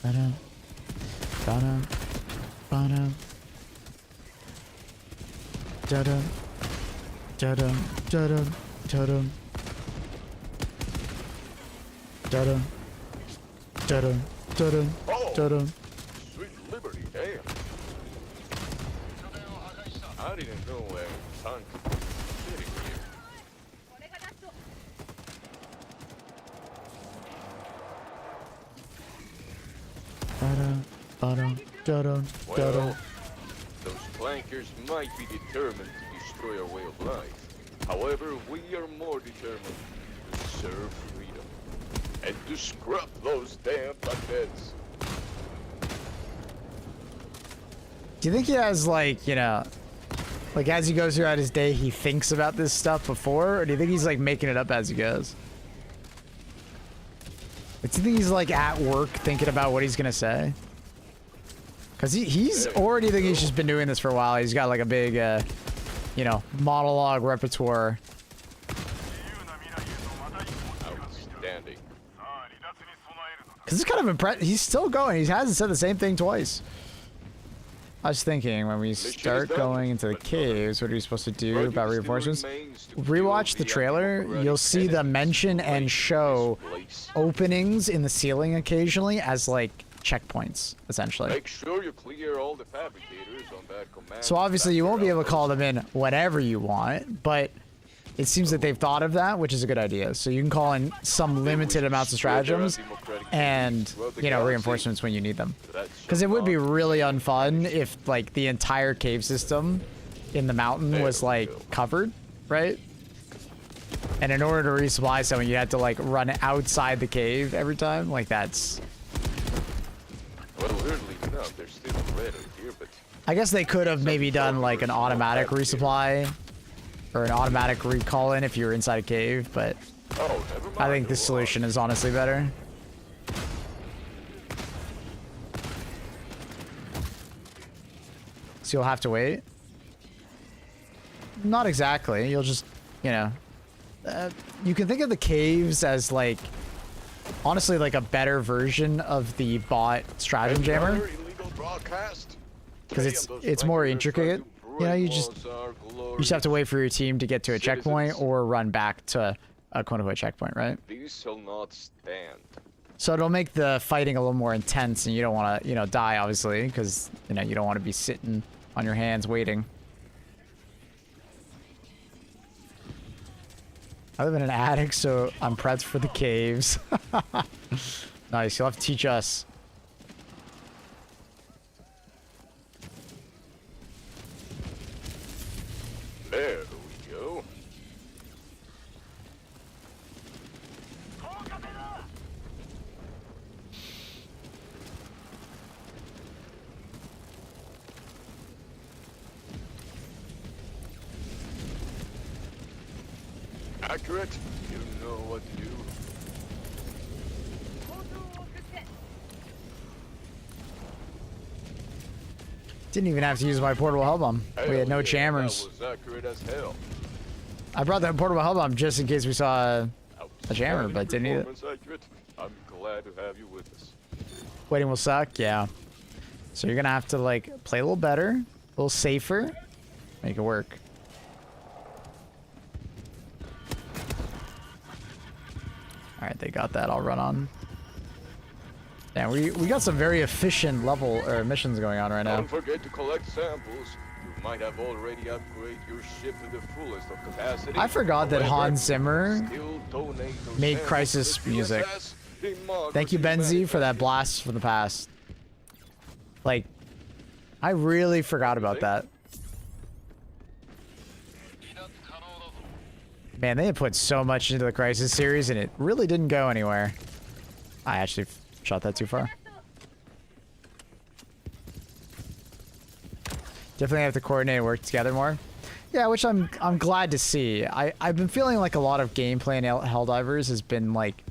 Speaker 1: Ba-dum, ba-dum, ba-dum, da-dum, da-dum, da-dum, da-dum, da-dum, da-dum, da-dum,
Speaker 7: Oh,
Speaker 1: da-dum.
Speaker 7: sweet liberty, damn. I didn't know where sunk sitting here.
Speaker 1: Ba-dum, ba-dum, da-dum, da-dum.
Speaker 7: Well, those flankers might be determined to destroy our way of life. However, we are more determined to serve freedom and to scrub those damn buckheads.
Speaker 1: Do you think he has, like, you know, like as he goes throughout his day, he thinks about this stuff before? Or do you think he's, like, making it up as he goes? Like, do you think he's, like, at work thinking about what he's gonna say? Because he's already thinking he's just been doing this for a while. He's got, like, a big, you know, monologue repertoire.
Speaker 7: Outstanding.
Speaker 1: Because it's kind of impressive. He's still going. He hasn't said the same thing twice. I was thinking when we start going into the caves, what are you supposed to do about reinforcements? Rewatch the trailer. You'll see them mention and show openings in the ceiling occasionally as like checkpoints, essentially.
Speaker 7: Make sure you clear all the fabricators on that command.
Speaker 1: So obviously you won't be able to call them in whenever you want, but it seems that they've thought of that, which is a good idea. So you can call in some limited amounts of stratagems and, you know, reinforcements when you need them. Because it would be really unfun if, like, the entire cave system in the mountain was, like, covered, right? And in order to resupply someone, you had to, like, run outside the cave every time. Like, that's...
Speaker 7: Well, weirdly enough, there's still a red here, but...
Speaker 1: I guess they could have maybe done, like, an automatic resupply or an automatic recall in if you were inside a cave, but
Speaker 7: Oh, never mind.
Speaker 1: I think this solution is honestly better. So you'll have to wait? Not exactly. You'll just, you know... you can think of the caves as, like... honestly, like a better version of the bot stratagem jammer. Because it's more intricate. You know, you just have to wait for your team to get to a checkpoint or run back to a quote-unquote checkpoint, right?
Speaker 7: These shall not stand.
Speaker 1: So it'll make the fighting a little more intense, and you don't want to, you know, die, obviously, because, you know, you don't want to be sitting on your hands waiting. I live in an attic, so I'm prepped for the caves. Nice, you'll have to teach us.
Speaker 7: There we go. Accurate. You know what to do.
Speaker 1: Didn't even have to use my portable hell bomb. We had no
Speaker 7: Hell yeah,
Speaker 1: jammers.
Speaker 7: That was accurate as hell.
Speaker 1: I brought the portable hell bomb just in case we saw a jammer, but didn't need it.
Speaker 7: Performance accurate. I'm glad to have you with us.
Speaker 1: Waiting will suck, yeah. So you're gonna have to like play a little better, a little safer, make it work. All right, they got that. I'll run on. Yeah, we got some very efficient level or missions going on right now.
Speaker 7: Don't forget to collect samples. You might have already upgraded your ship to the fullest of capacity.
Speaker 1: I forgot that
Speaker 7: However,
Speaker 1: Hans Zimmer
Speaker 7: still donate those
Speaker 1: made
Speaker 7: samples
Speaker 1: Crisis
Speaker 7: to the
Speaker 1: music.
Speaker 7: CSS Democracy
Speaker 1: Thank you, Benzie, for that
Speaker 7: Manufacturing.
Speaker 1: blast from the past. Like, I really forgot about that. Man, they had put so much into the Crisis series, and it really didn't go anywhere. I actually shot that too far. Definitely have to coordinate and work together more. Yeah, which I'm glad to see. I've been feeling like a lot of gameplay in Helldivers has been like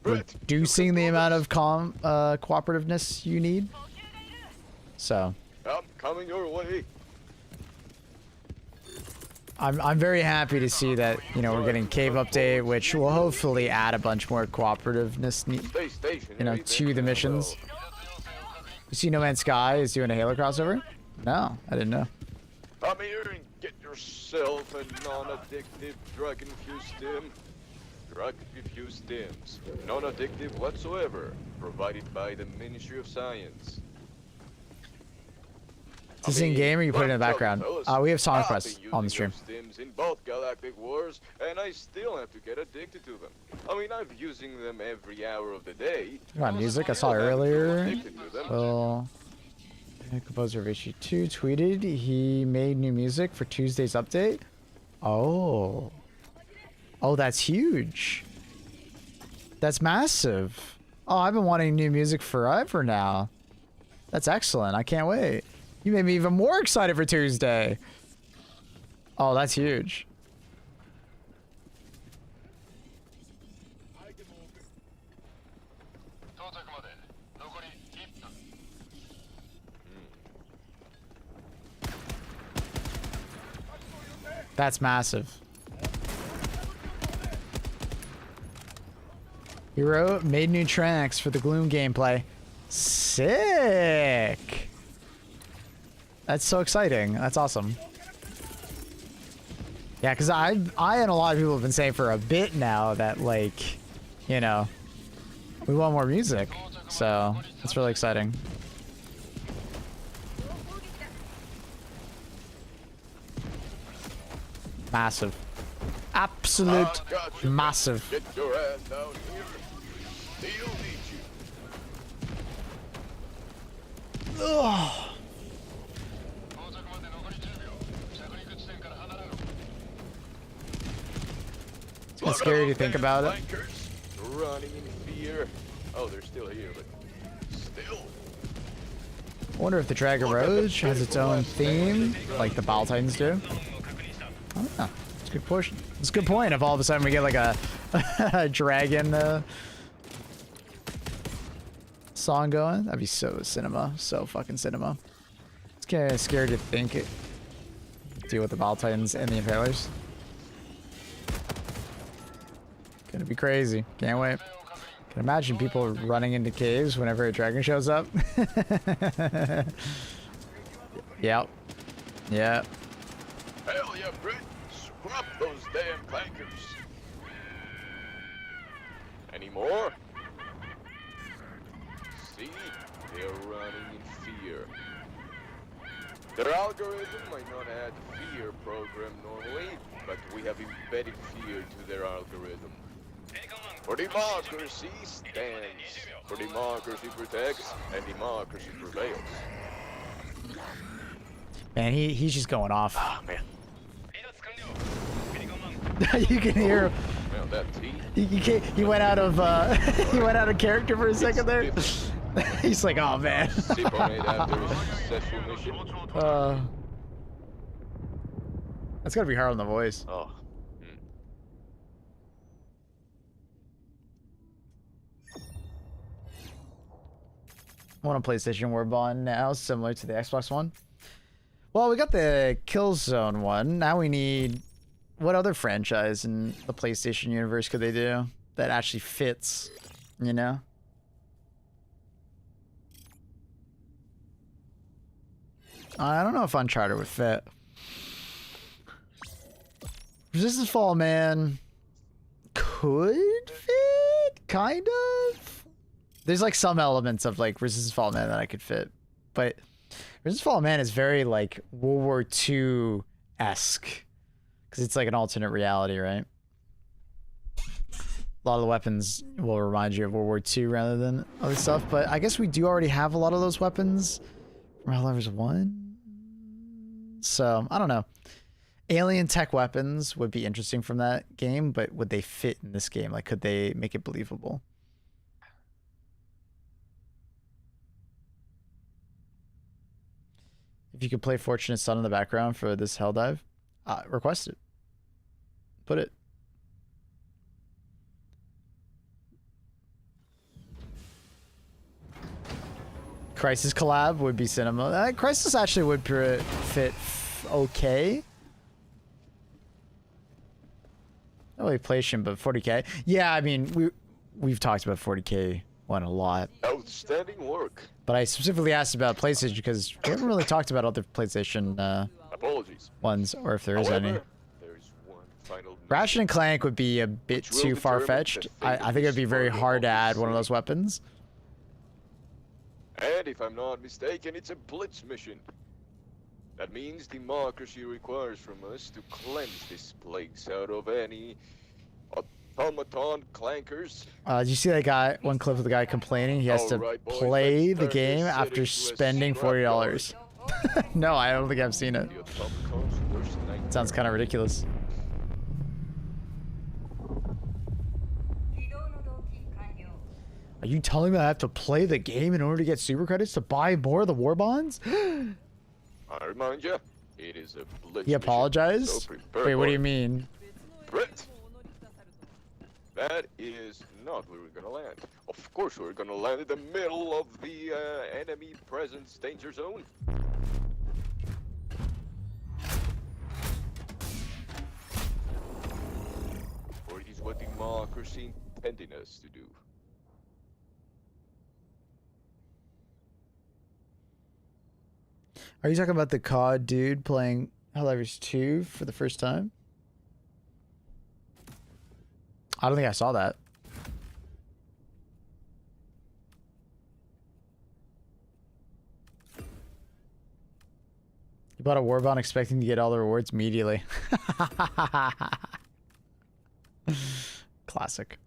Speaker 1: reducing the amount of cooperativeness you need. So
Speaker 7: I'm coming your way.
Speaker 1: I'm very happy to see that, you know, we're getting Cave Update, which will hopefully add a bunch more cooperativeness,
Speaker 7: Stay stationary,
Speaker 1: you know,
Speaker 7: then
Speaker 1: to the
Speaker 7: as
Speaker 1: missions.
Speaker 7: well.
Speaker 1: You see No Man's Sky is doing a Halo crossover? No, I didn't know.
Speaker 7: Come here and get yourself a non-addictive drug-infused stim. Drug-infused stims, non-addictive whatsoever, provided by the Ministry of Science.
Speaker 1: Is this in game or you put it in the background? We have song requests on the stream.
Speaker 7: Stims in both Galactic Wars, and I still have to get addicted to them. I mean, I'm using them every hour of the day.
Speaker 1: Got music I saw
Speaker 7: Still have to
Speaker 1: earlier.
Speaker 7: feel addicted to them.
Speaker 1: Well, the composer of HG2 tweeted he made new music for Tuesday's update. Oh. Oh, that's huge. That's massive. Oh, I've been wanting new music forever now. That's excellent. I can't wait. You made me even more excited for Tuesday. Oh, that's huge. That's massive. Hero made new tracks for the Gloom gameplay. Sick. That's so exciting. That's awesome. Yeah, because I and a lot of people have been saying for a bit now that, like, you know, we want more music. So that's really exciting. Massive. Absolute
Speaker 7: Gotcha.
Speaker 1: massive.
Speaker 7: Get your ass down here. They'll need you.
Speaker 1: Ugh. It's kind of scary to think about it.
Speaker 7: Flankers running in fear. Oh, they're still here, but still.
Speaker 1: I wonder if the Dragon Roach has its own theme, like the Battle Titans do. Oh, it's a good push. It's a good point. If all of a sudden we get like a, a dragon song going, that'd be so cinema, so fucking cinema. It's kind of scary to think it deal with the Battle Titans and the Impalers. Gonna be crazy. Can't wait. Can imagine people running into caves whenever a dragon shows up. Yep. Yep.
Speaker 7: Hell yeah, Brit. Scrub those damn flankers. Any more? See? They're running in fear. Their algorithm might not add fear program normally, but we have embedded fear to their algorithm. For democracy stands. For democracy protects, and democracy prevails.
Speaker 1: Man, he's just going off.
Speaker 7: Ah, man.
Speaker 1: You can hear him.
Speaker 7: Well, that T.
Speaker 1: He went out of he went out of character for a second there. He's like, oh man.
Speaker 7: Sip on it after a successful mission.
Speaker 1: That's gotta be hard on the voice.
Speaker 7: Oh.
Speaker 1: want a PlayStation Warbond now, similar to the Xbox One. Well, we got the Killzone one. Now we need... What other franchise in the PlayStation universe could they do that actually fits, you know? I don't know if Uncharted would fit. Resistance Fall, man, could fit, kind of. There's like some elements of like Resistance Fall, man, that I could fit, but Resistance Fall, man is very like World War II-esque because it's like an alternate reality, right? A lot of the weapons will remind you of World War II rather than other stuff, but I guess we do already have a lot of those weapons from Helldivers 1. So, I don't know. Alien tech weapons would be interesting from that game, but would they fit in this game? Like, could they make it believable? If you could play Fortunate Son in the background for this Helldive, request it. Put it. Crisis collab would be cinema. Crisis actually would fit okay. Not really PlayStation, but 40K. Yeah, I mean we've talked about 40K one a lot.
Speaker 7: Outstanding work.
Speaker 1: But I specifically asked about PlayStation because we haven't really talked about other PlayStation
Speaker 7: Apologies.
Speaker 1: ones, or if there is
Speaker 7: However,
Speaker 1: any.
Speaker 7: there's one final
Speaker 1: Ratchet and Clank would be a bit
Speaker 7: Which will
Speaker 1: too
Speaker 7: determine
Speaker 1: far-fetched.
Speaker 7: the fate
Speaker 1: I
Speaker 7: of
Speaker 1: think it'd be
Speaker 7: this
Speaker 1: very
Speaker 7: part
Speaker 1: hard to
Speaker 7: of
Speaker 1: add
Speaker 7: the
Speaker 1: one of those
Speaker 7: series.
Speaker 1: weapons.
Speaker 7: And if I'm not mistaken, it's a blitz mission. That means democracy requires from us to cleanse this place out of any automaton clankers.
Speaker 1: Did you see that guy? One clip of the guy complaining he has to
Speaker 7: Alright, boys,
Speaker 1: play
Speaker 7: let's
Speaker 1: the
Speaker 7: turn
Speaker 1: game
Speaker 7: this
Speaker 1: after
Speaker 7: city to a
Speaker 1: spending
Speaker 7: scrapyard.
Speaker 1: $40. No, I don't think I've seen it.
Speaker 7: The automaton's worst nightmare.
Speaker 1: Sounds kind of ridiculous. Are you telling me I have to play the game in order to get super credits to buy more of the war bonds?
Speaker 7: I remind you, it is a blitz
Speaker 1: He apologized?
Speaker 7: mission, so prepare
Speaker 1: Wait, what do
Speaker 7: for
Speaker 1: you
Speaker 7: it.
Speaker 1: mean?
Speaker 7: Brett, that is not where we're gonna land. Of course, we're gonna land in the middle of the enemy presence danger zone. For it is what democracy intended us to do.
Speaker 1: Are you talking about the COD dude playing Helldivers 2 for the first time? I don't think I saw that. You bought a Warbond expecting to get all the rewards immediately. Classic.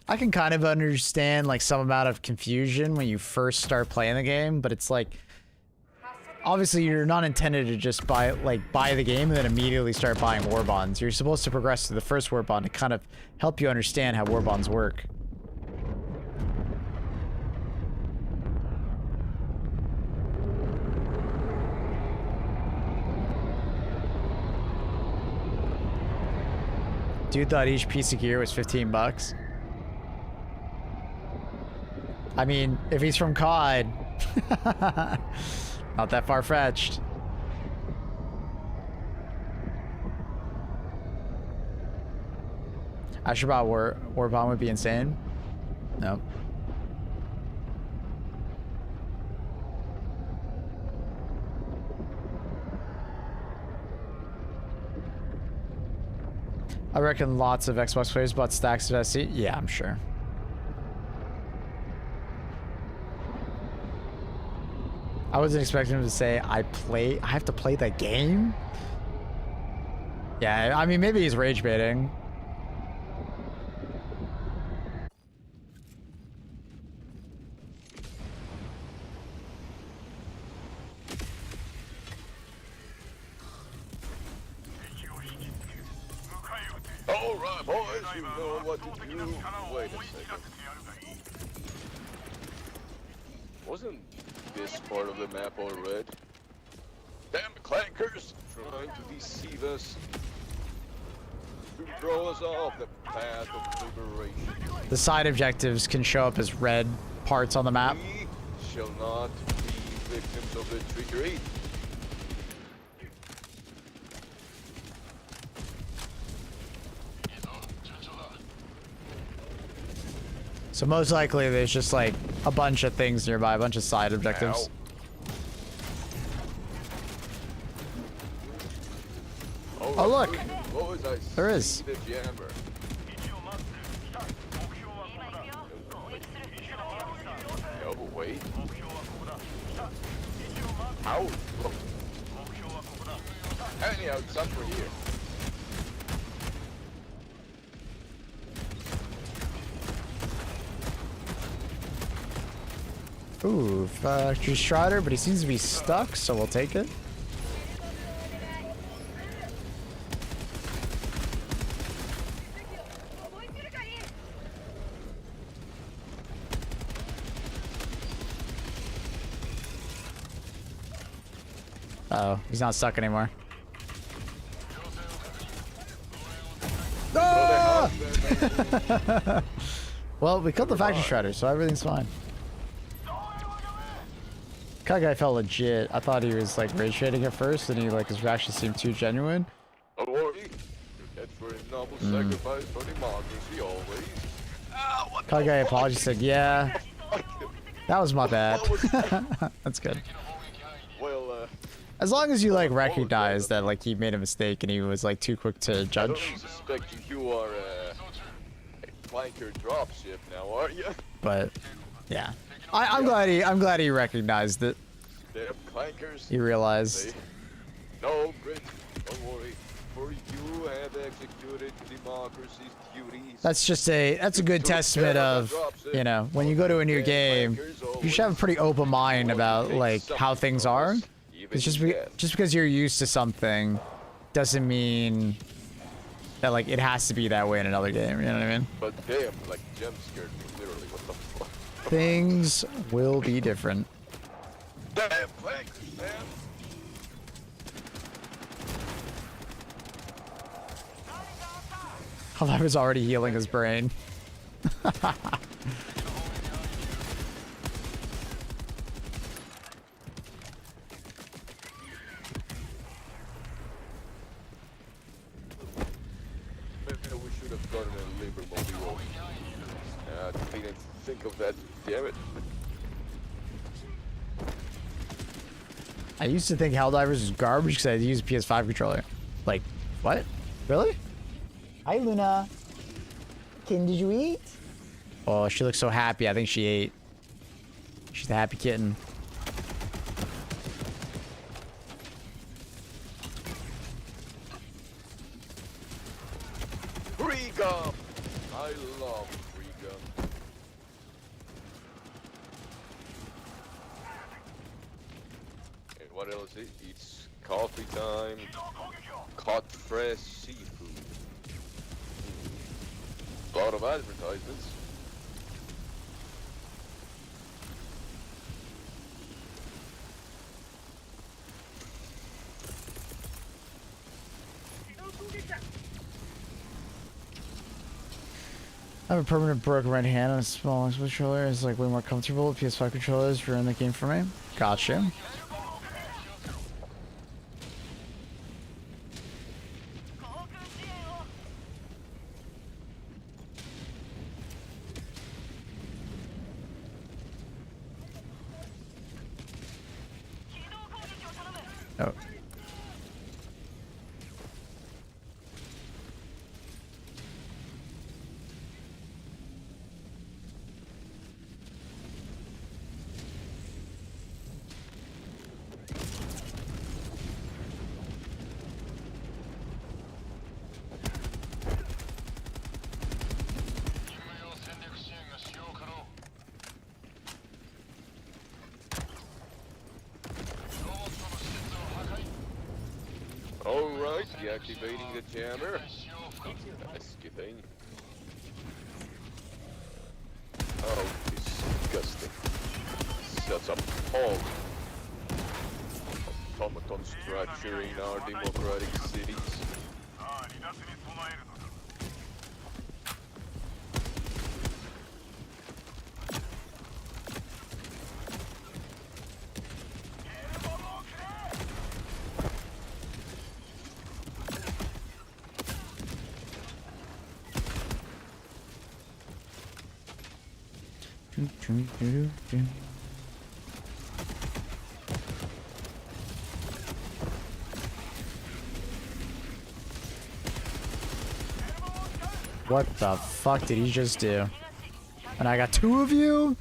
Speaker 1: I can kind of understand like some amount of confusion when you first start playing the game, but it's like obviously you're not intended to just buy the game and then immediately start buying war bonds. You're supposed to progress to the first war bond to kind of help you understand how war bonds work. Dude thought each piece of gear was 15 bucks. I mean, if he's from COD, not that far-fetched. Asherbot Warbond would be insane. Nope. I reckon lots of Xbox players bought stacks of SC. Yeah, I'm sure. I wasn't expecting him to say, I have to play the game? Yeah, I mean, maybe he's rage baiting.
Speaker 7: Alright, boys, you know what to do. Wait a second. Wasn't this part of the map all red? Damn clankers! Trying to deceive us. to throw us off the path of liberation.
Speaker 1: The side objectives can show up as red parts on the map.
Speaker 7: We shall not be victims of the trickery.
Speaker 1: So most likely there's just like a bunch of things nearby, a bunch of side objectives.
Speaker 7: Ow.
Speaker 1: Oh, look.
Speaker 7: What was I
Speaker 1: There is.
Speaker 7: see the jammer. No, wait. Ow. Anyhow, it's up for here.
Speaker 1: Ooh, Factory Strider, but he seems to be stuck, so we'll take it. Uh-oh, he's not stuck anymore. Ah! Well, we killed the Factory Strider, so everything's fine. That guy felt legit. I thought he was like rage trading at first, and he like his reaction seemed too genuine.
Speaker 7: Don't worry. That's for a noble sacrifice for democracy always.
Speaker 1: That guy apologized, said, "Yeah, that was my bad." That's good.
Speaker 7: Well,
Speaker 1: As long as you like recognize that like he made a mistake and he was like too quick to
Speaker 7: I
Speaker 1: judge.
Speaker 7: don't suspect you are a flanker dropship now, are you?
Speaker 1: But yeah, I'm glad he recognized it.
Speaker 7: Damn clankers.
Speaker 1: He realized.
Speaker 7: No, Brit, don't worry. For you have executed democracy's duties.
Speaker 1: That's a good testament of, you know, when you go to a new game, you should have a pretty open mind about like how things are. It's just because you're used to something doesn't mean that like it has to be that way in another game. You know what I mean?
Speaker 7: But damn, like jump scared me literally. What the fuck?
Speaker 1: Things will be different.
Speaker 7: Damn clankers, man.
Speaker 1: I was already healing his brain.
Speaker 7: We should have gotten a labor mobile. I didn't think of that. Damn it.
Speaker 1: I used to think Helldivers was garbage because I used a PS5 controller. Like, what? Really? Hi, Luna. Kitten, did you eat? Oh, she looks so happy. I think she ate. She's a happy kitten.
Speaker 7: Free gum! I love free gum. And what else? It's coffee time. Caught fresh seafood. A lot of advertisements.
Speaker 1: I have a permanent broken right hand on a small Xbox controller. It's like way more comfortable. PS5 controllers ruin the game for me. Gotcha. Oh.
Speaker 7: Alright, deactivating the jammer. Skipping. Oh, disgusting. Such a appalling. Automaton structure in our democratic cities.
Speaker 1: What the fuck did he just do? And I got 2 of you?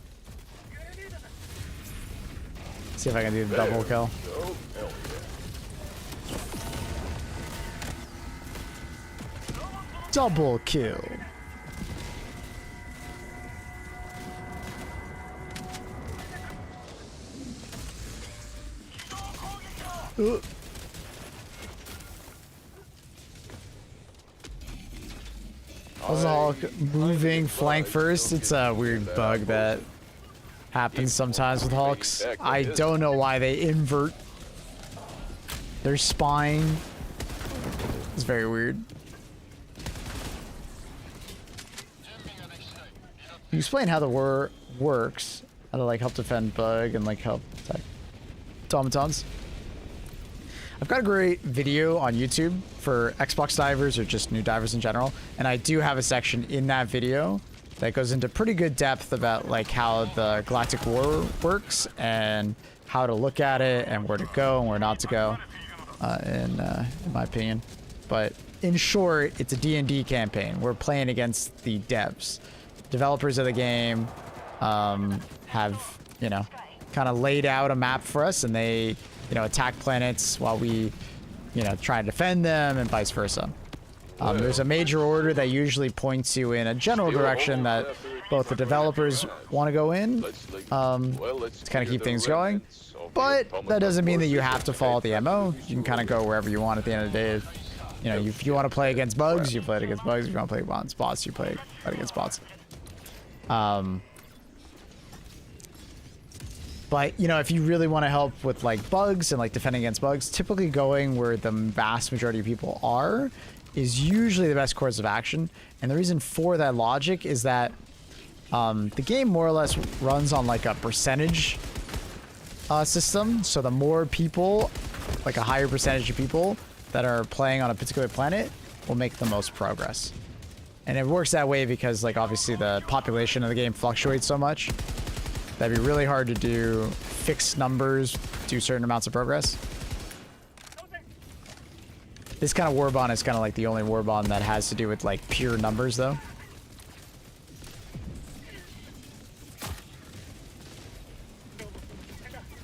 Speaker 1: See if I can do the double kill.
Speaker 7: Oh, hell yeah.
Speaker 1: Double kill. How's the Hulk moving flank first? It's a weird bug that happens sometimes with Hulks. I don't know why they invert their spine. It's very weird. You explain how the war works, how to like help defend bug and like help attack automatons. I've got a great video on YouTube for Xbox divers or just new divers in general, and I do have a section in that video that goes into pretty good depth about like how the Galactic War works and how to look at it and where to go and where not to go, in my opinion. But in short, it's a D&D campaign. We're playing against the devs. Developers of the game have, you know, kind of laid out a map for us, and they, you know, attack planets while we, you know, try to defend them and vice versa. There's a major order that usually points you in a general direction that both the developers want to go in to kind of keep things going. But that doesn't mean that you have to follow the MO. You can kind of go wherever you want at the end of the day. You know, if you want to play against bugs, you play against bugs. If you want to play against bots, you play against bots. But, you know, if you really want to help with, like, bugs and, like, defending against bugs, typically going where the vast majority of people are is usually the best course of action. And the reason for that logic is that the game more or less runs on, like, a percentage system. So the more people, like a higher percentage of people that are playing on a particular planet will make the most progress. And it works that way because, like, obviously the population of the game fluctuates so much. That'd be really hard to do fixed numbers, do certain amounts of progress. This kind of warbond is kind of like the only warbond that has to do with like pure numbers though.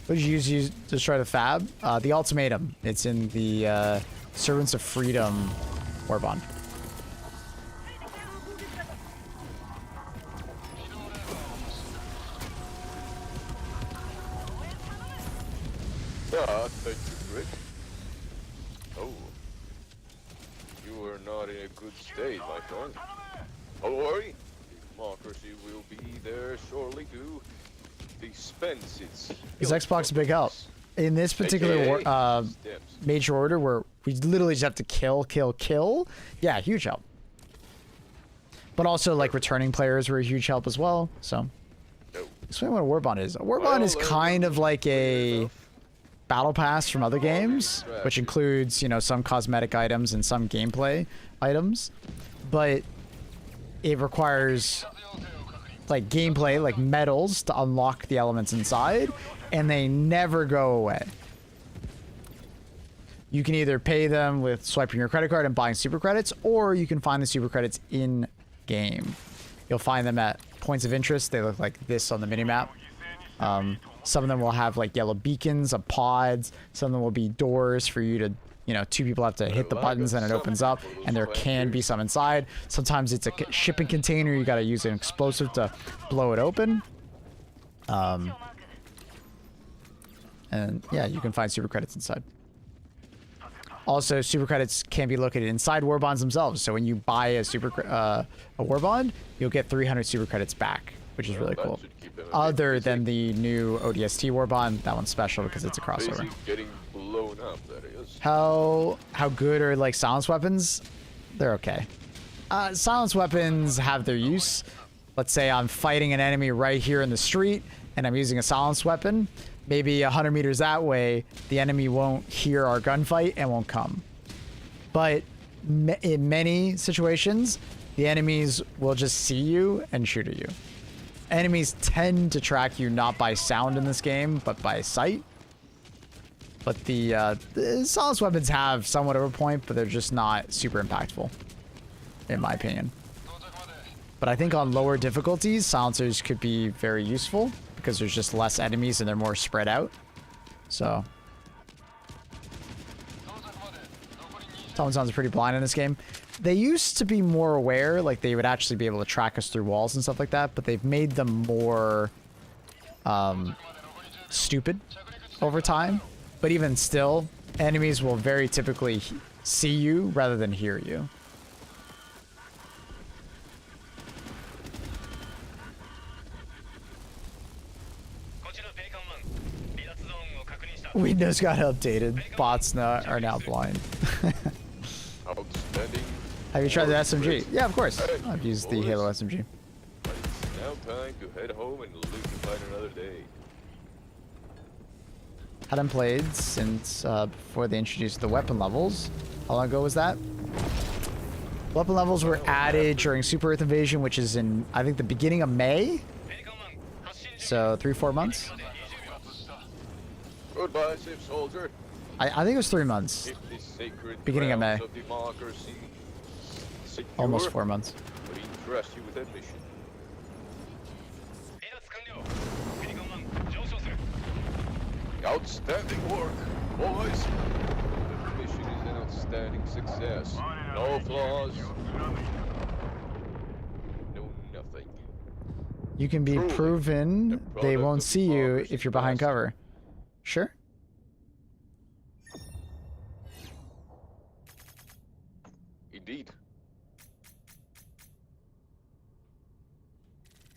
Speaker 1: What did you use to destroy the fab? The ultimatum. It's in the Servants of Freedom warbond.
Speaker 7: Thank you, Rick. Oh. You are not in a good state, my friend. Don't worry. Democracy will be there shortly to dispense its...
Speaker 1: Is Xbox a big help? In this particular major order where we literally just have to kill, yeah, huge help. But also, like, returning players were a huge help as well, so... Explain what a warbond is. A warbond is kind of like a... battle pass from other games, which includes, you know, some cosmetic items and some gameplay items, but it requires like gameplay, like medals to unlock the elements inside, and they never go away. You can either pay them with swiping your credit card and buying super credits, or you can find the super credits in game. You'll find them at points of interest. They look like this on the minimap. Some of them will have like yellow beacons of pods. Some of them will be doors for you to, you know, 2 people have to hit the buttons and it opens up, and there can be some inside. Sometimes it's a shipping container. You got to use an explosive to blow it open. And yeah, you can find super credits inside. Also, super credits can be located inside warbonds themselves. So when you buy a warbond, you'll get 300 super credits back, which is really cool. Other than the new ODST warbond, that one's special because it's a crossover.
Speaker 7: Getting blown up, that is.
Speaker 1: How good are like silence weapons? they're okay. Silence weapons have their use. Let's say I'm fighting an enemy right here in the street and I'm using a silence weapon. Maybe 100 meters that way, the enemy won't hear our gunfight and won't come. But in many situations, the enemies will just see you and shoot at you. Enemies tend to track you not by sound in this game, but by sight. But the silence weapons have somewhat of a point, but they're just not super impactful, in my opinion. But I think on lower difficulties, silencers could be very useful because there's just less enemies and they're more spread out. So Talon sounds pretty blind in this game. They used to be more aware, like they would actually be able to track us through walls and stuff like that, but they've made them more stupid over time. But even still, enemies will very typically see you rather than hear you. Windows got updated. Bots are now blind.
Speaker 7: Outstanding.
Speaker 1: Have you tried the SMG? Yeah, of course. I've used the Halo SMG.
Speaker 7: But it's now time to head home and live to fight another day.
Speaker 1: Hadn't played since before they introduced the weapon levels. How long ago was that? Weapon levels were added during Super Earth Invasion, which is in, I think, the beginning of May. So 3-4 months.
Speaker 7: Goodbye, safe soldier.
Speaker 1: I think it was 3 months.
Speaker 7: If the sacred
Speaker 1: Beginning of May.
Speaker 7: grounds of democracy secure,
Speaker 1: Almost 4 months.
Speaker 7: we trust you with that mission. Outstanding work, boys. The mission is an outstanding success. No flaws. No nothing.
Speaker 1: You can be
Speaker 7: Truly,
Speaker 1: proven
Speaker 7: the
Speaker 1: they
Speaker 7: product
Speaker 1: won't
Speaker 7: of
Speaker 1: see you
Speaker 7: democracy
Speaker 1: if you're behind
Speaker 7: best.
Speaker 1: cover. Sure.
Speaker 7: Indeed.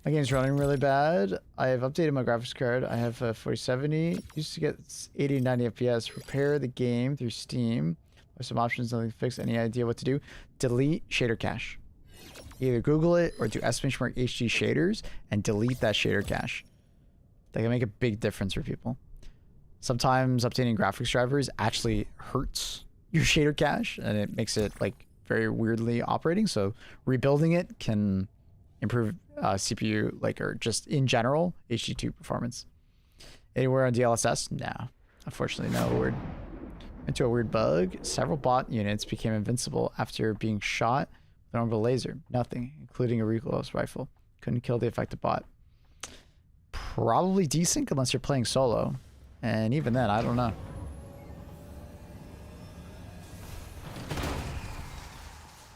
Speaker 1: My game's running really bad. I have updated my graphics card. I have a 4070. Used to get 80 90 FPS. Repair the game through Steam. There's some options, nothing to fix. Any idea what to do? Delete shader cache. Either Google it or do S-Benchmark HD shaders and delete that shader cache. That can make a big difference for people. Sometimes updating graphics drivers actually hurts your shader cache and it makes it like very weirdly operating. So rebuilding it can improve CPU, like, or just in general HD2 performance. Anywhere on DLSS? No, unfortunately, no. Word into a weird bug. Several bot units became invincible after being shot with an orbital laser. Nothing, including a recoilless rifle. Couldn't kill the affected bot. Probably desync unless you're playing solo, and even then, I don't know.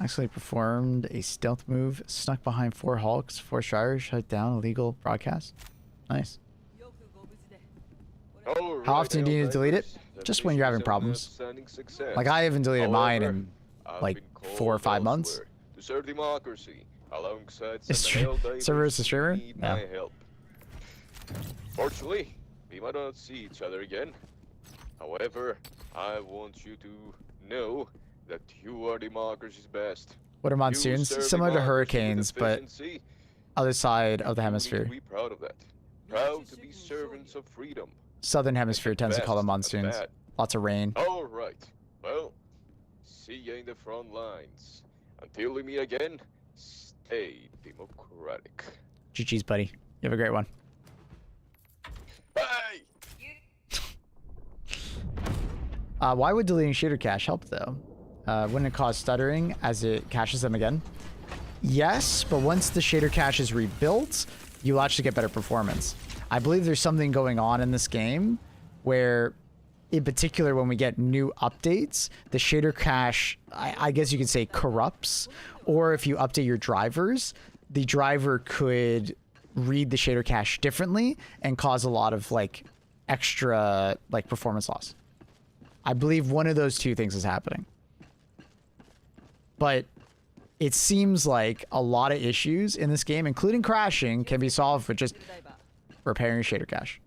Speaker 1: Actually performed a stealth move, snuck behind 4 Hulks, 4 Striders, shut down illegal broadcast. Nice. How often do you need to delete it? Just when you're having problems. Like, I haven't deleted mine in like 4 or 5 months.
Speaker 7: To serve democracy alongside
Speaker 1: Is server is a streamer? No.
Speaker 7: Fortunately, we might not see each other again. However, I want you to know that you are democracy's best.
Speaker 1: What are
Speaker 7: You
Speaker 1: monsoons?
Speaker 7: serve
Speaker 1: Similar to
Speaker 7: democracy with
Speaker 1: hurricanes, but
Speaker 7: efficiency.
Speaker 1: other side of the
Speaker 7: You need
Speaker 1: hemisphere.
Speaker 7: to be proud of that. Proud to be servants of freedom.
Speaker 1: Southern hemisphere tends to call them
Speaker 7: best at
Speaker 1: monsoons.
Speaker 7: that.
Speaker 1: Lots of rain.
Speaker 7: All right. Well, see ya in the front lines. Until we meet again, stay democratic.
Speaker 1: GG's, buddy. You have a great one.
Speaker 7: Bye!
Speaker 1: Why would deleting shader cache help, though? Wouldn't it cause stuttering as it caches them again? Yes, but once the shader cache is rebuilt, you'll actually get better performance. I believe there's something going on in this game where, in particular, when we get new updates, the shader cache, I guess you could say, corrupts. Or if you update your drivers, the driver could read the shader cache differently and cause a lot of like extra like performance loss. I believe one of those two things is happening. But it seems like a lot of issues in this game, including crashing, can be solved with just repairing your shader cache.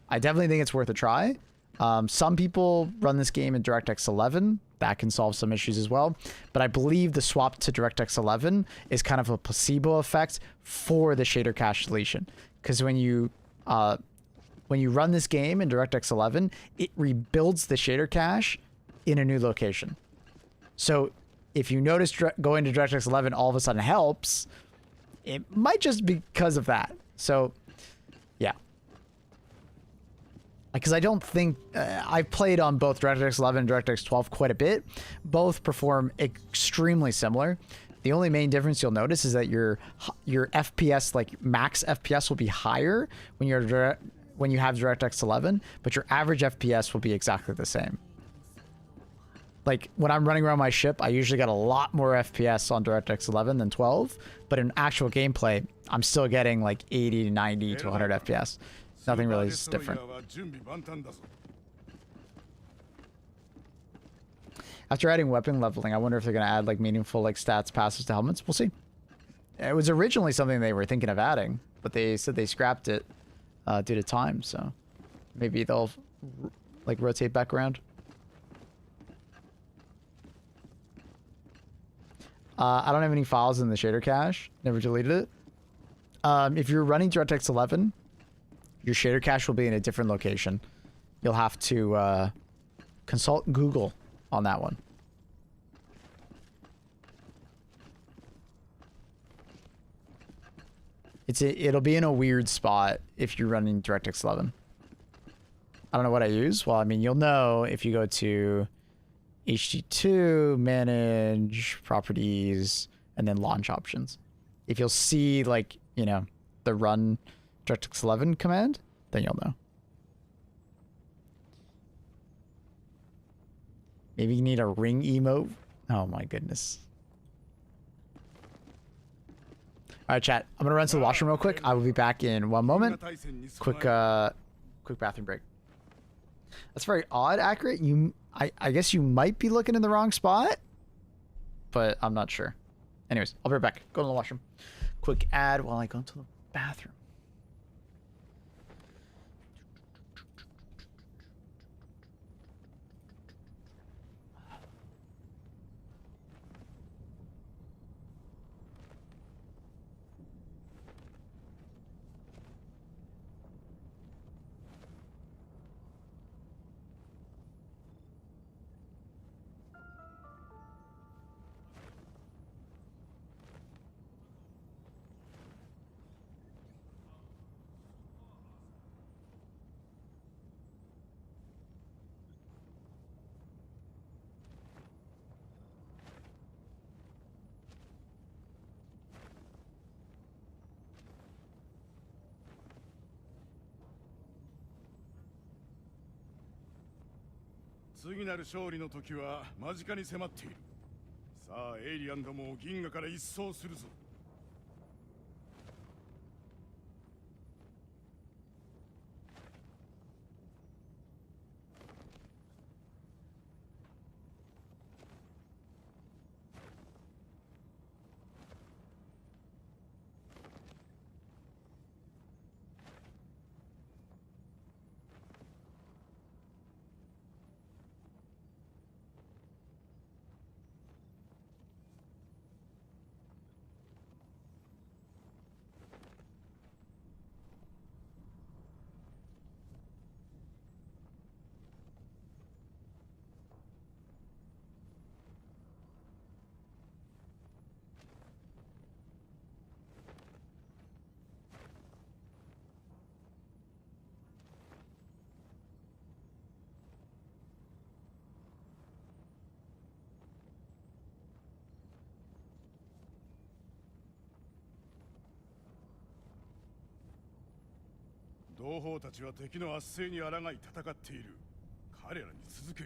Speaker 1: I definitely think it's worth a try. Some people run this game in DirectX 11. That can solve some issues as well. But I believe the swap to DirectX 11 is kind of a placebo effect for the shader cache deletion. Because when you run this game in DirectX 11, it rebuilds the shader cache in a new location. So if you notice going to DirectX 11 all of a sudden helps, it might just be because of that. So, yeah. Because I don't think... I've played on both DirectX 11 and DirectX 12 quite a bit. Both perform extremely similar. The only main difference you'll notice is that your FPS, like max FPS, will be higher when you have DirectX 11, but your average FPS will be exactly the same. Like, when I'm running around my ship, I usually get a lot more FPS on DirectX 11 than 12, but in actual gameplay, I'm still getting like 80 to 90 to 100 FPS. Nothing really is different. After adding weapon leveling, I wonder if they're going to add like meaningful like stats passes to helmets. We'll see. It was originally something they were thinking of adding, but they said they scrapped it due to time, so maybe they'll like rotate back around. I don't have any files in the shader cache. Never deleted it. If you're running DirectX 11, your shader cache will be in a different location. You'll have to consult Google on that one. It'll be in a weird spot if you're running DirectX 11. I don't know what I use. Well, I mean, you'll know if you go to HD2, manage, properties, and then launch options. If you'll see, like, you know, the run DirectX 11 command, then you'll know. Maybe you need a ring emote. Oh my goodness. All right, chat. I'm gonna run to the washroom real quick. I will be back in 1 moment. Quick bathroom break. That's very odd, Accurate. I guess you might be looking in the wrong spot, but I'm not sure. Anyways, I'll be right back. Go to the washroom. Quick ad while I go to the bathroom.
Speaker 6: 次なる勝利の時は間近に迫っている。さあ、エイリアンどもを銀河から一掃するぞ。同胞たちは敵の圧政に抗い戦っている。彼らに続け。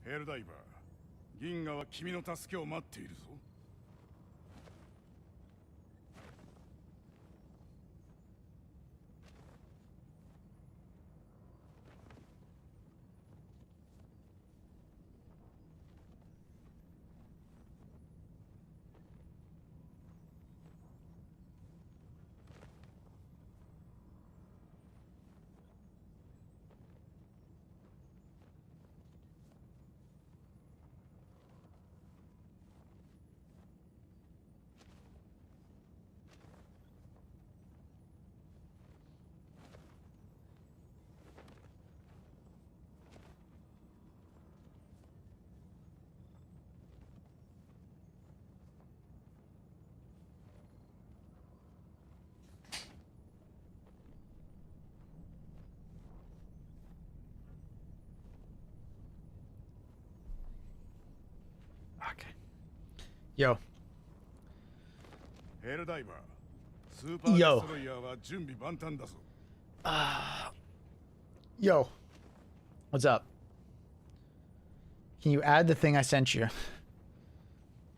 Speaker 6: ヘルダイバー、銀河は君の助けを待っているぞ。
Speaker 1: Okay. Yo.
Speaker 6: ヘルダイバー、スーパーデストロイヤーは準備万端だぞ。
Speaker 1: Yo. What's up? Can you add the thing I sent you?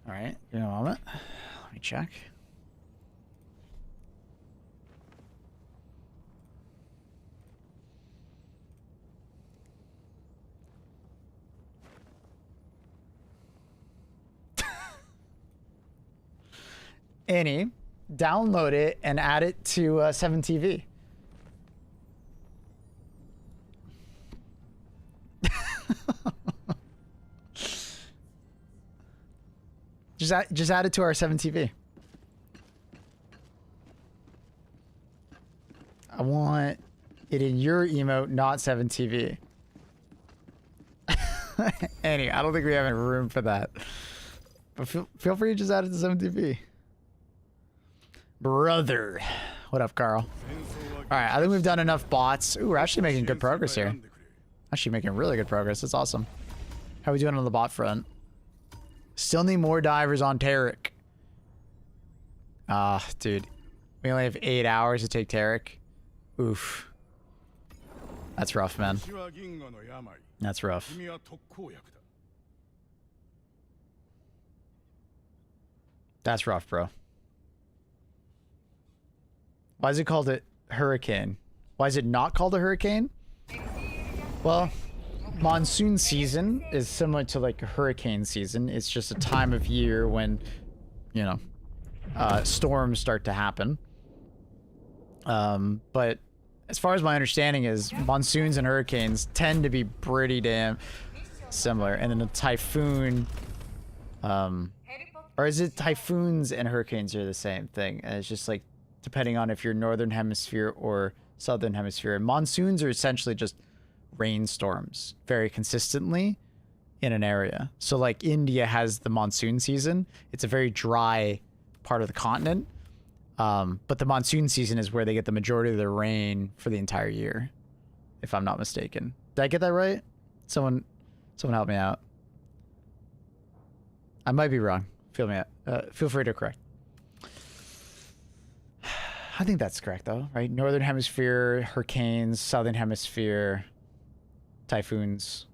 Speaker 1: Alright, give me a moment. Let me check. Annie, download it and add it to 7TV. Just add it to our 7TV. I want it in your emote, not 7TV. Annie, I don't think we have any room for that. But feel free to just add it to 7TV. Brother. What up, Carl? Alright, I think we've done enough bots. Ooh, we're actually making good progress here. Actually making really good progress. That's awesome. How are we doing on the bot front? Still need more divers on Tarek. Dude. We only have 8 hours to take Tarek. Oof. That's rough, man. That's rough. That's rough, bro. Why is it called a hurricane? Why is it not called a hurricane? Well, monsoon season is similar to like a hurricane season. It's just a time of year when, you know, storms start to happen. But as far as my understanding is, monsoons and hurricanes tend to be pretty damn similar. And then a typhoon, or is it typhoons and hurricanes are the same thing? And it's just like, depending on if you're northern hemisphere or southern hemisphere. And monsoons are essentially just rainstorms very consistently in an area. So like India has the monsoon season. It's a very dry part of the continent. But the monsoon season is where they get the majority of their rain for the entire year, if I'm not mistaken. Did I get that right? Someone help me out. I might be wrong. Feel free to correct. I think that's correct though, right? Northern hemisphere, hurricanes, southern hemisphere, typhoons.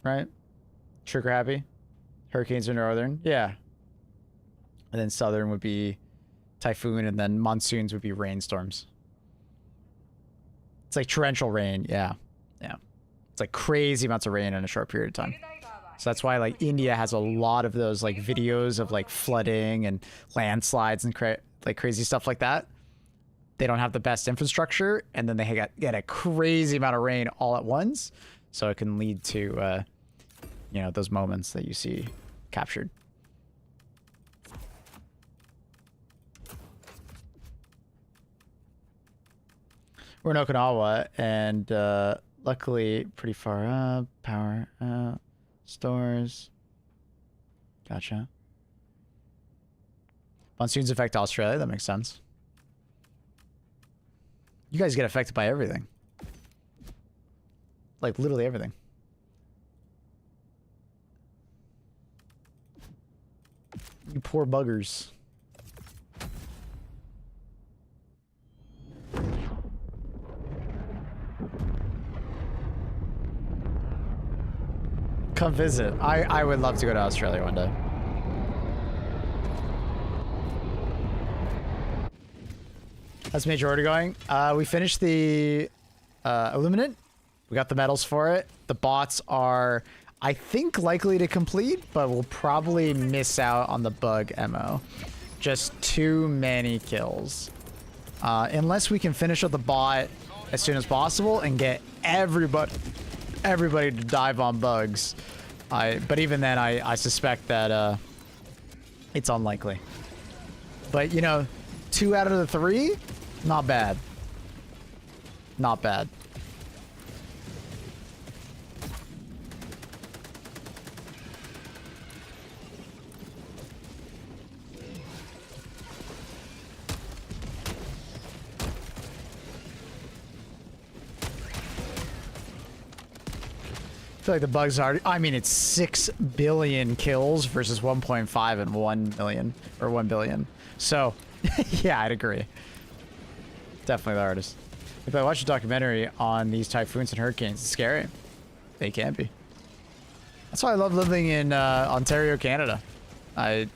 Speaker 1: Right? Trigger happy? Hurricanes are northern? Yeah. And then southern would be typhoon, and then monsoons would be rainstorms. It's like torrential rain, yeah. Yeah. It's like crazy amounts of rain in a short period of time. So that's why like India has a lot of those like videos of like flooding and landslides and like crazy stuff like that. They don't have the best infrastructure, and then they get a crazy amount of rain all at once. So it can lead to, you know, those moments that you see captured. We're in Okinawa, and luckily pretty far up. Power out. Stores. Gotcha. Monsoons affect Australia. That makes sense. You guys get affected by everything. Like, literally everything. You poor buggers. Come visit. I would love to go to Australia one day. How's Major Order going? We finished the Illuminate. We got the medals for it. The bots are, I think, likely to complete, but we'll probably miss out on the bug MO. Just too many kills. Unless we can finish up the bot as soon as possible and get everybody to dive on bugs. But even then, I suspect that it's unlikely. But, you know, 2 out of the 3, not bad. Not bad. I feel like the bugs are, I mean, it's 6 billion kills versus 1.5 and 1 million, or 1 billion. So, yeah, I'd agree. Definitely the hardest. If I watch a documentary on these typhoons and hurricanes, it's scary. They can be. That's why I love living in Ontario, Canada. The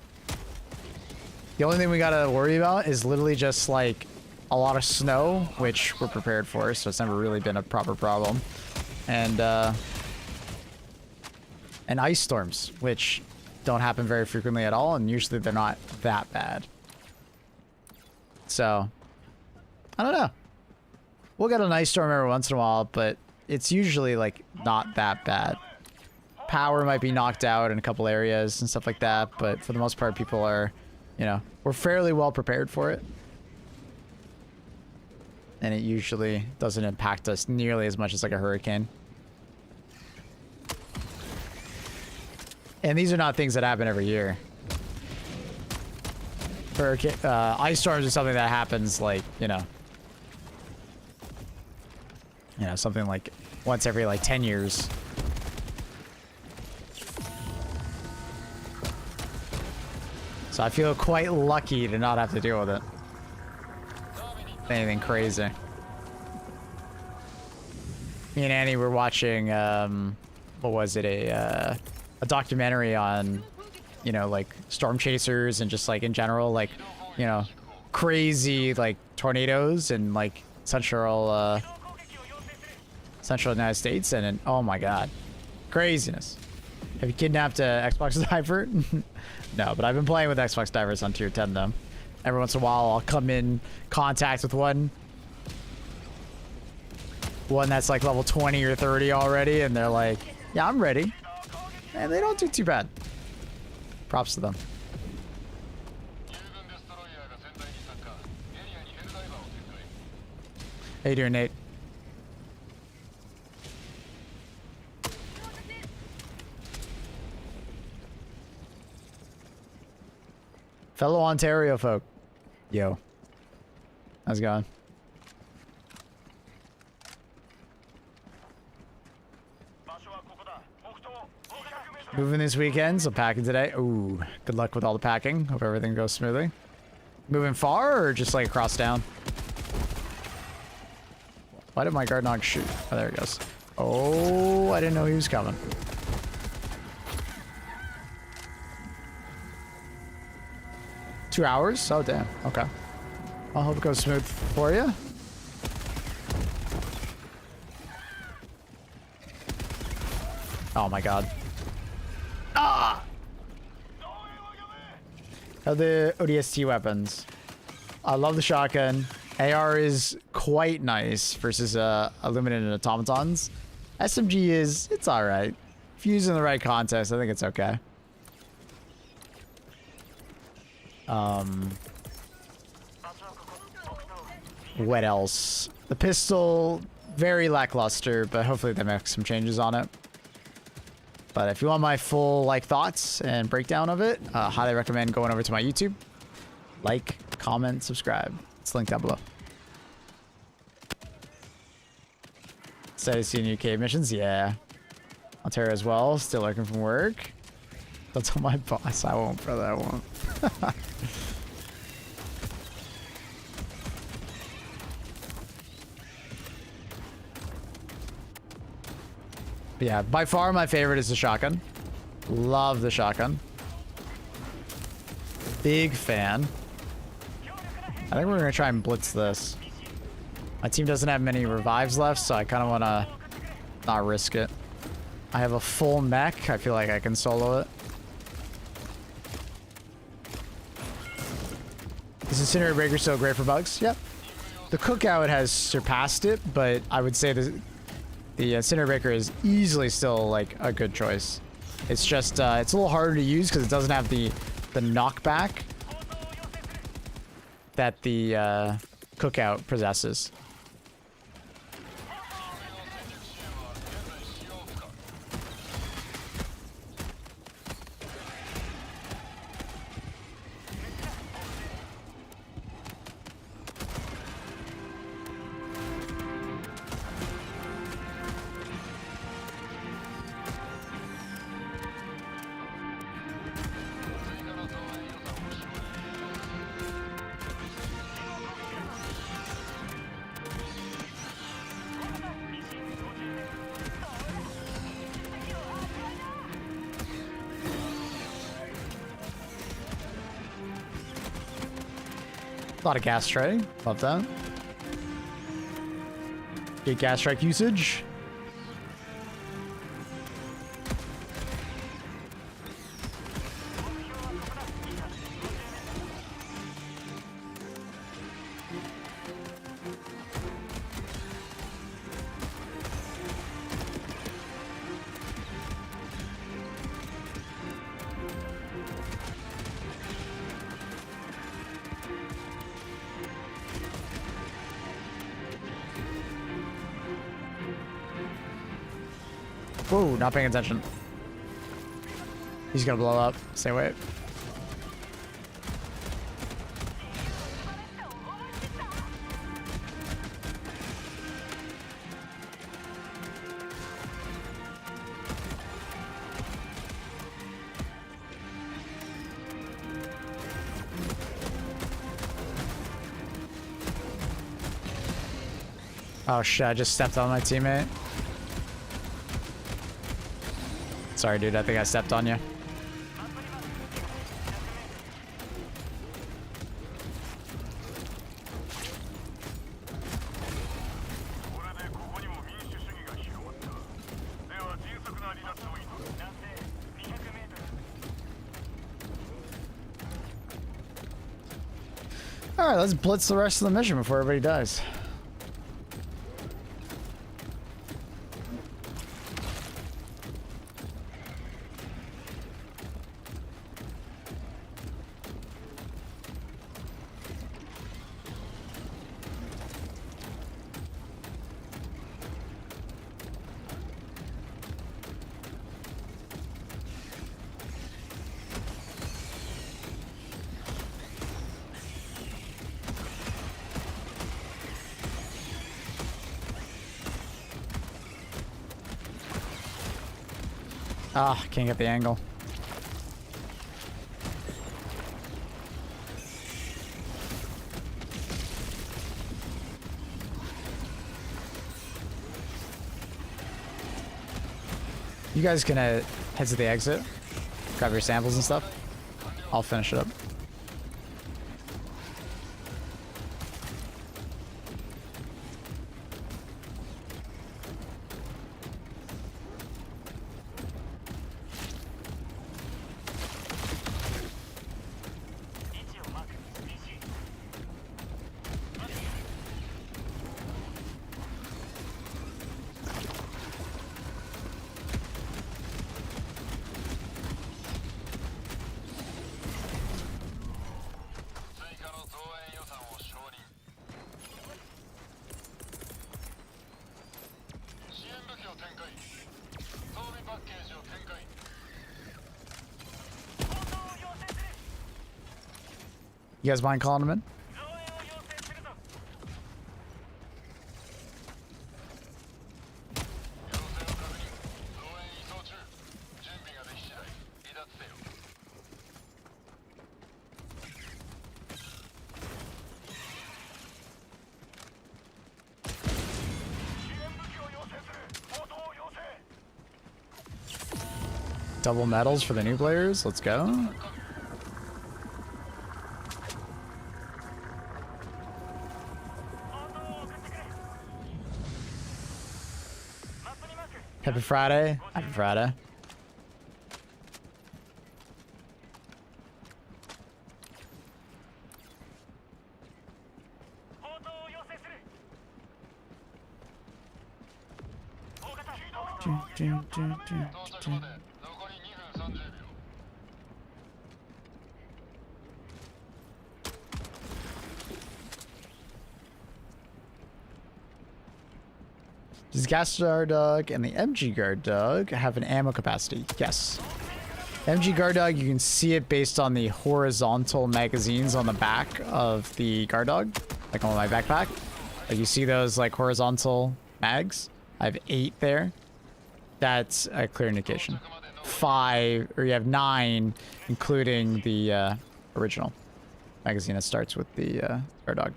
Speaker 1: only thing we gotta worry about is literally just like a lot of snow, which we're prepared for, so it's never really been a proper problem. And ice storms, which don't happen very frequently at all, and usually they're not that bad. So, I don't know. We'll get an ice storm every once in a while, but it's usually, like, not that bad. Power might be knocked out in a couple areas and stuff like that, but for the most part, people are, you know, we're fairly well prepared for it. And it usually doesn't impact us nearly as much as, like, a hurricane. And these are not things that happen every year. Ice storms are something that happens, like, you know, something like once every, like, 10 years. So I feel quite lucky to not have to deal with it. Anything crazy. Me and Annie were watching, what was it, a documentary on, you know, like storm chasers and just like in general, like, you know, crazy like tornadoes in like central United States, and oh my god, craziness. Have you kidnapped a Xbox Diver? No, but I've been playing with Xbox Divers on tier 10 though. Every once in a while I'll come in contact with one that's like level 20 or 30 already, and they're like, yeah, I'm ready. And they don't do too bad. Props to them. How you doing, Nate? Fellow Ontario folk. Yo. How's it going? Moving this weekend, so packing today. Ooh, good luck with all the packing. Hope everything goes smoothly. Moving far or just like across town? Why did my guard dog shoot? Oh, there he goes. Oh, I didn't know he was coming. Two hours? Oh, damn. Okay. I hope it goes smooth for you. Oh my god. Ah! How the ODST weapons? I love the shotgun. AR is quite nice versus illuminated automatons. SMG is, it's alright. If you use it in the right context, I think it's okay. What else? The pistol, very lackluster, but hopefully they make some changes on it. But if you want my full like thoughts and breakdown of it, highly recommend going over to my YouTube. Like, comment, subscribe. It's linked down below. Excited to see new cave missions? Yeah. Ontario as well. Still looking for work. Don't tell my boss. I won't, brother. I won't. But yeah, by far my favorite is the shotgun. Love the shotgun. Big fan. I think we're gonna try and blitz this. My team doesn't have many revives left, so I kind of want to not risk it. I have a full mech. I feel like I can solo it. Is Incinerator Breaker still great for bugs? Yep. The Cookout has surpassed it, but I would say the Incinerator Breaker is easily still like a good choice. It's just it's a little harder to use because it doesn't have the knockback that the Cookout possesses. A lot of gas tray. Love that. Get gas strike usage. Whoa, not paying attention. He's gonna blow up. Stay away. Oh shit, I just stepped on my teammate. Sorry, dude. I think I stepped on you. All right, let's blitz the rest of the mission before everybody dies. Ah, can't get the angle. You guys gonna head to the exit, grab your samples and stuff. I'll finish it up. You guys mind calling him in? double medals for the new players. Let's go. Happy Friday. Happy Friday. Does Gas Guard Dog and the MG Guard Dog have an ammo capacity? Yes. MG Guard Dog, you can see it based on the horizontal magazines on the back of the Guard Dog, like on my backpack. Like you see those like horizontal mags? I have 8 there. That's a clear indication. 5, or you have 9, including the original magazine that starts with the Guard Dog.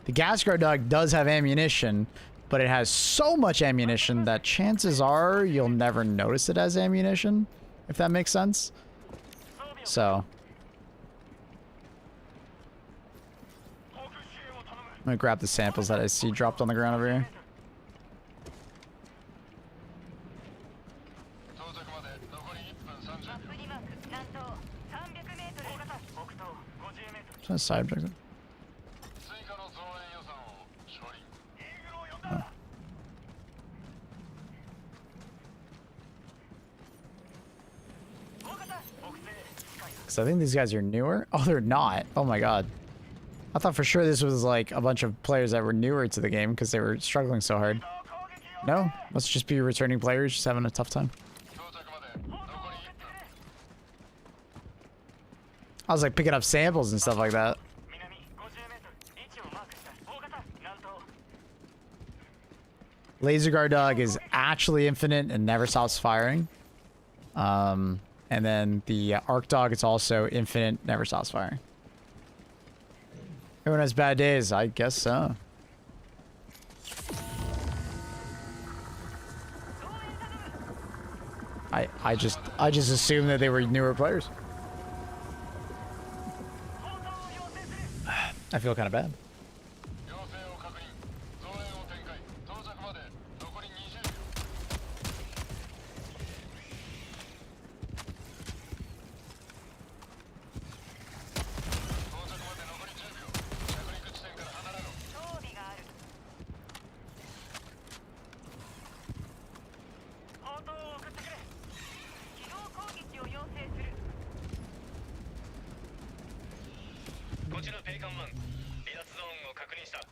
Speaker 1: The Gas Guard Dog does have ammunition, but it has so much ammunition that chances are you'll never notice it as ammunition, if that makes sense. So I'm gonna grab the samples that I see dropped on the ground over here. Is that a side objective? Oh. So I think these guys are newer. Oh, they're not. Oh my god. I thought for sure this was like a bunch of players that were newer to the game because they were struggling so hard. No, must just be returning players just having a tough time. I was like picking up samples and stuff like that. Laser Guard Dog is actually infinite and never stops firing. And then the Arc Dog is also infinite, never stops firing. Everyone has bad days, I guess so. I just assumed that they were newer players. I feel kind of bad.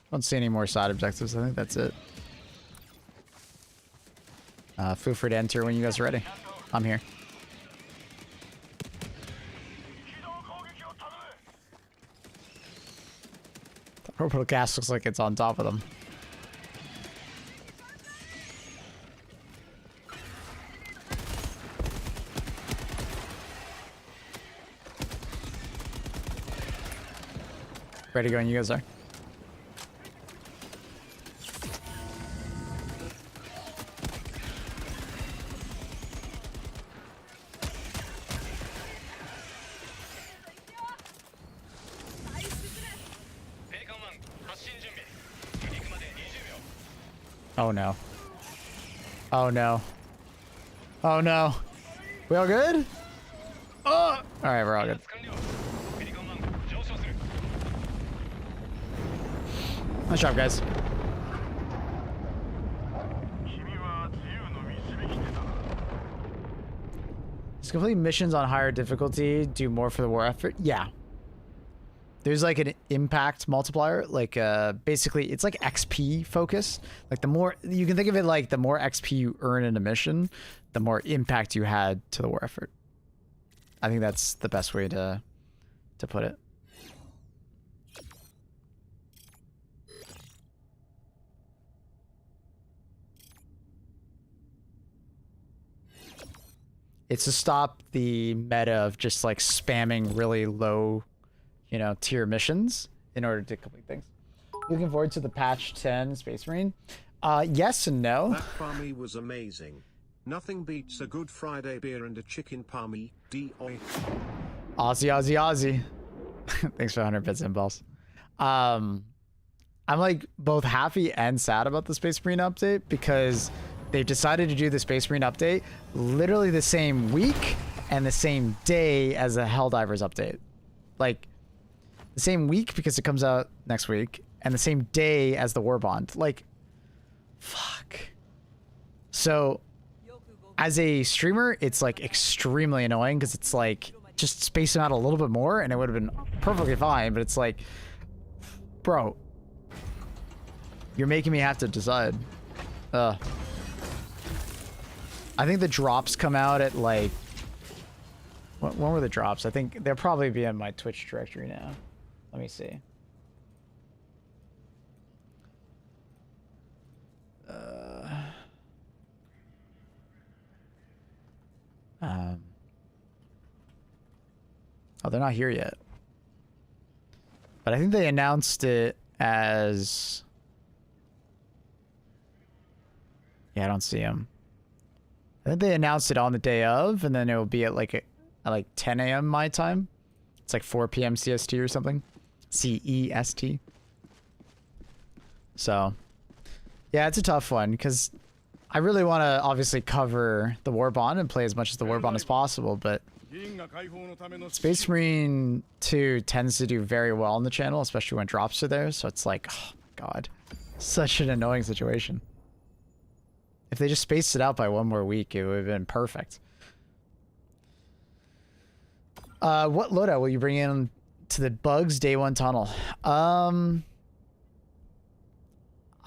Speaker 1: I don't see any more side objectives. I think that's it. Feel free to enter when you guys are ready. I'm here. The orbital gas looks like it's on top of them. Ready to go when you guys are. Oh no. Oh no. Oh no. We all good? Oh! Alright, we're all good. Nice job, guys. Does complete missions on higher difficulty do more for the war effort? Yeah. There's like an impact multiplier, like basically it's like XP focused. Like the more, you can think of it like the more XP you earn in a mission, the more impact you had to the war effort. I think that's the best way to put it. It's to stop the meta of just like spamming really low, you know, tier missions in order to complete things. Looking forward to the patch 10 Space Marine. Yes and no.
Speaker 2: That Barmy was amazing. Nothing beats a good Friday beer and a chicken palmy. D.O.
Speaker 1: Aussie, Aussie, Aussie. Thanks for 100 bits, Impulse. I'm like both happy and sad about the Space Marine update because they've decided to do the Space Marine update literally the same week and the same day as the Helldivers update. Like, the same week because it comes out next week, and the same day as the War Bond. Like, fuck. So, as a streamer, it's like extremely annoying because it's like just space them out a little bit more and it would have been perfectly fine, but it's like, bro, you're making me have to decide. I think the drops come out at like, when were the drops? I think they'll probably be in my Twitch directory now. Let me see. Oh, they're not here yet. But I think they announced it as... Yeah, I don't see them. I think they announced it on the day of, and then it will be at like 10 a.m. my time. It's like 4 p.m. CST or something. CEST. So, yeah, it's a tough one because I really want to obviously cover the War Bond and play as much as the War Bond as possible, but Space Marine 2 tends to do very well on the channel, especially when drops are there, so it's like, oh god, such an annoying situation. If they just spaced it out by one more week, it would have been perfect. What loadout will you bring in to the Bugs Day 1 tunnel?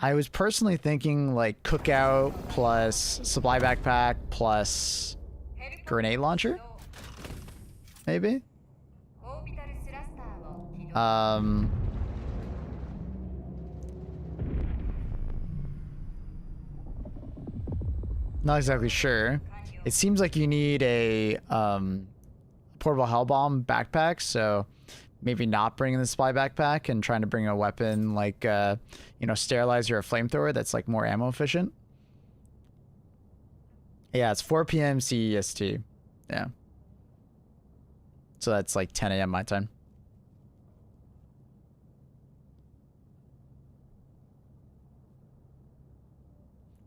Speaker 1: I was personally thinking like Cookout plus Supply Backpack plus Grenade Launcher. Maybe? Not exactly sure. It seems like you need a portable hell bomb backpack, so maybe not bringing the supply backpack and trying to bring a weapon like you know, sterilizer or flamethrower that's like more ammo efficient. Yeah, it's 4 p.m. CEST. Yeah. So that's like 10 a.m. my time.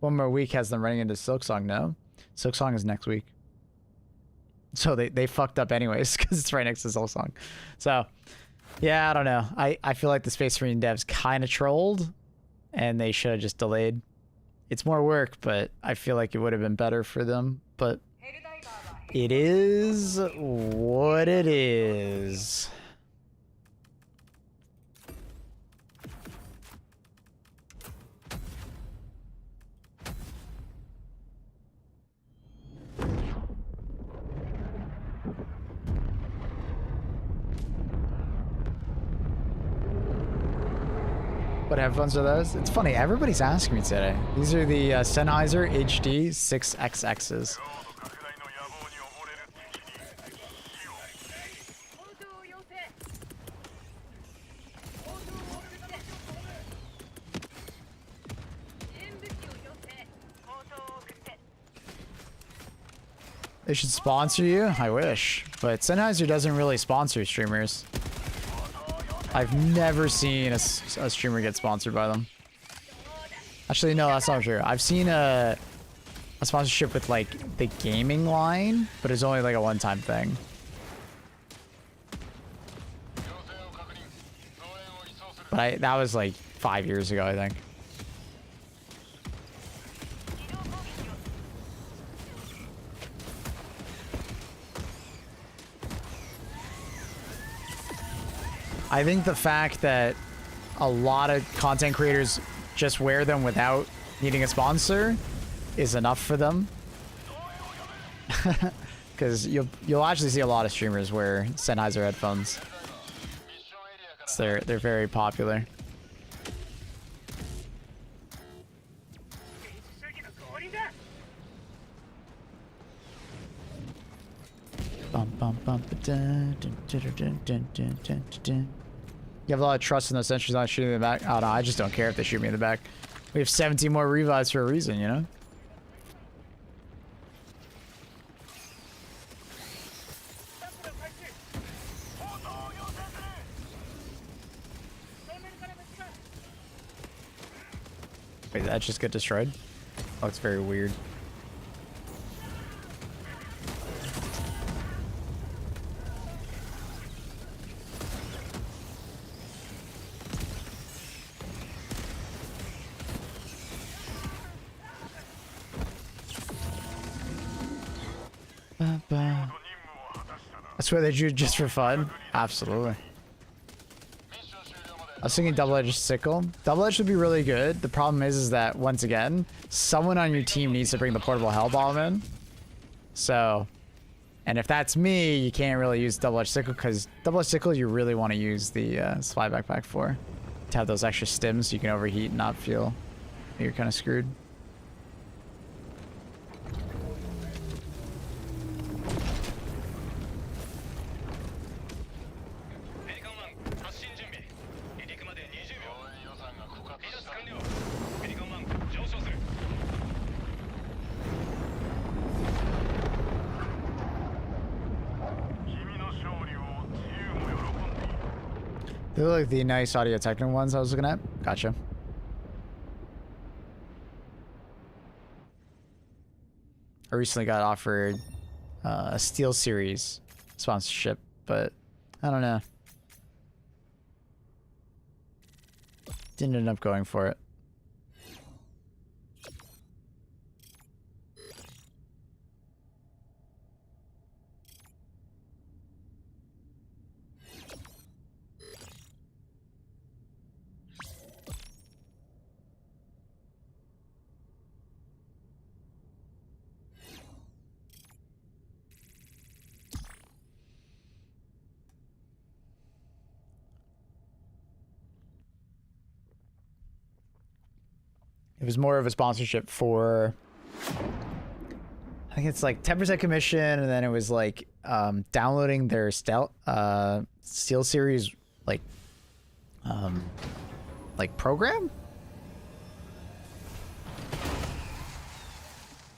Speaker 1: One more week has them running into Silksong, no? Silksong is next week. So they fucked up anyways because it's right next to Silksong. So, yeah, I don't know. I feel like the Space Marine devs kind of trolled and they should have just delayed. It's more work, but I feel like it would have been better for them. But it is what it is. What headphones are those? It's funny, everybody's asking me today. These are the Sennheiser HD 6XXs. They should sponsor you? I wish. But Sennheiser doesn't really sponsor streamers. I've never seen a streamer get sponsored by them. Actually, no, that's not true. I've seen a sponsorship with like the gaming line, but it's only like a one-time thing. But that was like 5 years ago, I think. I think the fact that a lot of content creators just wear them without needing a sponsor is enough for them. Because you'll actually see a lot of streamers wear Sennheiser headphones. So they're very popular. You have a lot of trust in those sentries not shooting in the back. Oh no, I just don't care if they shoot me in the back. We have 17 more revives for a reason, you know? Wait, that just get destroyed? Looks very weird. That's where they drew just for fun? Absolutely. I was thinking double-edged sickle. Double-edged would be really good. The problem is that, once again, someone on your team needs to bring the portable hell bomb in. So, and if that's me, you can't really use double-edged sickle, because double-edged sickle you really want to use the supply backpack for. To have those extra stims so you can overheat and not feel you're kind of screwed. They look like the nice audio technical ones I was looking at. Gotcha. I recently got offered a Steel Series sponsorship, but I don't know. Didn't end up going for it. It was more of a sponsorship for, I think it's like 10% commission, and then it was like downloading their Steel Series like program.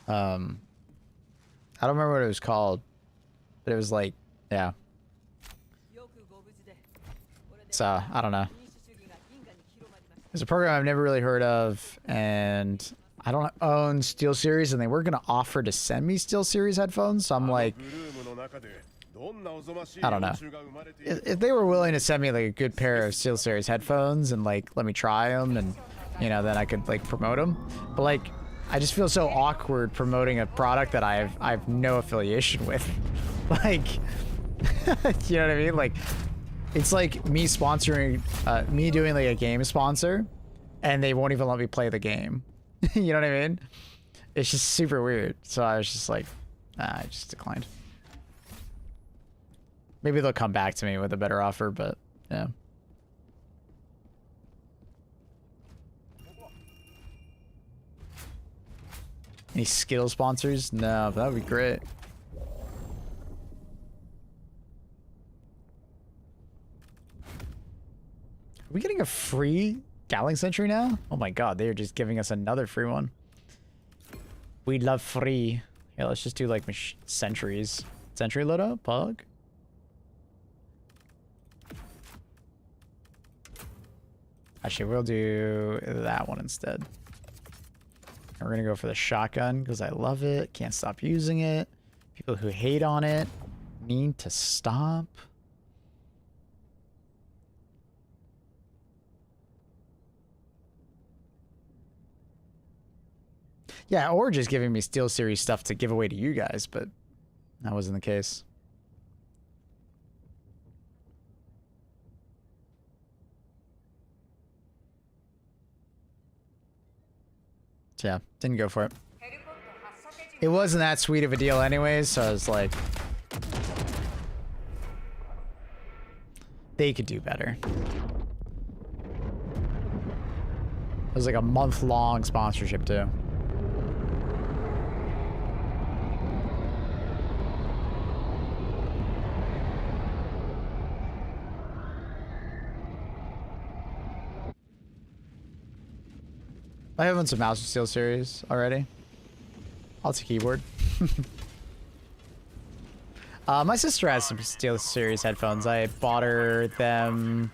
Speaker 1: I don't remember what it was called, but it was like, yeah. So I don't know. It's a program I've never really heard of, and I don't own Steel Series, and they were going to offer to send me Steel Series headphones, so I'm like, I don't know. If they were willing to send me like a good pair of Steel Series headphones and like let me try them, and you know, then I could like promote them. But like, I just feel so awkward promoting a product that I have no affiliation with. Like, you know what I mean? Like, it's like me sponsoring, me doing like a game sponsor, and they won't even let me play the game. You know what I mean? It's just super weird. So I was just like, nah, I just declined. Maybe they'll come back to me with a better offer, but yeah. Any Skittle sponsors? No, but that would be great. Are we getting a free Gatling Sentry now? Oh my god, they're just giving us another free one. We love free. Yeah, let's just do like sentries. Sentry loadout? Pug? Actually, we'll do that one instead. And we're gonna go for the shotgun because I love it. Can't stop using it. People who hate on it need to stop. Yeah, or just giving me Steel Series stuff to give away to you guys, but that wasn't the case. So yeah, didn't go for it. It wasn't that sweet of a deal anyways, so I was like, they could do better. It was like a month-long sponsorship too. I have some mouse with Steel Series already. I'll take keyboard. My sister has some Steel Series headphones. I bought her them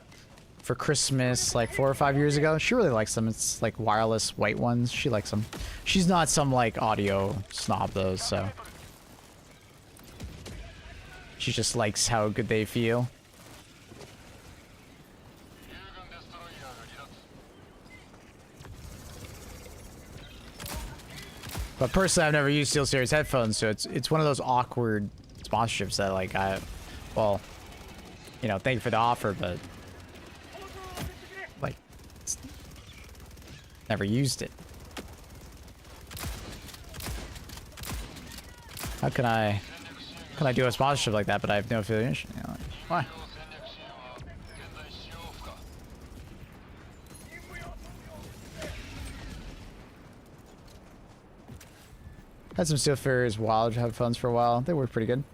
Speaker 1: for Christmas like 4 or 5 years ago. She really likes them. It's like wireless white ones. She likes them. She's not some like audio snob though, so she just likes how good they feel. But personally, I've never used SteelSeries headphones, so it's one of those awkward sponsorships that like well, you know, thank you for the offer, but like, never used it. How can I do a sponsorship like that, but I have no affiliation? You know, like, why? Had some SteelSeries Wild headphones for a while. They worked pretty good.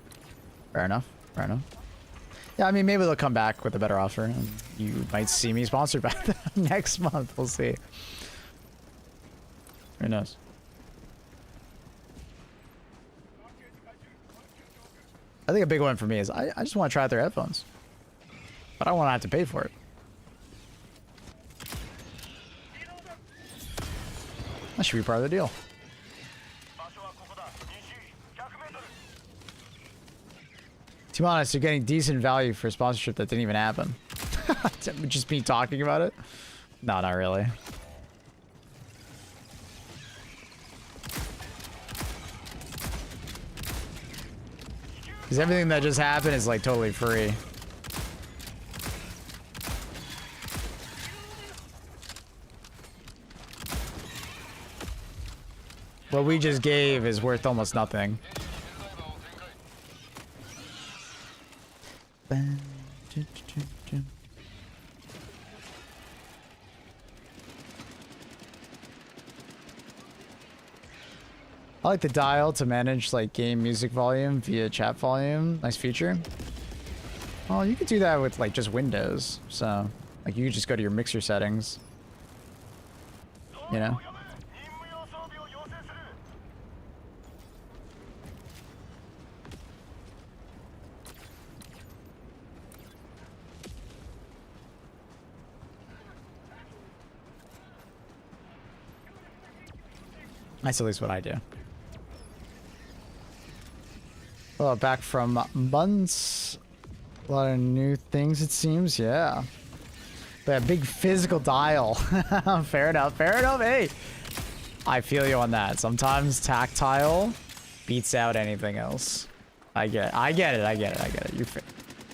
Speaker 1: Fair enough. Fair enough. Yeah, I mean, maybe they'll come back with a better offer, and you might see me sponsored by them next month. We'll see. Who knows? I think a big one for me is I just want to try out their headphones, but I don't want to have to pay for it. That should be part of the deal. To be honest, you're getting decent value for a sponsorship that didn't even happen. Just me talking about it? No, not really. Because everything that just happened is like totally free. What we just gave is worth almost nothing. I like the dial to manage like game music volume via chat volume. Nice feature. Well, you could do that with like just Windows. So like you could just go to your mixer settings. You know? That's at least what I do. Well, back from months. A lot of new things, it seems. Yeah. But a big physical dial. Fair enough. Fair enough. Hey, I feel you on that. Sometimes tactile beats out anything else. I get it. I get it. You're fair.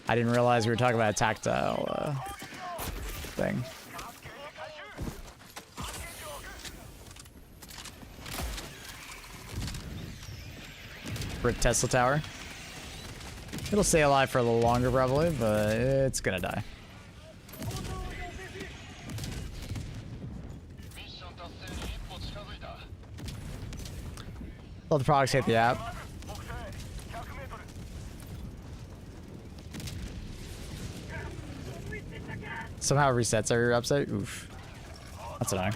Speaker 1: I didn't realize we were talking about a tactile thing. Rip Tesla Tower. It'll stay alive for a little longer probably, but it's gonna die. All the products hate the app. Somehow resets our website. Oof. That's annoying.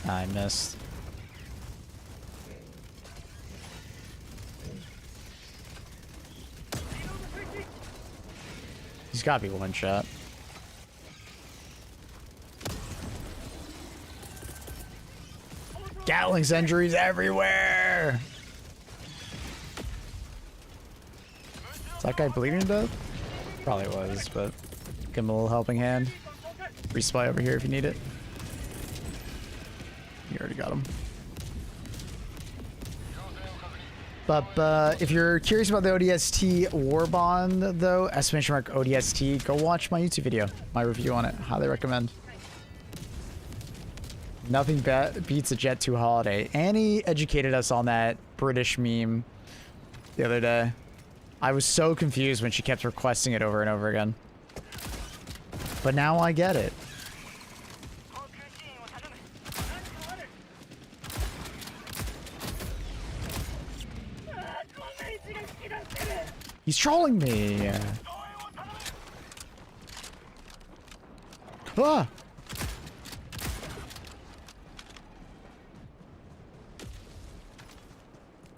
Speaker 1: I missed. He's gotta be one shot. Gatling's injuries everywhere! Is that guy bleeding to death? Probably was, but give him a little helping hand. Resupply over here if you need it. You already got him. But if you're curious about the ODST Warbond, though, ! ODST, go watch my YouTube video, my review on it. Highly recommend. Nothing beats a Jet 2 holiday. Annie educated us on that British meme the other day. I was so confused when she kept requesting it over and over again. But now I get it. He's trolling me. Ah!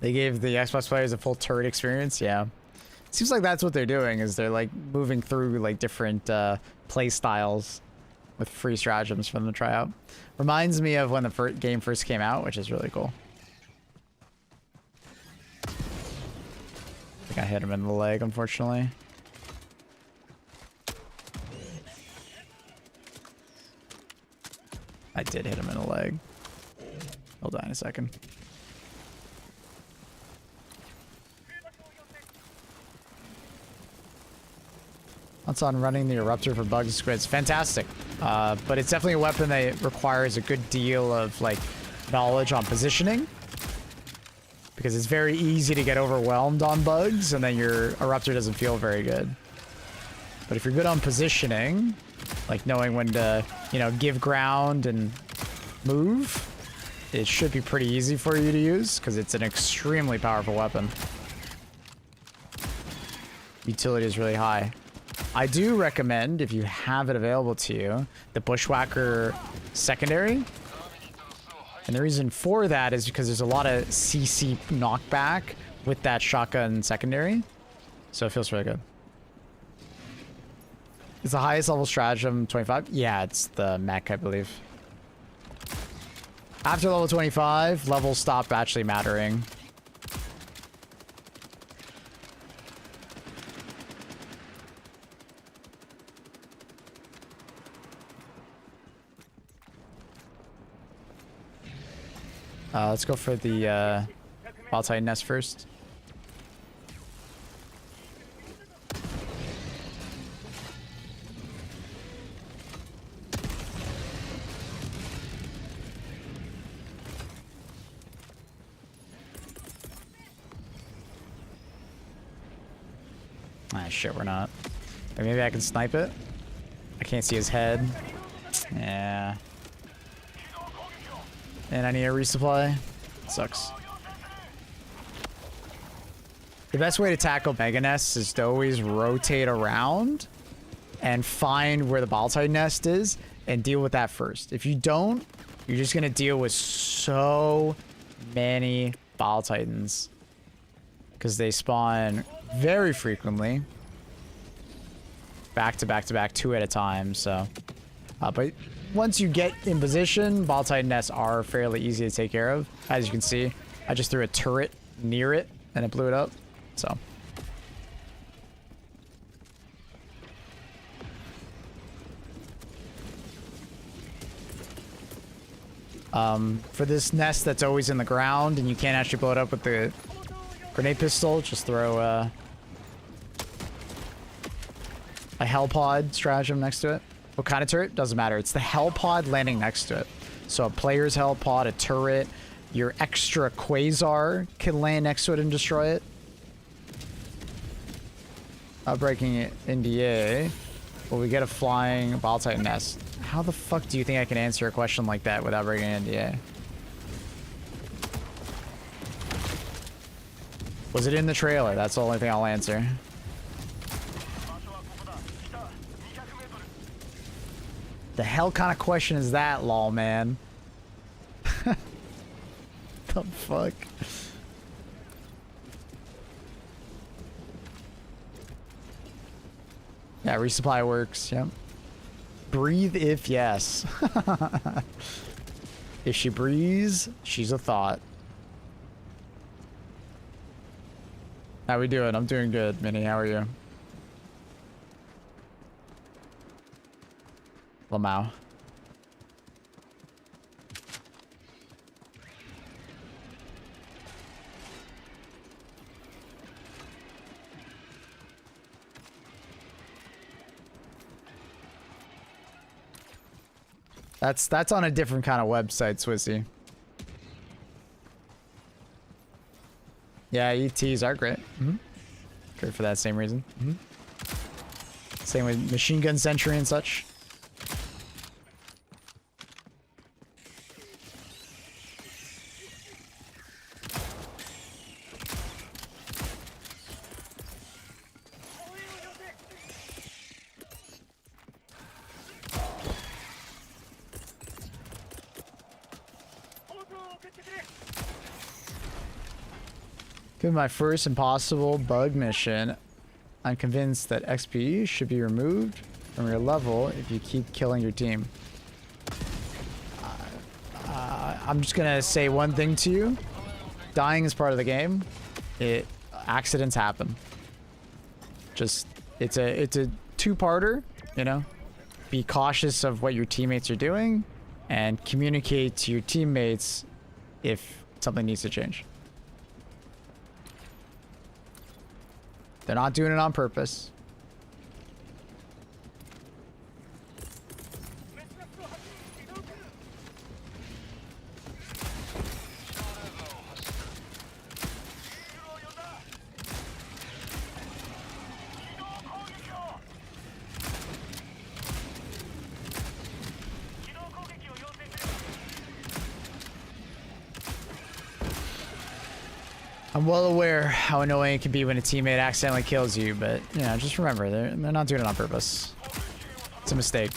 Speaker 1: They gave the Xbox players a full turret experience. Yeah. Seems like that's what they're doing, is they're like moving through like different play styles with free stratagems for them to try out. Reminds me of when the game first came out, which is really cool. I think I hit him in the leg, unfortunately. I did hit him in the leg. He'll die in a second. That's on running the Eruptor for bugs and squids. Fantastic. But it's definitely a weapon that requires a good deal of like knowledge on positioning. Because it's very easy to get overwhelmed on bugs and then your Eruptor doesn't feel very good. But if you're good on positioning, like knowing when to, you know, give ground and move, it should be pretty easy for you to use because it's an extremely powerful weapon. Utility is really high. I do recommend, if you have it available to you, the Bushwhacker secondary. And the reason for that is because there's a lot of CC knockback with that shotgun secondary. So it feels really good. Is the highest level stratagem 25? Yeah, it's the mech, I believe. After level 25, levels stop actually mattering. Let's go for the Wild Titan nest first. Ah, shit, we're not. Or maybe I can snipe it? I can't see his head. Yeah. And I need a resupply. Sucks. The best way to tackle Mega Nests is to always rotate around and find where the Ball Titan nest is and deal with that first. If you don't, you're just going to deal with so many Ball Titans because they spawn very frequently. Back to back to back, 2 at a time, so... but once you get in position, Ball Titan nests are fairly easy to take care of. As you can see, I just threw a turret near it and it blew it up. So. For this nest that's always in the ground and you can't actually blow it up with the grenade pistol, just throw a hell pod stratagem next to it. What kind of turret? Doesn't matter. It's the hell pod landing next to it. So a player's hell pod, a turret, your extra quasar can land next to it and destroy it. Breaking it NDA. Will we get a flying Ball Titan nest? How the fuck do you think I can answer a question like that without breaking an NDA? Was it in the trailer? That's the only thing I'll answer. The hell kind of question is that, lol, man? The fuck? Yeah, resupply works, yep. Breathe if yes. If she breathes, she's a thought. How we doing? I'm doing good, Minnie. How are you? Lamau. That's on a different kind of website, Swissy. Yeah, ETs are great. Great for that same reason. Same with Machine Gun Sentry and such. Given my first impossible bug mission, I'm convinced that XP should be removed from your level if you keep killing your team. I'm just gonna say one thing to you. Dying is part of the game. Accidents happen. Just, it's a two-parter, you know? Be cautious of what your teammates are doing and communicate to your teammates if something needs to change. They're not doing it on purpose. I'm well aware how annoying it can be when a teammate accidentally kills you, but, you know, just remember, they're not doing it on purpose. It's a mistake.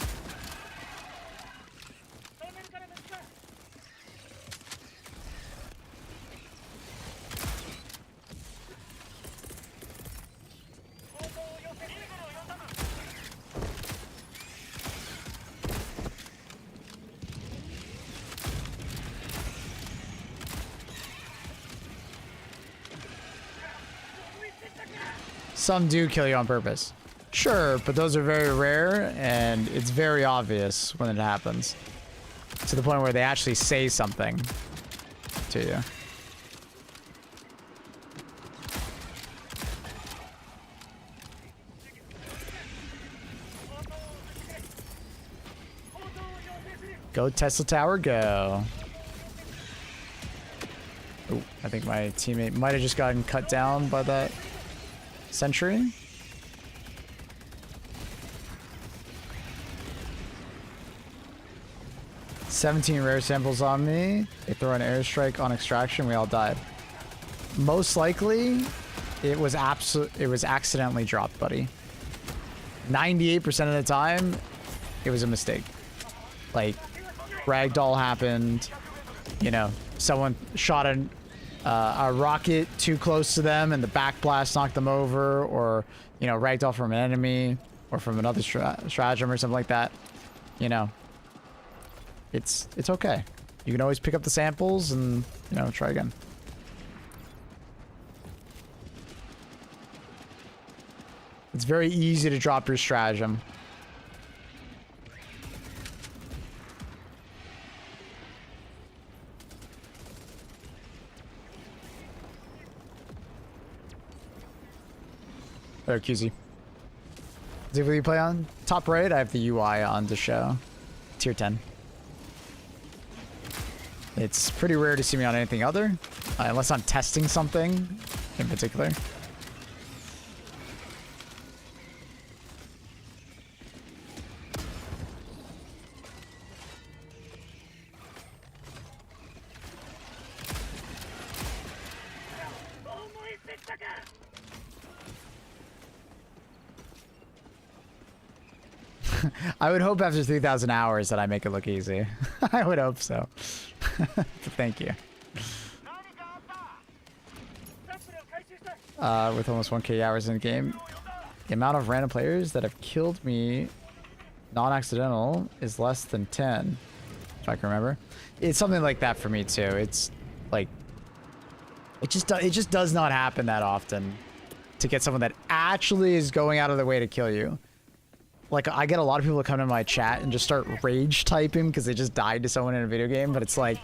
Speaker 1: Some do kill you on purpose. Sure, but those are very rare, and it's very obvious when it happens. To the point where they actually say something to you. Go Tesla Tower, go. Oh, I think my teammate might have just gotten cut down by that sentry. $17 rare samples on me. They throw an airstrike on extraction. We all died. Most likely, it was accidentally dropped, buddy. 98% of the time, it was a mistake. Like, ragdoll happened. You know, someone shot a rocket too close to them and the backblast knocked them over, or, you know, ragdoll from an enemy or from another stratagem or something like that. You know, it's okay. You can always pick up the samples and, you know, try again. It's very easy to drop your stratagem. There, QZ. Is it what you play on? Top right, I have the UI on to show. Tier 10. It's pretty rare to see me on anything other, unless I'm testing something in particular. I would hope after 3,000 hours that I make it look easy. I would hope so. But thank you. With almost 1k hours in the game, the amount of random players that have killed me non-accidental is less than 10, if I can remember. It's something like that for me too. It's like, it just does not happen that often to get someone that actually is going out of their way to kill you. Like, I get a lot of people that come to my chat and just start rage typing because they just died to someone in a video game, but it's like,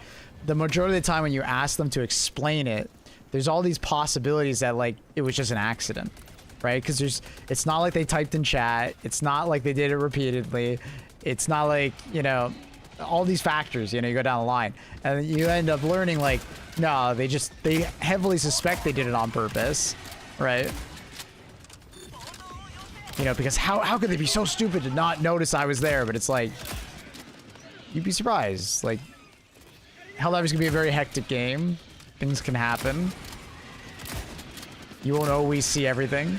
Speaker 1: the majority of the time when you ask them to explain it, there's all these possibilities that, like, it was just an accident, right? Because it's not like they typed in chat, it's not like they did it repeatedly, it's not like, you know, all these factors, you know, you go down the line, and you end up learning, like, no, they heavily suspect they did it on purpose, right? You know, because how could they be so stupid to not notice I was there? But it's like, you'd be surprised. Like, Helldivers can be a very hectic game. Things can happen. You won't always see everything.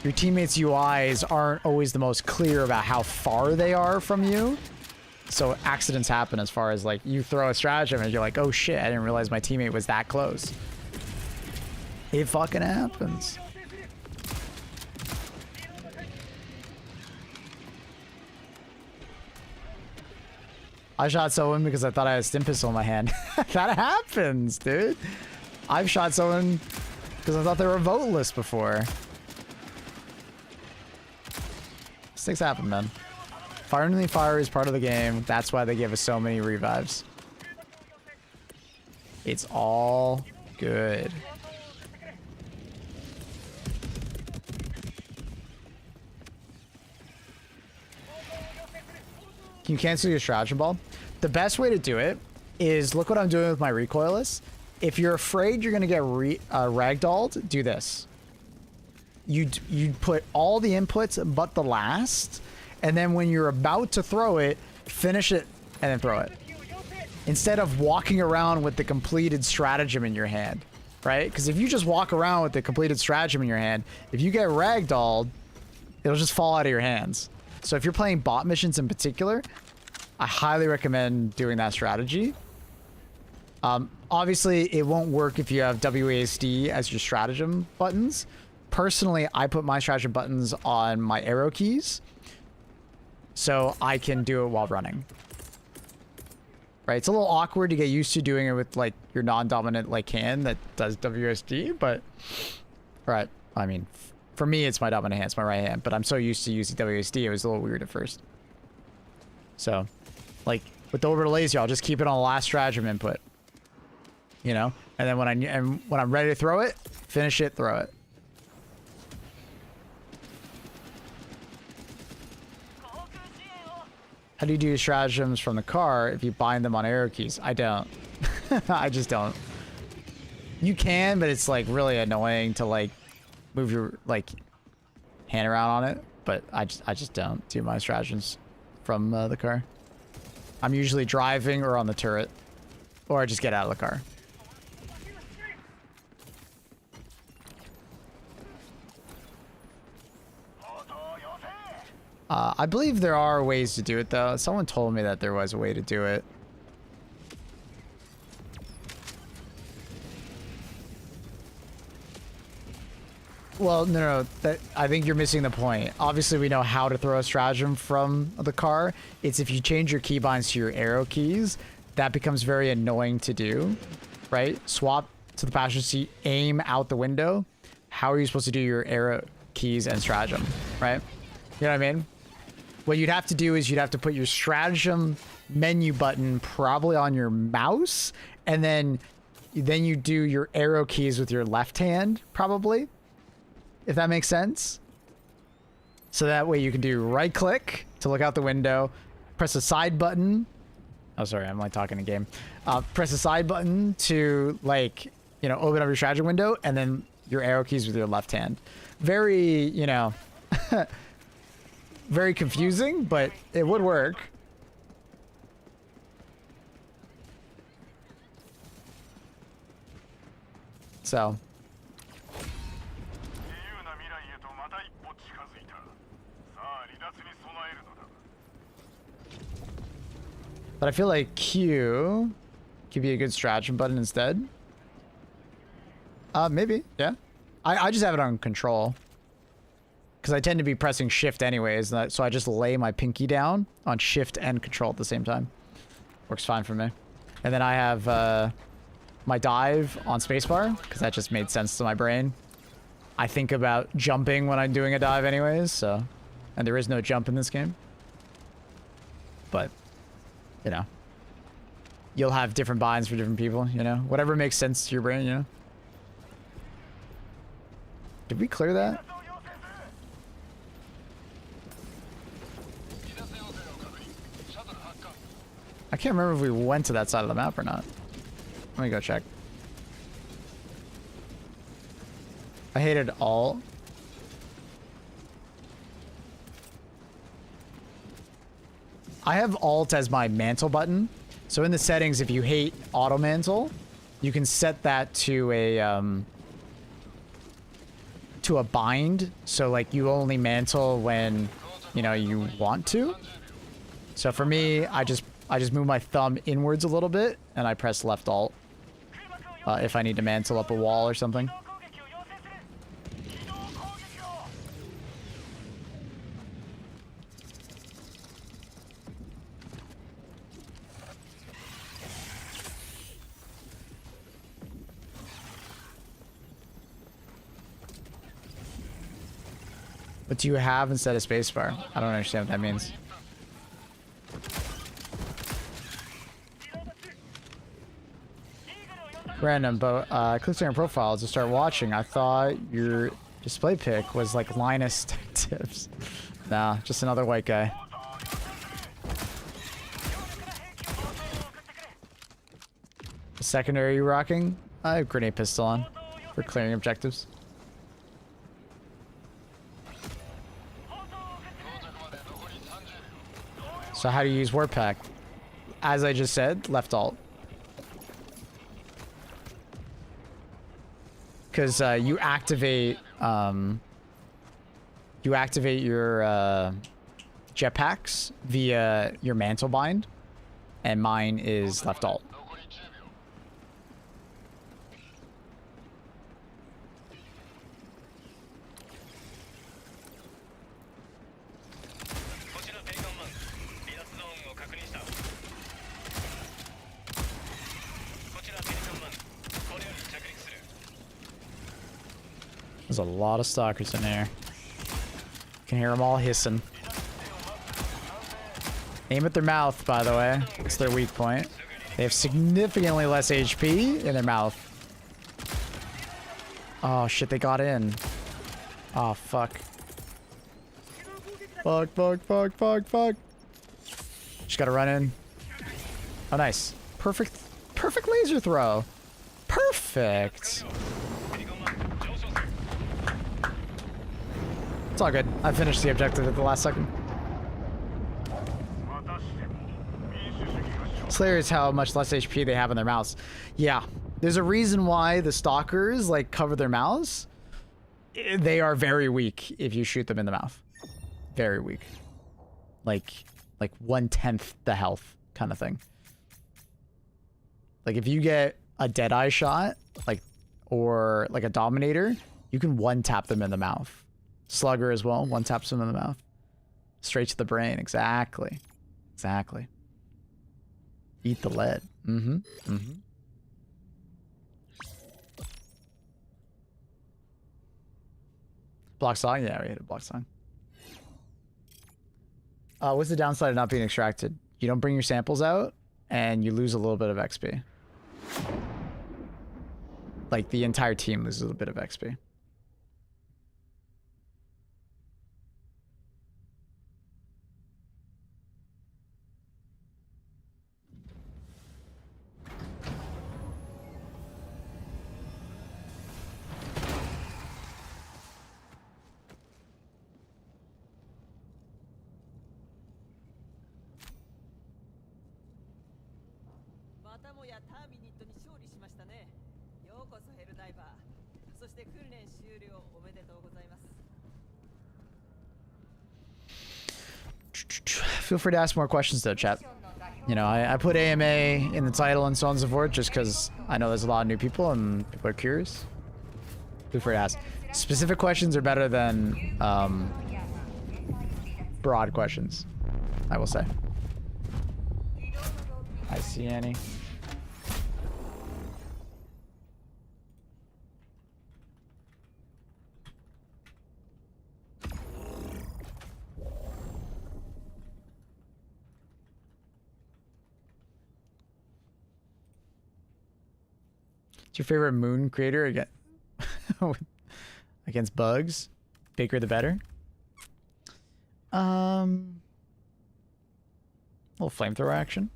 Speaker 1: Your teammates' UIs aren't always the most clear about how far they are from you. So accidents happen as far as, like, you throw a stratagem and you're like, oh shit, I didn't realize my teammate was that close. It fucking happens. I shot someone because I thought I had a stim pistol in my hand. That happens, dude. I've shot someone because I thought they were voteless before. These things happen, man. Friendly fire is part of the game. That's why they give us so many revives. It's all good. Can you cancel your stratagem ball? The best way to do it is, look what I'm doing with my recoilless. If you're afraid you're gonna get ragdolled, do this. You put all the inputs but the last, and then when you're about to throw it, finish it and then throw it. Instead of walking around with the completed stratagem in your hand, right? Because if you just walk around with the completed stratagem in your hand, if you get ragdolled, it'll just fall out of your hands. So if you're playing bot missions in particular, I highly recommend doing that strategy. Obviously, it won't work if you have WASD as your stratagem buttons. Personally, I put my stratagem buttons on my arrow keys, so I can do it while running. Right? It's a little awkward to get used to doing it with like your non-dominant like hand that does WSD, but right. I mean, for me, it's my dominant hand, it's my right hand, but I'm so used to using WSD, it was a little weird at first. So, like with the orbital laser, I'll just keep it on the last stratagem input. You know, and then when I'm ready to throw it, finish it, throw it. How do you do your stratagems from the car if you bind them on arrow keys? I don't. I just don't. You can, but it's like really annoying to like move your like hand around on it. But I just don't do my stratagems from the car. I'm usually driving or on the turret, or I just get out of the car. I believe there are ways to do it, though. Someone told me that there was a way to do it. Well, no, I think you're missing the point. Obviously, we know how to throw a stratagem from the car. It's if you change your keybinds to your arrow keys, that becomes very annoying to do, right? Swap to the passenger seat, aim out the window. How are you supposed to do your arrow keys and stratagem, right? You know what I mean? What you'd have to do is you'd have to put your stratagem menu button probably on your mouse, and then you do your arrow keys with your left hand, probably, if that makes sense. So that way you can do right click to look out the window, press the side button. Oh, sorry, I'm like talking a game. Press the side button to like, you know, open up your stratagem window, and then your arrow keys with your left hand. Very, you know, very confusing, but it would work. So. But I feel like Q could be a good stratagem button instead. Maybe, yeah. I just have it on control. Because I tend to be pressing shift anyways, so I just lay my pinky down on shift and control at the same time. Works fine for me. And then I have my dive on spacebar, because that just made sense to my brain. I think about jumping when I'm doing a dive anyways, so... And there is no jump in this game. But, you know. You'll have different binds for different people, you know? Whatever makes sense to your brain, you know? Did we clear that? I can't remember if we went to that side of the map or not. Let me go check. I hated alt. I have alt as my mantle button. So in the settings, if you hate auto mantle, you can set that to a bind. So like you only mantle when, you know, you want to. So for me, I just move my thumb inwards a little bit, and I press left alt if I need to mantle up a wall or something. What do you have instead of spacebar? I don't understand what that means. Random, but I clicked on your profile to start watching. I thought your display pic was like Linus tips. Nah, just another white guy. The secondary you rocking? I have grenade pistol on for clearing objectives. So how do you use Warp Pack? As I just said, left alt. Because you activate your jetpacks via your mantle bind, and mine is left alt. There's a lot of stalkers in there. Can hear them all hissing. Aim at their mouth, by the way. It's their weak point. They have significantly less HP in their mouth. Oh shit, they got in. Oh fuck. Fuck, fuck, fuck, fuck, fuck. Just gotta run in. Oh nice. Perfect laser throw. Perfect. It's all good. I finished the objective at the last second. Slayer is how much less HP they have in their mouths. Yeah. There's a reason why the stalkers like cover their mouths. They are very weak if you shoot them in the mouth. Very weak. Like 1/10 the health kind of thing. Like if you get a Deadeye shot, or like a Dominator, you can one-tap them in the mouth. Slugger as well, one-taps them in the mouth. Straight to the brain, exactly. Exactly. Eat the lead. Mm-hmm. Mm-hmm. Block song? Yeah, we hit a block song. What's the downside of not being extracted? You don't bring your samples out, and you lose a little bit of XP. Like, the entire team loses a bit of XP. Feel free to ask more questions though, chat. You know, I put AMA in the title and so on and so forth just because I know there's a lot of new people and people are curious. Feel free to ask. Specific questions are better than broad questions, I will say. I see Annie. What's your favorite moon creator against bugs? Bigger the better. Little flamethrower action.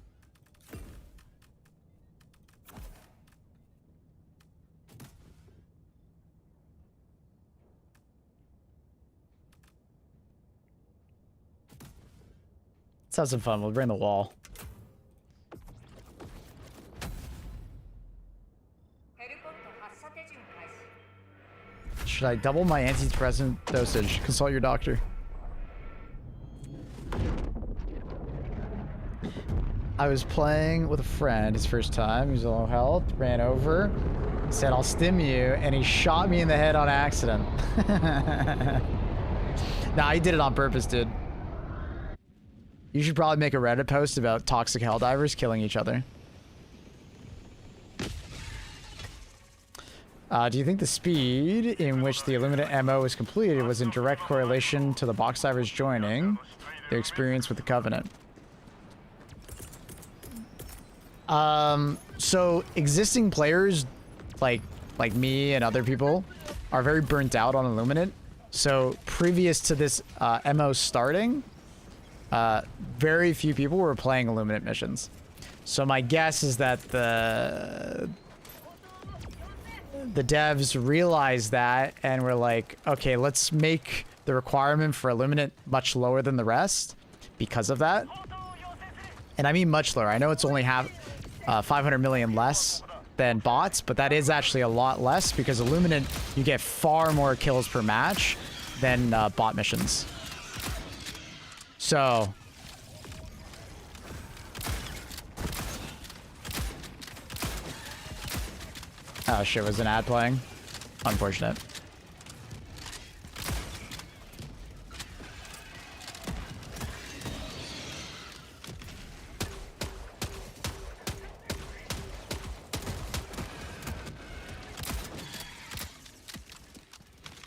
Speaker 1: Let's have some fun. We'll bring the wall. Should I double my antidepressant dosage? Consult your doctor. I was playing with a friend his first time. He was low health, ran over, said, "I'll stim you," and he shot me in the head on accident. Nah, he did it on purpose, dude. You should probably make a Reddit post about toxic helldivers killing each other. Do you think the speed in which the Illuminate MO was completed was in direct correlation to the box divers joining their experience with the Covenant? So existing players like me and other people are very burnt out on Illuminate. So previous to this MO starting, very few people were playing Illuminate missions. So my guess is that the devs realized that and were like, okay, let's make the requirement for Illuminate much lower than the rest because of that. And I mean much lower. I know it's only 500 million less than bots, but that is actually a lot less because Illuminate, you get far more kills per match than bot missions. So oh shit, was an ad playing? Unfortunate.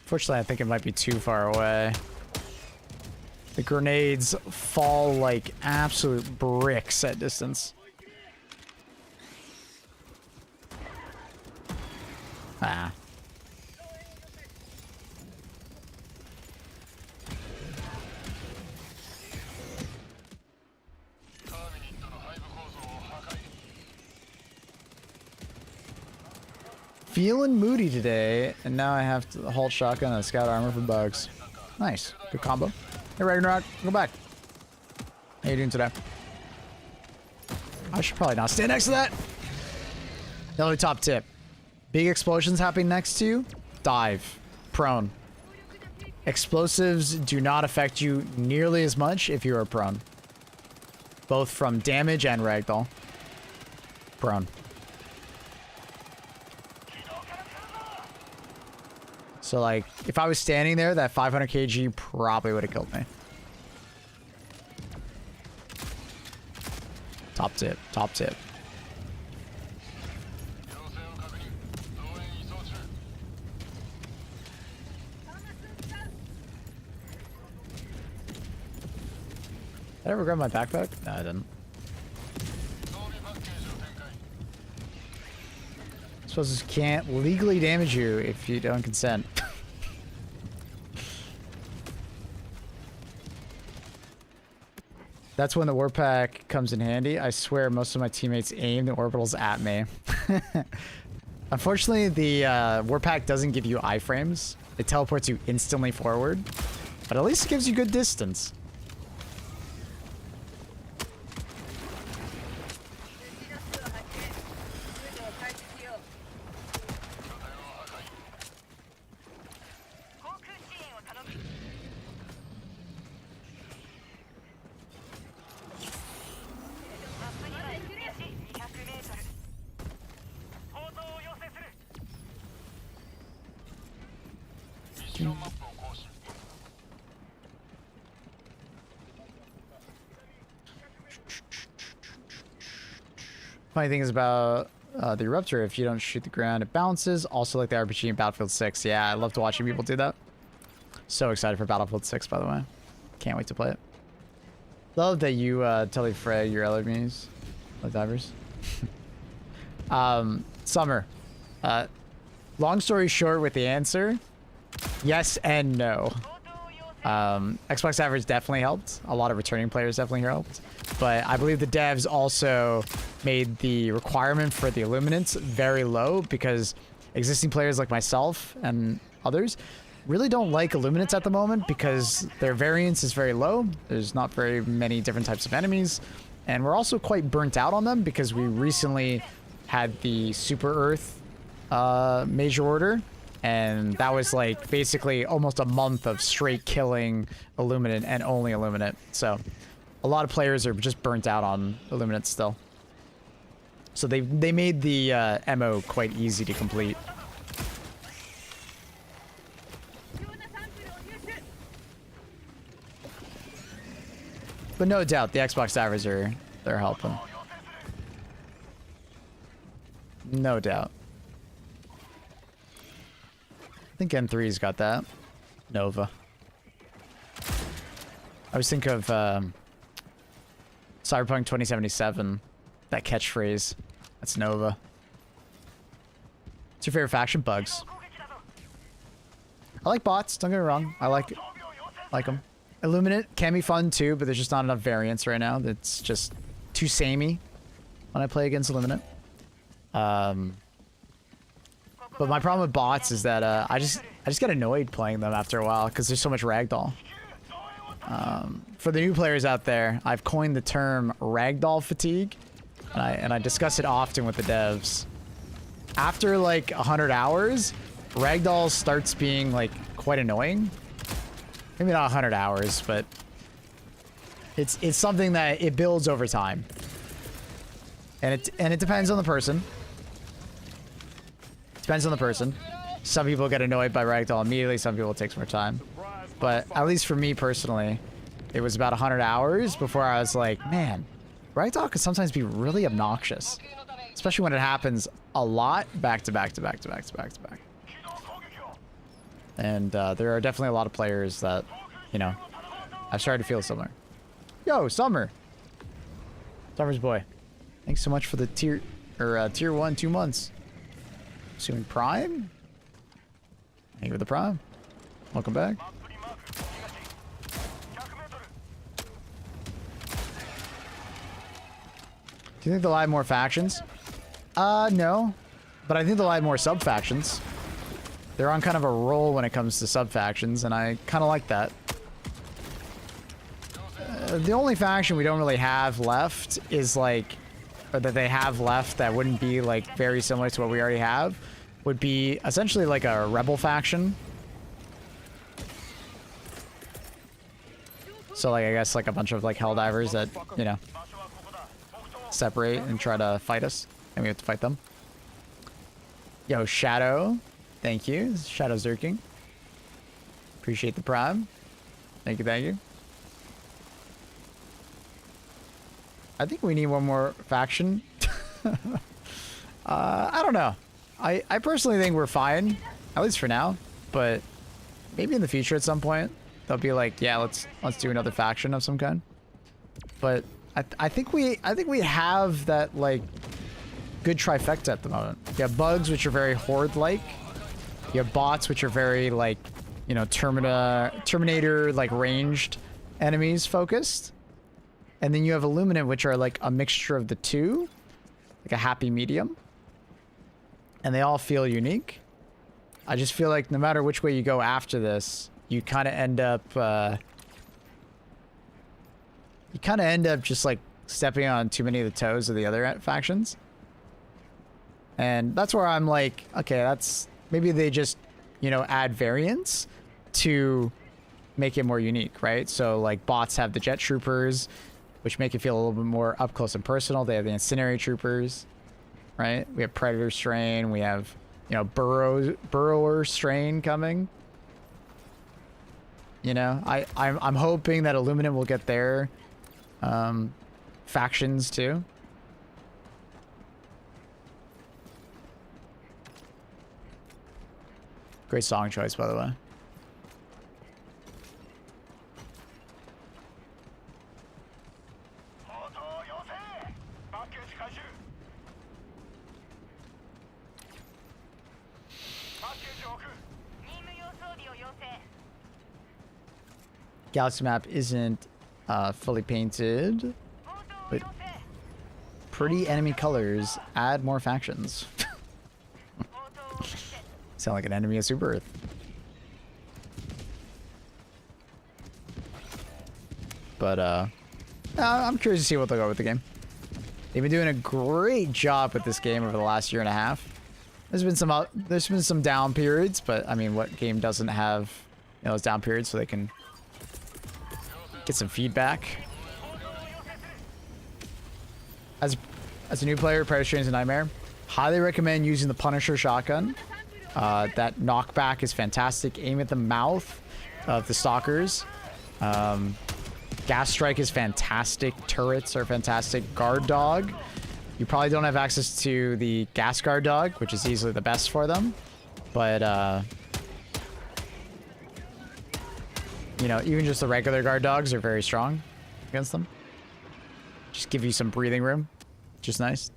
Speaker 1: Fortunately, I think it might be too far away. The grenades fall like absolute bricks at distance. Ah. Feeling moody today, and now I have to hold shotgun and scout armor for bugs. Nice. Good combo. Hey, Ragnarok, go back. How you doing today? I should probably not stand next to that. The only top tip. Big explosions happening next to you, dive. Prone. Explosives do not affect you nearly as much if you are prone. Both from damage and ragdoll. Prone. So, like, if I was standing there, that 500 kg probably would have killed me. Top tip. Top tip. Did I ever grab my backpack? No, I didn't. Suppose this can't legally damage you if you don't consent. That's when the warp pack comes in handy. I swear most of my teammates aim the orbitals at me. Unfortunately, the warp pack doesn't give you iframes. It teleports you instantly forward, but at least it gives you good distance. Funny thing is about the Eruptor, if you don't shoot the ground, it bounces. Also like the RPG in Battlefield 6. Yeah, I loved watching people do that. So excited for Battlefield 6, by the way. Can't wait to play it. Love that you totally frag your enemies, like divers. Summer. Long story short with the answer, yes and no. Xbox average definitely helped. A lot of returning players definitely helped. But I believe the devs also made the requirement for the Illuminants very low because existing players like myself and others really don't like Illuminants at the moment because their variance is very low. There's not very many different types of enemies. And we're also quite burnt out on them because we recently had the Super Earth major order. And that was like basically almost a month of straight killing Illuminate and only Illuminate. So a lot of players are just burnt out on Illuminate still. So they made the MO quite easy to complete. But no doubt the Xbox divers they're helping. No doubt. think N3's got that. Nova. I always think of Cyberpunk 2077. That catchphrase. That's Nova. What's your favorite faction? Bugs. I like bots, don't get me wrong. I like them. Illuminate can be fun too, but there's just not enough variance right now. It's just too samey when I play against Illuminate. But my problem with bots is that I just get annoyed playing them after a while because there's so much ragdoll. For the new players out there, I've coined the term ragdoll fatigue, and I discuss it often with the devs. After like 100 hours, ragdoll starts being like quite annoying. Maybe not 100 hours, but it's something that it builds over time. And it depends on the person. Depends on the person. Some people get annoyed by ragdoll immediately, some people it takes more time. But at least for me personally, it was about 100 hours before I was like, man, ragdoll can sometimes be really obnoxious. Especially when it happens a lot back to back to back to back to back to back. And there are definitely a lot of players that, you know, I've started to feel similar. Yo, Summer! Summer's boy. Thanks so much for the tier 1, 2 months. Assuming Prime? Thank you for the Prime. Welcome back. Do you think they'll add more factions? No. But I think they'll add more sub-factions. They're on kind of a roll when it comes to sub-factions, and I kind of like that. The only faction we don't really have left is like, or that they have left that wouldn't be like very similar to what we already have, would be essentially like a rebel faction. So like, I guess like a bunch of like Helldivers that, you know, separate and try to fight us, and we have to fight them. Yo, Shadow. Thank you. Shadow Zerking. Appreciate the prime. Thank you, thank you. I think we need one more faction. I don't know. I personally think we're fine, at least for now. But maybe in the future at some point, they'll be like, yeah, let's do another faction of some kind. But I think we have that like good trifecta at the moment. You have bugs, which are very horde-like. You have bots, which are very like, you know, Terminator like ranged enemies focused. And then you have Illuminate, which are like a mixture of the two, like a happy medium. And they all feel unique. I just feel like no matter which way you go after this, you kind of end up just like stepping on too many of the toes of the other factions. And that's where I'm like, okay, that's maybe they just, you know, add variants to make it more unique, right? So like bots have the jet troopers, which make it feel a little bit more up close and personal. They have the incendiary troopers, right? We have predator strain. We have, you know, burrower strain coming. You know, I'm hoping that Illuminate will get their factions too. Great song choice, by the way. Galaxy map isn't fully painted, but pretty enemy colors add more factions. Sound like an enemy of Super Earth. But I'm curious to see what they'll go with the game. They've been doing a great job with this game over the last year and a half. There's been some down periods, but I mean, what game doesn't have, you know, those down periods so they can get some feedback? As a new player, Predator Strain is a nightmare. Highly recommend using the Punisher shotgun. That knockback is fantastic. Aim at the mouth of the stalkers. Gas strike is fantastic. Turrets are fantastic. Guard dog. You probably don't have access to the gas guard dog, which is easily the best for them. But you know, even just the regular guard dogs are very strong against them. Just give you some breathing room, which is nice.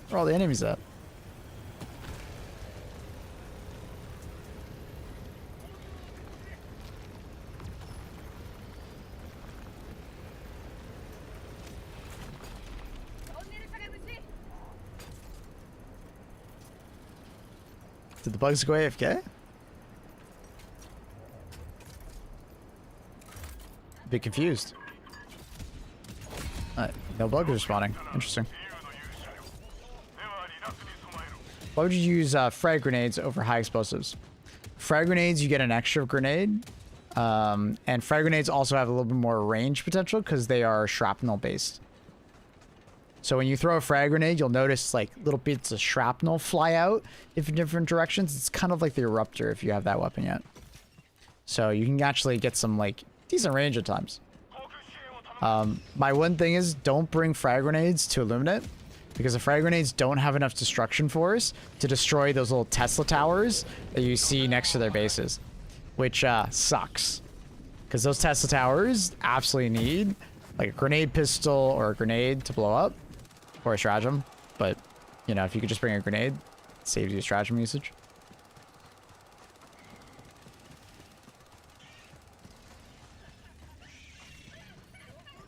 Speaker 1: Where are all the enemies at? Did the bugs go AFK? Be confused. No bugs are spawning. Interesting. Why would you use frag grenades over high explosives? Frag grenades, you get an extra grenade. And frag grenades also have a little bit more range potential because they are shrapnel based. So when you throw a frag grenade, you'll notice like little bits of shrapnel fly out in different directions. It's kind of like the eruptor if you have that weapon yet. So you can actually get some like decent range at times. My one thing is don't bring frag grenades to Illuminate, because the frag grenades don't have enough destruction force to destroy those little Tesla towers that you see next to their bases, which sucks. Because those Tesla towers absolutely need like a grenade pistol or a grenade to blow up, or a stratagem. But, you know, if you could just bring a grenade, it saves you stratagem usage.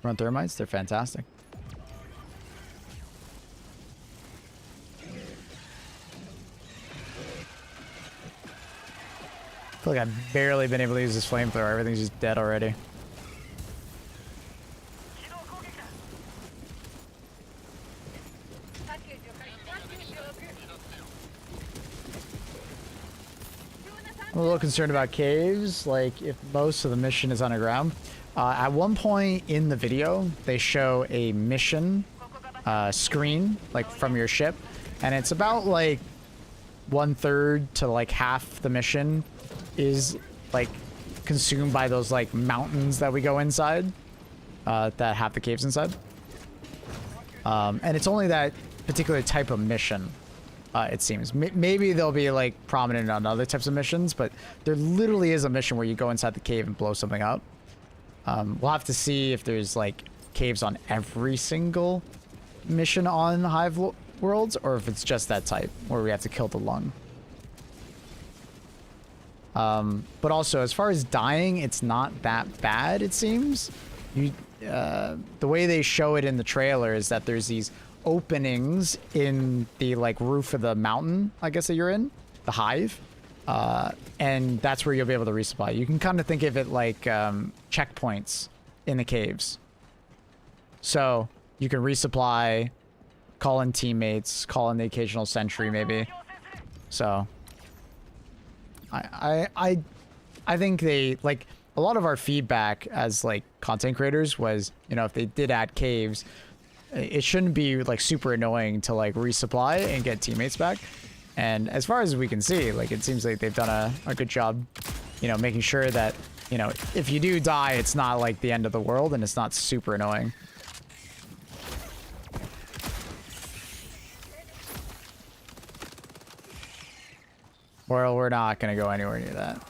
Speaker 1: Run thermites, they're fantastic. I feel like I've barely been able to use this flamethrower. Everything's just dead already. I'm a little concerned about caves, like if most of the mission is underground. At one point in the video, they show a mission screen, like from your ship, and it's about like 1/3 to like half the mission is like consumed by those like mountains that we go inside, that have the caves inside. And it's only that particular type of mission. It seems. Maybe they'll be like prominent on other types of missions, but there literally is a mission where you go inside the cave and blow something up. We'll have to see if there's like caves on every single mission on Hive Worlds, or if it's just that type where we have to kill the lung. But also, as far as dying, it's not that bad, it seems. The way they show it in the trailer is that there's these openings in the like roof of the mountain, I guess, that you're in, the hive, and that's where you'll be able to resupply. You can kind of think of it like checkpoints in the caves, so you can resupply, call in teammates, call in the occasional sentry maybe. So I think they, like, a lot of our feedback as like content creators was, you know, if they did add caves, it shouldn't be like super annoying to like resupply and get teammates back. And as far as we can see, like, it seems like they've done a good job, you know, making sure that, you know, if you do die, it's not like the end of the world and it's not super annoying. Well, we're not gonna go anywhere near that.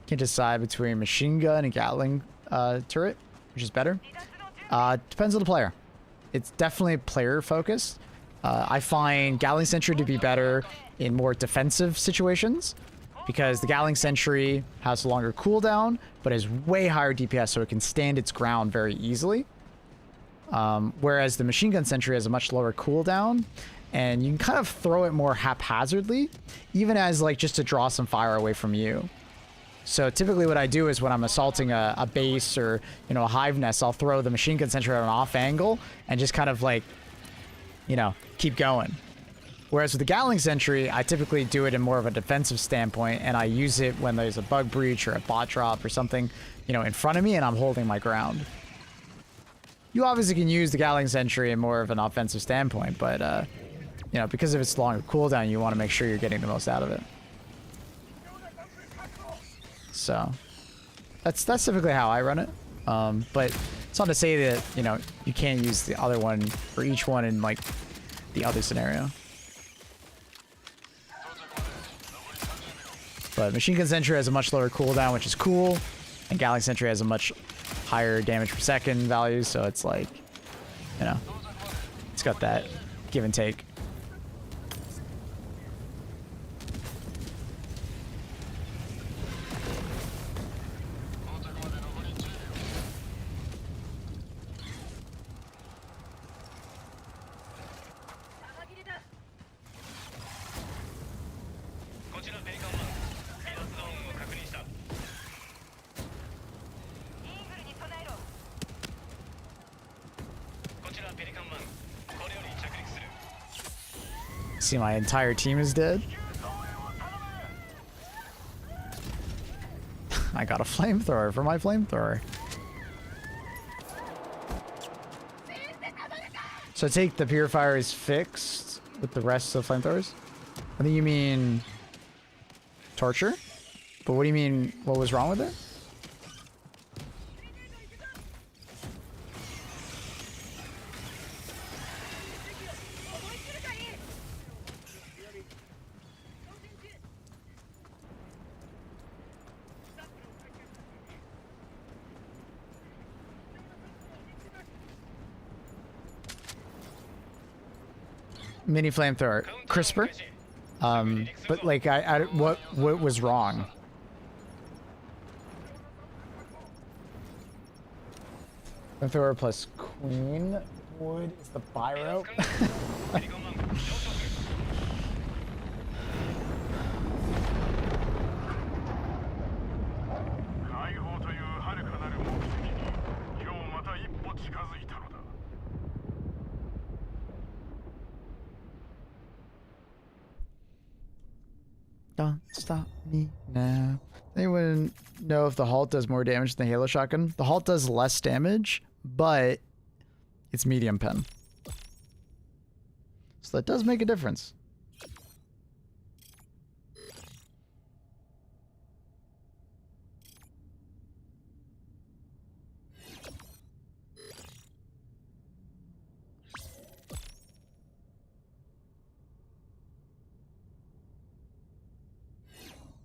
Speaker 1: Can decide between machine gun and Gatling turret, which is better. Depends on the player. It's definitely player focused. I find Gatling Sentry to be better in more defensive situations, because the Gatling Sentry has a longer cooldown, but has way higher DPS, so it can stand its ground very easily. Whereas the Machine Gun Sentry has a much lower cooldown, and you can kind of throw it more haphazardly, even as like just to draw some fire away from you. So typically what I do is when I'm assaulting a base or, you know, a hive nest, I'll throw the Machine Gun Sentry at an off angle and just kind of like, you know, keep going. Whereas with the Gatling Sentry, I typically do it in more of a defensive standpoint, and I use it when there's a bug breach or a bot drop or something, you know, in front of me, and I'm holding my ground. You obviously can use the Gatling Sentry in more of an offensive standpoint, but, you know, because of its longer cooldown, you want to make sure you're getting the most out of it. So, that's typically how I run it. But it's not to say that, you know, you can't use the other one for each one in, like, the other scenario. But Machine Gun Sentry has a much lower cooldown, which is cool. And Gatling Sentry has a much higher damage per second value, so it's like, you know, it's got that give and take. See, my entire team is dead. I got a flamethrower for my flamethrower. So I take the purifier is fixed with the rest of the flamethrowers? I think you mean torture? But what do you mean, what was wrong with it? Mini flamethrower, crisper. But like, what was wrong? Flamethrower plus Queen Wood is the pyro. Don't stop me now. Anyone know if the Halt does more damage than the Halo Shotgun? The Halt does less damage, but it's medium pen. So that does make a difference.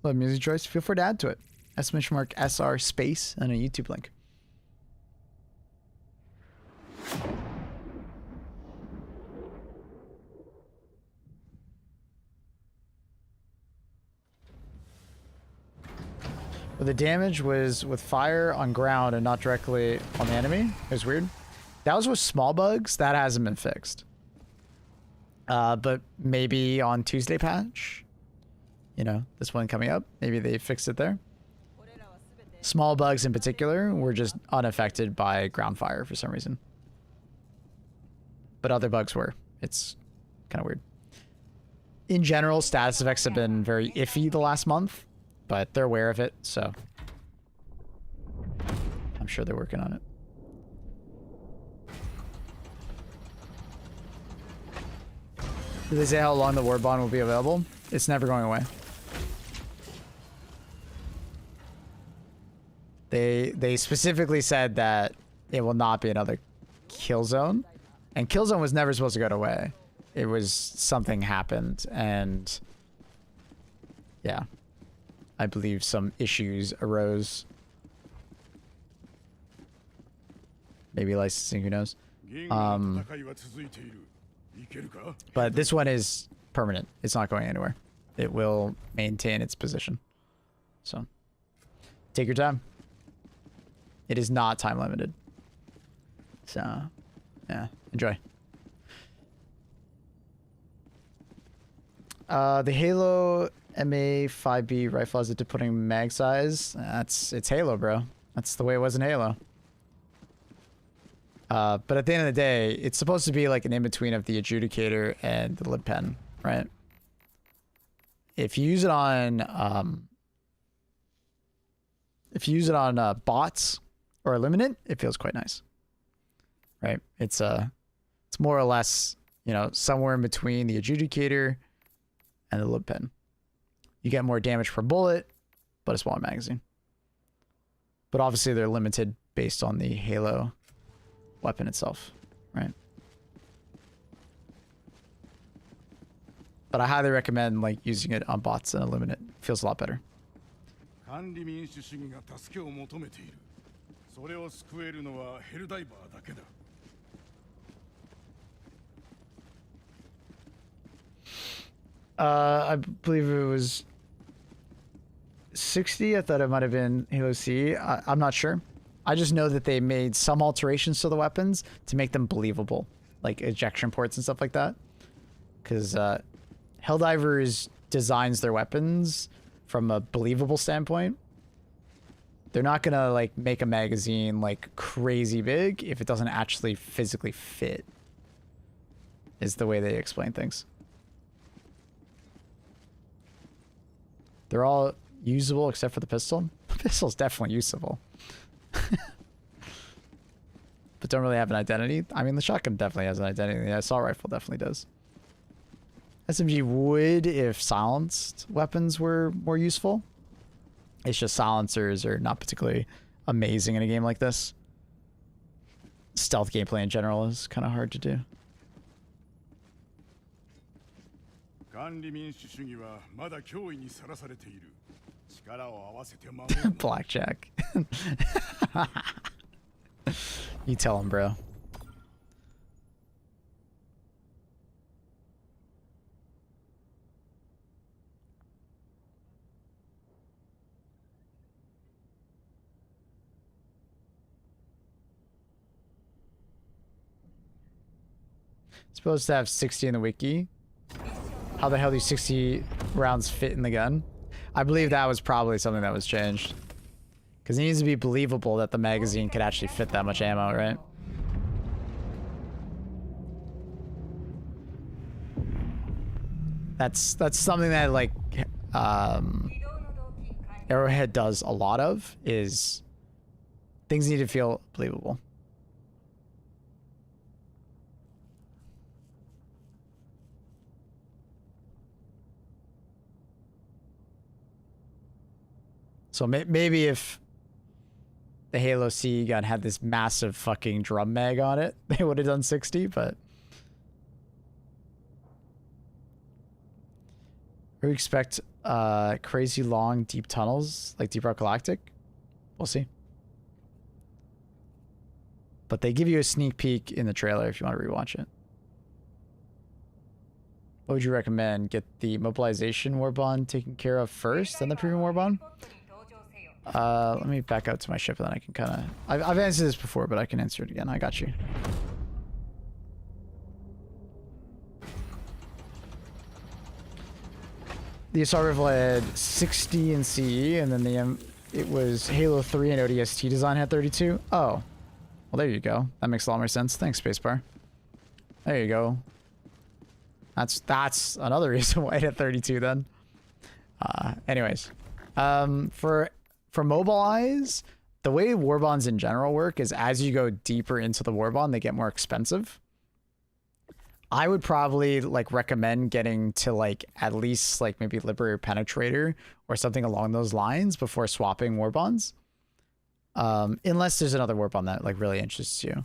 Speaker 1: Love music choice. Feel free to add to it. !SR space and a YouTube link. But the damage was with fire on ground and not directly on the enemy. It was weird. That was with small bugs. That hasn't been fixed. But maybe on Tuesday patch. You know, this one coming up. Maybe they fixed it there. Small bugs in particular were just unaffected by ground fire for some reason. But other bugs were. It's kind of weird. In general, status effects have been very iffy the last month, but they're aware of it, so I'm sure they're working on it. Did they say how long the war bond will be available? It's never going away. They specifically said that it will not be another Killzone. And Killzone was never supposed to go away. It was something happened, and yeah. I believe some issues arose. Maybe licensing, who knows? But this one is permanent. It's not going anywhere. It will maintain its position. So, take your time. It is not time limited. So, yeah, enjoy. The Halo MA5B rifle has it to putting mag size. It's Halo, bro. That's the way it was in Halo. But at the end of the day, it's supposed to be like an in-between of the adjudicator and the lib pen, right? If you use it on bots or Illuminate, it feels quite nice, right? It's more or less, you know, somewhere in between the Adjudicator and the Lib Pen. You get more damage per bullet, but a smaller magazine. But obviously they're limited based on the Halo weapon itself, right? But I highly recommend like using it on bots and Illuminate. It feels a lot better.
Speaker 6: 管理民主主義が助けを求めている。それを救えるのはヘルダイバーだけだ。
Speaker 1: I believe it was 60. I thought it might have been Halo C. I'm not sure. I just know that they made some alterations to the weapons to make them believable, like ejection ports and stuff like that. Because Helldivers designs their weapons from a believable standpoint. They're not gonna like make a magazine like crazy big if it doesn't actually physically fit, is the way they explain things. They're all usable except for the pistol. The pistol's definitely usable. But don't really have an identity. I mean, the shotgun definitely has an identity. The assault rifle definitely does. SMG would if silenced weapons were more useful. It's just silencers are not particularly amazing in a game like this. Stealth gameplay in general is kind of hard to do.
Speaker 6: 管理民主主義はまだ脅威にさらされている。力を合わせて守る。
Speaker 1: Blackjack. You tell him, bro. Supposed to have 60 in the wiki. How the hell do 60 rounds fit in the gun? I believe that was probably something that was changed. Because it needs to be believable that the magazine could actually fit that much ammo, right? That's something that like Arrowhead does a lot of, is things need to feel believable. So maybe if the Halo C gun had this massive fucking drum mag on it, they would have done 60, but... We expect crazy long, deep tunnels like Deep Rock Galactic. We'll see. But they give you a sneak peek in the trailer if you want to rewatch it. What would you recommend? Get the mobilization warbond taken care of first, then the premium warbond? Let me back out to my ship and then I can kind of... I've answered this before, but I can answer it again. I got you. The assault rifle had 60 in CE, and then it was Halo 3 and ODST design had 32. Oh. Well, there you go. That makes a lot more sense. Thanks, Spacebar. There you go. That's another reason why it had 32 then. Anyways. For mobilize, the way warbonds in general work is as you go deeper into the warbond, they get more expensive. I would probably like recommend getting to like at least like maybe Liberator Penetrator or something along those lines before swapping warbonds. Unless there's another warbond that like really interests you.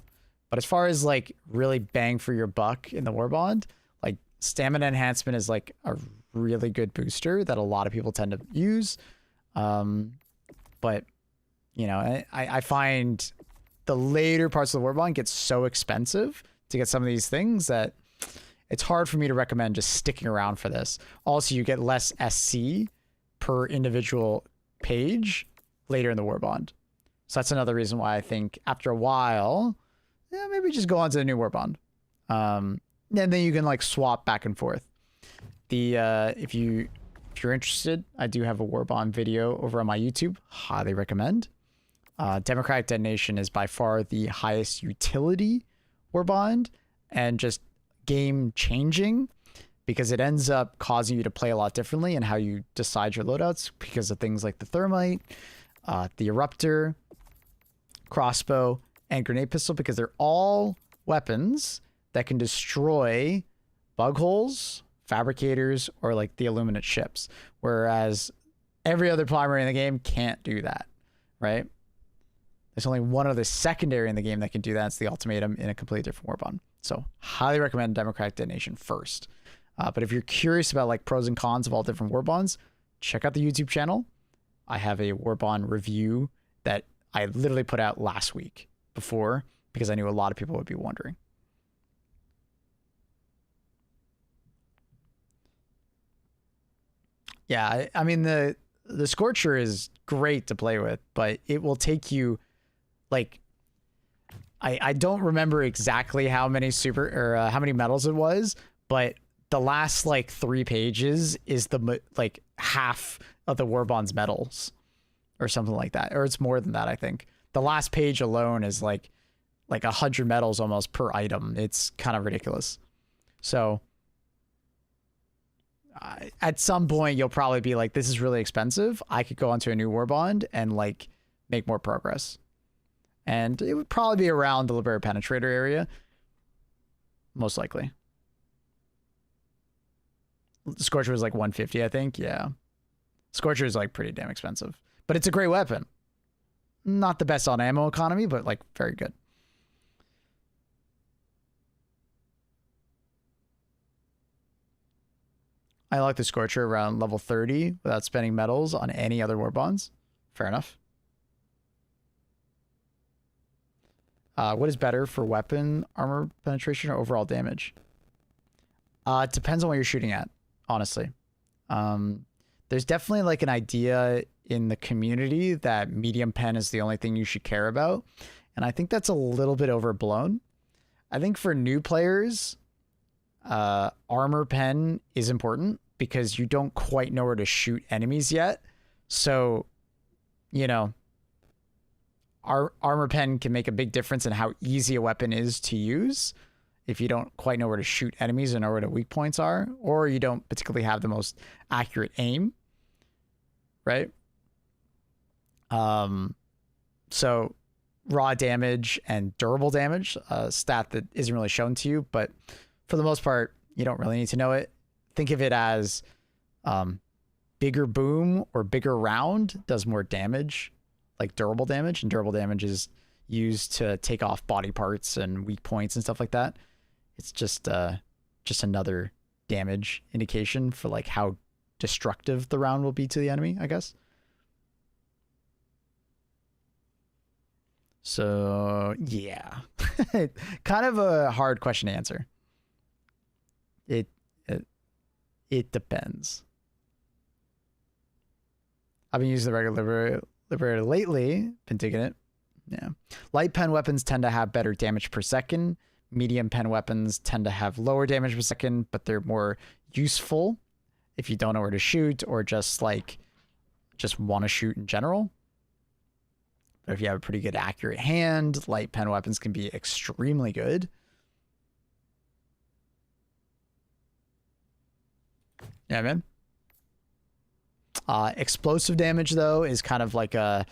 Speaker 1: But as far as like really bang for your buck in the warbond, like stamina enhancement is like a really good booster that a lot of people tend to use. But, you know, I find the later parts of the warbond get so expensive to get some of these things that it's hard for me to recommend just sticking around for this. Also, you get less SC per individual page later in the warbond. So that's another reason why I think after a while, yeah, maybe just go on to the new warbond. And then you can like swap back and forth. If you're interested, I do have a warbond video over on my YouTube. Highly recommend. Democratic Detonation is by far the highest utility warbond and just game changing because it ends up causing you to play a lot differently in how you decide your loadouts because of things like the thermite, the eruptor, crossbow, and grenade pistol, because they're all weapons that can destroy bug holes, fabricators, or like the illuminate ships, whereas every other primary in the game can't do that, right? There's only one other secondary in the game that can do that. It's the ultimatum in a completely different war bond. So highly recommend Democratic Detonation first. But if you're curious about like pros and cons of all different war bonds, check out the YouTube channel. I have a war bond review that I literally put out last week before, because I knew a lot of people would be wondering. Yeah, I mean, the Scorcher is great to play with, but it will take you, like, I don't remember exactly how many how many medals it was, but the last like 3 pages is the like half of the war bond's medals or something like that, or it's more than that. I think the last page alone is like 100 medals almost per item. It's kind of ridiculous. So at some point you'll probably be like, this is really expensive. I could go onto a new war bond and like make more progress. And it would probably be around the Liberator Penetrator area. Most likely. Scorcher was like 150, I think. Yeah. Scorcher is like pretty damn expensive. But it's a great weapon. Not the best on ammo economy, but like very good. I like the Scorcher around level 30 without spending medals on any other war bonds. Fair enough. What is better for weapon, armor penetration, or overall damage? It depends on what you're shooting at, honestly. There's definitely like an idea in the community that medium pen is the only thing you should care about. And I think that's a little bit overblown. I think for new players, armor pen is important because you don't quite know where to shoot enemies yet. So, you know, armor pen can make a big difference in how easy a weapon is to use if you don't quite know where to shoot enemies or know where the weak points are, or you don't particularly have the most accurate aim, right? So raw damage and durable damage, a stat that isn't really shown to you, but for the most part, you don't really need to know it. Think of it as bigger boom or bigger round does more damage, like durable damage, and durable damage is used to take off body parts and weak points and stuff like that. It's just another damage indication for like how destructive the round will be to the enemy, I guess. So yeah, kind of a hard question to answer. It depends. I've been using the regular Liberator lately. Been digging it. Yeah. Light pen weapons tend to have better damage per second. Medium pen weapons tend to have lower damage per second, but they're more useful if you don't know where to shoot or just want to shoot in general. But if you have a pretty good accurate hand, light pen weapons can be extremely good. Yeah, man. Explosive damage though is kind of like a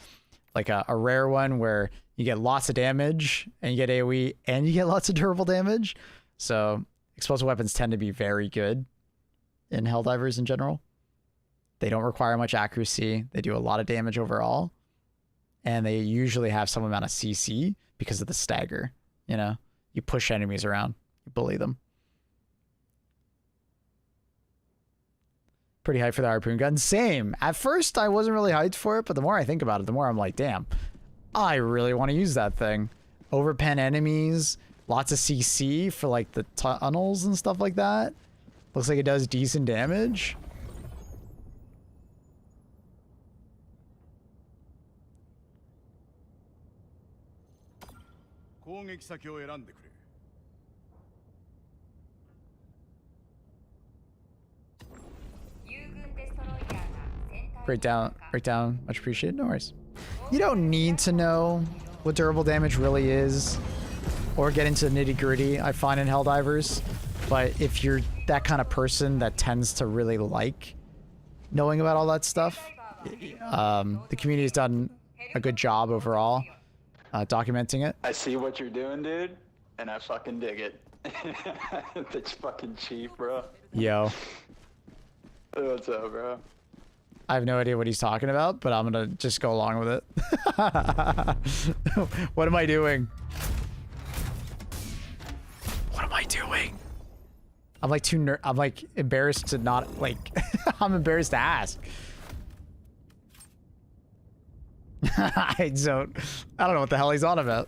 Speaker 1: rare one where you get lots of damage and you get AoE and you get lots of durable damage. So explosive weapons tend to be very good in Helldivers in general. They don't require much accuracy. They do a lot of damage overall. And they usually have some amount of CC because of the stagger. You know, you push enemies around, you bully them. Pretty hyped for the harpoon gun. Same. At first, I wasn't really hyped for it, but the more I think about it, the more I'm like, damn, I really want to use that thing. Overpen enemies, lots of CC for like the tunnels and stuff like that. Looks like it does decent damage. Breakdown, much appreciated. No worries. You don't need to know what durable damage really is or get into the nitty gritty, I find, in Helldivers. But if that kind of person that tends to really like knowing about all that stuff. The community has done a good job overall documenting it.
Speaker 8: I see what you're doing, dude, and I fucking dig it. That's fucking chief, bro.
Speaker 1: Yo.
Speaker 8: What's up, bro?
Speaker 1: I have no idea what he's talking about, but I'm gonna just go along with it. What am I doing? What am I doing? I'm like I'm like embarrassed to not like. I'm embarrassed to ask. I don't know what the hell he's on about.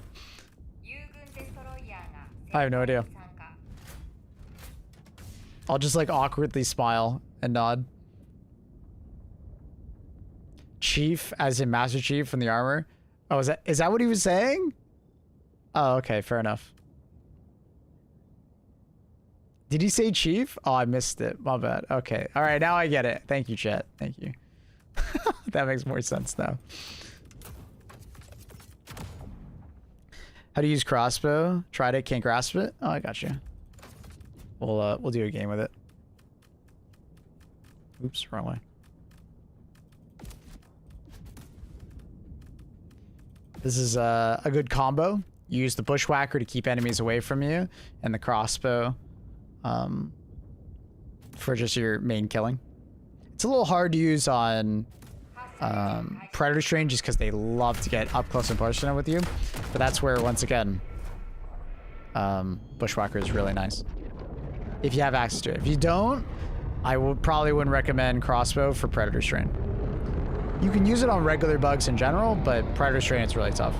Speaker 1: I have no idea. I'll just like awkwardly smile and nod. Chief, as in Master Chief from the armor. Oh, is that what he was saying? Oh, okay, fair enough. Did he say Chief? Oh, I missed it. My bad. Okay. All right, now I get it. Thank you, chat. Thank you. That makes more sense now. How to use crossbow? Tried it, can't grasp it. Oh, I got you. We'll do a game with it. Oops, wrong way. This is a good combo. You use the bushwhacker to keep enemies away from you, and the crossbow for just your main killing. It's a little hard to use on Predator Strain just because they love to get up close and personal with you. But that's where, once again, bushwhacker is really nice. If you have access to it. If you don't, I probably wouldn't recommend crossbow for Predator Strain. You can use it on regular bugs in general, but Predator Strain, it's really tough.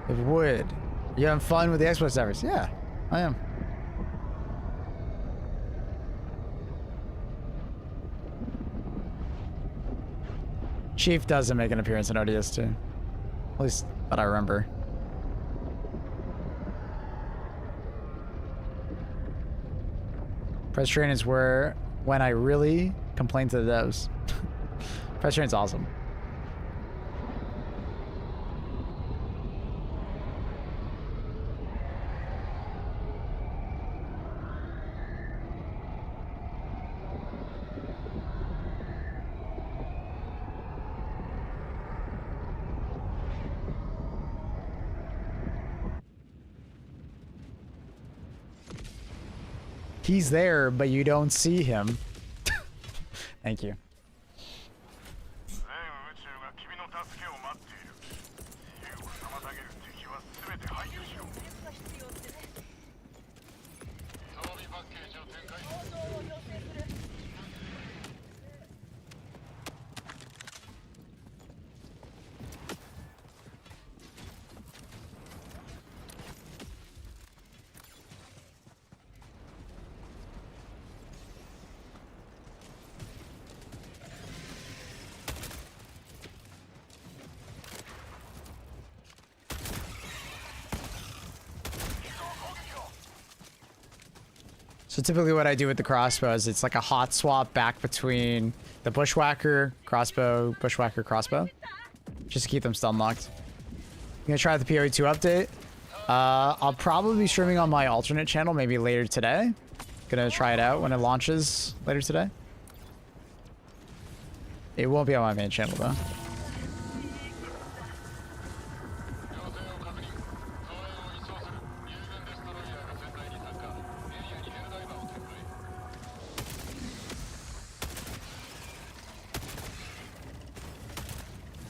Speaker 1: It would. You having fun with the Xbox servers? Yeah, I am. Chief doesn't make an appearance in ODS too. At least that I remember. Press train is when I really complain to the devs. Press train's awesome. He's there, but you don't see him. Thank you. So typically what I do with the crossbow is it's like a hot swap back between the bushwhacker, crossbow, bushwhacker, crossbow. Just to keep them stun locked. I'm gonna try the PoE2 update. I'll probably be streaming on my alternate channel maybe later today. Gonna try it out when it launches later today. It won't be on my main channel though.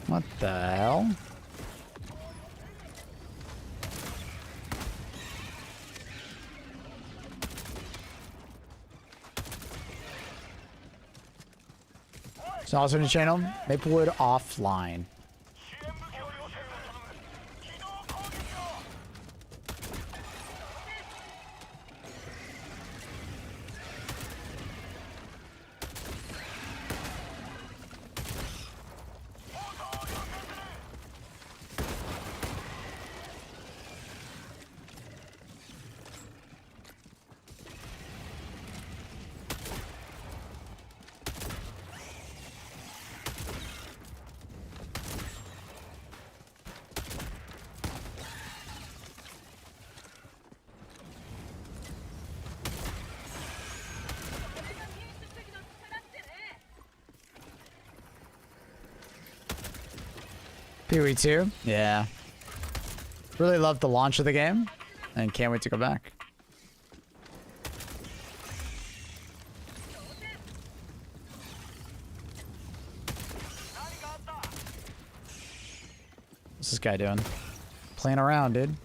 Speaker 1: What the hell? It's also in the channel. Maplewood offline. Pee-wee 2? Yeah. Really loved the launch of the game, and can't wait to go back. What's this guy doing? Playing around, dude.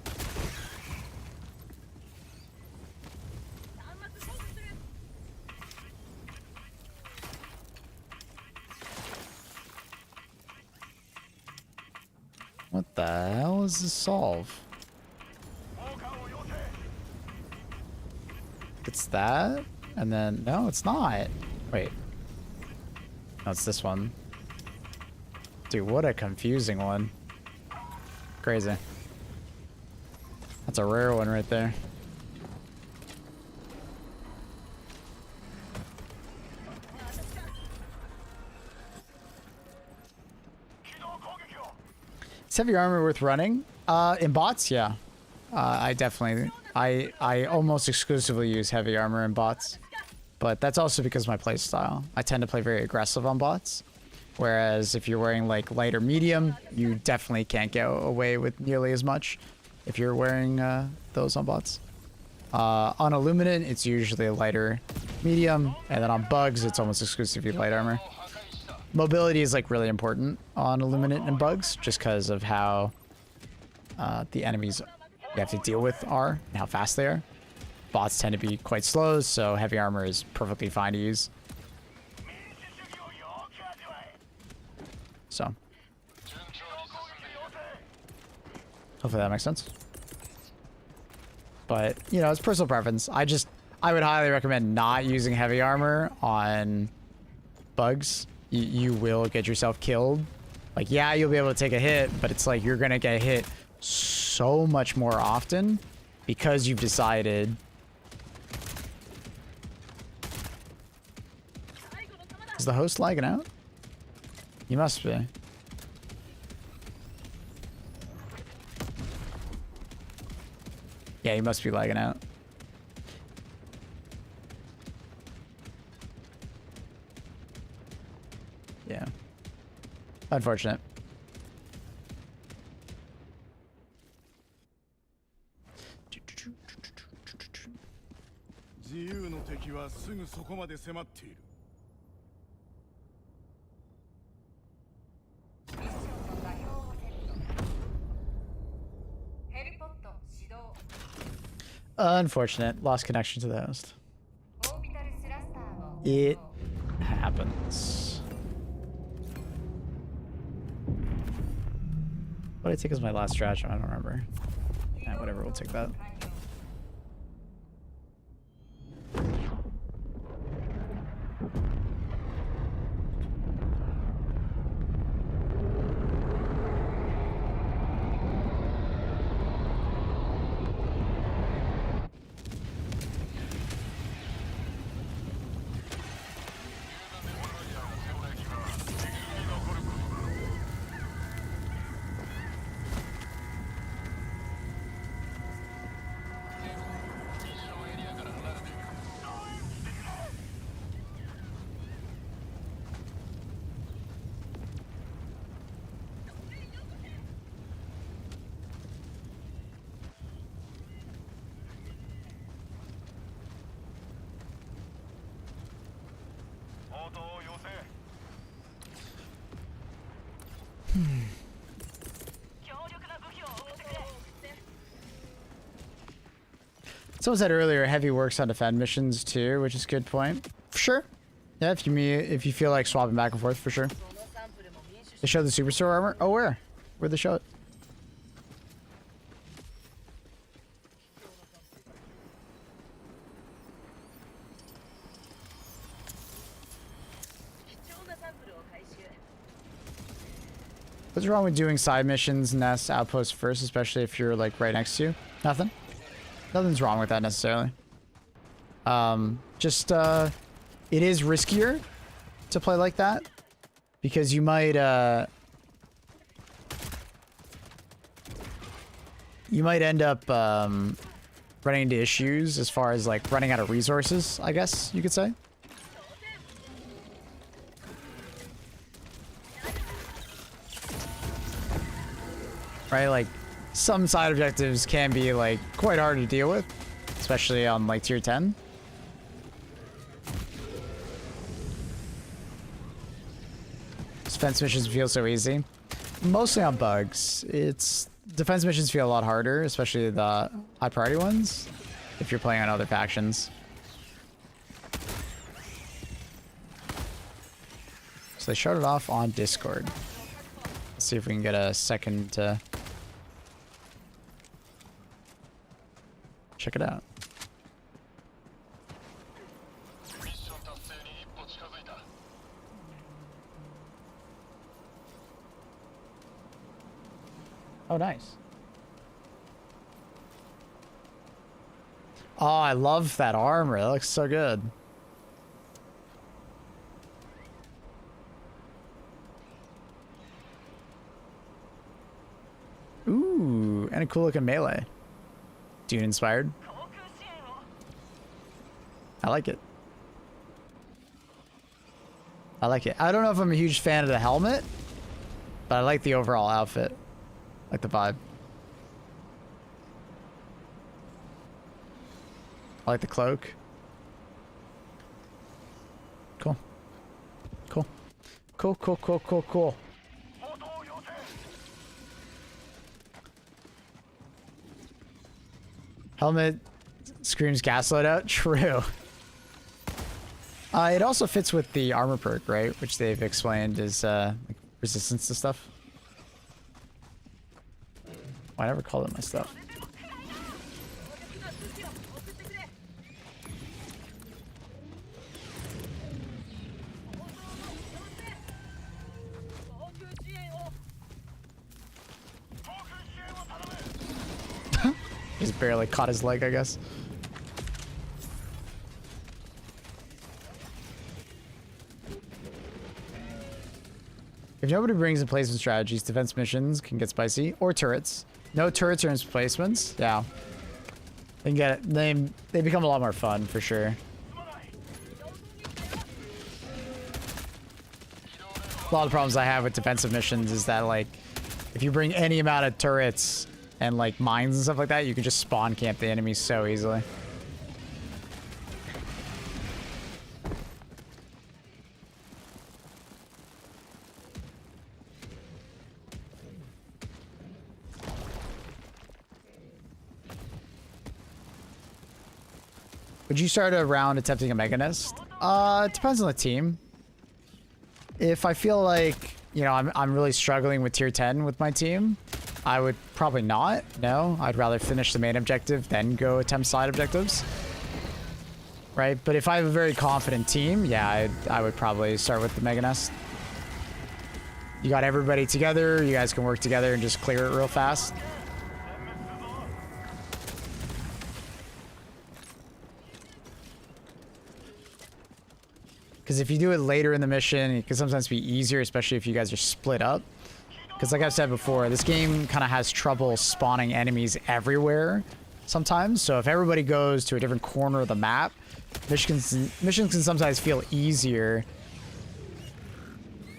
Speaker 1: What the hell is this solve? It's that? And then, no, it's not. Wait. No, it's this one. Dude, what a confusing one. Crazy. That's a rare one right there. Is heavy armor worth running? In bots, yeah. I definitely... I almost exclusively use heavy armor in bots. But that's also because of my play style. I tend to play very aggressive on bots. Whereas if you're wearing like light or medium, you definitely can't get away with nearly as much if you're wearing those on bots. On Illuminate, it's usually a lighter medium. And then on bugs, it's almost exclusively light armor. Mobility is like really important on Illuminate and bugs, just because of how the enemies you have to deal with are and how fast they are. Bots tend to be quite slow, so heavy armor is perfectly fine to use. So, hopefully that makes sense. But, you know, it's personal preference. I would highly recommend not using heavy armor on bugs. You will get yourself killed. Like, yeah, you'll be able to take a hit, but it's like you're gonna get hit so much more often because you've decided. Is the host lagging out? You must be. Yeah, you must be lagging out. Yeah. Unfortunate. Unfortunate. Lost connection to the host. It happens. What did I take as my last stratagem? I don't remember. Yeah, whatever, we'll take that. Someone said earlier, heavy works on defend missions too, which is a good point. For sure. Yeah, if you feel like swapping back and forth, for sure. They showed the Superstore armor? Oh, where? Where'd they show it? What's wrong with doing side missions, nests, outposts first, especially if you're like right next to you? Nothing? Nothing's wrong with that necessarily. It is riskier to play like that because you might end up running into issues as far as like running out of resources, I guess you could say. right? Like, some side objectives can be, like, quite hard to deal with, especially on, like, tier 10. Defense missions feel so easy. Mostly on bugs. Defense missions feel a lot harder, especially the high priority ones, if you're playing on other factions. So they showed it off on Discord. Let's see if we can get a second to check it out. Oh, nice. Oh, I love that armor. That looks so good. Ooh, and a cool looking melee. Dune inspired. I like it. I like it. I don't know if I'm a huge fan of the helmet, but I like the overall outfit. Like the vibe. I like the cloak. Cool. Cool. Cool, cool, cool, cool, cool. Helmet screams gas loadout. True. It also fits with the armor perk, right? Which they've explained is like resistance to stuff. I never called it my stuff. Just barely caught his leg, I guess. If nobody brings in placement strategies, defense missions can get spicy, or turrets. No turrets or emplacements. Yeah. They can get it. They become a lot more fun for sure. A lot of problems I have with defensive missions is that, like, if you bring any amount of turrets and like mines and stuff like that, you can just spawn camp the enemies so easily. Would you start a round attempting a Mega Nest? It depends on the team. If I feel like, you know, I'm really struggling with tier 10 with my team, I would probably not. No, I'd rather finish the main objective, then go attempt side objectives. Right? But if I have a very confident team, yeah, I would probably start with the Mega Nest. You got everybody together, you guys can work together and just clear it real fast. Because if you do it later in the mission, it can sometimes be easier, especially if you guys are split up. Because like I've said before, this game kind of has trouble spawning enemies everywhere sometimes. So if everybody goes to a different corner of the map, missions can sometimes feel easier.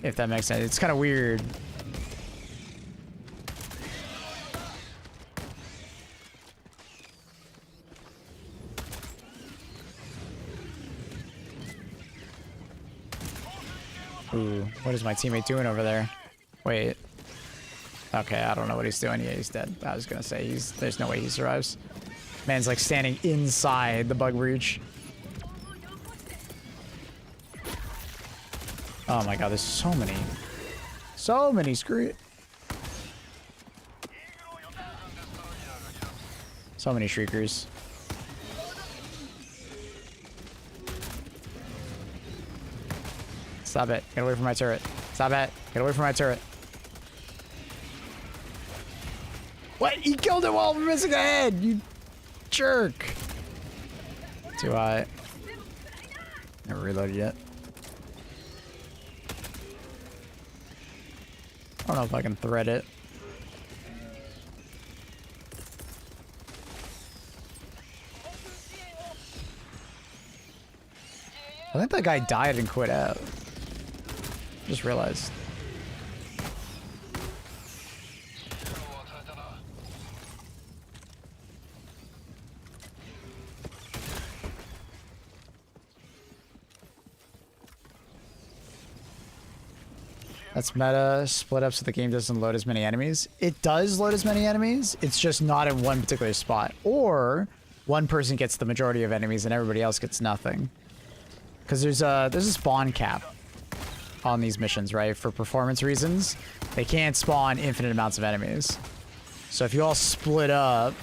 Speaker 1: If that makes sense. It's kind of weird. Ooh, what is my teammate doing over there? Wait. Okay, I don't know what he's doing. Yeah, he's dead. I was gonna say there's no way he survives. Man's like standing inside the bug breach. Oh my god, there's so many so many shriekers. Stop it. Get away from my turret. Stop it. Get away from my turret. What? He killed him while missing a head, you jerk. Too high. Never reloaded yet. I don't know if I can thread it. I think that guy died and quit out. Just realized. That's meta. Split up so the game doesn't load as many enemies. It does load as many enemies. It's just not in one particular spot. Or one person gets the majority of enemies and everybody else gets nothing. Because there's a spawn cap on these missions, right? For performance reasons, they can't spawn infinite amounts of enemies. So if you all split up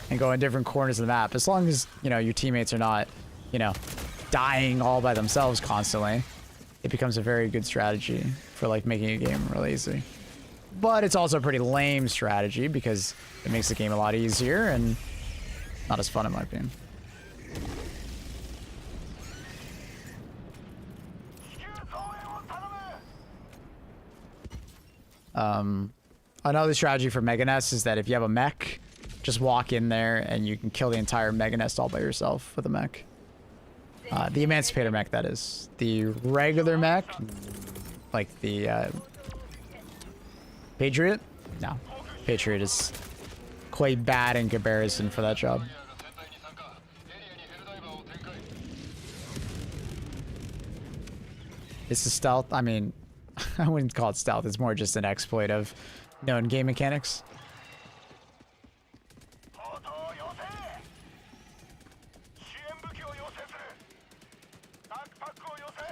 Speaker 1: and go in different corners of the map, as long as, you know, your teammates are not, you know, dying all by themselves constantly, it becomes a very good strategy for like making a game really easy. But it's also a pretty lame strategy because it makes the game a lot easier and not as fun in my opinion. Another strategy for Mega Nest is that if you have a mech, just walk in there and you can kill the entire Mega Nest all by yourself with a mech. The Emancipator mech, that is. The regular mech, like the Patriot? No. Patriot is quite bad in comparison for that job. This is stealth. I mean, I wouldn't call it stealth. It's more just an exploit of known game mechanics.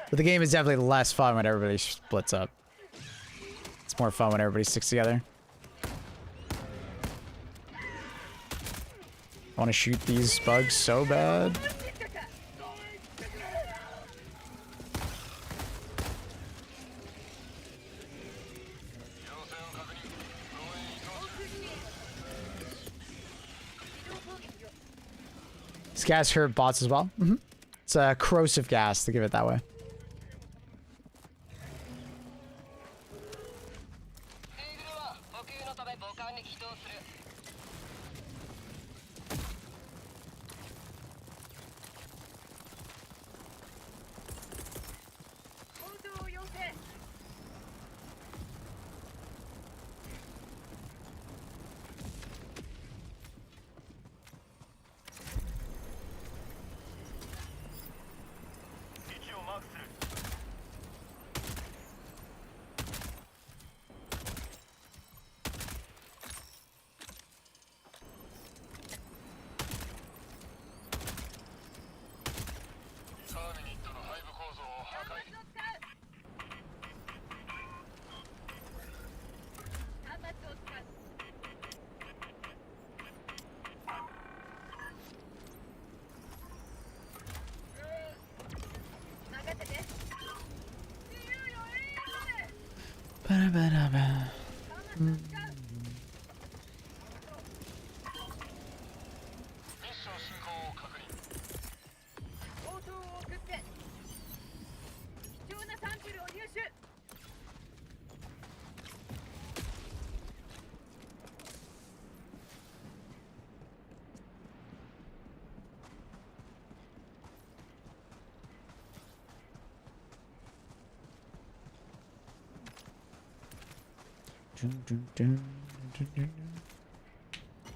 Speaker 1: But the game is definitely less fun when everybody splits up. It's more fun when everybody sticks together. I want to shoot these bugs so bad. Does gas hurt bots as well? Mm-hmm. It's a corrosive gas, to give it that way.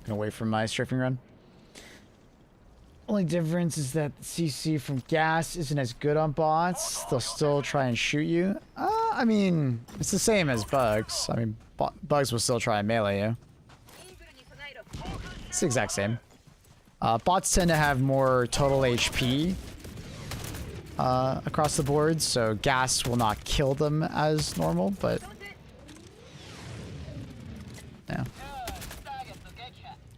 Speaker 1: Gonna wait for my strafing run. Only difference is that the CC from gas isn't as good on bots. They'll still try and shoot you. I mean, it's the same as bugs. I mean, bugs will still try and melee you. It's the exact same. Bots tend to have more total HP across the board, so gas will not kill them as normal, but yeah.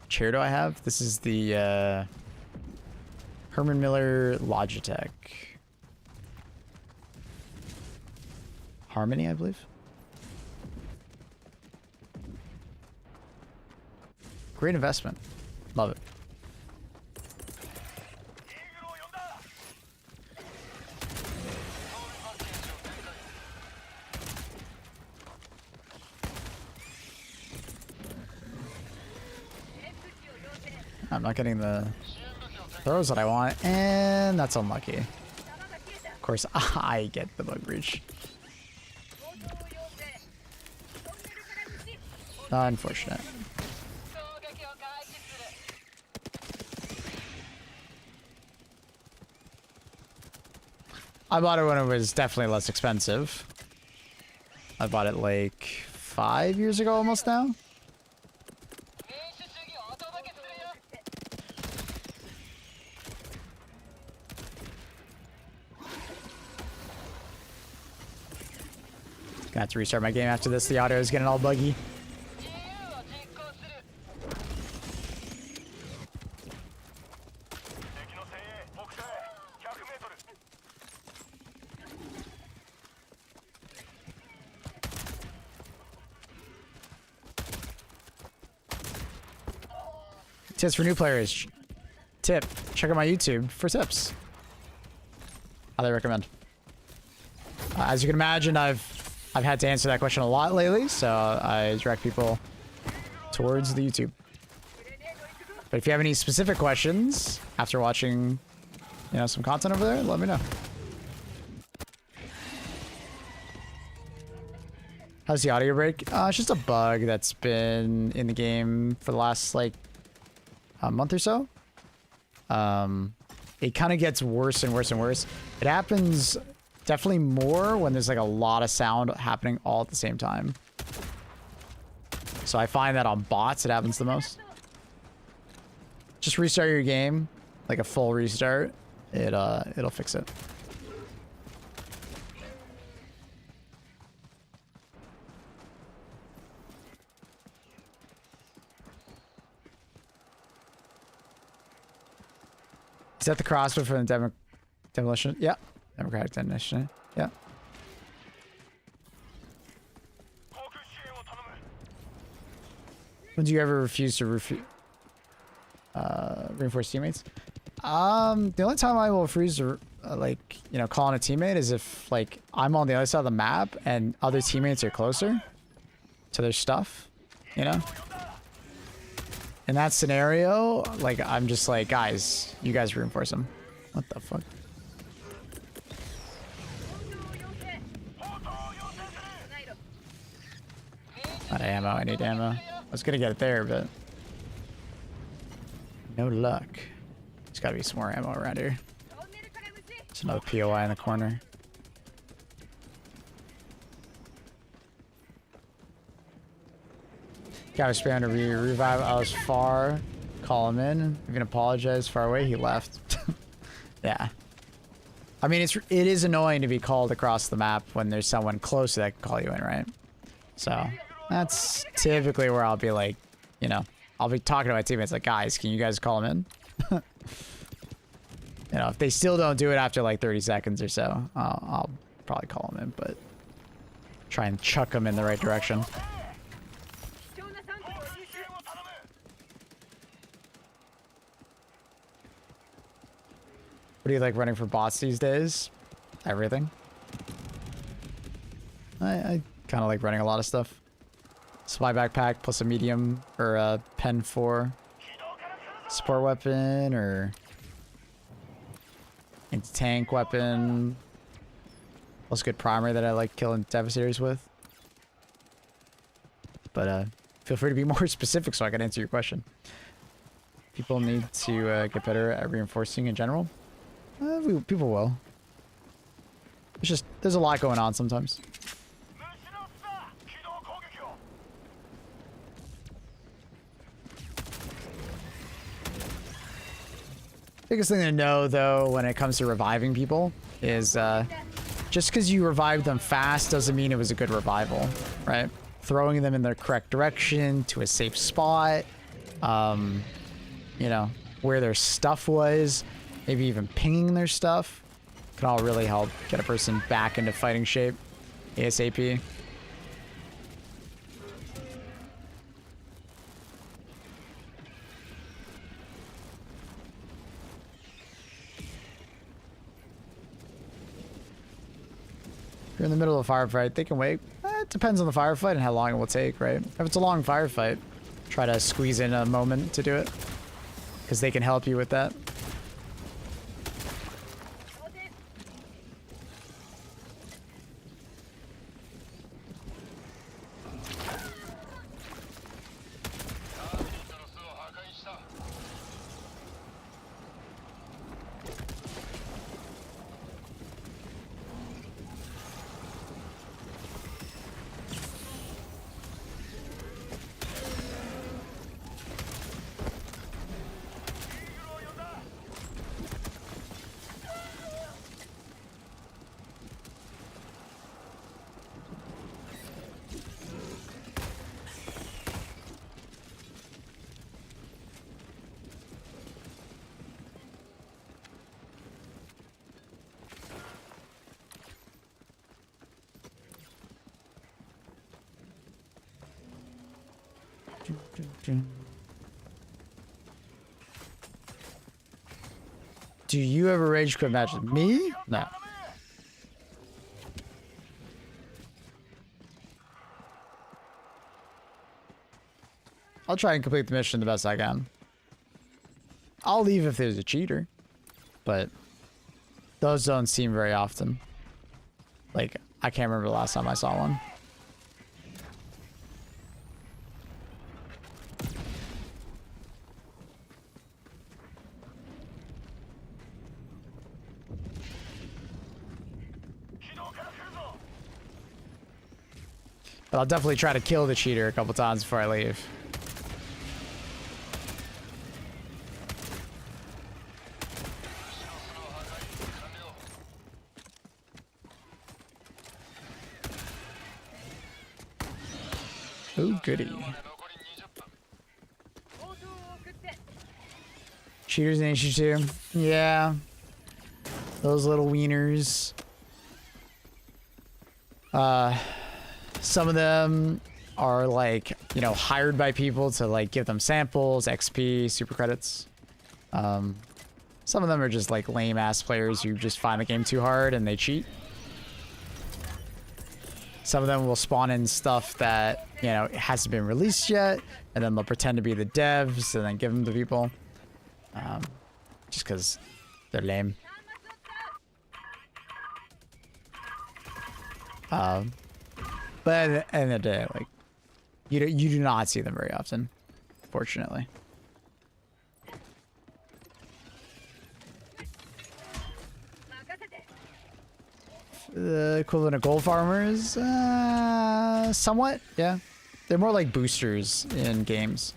Speaker 1: Chair do I have? This is the Herman Miller Logitech. Harmony, I believe. Great investment. Love it. I'm not getting the throws that I want, and that's unlucky. Of course, I get the bug breach. Unfortunate. I bought it when it was definitely less expensive. I bought it like 5 years ago almost now. Gonna have to restart my game after this. The audio is getting all buggy. Tips for new players. Tip, check out my YouTube for tips. Highly recommend. As you can imagine, I've had to answer that question a lot lately, so I direct people towards the YouTube. But if you have any specific questions after watching, you know, some content over there, let me know. How's the audio break? It's just a bug that's been in the game for the last like a month or so. It kind of gets worse and worse and worse. It happens definitely more when there's like a lot of sound happening all at the same time. So I find that on bots it happens the most. Just restart your game, like a full restart. It'll fix it. Is that the crossbow from the demolition? Yeah. Democratic demolition. Yeah. Would you ever refuse to reinforce teammates? The only time I will refuse to like, you know, call on a teammate is if like I'm on the other side of the map and other teammates are closer to their stuff, you know? In that scenario, like, I'm just like, guys, you guys reinforce them. What the fuck? Not ammo, I need ammo. I was gonna get it there, but no luck. There's gotta be some more ammo around here. There's another POI in the corner. Gotta spam to revive. I was far. Call him in. You can apologize. Far away. He left. Yeah. I mean, it is annoying to be called across the map when there's someone closer that can call you in, right? So that's typically where I'll be like, you know, I'll be talking to my teammates like, guys, can you guys call him in? You know, if they still don't do it after like 30 seconds or so, I'll probably call him in, but try and chuck him in the right direction. What do you like running for bots these days? Everything. I kind of like running a lot of stuff. Supply backpack plus a medium or a pen 4 support weapon or anti-tank weapon. Also good primary that I like killing devastators with. But feel free to be more specific so I can answer your question. People need to get better at reinforcing in general. People will. It's just, there's a lot going on sometimes. Biggest thing to know, though, when it comes to reviving people is just because you revived them fast doesn't mean it was a good revival, right? Throwing them in the correct direction to a safe spot, you know, where their stuff was, maybe even pinging their stuff can all really help get a person back into fighting shape ASAP. If you're in the middle of a firefight, they can wait. It depends on the firefight and how long it will take, right? If it's a long firefight, try to squeeze in a moment to do it, because they can help you with that. Do you ever rage quit matches? Me? No. I'll try and complete the mission the best I can. I'll leave if there's a cheater, but those don't seem very often. Like, I can't remember the last time I saw one. But I'll definitely try to kill the cheater a couple times before I leave. Oh, goody. Cheaters in HG2. Yeah. Those little wieners. Some of them are like, you know, hired by people to like give them samples, XP, super credits. Some of them are just like lame ass players who just find the game too hard and they cheat. Some of them will spawn in stuff that, you know, it hasn't been released yet, and then they'll pretend to be the devs and then give them to people. Just because they're lame. But at the end of the day, like, you do not see them very often, fortunately. The equivalent of gold farmers, somewhat, yeah. They're more like boosters in games.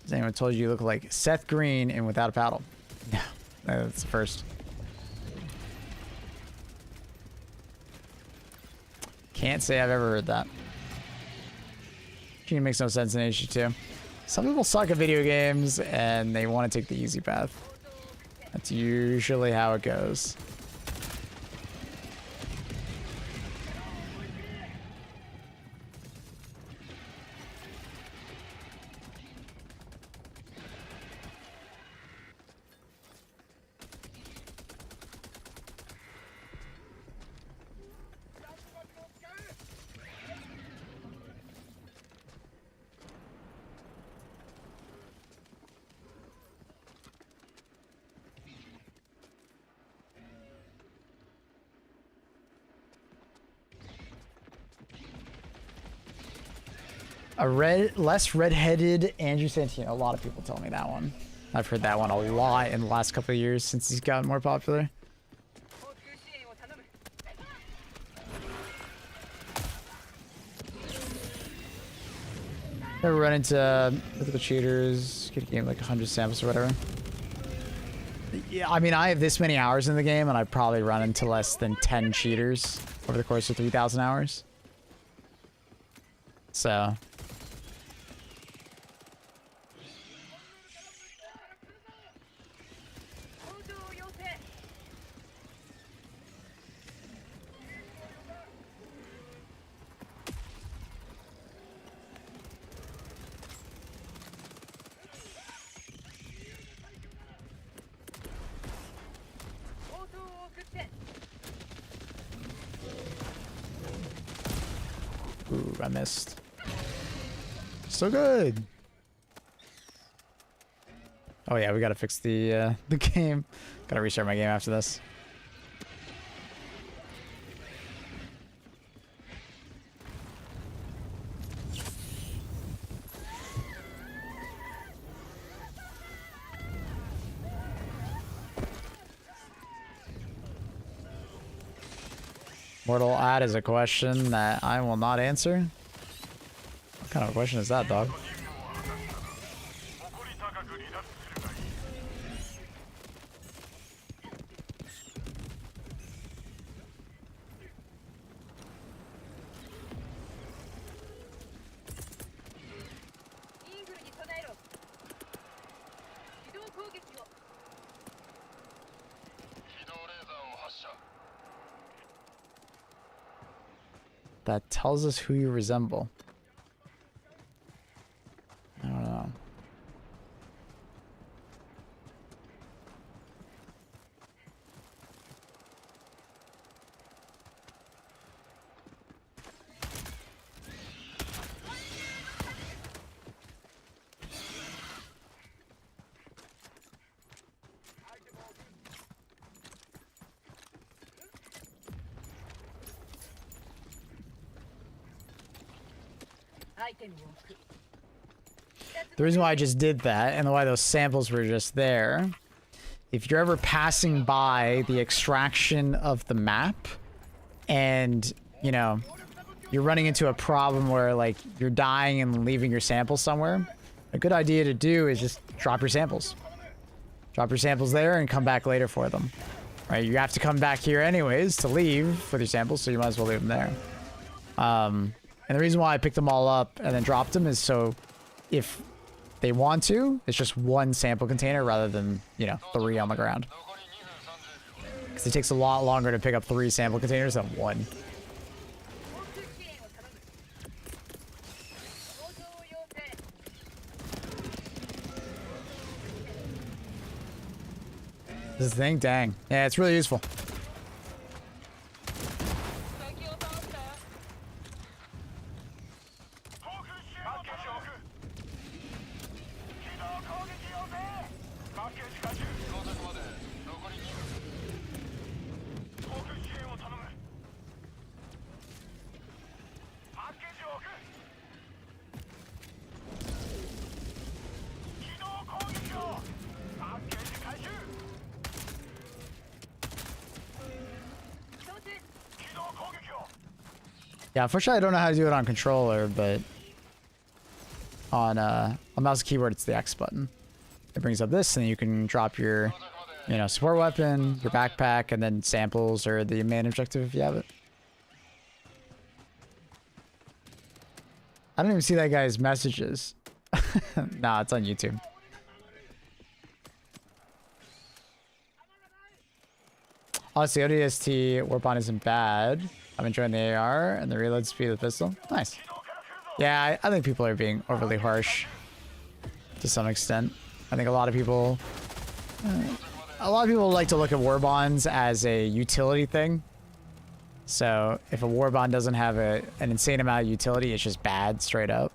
Speaker 1: Has anyone told you look like Seth Green and without a paddle? No, that's the first. Can't say I've ever heard that. It makes no sense in HG2. Some people suck at video games and they want to take the easy path. That's usually how it goes. A less red-headed Andrew Santino. A lot of people tell me that one. I've heard that one a lot in the last couple of years since he's gotten more popular. Ever run into mythical cheaters, get a game like 100 samples or whatever? Yeah, I mean, I have this many hours in the game, and I've probably run into less than 10 cheaters over the course of 3,000 hours. So... Ooh, I missed. So good. Oh yeah, we gotta fix the game. Gotta restart my game after this. Mortal ad is a question that I will not answer. What kind of question is that, dog? that tells us who you resemble. I don't know. The reason why I just did that and why those samples were just there, if you're ever passing by the extraction of the map and, you know, you're running into a problem where, like, you're dying and leaving your samples somewhere, a good idea to do is just drop your samples. Drop your samples there and come back later for them. Right? You have to come back here anyways to leave with your samples, so you might as well leave them there. And the reason why I picked them all up and then dropped them is so if they want to, it's just one sample container rather than, you know, 3 on the ground. Because it takes a lot longer to pick up 3 sample containers than 1. This thing? Dang. Yeah, it's really useful. Yeah, unfortunately I don't know how to do it on controller, but on mouse and keyboard it's the X button. It brings up this, and you can drop your, you know, support weapon, your backpack, and then samples or the main objective if you have it. I don't even see that guy's messages. Nah, it's on YouTube. Honestly, ODST Warpon isn't bad. I'm enjoying the AR and the reload speed of the pistol. Nice. Yeah, I think people are being overly harsh to some extent. I think a lot of people like to look at warbonds as a utility thing. So if a warbond doesn't have an insane amount of utility, it's just bad straight up.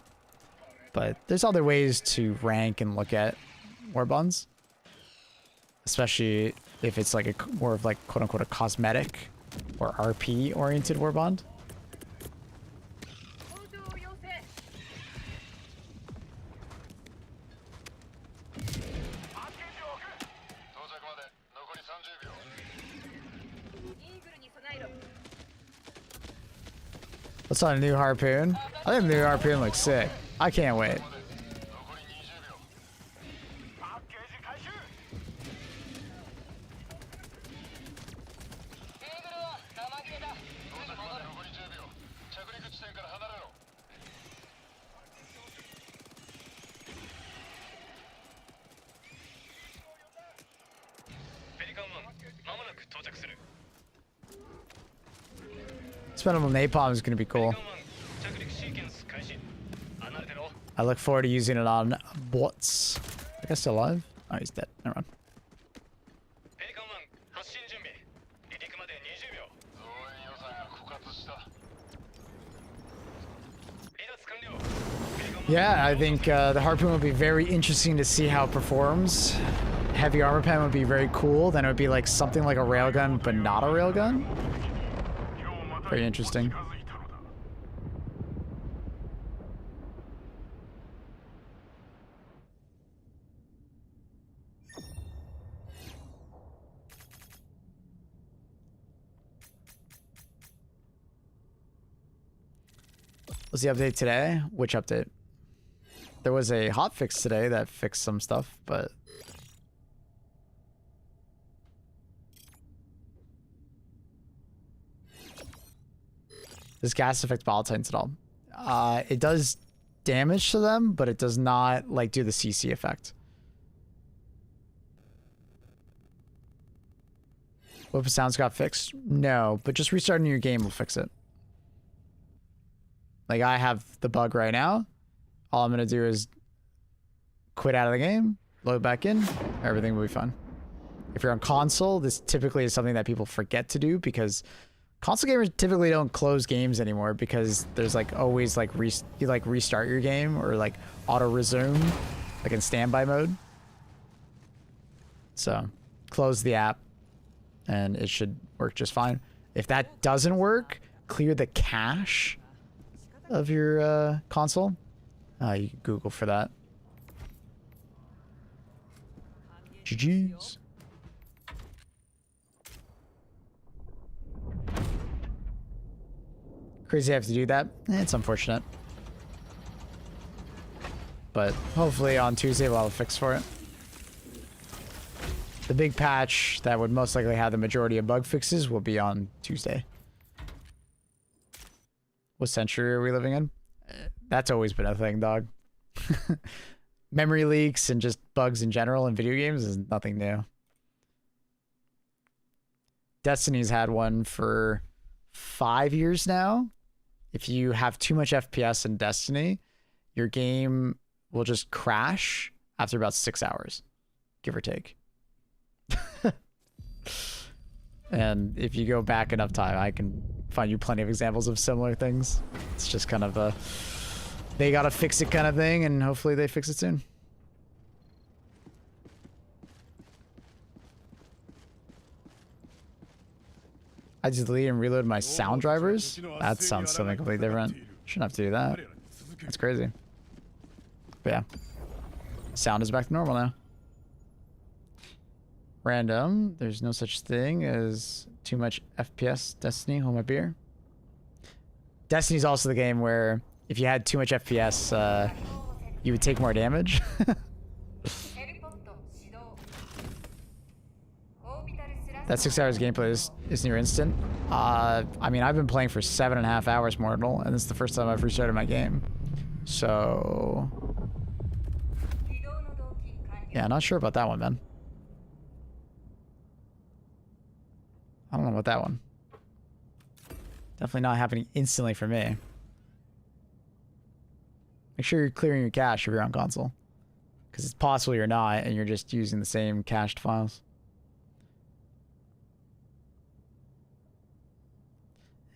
Speaker 1: But there's other ways to rank and look at warbonds, especially if it's like a more of like quote unquote a cosmetic or RP oriented warbond. What's on a new harpoon? I think the new harpoon looks sick. I can't wait. Expendable napalm is going to be cool. I look forward to using it on bots. I guess still alive? Oh, he's dead. Never mind. Yeah, I think the harpoon would be very interesting to see how it performs. Heavy armor pen would be very cool. Then it would be like something like a railgun, but not a railgun. Very interesting. What's the update today? Which update? There was a hotfix today that fixed some stuff, but does gas affect ball titans at all? It does damage to them, but it does not like do the CC effect. What if sounds got fixed? No, but just restarting your game will fix it. Like, I have the bug right now. All I'm going to do is quit out of the game, load back in, everything will be fine. If you're on console, this typically is something that people forget to do because console gamers typically don't close games anymore because there's like always like you like restart your game or like auto resume like in standby mode. So close the app and it should work just fine. If that doesn't work, clear the cache of your console. You can Google for that. GG's. Crazy I have to do that. It's unfortunate. But hopefully on Tuesday we'll have a fix for it. The big patch that would most likely have the majority of bug fixes will be on Tuesday. What century are we living in? That's always been a thing, dog. Memory leaks and just bugs in general in video games is nothing new. Destiny's had one for 5 years now. If you have too much FPS in Destiny, your game will just crash after about 6 hours, give or take. And if you go back enough time, I can find you plenty of examples of similar things. It's just kind of a they gotta fix it kind of thing, and hopefully they fix it soon. I just delete and reload my sound drivers? That sounds something completely different. Shouldn't have to do that. That's crazy. But yeah. Sound is back to normal now. Random. There's no such thing as too much FPS. Destiny, hold my beer. Destiny's also the game where if you had too much FPS, you would take more damage. That 6 hours gameplay is near instant. I mean, I've been playing for 7.5 hours Mortal, and this is the first time I've restarted my game. So yeah, not sure about that one, man. I don't know about that one. Definitely not happening instantly for me. Make sure you're clearing your cache if you're on console. Because it's possible you're not, and you're just using the same cached files.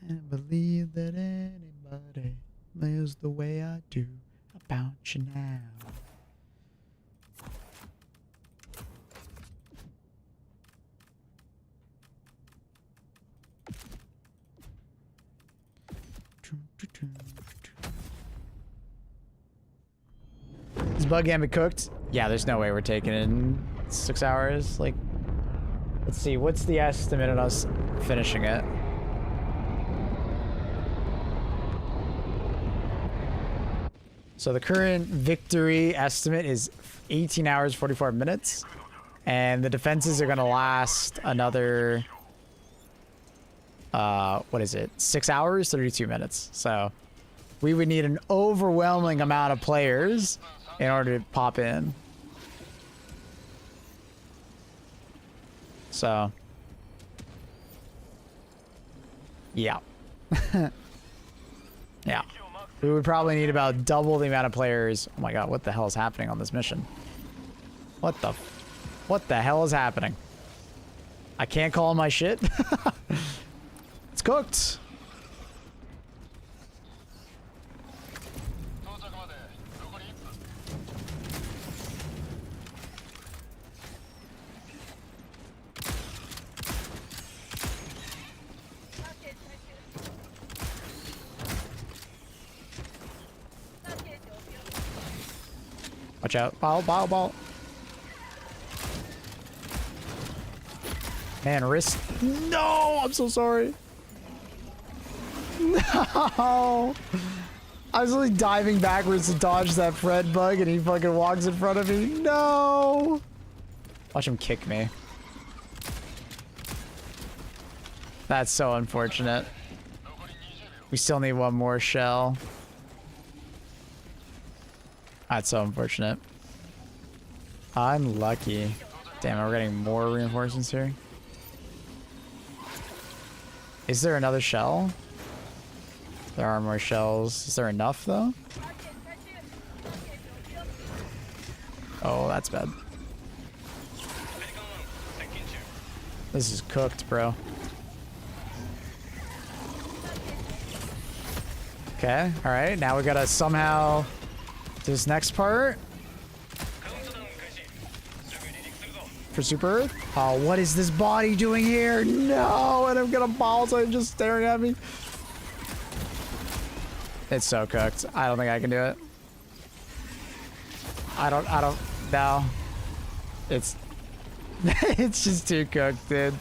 Speaker 1: And believe that anybody lives the way I do about you now. Is Bug Gambit cooked? Yeah, there's no way we're taking it in 6 hours. Like, let's see, what's the estimate on us finishing it? So the current victory estimate is 18 hours, 44 minutes. And the defenses are going to last another, what is it? 6 hours, 32 minutes. So we would need an overwhelming amount of players in order to pop in. So, yeah. Yeah. We would probably need about double the amount of players. Oh my god, what the hell is happening on this mission? What the hell is happening? I can't call my shit. It's cooked. Watch out. Ball. Man, wrist. No, I'm so sorry. No. I was really diving backwards to dodge that Fred bug and he fucking walks in front of me. No. Watch him kick me. That's so unfortunate. We still need one more shell. That's so unfortunate. Unlucky. Damn, we're getting more reinforcements here. Is there another shell? There are more shells. Is there enough though? Oh, that's bad. This is cooked, bro. Okay, alright. Now we gotta somehow do this next part. For Super Earth. Oh, what is this body doing here? No, and I'm gonna balls are just staring at me. It's so cooked. I don't think I can do it. I don't, no. It's, it's just too cooked, dude.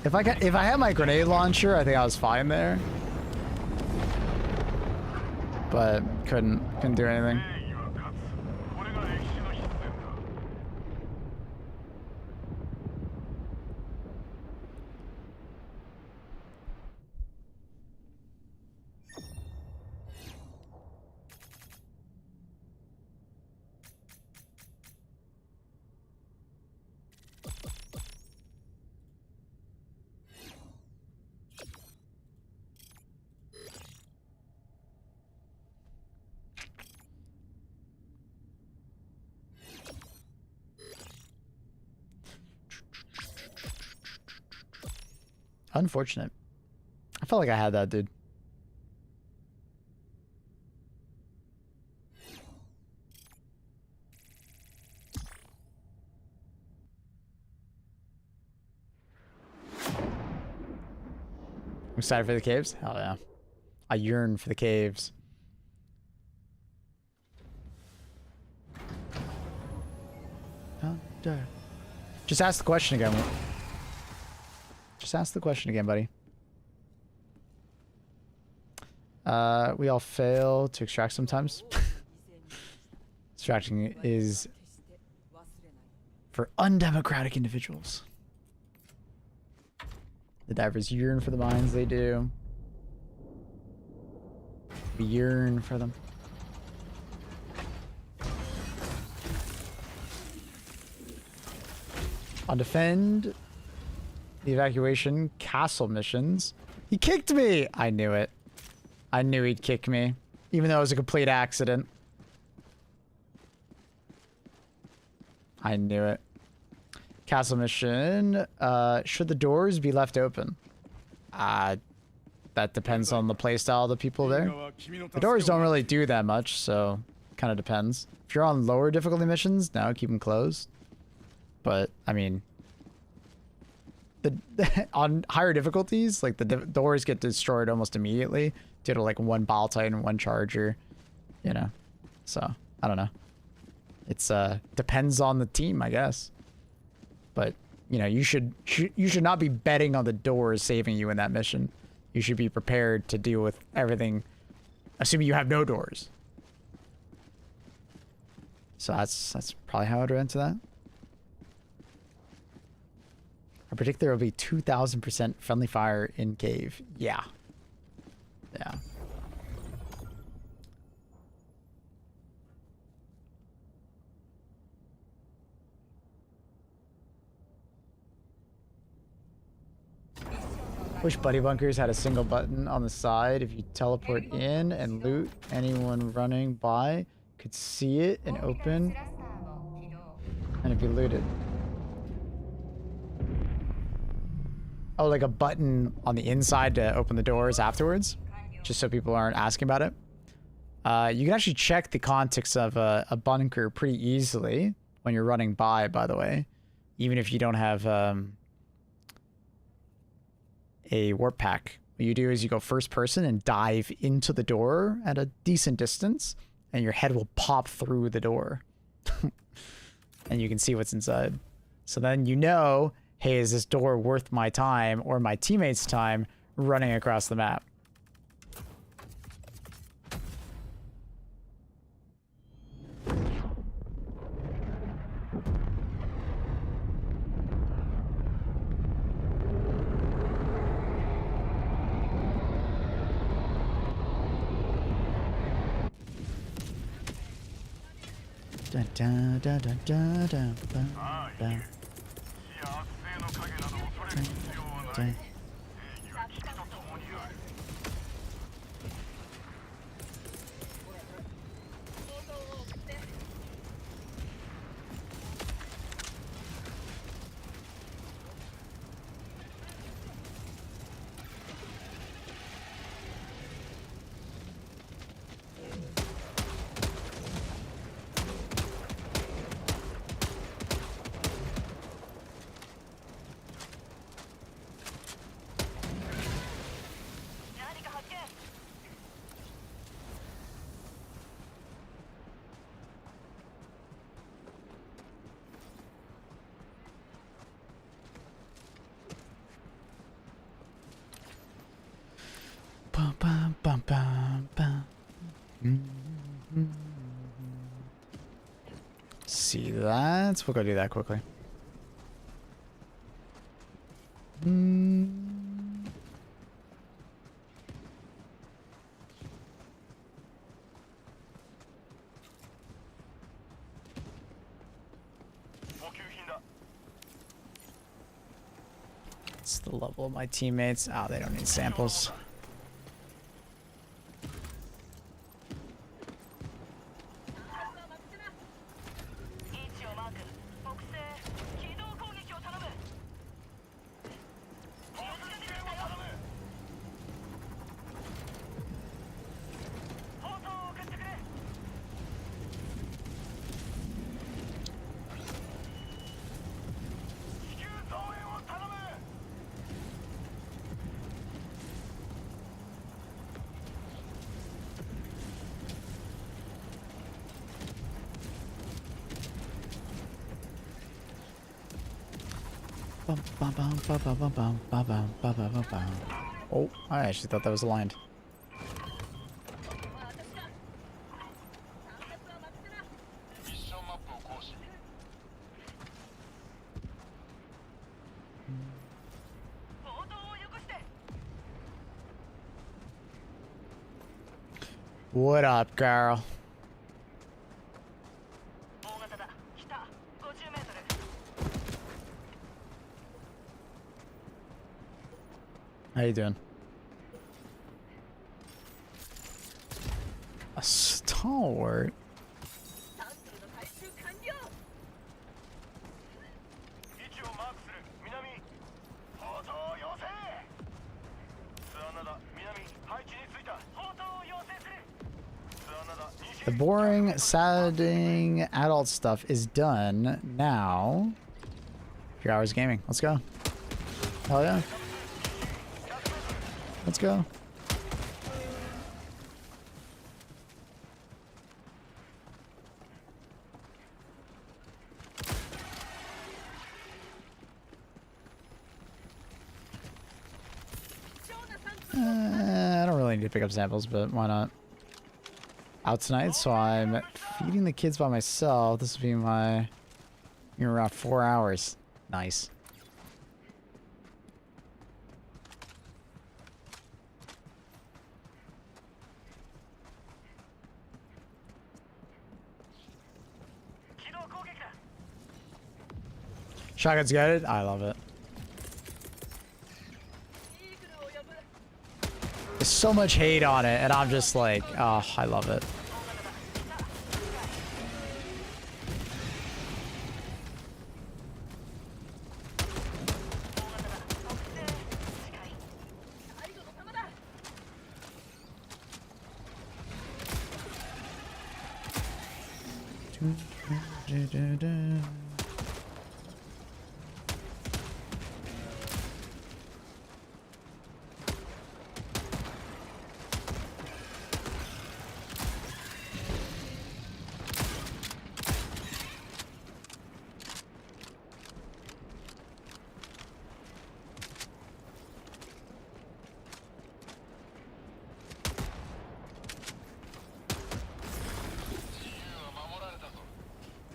Speaker 1: If I had my grenade launcher, I think I was fine there. But couldn't do anything. Unfortunate. I felt like I had that, dude. I'm excited for the caves? Hell yeah. I yearn for the caves. Just ask the question again. Just ask the question again, buddy. We all fail to extract sometimes. Extracting is for undemocratic individuals. The divers yearn for the mines they do. We yearn for them. On defend the evacuation castle missions. He kicked me! I knew it. I knew he'd kick me. Even though it was a complete accident. I knew it. Castle mission. Should the doors be left open? That depends on the playstyle of the people there. The doors don't really do that much, so kind of depends. If you're on lower difficulty missions, no, keep them closed. But, I mean, on higher difficulties, like the doors get destroyed almost immediately due to like one ball titan and one charger, you know. So, I don't know. It's depends on the team, I guess. But, you know, you should not be betting on the doors saving you in that mission. You should be prepared to deal with everything, assuming you have no doors. So that's probably how I'd answer that. I predict there will be 2,000% friendly fire in cave. Yeah. Yeah. Wish Buddy Bunkers had a single button on the side. If you teleport in and loot, anyone running by could see it and open. And if you loot it. Oh, like a button on the inside to open the doors afterwards? Just so people aren't asking about it. You can actually check the context of a bunker pretty easily when you're running by the way. Even if you don't have a warp pack. What you do is you go first person and dive into the door at a decent distance, and your head will pop through the door. And you can see what's inside. So then you know, hey, is this door worth my time or my teammates' time running across the map? Dun, dun, dun, dun, dun, dun, dun, dun. Dun, dun. Bum, bum, bum, bum, bum. See that? We'll go do that quickly. It's the level of my teammates. Oh, they don't need samples. Oh, I actually thought that was aligned. What up, girl? How you doing? A stalwart? The boring, saddening adult stuff is done now. 3 hours gaming. Let's go. Hell yeah. Let's go. I don't really need to pick up samples, but why not? Out tonight, so I'm feeding the kids by myself. This will be my around 4 hours. Nice. Shotgun's guided. I love it. There's so much hate on it, and I'm just like, oh, I love it.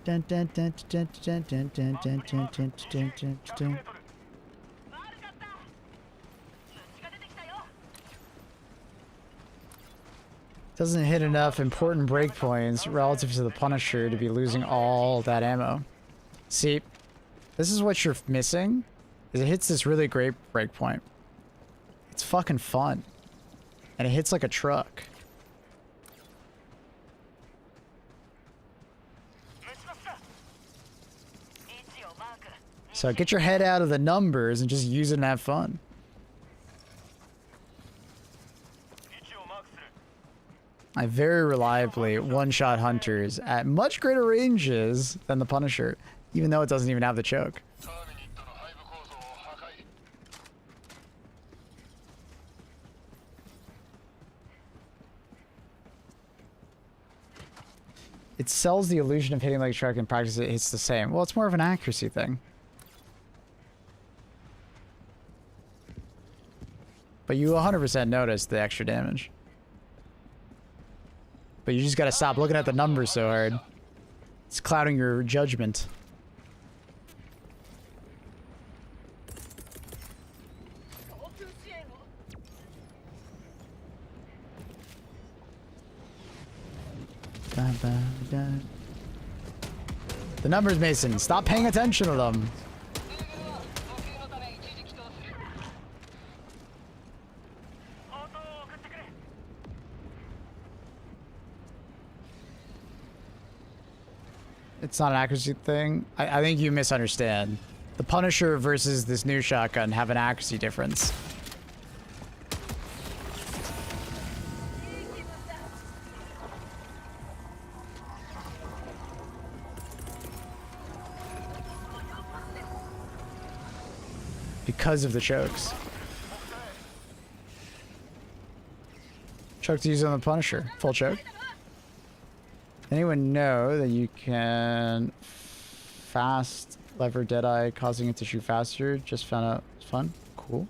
Speaker 1: Dun, dun, dun, dun, dun, dun, dun, dun, dun, dun, dun, dun, dun. Doesn't hit enough important breakpoints relative to the Punisher to be losing all that ammo. See, this is what you're missing, is it hits this really great breakpoint. It's fucking fun. And it hits like a truck. So get your head out of the numbers and just use it and have fun. I very reliably one-shot hunters at much greater ranges than the Punisher, even though it doesn't even have the choke. It sells the illusion of hitting like a truck. In practice it hits the same. Well, it's more of an accuracy thing. But you 100% notice the extra damage. But you just gotta stop looking at the numbers so hard. It's clouding your judgment. The numbers, Mason. Stop paying attention to them. It's not an accuracy thing. I think you misunderstand. The Punisher versus this new shotgun have an accuracy difference. Because of the chokes. Choke to use on the Punisher. Full choke. Anyone know that you can fast lever Deadeye, causing it to shoot faster? Just found out it's fun. Cool.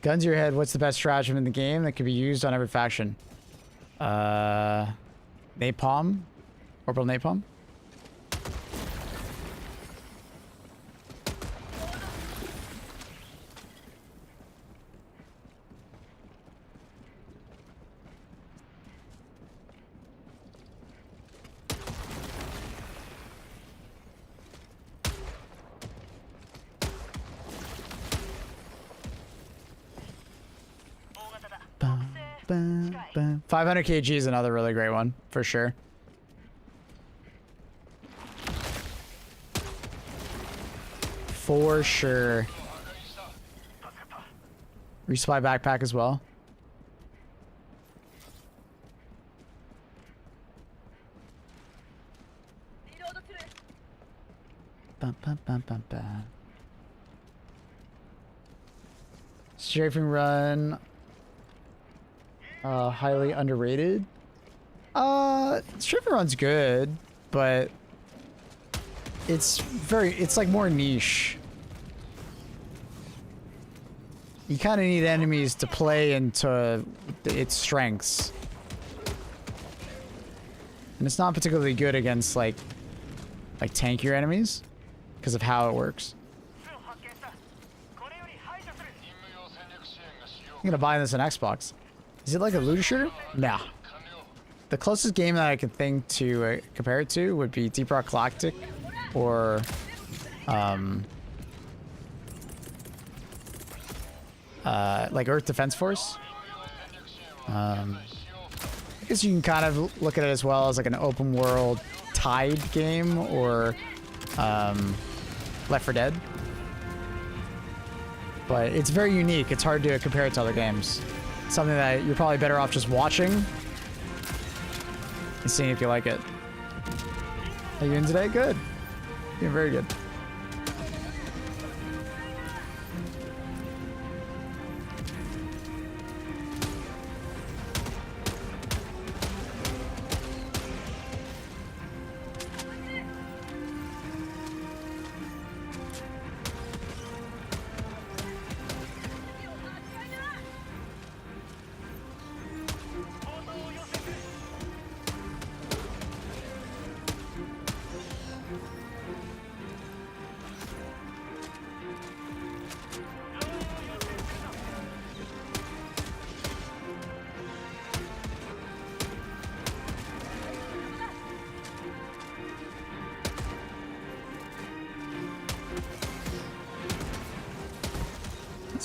Speaker 1: Guns to your head. What's the best stratagem in the game that can be used on every faction? Napalm? Orbital napalm? Bum, bum. 500 kg is another really great one, for sure. For sure. Resupply backpack as well. Bum, bum, bum, bum, bum. Strafing run. Highly underrated. Strafing run's good, but it's like more niche. You kind of need enemies to play into its strengths. And it's not particularly good against like tankier enemies because of how it works. I'm gonna buy this on Xbox. Is it like a looter shooter? Nah. The closest game that I can think to compare it to would be Deep Rock Galactic or like Earth Defense Force. I guess you can kind of look at it as well as like an open world Tide game or Left 4 Dead. But it's very unique. It's hard to compare it to other games. Something that you're probably better off just watching and seeing if you like it. How you doing today? Good. Doing very good.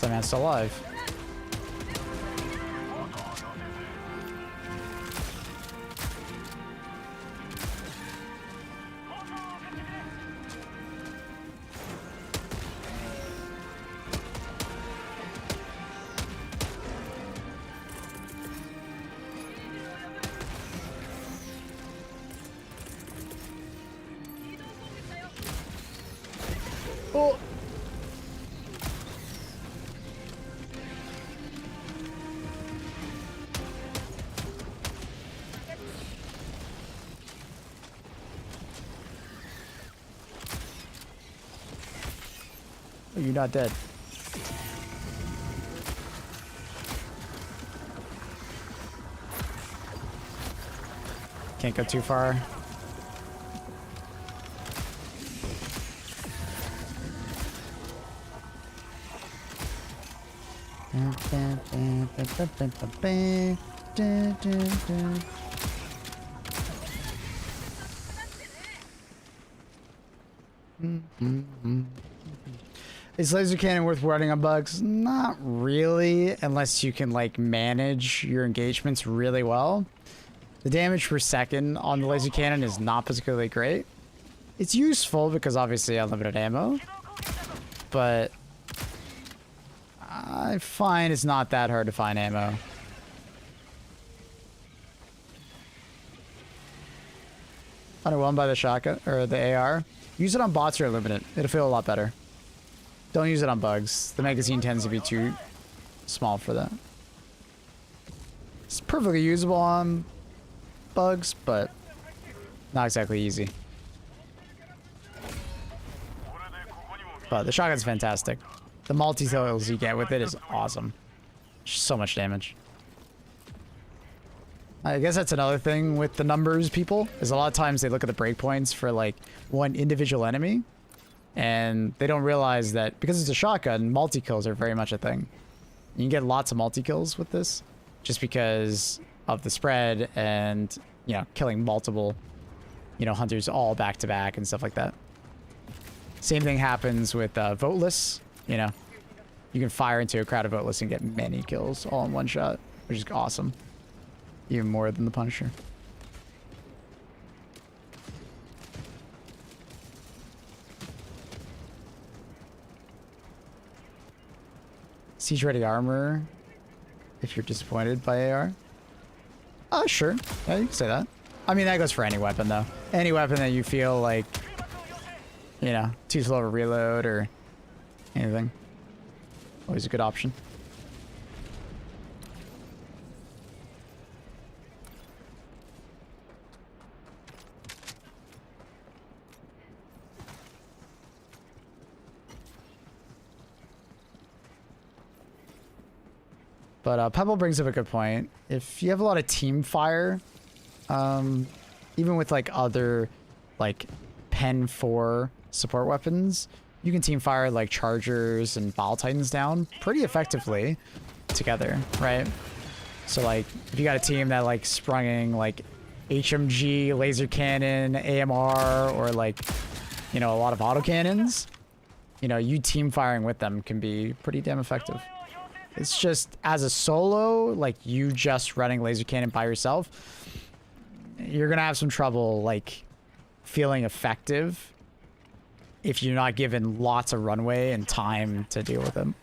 Speaker 1: That man's still alive. Oh. Oh, you're not dead. Can't go too far. Is laser cannon worth running on bugs? Not really, unless you can like manage your engagements really well. The damage per second on the laser cannon is not particularly great. It's useful because obviously unlimited ammo, but I find it's not that hard to find ammo. Underwhelmed by the shotgun or the AR. Use it on bots or eliminate. It'll feel a lot better. Don't use it on bugs. The magazine tends to be too small for that. It's perfectly usable on bugs, but not exactly easy. But the shotgun's fantastic. The multi-kills you get with it is awesome. So much damage. I guess that's another thing with the numbers people, is a lot of times they look at the breakpoints for like one individual enemy, and they don't realize that because it's a shotgun, multi-kills are very much a thing. You can get lots of multi-kills with this, just because of the spread and, you know, killing multiple, you know, hunters all back to back and stuff like that. Same thing happens with voteless. You know, you can fire into a crowd of voteless and get many kills all in one shot, which is awesome. Even more than the Punisher. Siege ready armor if you're disappointed by AR. Sure. Yeah, you can say that. I mean, that goes for any weapon, though. Any weapon that you feel like, you know, too slow to reload or anything. Always a good option. But Pebble brings up a good point. If you have a lot of team fire, even with like other like Pen 4 support weapons, you can team fire like Chargers and Bile Titans down pretty effectively together, right? So like if you got a team that like sprunging like HMG, laser cannon, AMR, or like, you know, a lot of autocannons, you know, you team firing with them can be pretty damn effective. It's just, as a solo, like you just running laser cannon by yourself, you're gonna have some trouble like feeling effective if you're not given lots of runway and time to deal with them.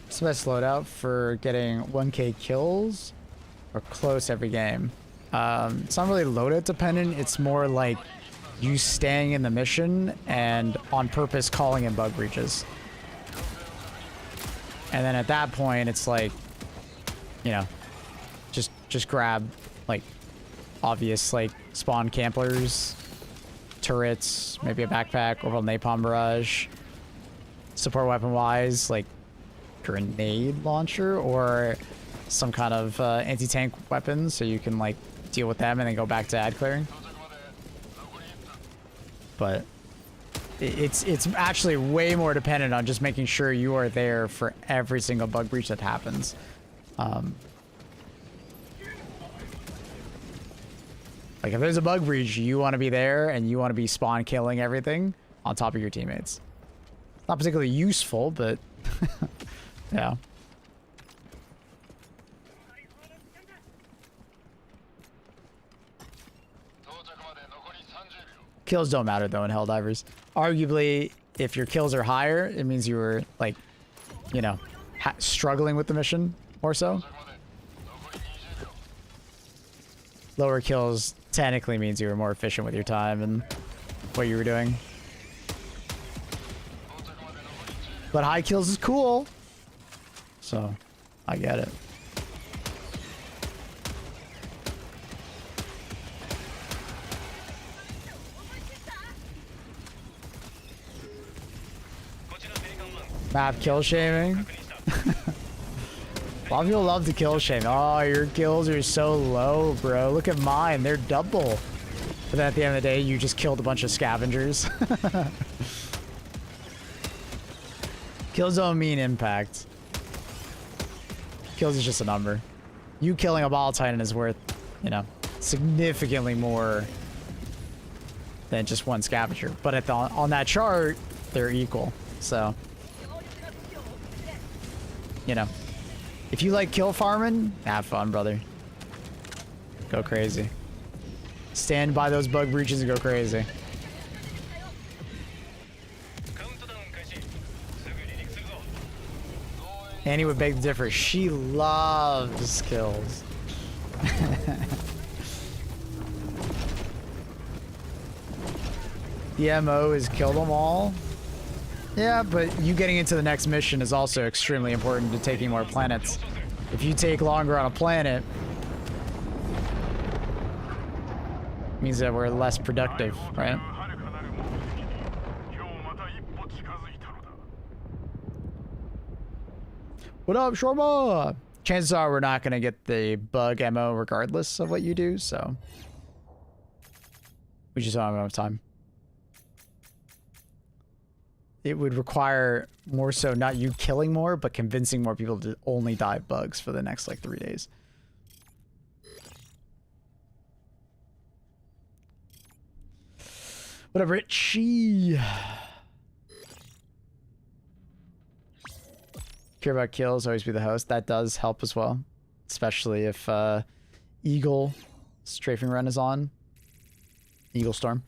Speaker 1: It's the best loadout for getting 1k kills or close every game. It's not really loadout dependent. It's more like you staying in the mission and on purpose calling in bug breaches. And then at that point, it's like, you know, just grab like obvious like spawn campers, turrets, maybe a backpack, orbital napalm barrage, support weapon wise, like grenade launcher or some kind of anti-tank weapon, so you can like deal with them and then go back to ad clearing. But it's actually way more dependent on just making sure you are there for every single bug breach that happens. Like if there's a bug breach, you want to be there and you want to be spawn killing everything on top of your teammates. Not particularly useful, but yeah. Kills don't matter though in Helldivers. Arguably, if your kills are higher, it means you were like, you know, struggling with the mission more so. Lower kills technically means you were more efficient with your time and what you were doing. But high kills is cool. So, I get it. Map kill shaming. A lot of people love to kill shame. Oh, your kills are so low, bro. Look at mine. They're double. But then at the end of the day, you just killed a bunch of scavengers. Kills don't mean impact. Kills is just a number. You killing a ball titan is worth, you know, significantly more than just one scavenger. But at on that chart, they're equal. So, you know, if you like kill farming, have fun, brother. Go crazy. Stand by those bug breaches and go crazy. Annie would beg to differ. She loves kills. The MO is kill them all. Yeah, but you getting into the next mission is also extremely important to taking more planets. If you take longer on a planet, it means that we're less productive, right? What up, Shorba? Chances are we're not going to get the bug MO regardless of what you do, so we just don't have enough time. It would require more so not you killing more, but convincing more people to only dive bugs for the next like 3 days. What up, Richie? Care about kills, always be the host. That does help as well, especially if Eagle strafing run is on. Eagle Storm.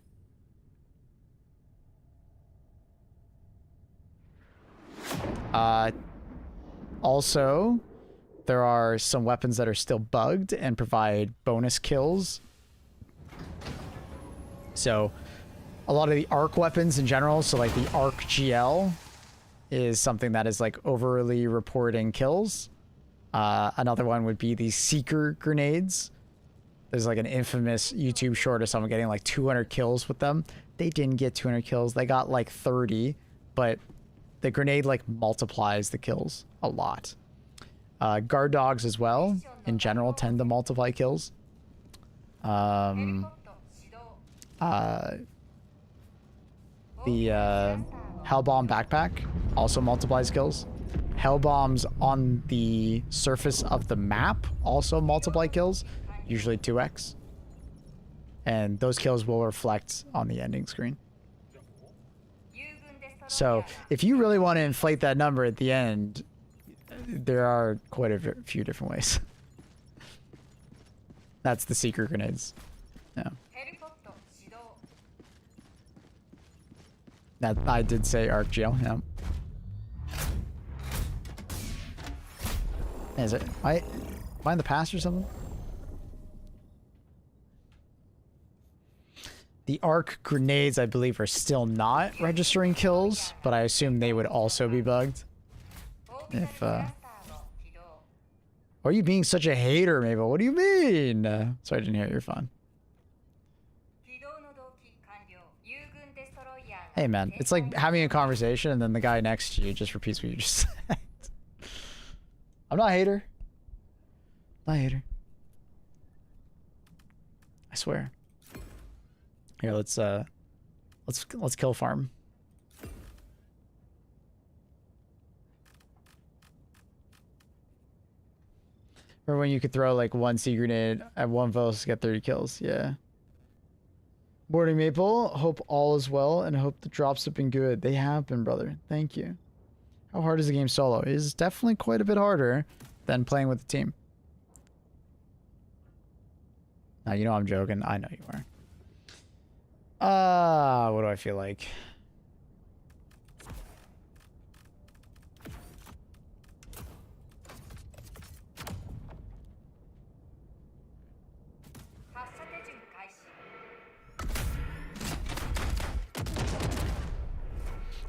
Speaker 1: Also, there are some weapons that are still bugged and provide bonus kills. So, a lot of the arc weapons in general, so like the arc GL is something that is like overly reporting kills. Another one would be the Seeker grenades. There's like an infamous YouTube short of someone getting like 200 kills with them. They didn't get 200 kills. They got like 30, but the grenade like multiplies the kills a lot. Guard dogs as well, in general, tend to multiply kills. The Hellbomb backpack also multiplies kills. Hellbombs on the surface of the map also multiply kills, usually 2x. And those kills will reflect on the ending screen. So if you really want to inflate that number at the end, there are quite a few different ways. That's the Seeker grenades. Yeah. That I did say arc GL, yeah. Is it? Am I in the past or something? The arc grenades, I believe, are still not registering kills, but I assume they would also be bugged. If, Why are you being such a hater, Mabel? What do you mean? Sorry, I didn't hear. You're fine. Hey man, it's like having a conversation and then the guy next to you just repeats what you just said. I'm not a hater. Not a hater. I swear. Here, let's kill farm. Remember when you could throw like one sea grenade at one Vos to get 30 kills? Yeah. Morning Maple, hope all is well and hope the drops have been good. They have been, brother. Thank you. How hard is the game solo? It is definitely quite a bit harder than playing with the team. Now, you know I'm joking. I know you are. What do I feel like?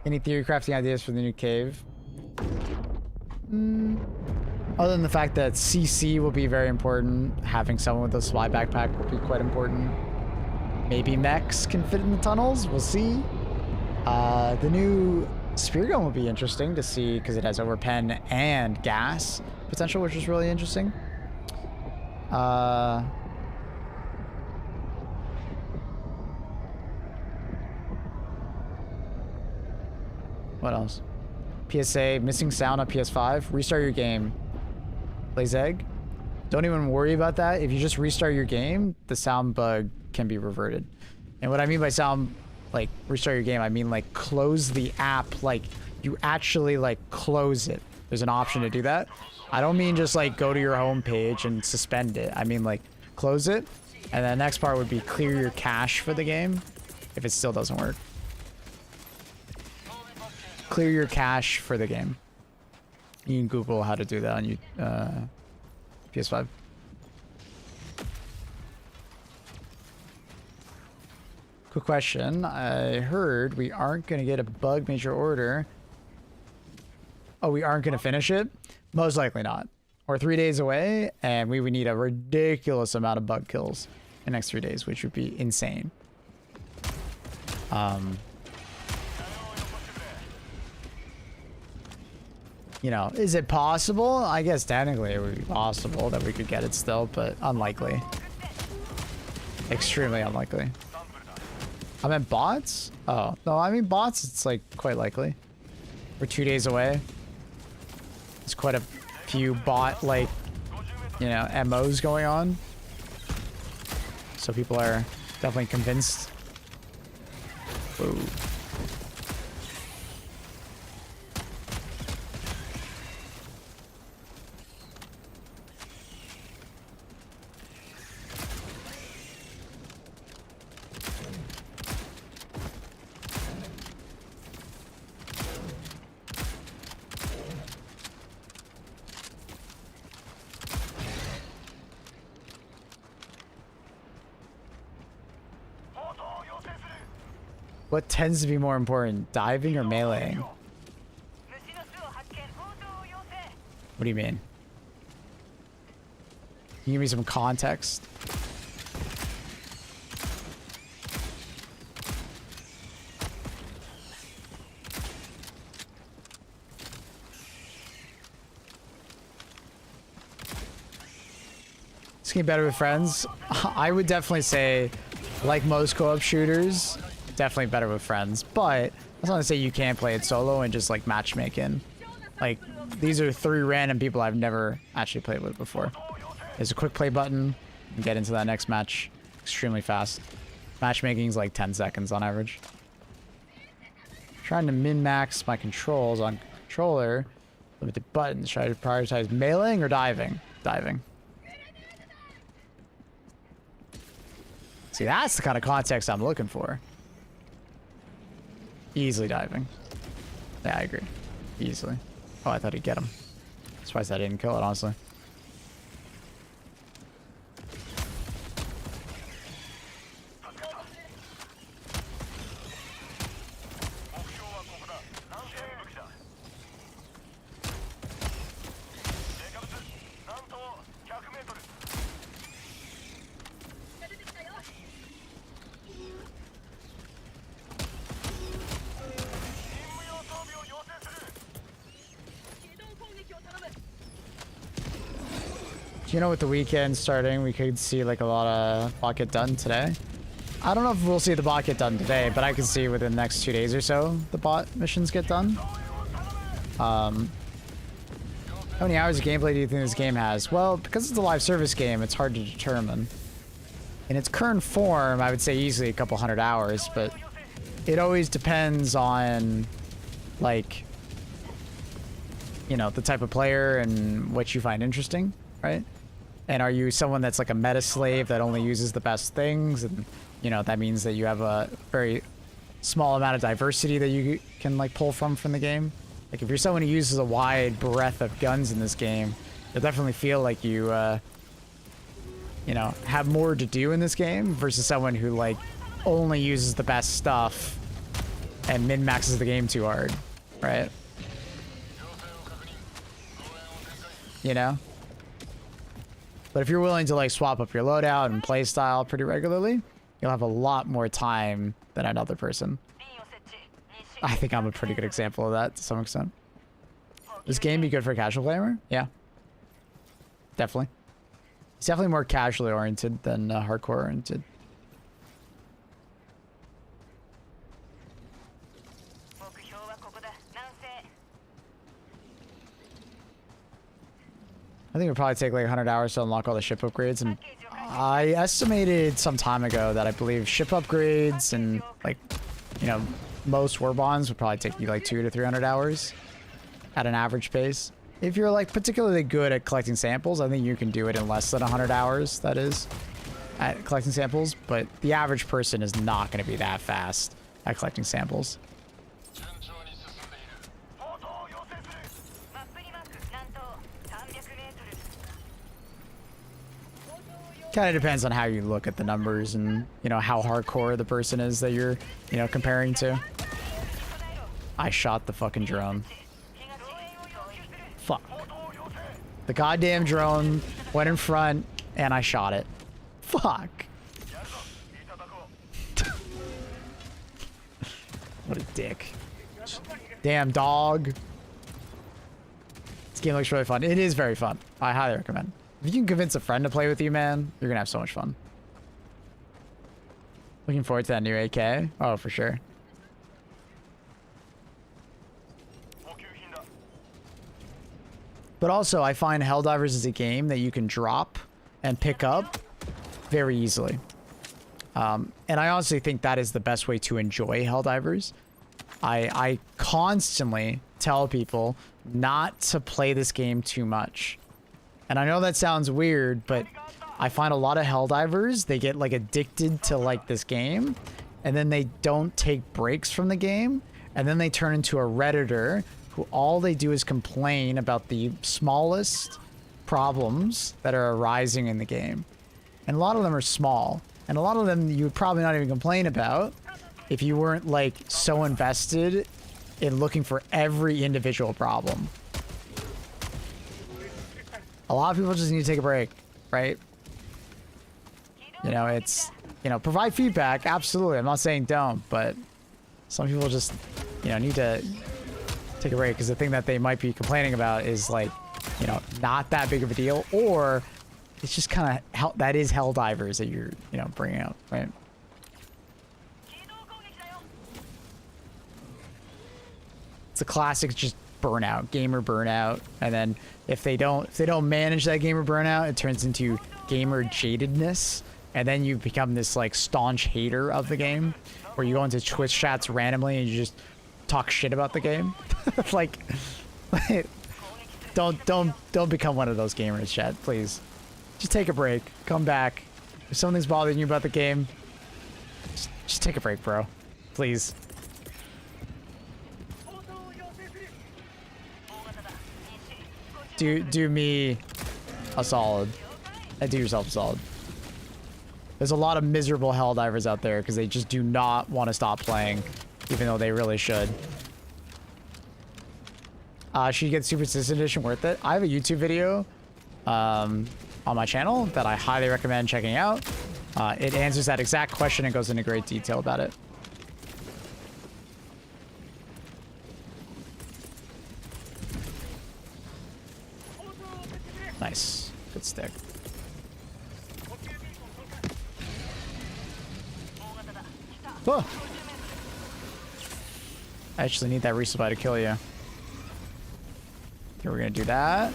Speaker 1: Any theory crafting ideas for the new cave? Other than the fact that CC will be very important, having someone with a supply backpack will be quite important. Maybe mechs can fit in the tunnels. We'll see. The new spear gun will be interesting to see because it has overpen and gas potential, which is really interesting. What else? PSA, missing sound on PS5. Restart your game. Blaze Egg. Don't even worry about that. If you just restart your game, the sound bug can be reverted. And what I mean by sound, like, restart your game, I mean, like, close the app. Like, you actually, like, close it. There's an option to do that. I don't mean just, like, go to your home page and suspend it. I mean, like, close it. And the next part would be clear your cache for the game if it still doesn't work. Clear your cache for the game. You can Google how to do that on PS5. Quick question. I heard we aren't going to get a bug major order. Oh, we aren't going to finish it? Most likely not. We're 3 days away, and we would need a ridiculous amount of bug kills in the next 3 days, which would be insane. You know, is it possible? I guess technically it would be possible that we could get it still, but unlikely. Extremely unlikely. I meant bots? Oh, no, I mean bots, it's like quite likely. We're 2 days away. There's quite a few bot, like, you know, MOs going on. So people are definitely convinced. Whoa. What tends to be more important, diving or meleeing? What do you mean? Can you give me some context? It's getting better with friends. I would definitely say, like most co-op shooters, definitely better with friends, but that's not to say you can't play it solo and just like matchmaking. Like, these are 3 random people I've never actually played with before. There's a quick play button and get into that next match extremely fast. Matchmaking is like 10 seconds on average. Trying to min-max my controls on controller. Limited buttons. Try to prioritize meleeing or diving? Diving. See, that's the kind of context I'm looking for. Easily diving. Yeah, I agree. Easily. Oh, I thought he'd get him. Surprised I didn't kill it, honestly. you know, with the weekend starting, we could see like a lot of bot get done today. I don't know if we'll see the bot get done today, but I can see within the next 2 days or so the bot missions get done. How many hours of gameplay do you think this game has? Well, because it's a live service game, it's hard to determine. In its current form, I would say easily a couple 100 hours, but it always depends on, like, you know, the type of player and what you find interesting, right? And are you someone that's like a meta slave that only uses the best things? And, you know, that means that you have a very small amount of diversity that you can, like, pull from the game. Like, if you're someone who uses a wide breadth of guns in this game, you'll definitely feel like you, you know, have more to do in this game versus someone who, like, only uses the best stuff and min-maxes the game too hard, right? You know? But if you're willing to, like, swap up your loadout and play style pretty regularly, you'll have a lot more time than another person. I think I'm a pretty good example of that to some extent. This game be good for a casual player? Yeah. Definitely. It's definitely more casually oriented than hardcore oriented. I think it would probably take like 100 hours to unlock all the ship upgrades, and I estimated some time ago that I believe ship upgrades and, like, you know, most war bonds would probably take you like 200 to 300 hours at an average pace. If you're, like, particularly good at collecting samples, I think you can do it in less than 100 hours, that is, at collecting samples, but the average person is not going to be that fast at collecting samples. Kind of depends on how you look at the numbers and, you know, how hardcore the person is that you're, you know, comparing to. I shot the fucking drone. Fuck. The goddamn drone went in front and I shot it. Fuck. What a dick. Damn dog. This game looks really fun. It is very fun. I highly recommend. If you can convince a friend to play with you, man, you're gonna have so much fun. Looking forward to that new AK. Oh, for sure. But also, I find Helldivers is a game that you can drop and pick up very easily. And I honestly think that is the best way to enjoy Helldivers. I constantly tell people not to play this game too much. And I know that sounds weird, but I find a lot of Helldivers, they get, like, addicted to, like, this game, and then they don't take breaks from the game, and then they turn into a Redditor who all they do is complain about the smallest problems that are arising in the game. And a lot of them are small, and a lot of them you would probably not even complain about if you weren't, like, so invested in looking for every individual problem. A lot of people just need to take a break, right? You know, it's, you know, provide feedback, absolutely. I'm not saying don't, but some people just, you know, need to take a break because the thing that they might be complaining about is, like, you know, not that big of a deal, or it's just kind of, that is Helldivers that you're, you know, bringing up, right? It's a classic just burnout, gamer burnout, and then if they don't manage that gamer burnout, it turns into gamer jadedness, and then you become this, like, staunch hater of the game, where you go into Twitch chats randomly and you just talk shit about the game. like don't become one of those gamers, chat, please. Just take a break, come back. If something's bothering you about the game, just take a break, bro, please. Do me a solid. And do yourself a solid. There's a lot of miserable Helldivers out there because they just do not want to stop playing, even though they really should. Should you get Super Assistant Edition worth it? I have a YouTube video on my channel that I highly recommend checking out. It answers that exact question and goes into great detail about it. Nice. Good stick. Whoa. I actually need that resupply to kill you. Okay, we're gonna do that.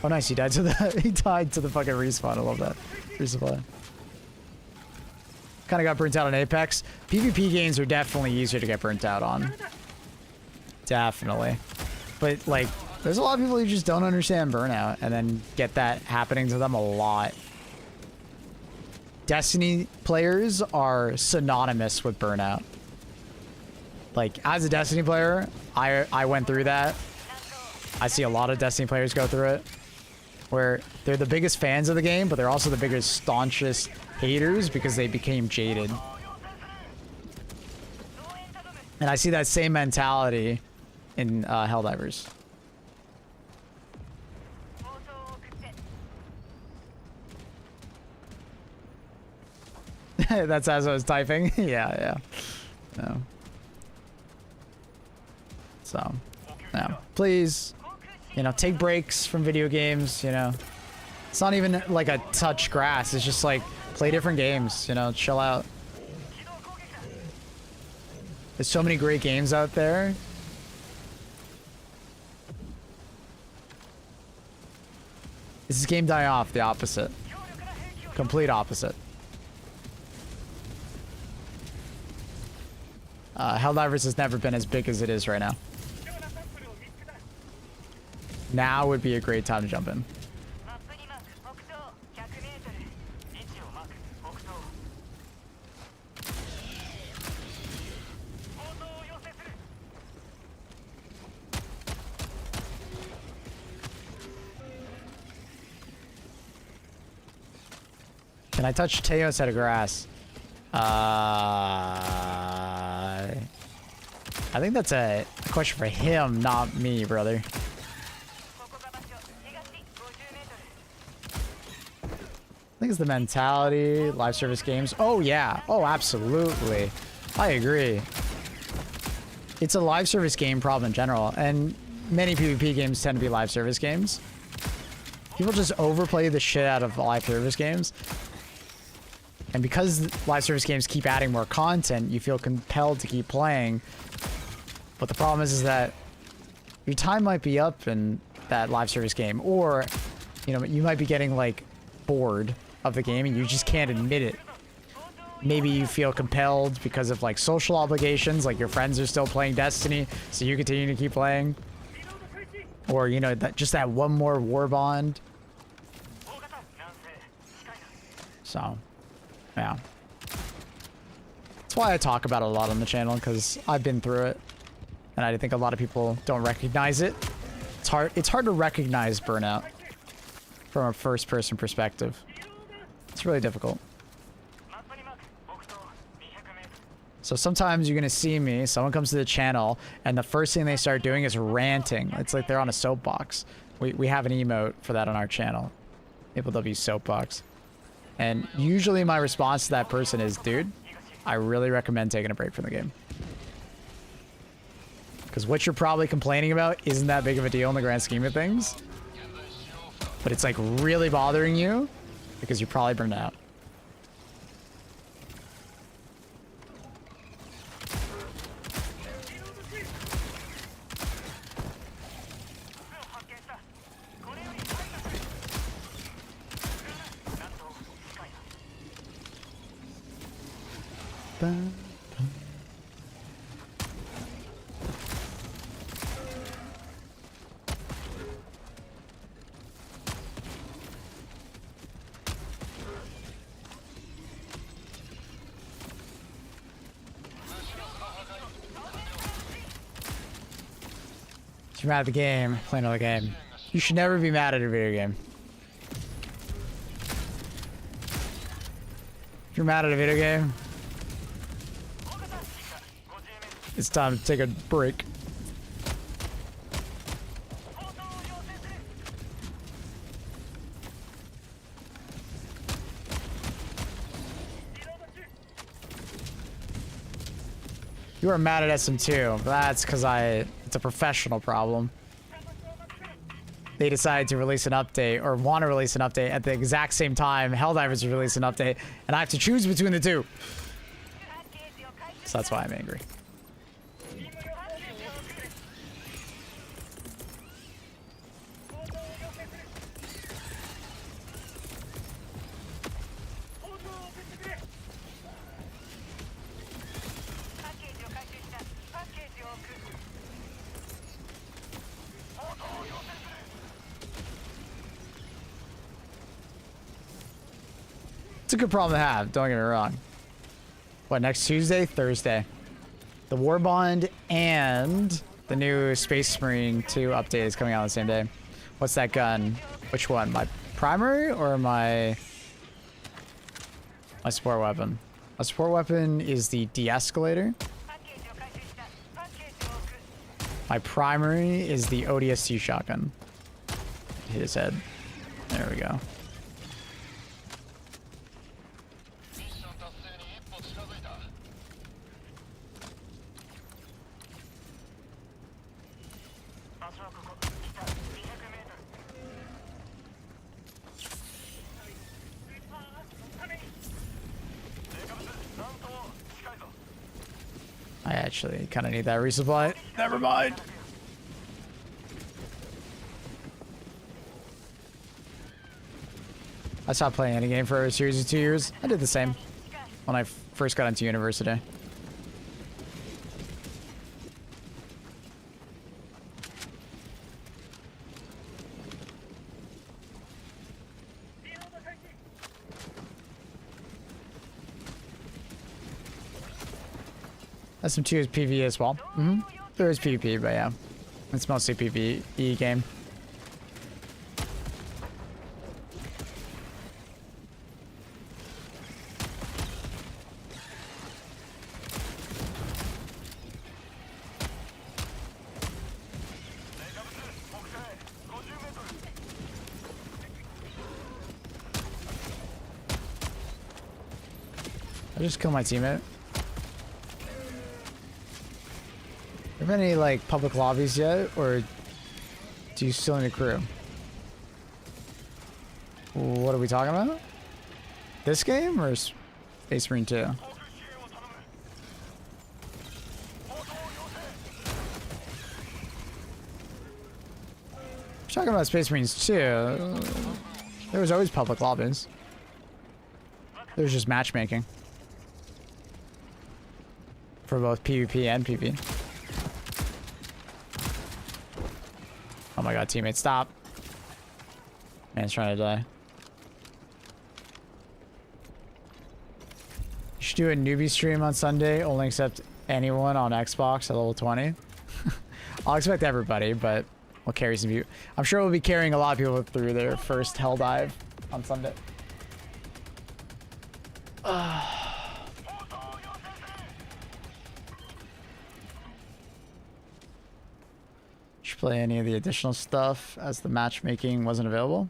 Speaker 1: Oh, nice. He died to the he died to the fucking respawn. I love that resupply. Kind of got burnt out on Apex. PvP games are definitely easier to get burnt out on. Definitely. But like, there's a lot of people who just don't understand burnout and then get that happening to them a lot. Destiny players are synonymous with burnout. Like, as a Destiny player, I went through that. I see a lot of Destiny players go through it, where they're the biggest fans of the game, but they're also the biggest staunchest haters because they became jaded. And I see that same mentality in Helldivers. That's as I was typing. Yeah. No. So, no. Please, you know, take breaks from video games, you know. It's not even like a touch grass. It's just like, play different games, you know, chill out. There's so many great games out there. This is game die off, the opposite. Complete opposite. Helldivers has never been as big as it is right now. Now would be a great time to jump in. Can I touch Teo's head of grass? I think that's a question for him, not me, brother. I think it's the mentality, live service games. Oh, yeah. Oh, absolutely. I agree. It's a live service game problem in general, and many PvP games tend to be live service games. People just overplay the shit out of live service games. And because live service games keep adding more content, you feel compelled to keep playing. But the problem is that your time might be up in that live service game, or, you know, you might be getting like bored of the game and you just can't admit it. Maybe you feel compelled because of like social obligations, like your friends are still playing Destiny, so you continue to keep playing. Or, you know, just that one more war bond. So, yeah. That's why I talk about it a lot on the channel, because I've been through it. And I think a lot of people don't recognize it. It's hard to recognize burnout from a first-person perspective. It's really difficult. So sometimes you're gonna see me, someone comes to the channel, and the first thing they start doing is ranting. It's like they're on a soapbox. We have an emote for that on our channel. AppleW soapbox. And usually my response to that person is, dude, I really recommend taking a break from the game. Because what you're probably complaining about isn't that big of a deal in the grand scheme of things. But it's like really bothering you because you're probably burned out. You're mad at the game, play another game. You should never be mad at a video game. If you're mad at a video game, it's time to take a break. You are mad at SM2, but that's because it's a professional problem. They decided to release an update, or want to release an update at the exact same time Helldivers release an update, and I have to choose between the two. So that's why I'm angry. It's a good problem to have, don't get me wrong. What, next Tuesday? Thursday. The Warbond and the new Space Marine 2 update is coming out on the same day. What's that gun? Which one? My primary or my support weapon? My support weapon is the de-escalator. My primary is the ODST shotgun. Hit his head. There we go. I actually kind of need that resupply. Never mind. I stopped playing any game for a series of 2 years. I did the same when I first got into university. SM2 is PvE as well. There is PvP, but yeah. It's mostly PvE game. I just killed my teammate. Have any like public lobbies yet, or do you still need a crew? What are we talking about? This game or Space Marine 2? We're talking about Space Marines 2. There was always public lobbies. There's just matchmaking for both PvP and PvP. Oh my god, teammate, stop. Man's trying to die. You should do a newbie stream on Sunday, only accept anyone on Xbox at level 20. I'll expect everybody, but we'll carry some people. I'm sure we'll be carrying a lot of people through their first hell dive on Sunday. Should play any of the additional stuff as the matchmaking wasn't available.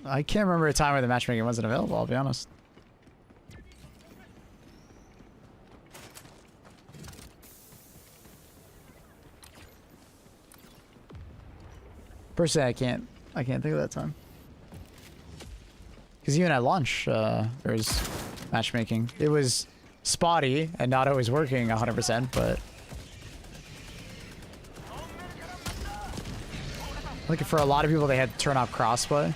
Speaker 1: I can't remember a time where the matchmaking wasn't available, I'll be honest. Personally, I can't think of that time. Because even at launch, there was matchmaking. It was spotty and not always working 100%, but like for a lot of people, they had to turn off crossplay.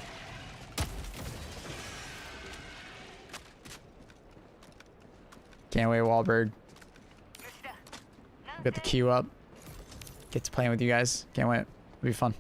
Speaker 1: Can't wait, Wahlberg. Get the queue up. Get to playing with you guys. Can't wait. It'll be fun.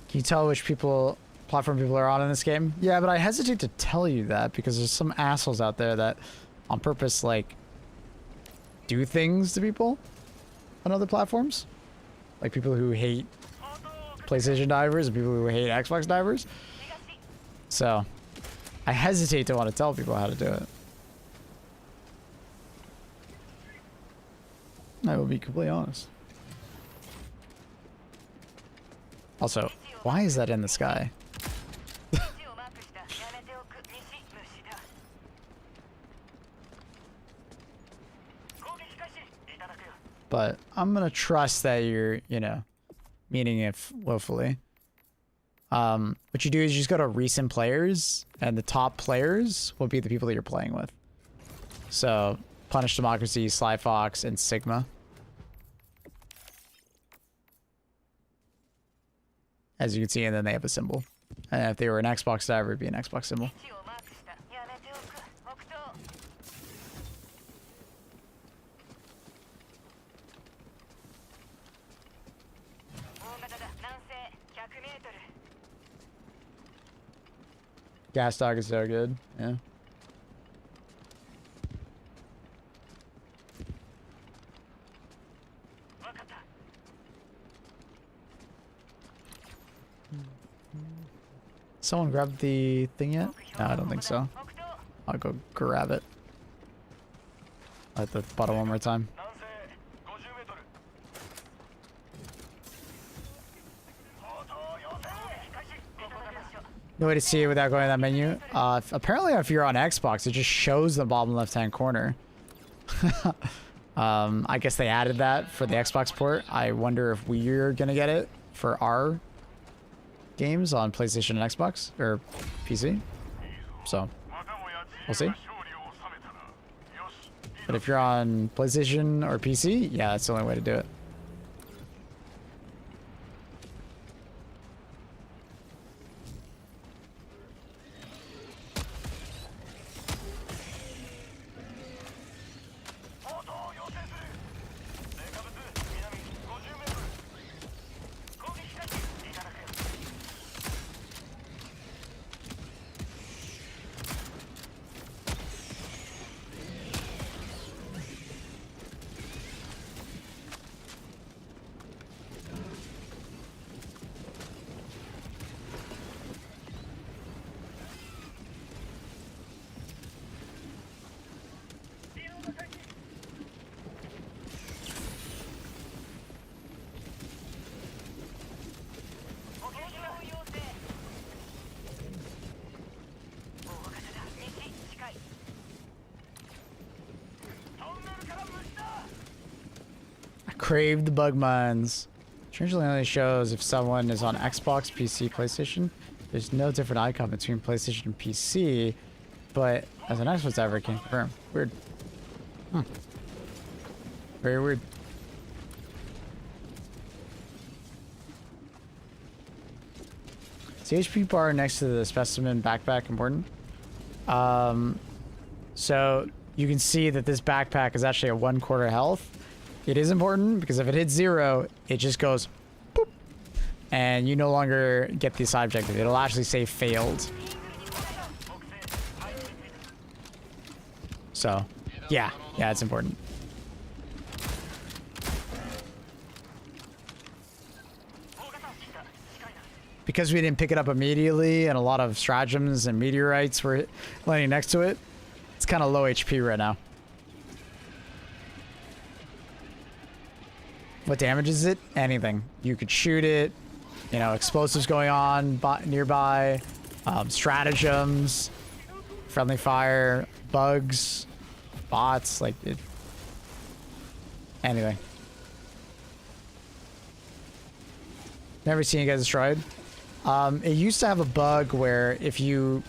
Speaker 1: Can you tell which platform people are on in this game? Yeah, but I hesitate to tell you that because there's some assholes out there that on purpose, like, do things to people on other platforms. Like people who hate PlayStation divers and people who hate Xbox divers. So, I hesitate to want to tell people how to do it. I will be completely honest. Also, why is that in the sky? But I'm gonna trust that you're, you know, meaning it willfully. What you do is you just go to recent players, and the top players will be the people that you're playing with. So, Punish Democracy, Sly Fox, and Sigma. As you can see, and then they have a symbol. And if they were an Xbox diver, it'd be an Xbox symbol. Gas Dog is so good, yeah. Someone grabbed the thing yet? No, I don't think so. I'll go grab it. At the bottom one more time. No way to see it without going to that menu. Apparently, if you're on Xbox, it just shows the bottom left-hand corner. I guess they added that for the Xbox port. I wonder if we're gonna get it for our games on PlayStation and Xbox or PC. So we'll see. But if you're on PlayStation or PC, yeah, that's the only way to do it. Crave the bug mines. Strangely only shows if someone is on Xbox, PC, PlayStation. There's no different icon between PlayStation and PC, but as an Xbox diver, I can confirm. Weird. Very weird. Is the HP bar next to the specimen backpack important? So you can see that this backpack is actually a 1/4 health. It is important because if it hits 0, it just goes boop, and you no longer get the side objective. It'll actually say failed. So, yeah, it's important. Because we didn't pick it up immediately and a lot of stratagems and meteorites were landing next to it, it's kind of low HP right now. What damages it? Anything. You could shoot it, you know, explosives going on nearby, stratagems, friendly fire, bugs, bots, like it, anything. Never seen it get destroyed. It used to have a bug where if you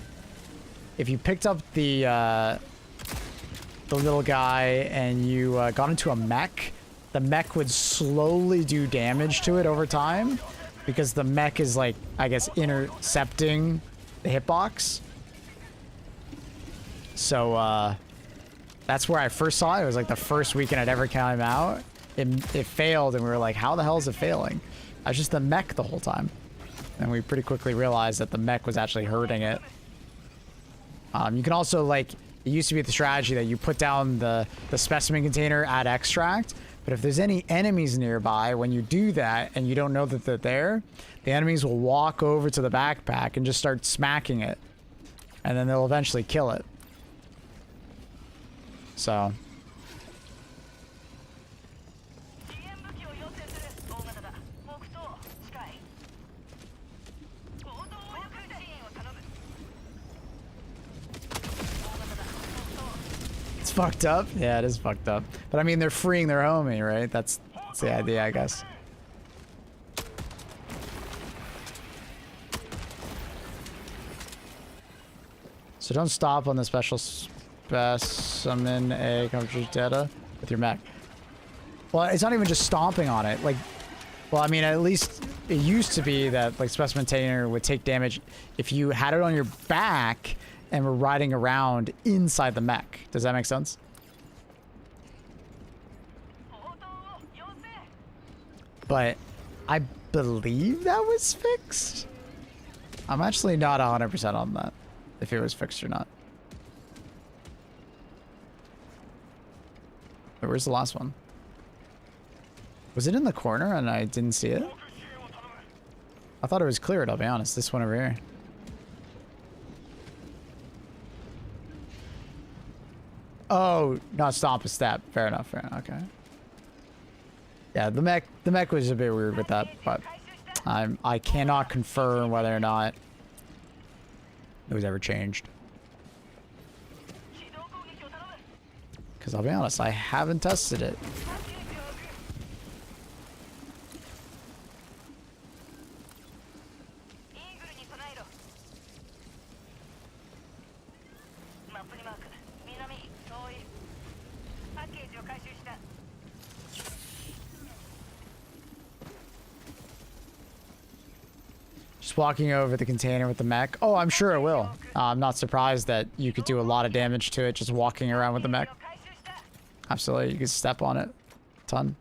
Speaker 1: picked up the little guy and you got into a mech, the mech would slowly do damage to it over time because the mech is, like, I guess, intercepting the hitbox. So, that's where I first saw it. It was like the first weekend I'd ever came out. It failed, and we were like, how the hell is it failing? I was just the mech the whole time. And we pretty quickly realized that the mech was actually hurting it. You can also, like, it used to be the strategy that you put down the specimen container, add extract. But if there's any enemies nearby, when you do that and you don't know that they're there, the enemies will walk over to the backpack and just start smacking it. And then they'll eventually kill it. So. fucked up. Yeah, it is fucked up. But I mean, they're freeing their homie, right? That's the idea, I guess. So don't stop on the special specimen A coverage data with your mech. Well, it's not even just stomping on it. Like, well, I mean, at least it used to be that like specimen tainer would take damage if you had it on your back and were riding around inside the mech. Does that make sense? But I believe that was fixed. I'm actually not 100% on that, if it was fixed or not. But where's the last one? Was it in the corner and I didn't see it? I thought it was cleared, I'll be honest. This one over here. Oh, not stomp a step. Fair enough, fair enough. Okay. Yeah, the mech was a bit weird with that, but I cannot confirm whether or not it was ever changed. Because I'll be honest, I haven't tested it. Just walking over the container with the mech. Oh, I'm sure it will. I'm not surprised that you could do a lot of damage to it just walking around with the mech. Absolutely, you could step on it a ton.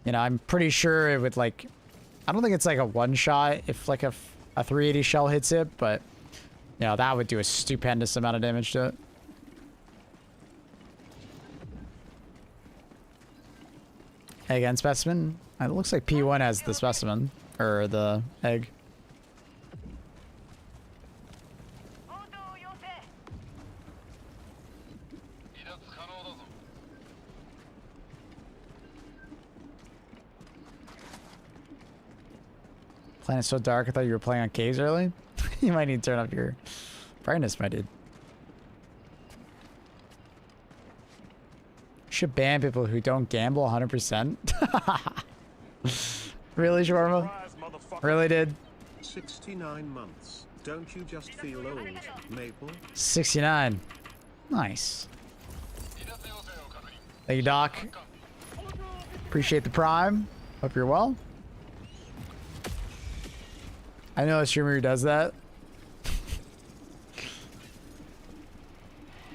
Speaker 1: You know, I'm pretty sure it would like... I don't think it's like a one-shot if like a 380 shell hits it, but... You know, that would do a stupendous amount of damage to it. Again, specimen. It looks like P1 has the specimen. Or the egg. Planet's so dark, I thought you were playing on caves early. You might need to turn up your brightness, my dude. Should ban people who don't gamble 100%. Really, Shawarma? Really, did?
Speaker 2: 69 months. Don't you just feel old, Maple?
Speaker 1: 69. Nice. Thank you, Doc. Appreciate the prime. Hope you're well. I know a streamer who does that.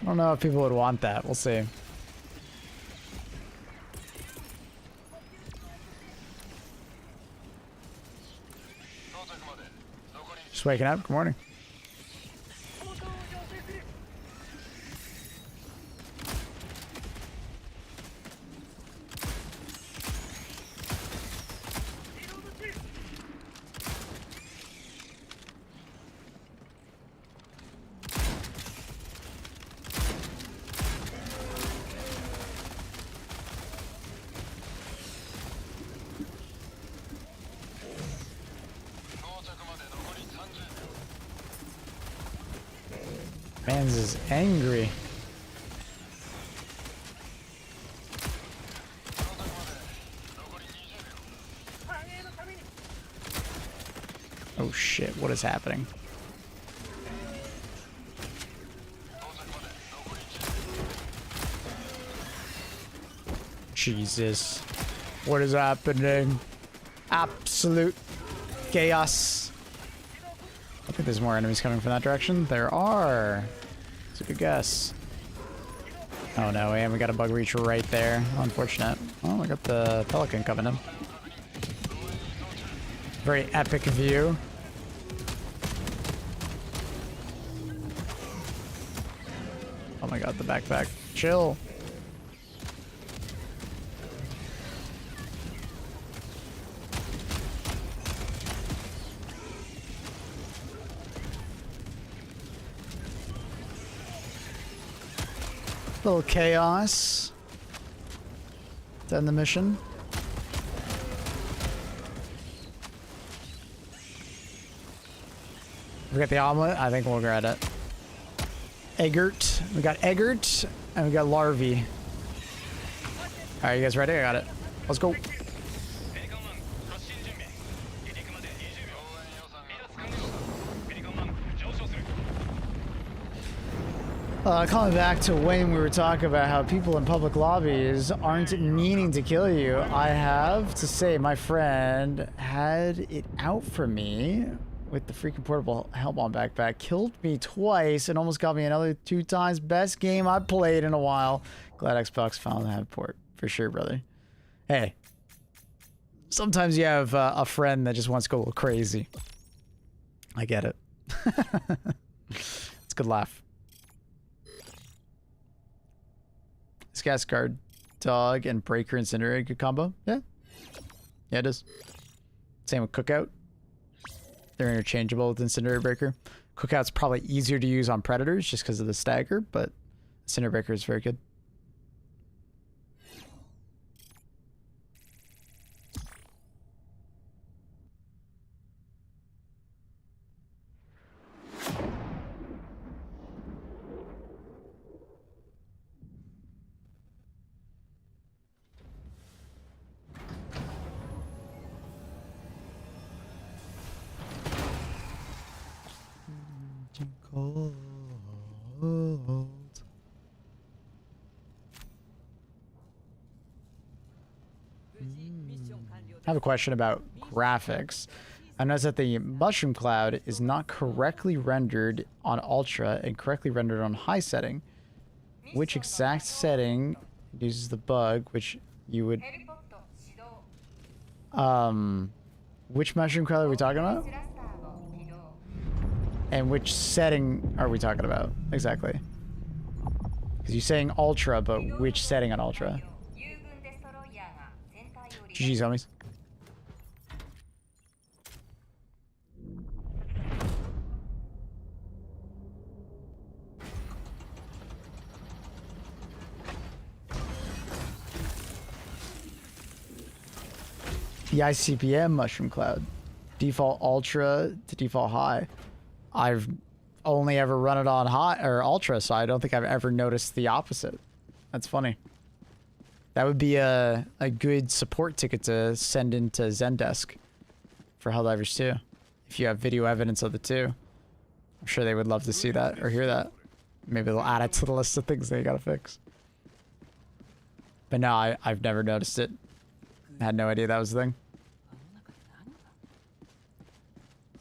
Speaker 1: I don't know if people would want that. We'll see. Just waking up. Good morning. Mans is angry. Oh shit, what is happening? Jesus. What is happening? Absolute chaos. I think there's more enemies coming from that direction. There are. It's a good guess. Oh no, and we got a bug reach right there. Unfortunate. Oh, we got the Pelican coming in. Very epic view. Oh my god, the backpack. Chill. Little chaos. To end the mission. We got the omelet. I think we'll regret it. Eggert. We got Eggert And we got larvae. Alright, you guys ready? I got it. Let's go. Coming back to when we were talking about how people in public lobbies aren't meaning to kill you, I have to say my friend had it out for me with the freaking portable helmet backpack. Killed me twice and almost got me another 2 times. Best game I played in a while. Glad Xbox found that port. For sure, brother. Hey. Sometimes you have a friend that just wants to go a little crazy. I get it. It's a good laugh. Gas guard dog and breaker incinerator good combo. Yeah it is. Same with cookout. They're interchangeable with incinerator breaker. Cookout's probably easier to use on predators just because of the stagger, but incinerator breaker is very good. I have a question about graphics. I noticed that the mushroom cloud is not correctly rendered on ultra and correctly rendered on high setting. Which exact setting uses the bug which you would which mushroom cloud are we talking about? And which setting are we talking about exactly? Because you're saying ultra, but which setting on ultra? GG's, homies. The ICPM mushroom cloud. Default ultra to default high. I've only ever run it on high or ultra, so I don't think I've ever noticed the opposite. That's funny. That would be a good support ticket to send into Zendesk for Helldivers 2. If you have video evidence of the two. I'm sure they would love to see that or hear that. Maybe they'll add it to the list of things they gotta fix. But no, I've never noticed it. I had no idea that was the thing.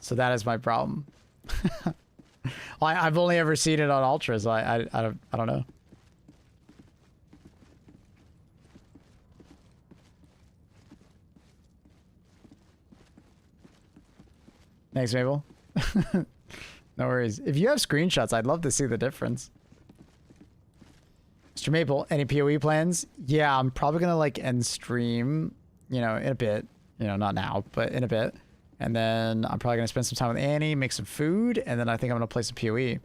Speaker 1: So that is my problem. I've only ever seen it on ultras. I don't know. Thanks, Mabel. No worries. If you have screenshots, I'd love to see the difference. Mr. Maple, any PoE plans? Yeah, I'm probably gonna like end stream, you know, in a bit. You know, not now, but in a bit. And then I'm probably gonna spend some time with Annie, make some food, and then I think I'm gonna play some PoE.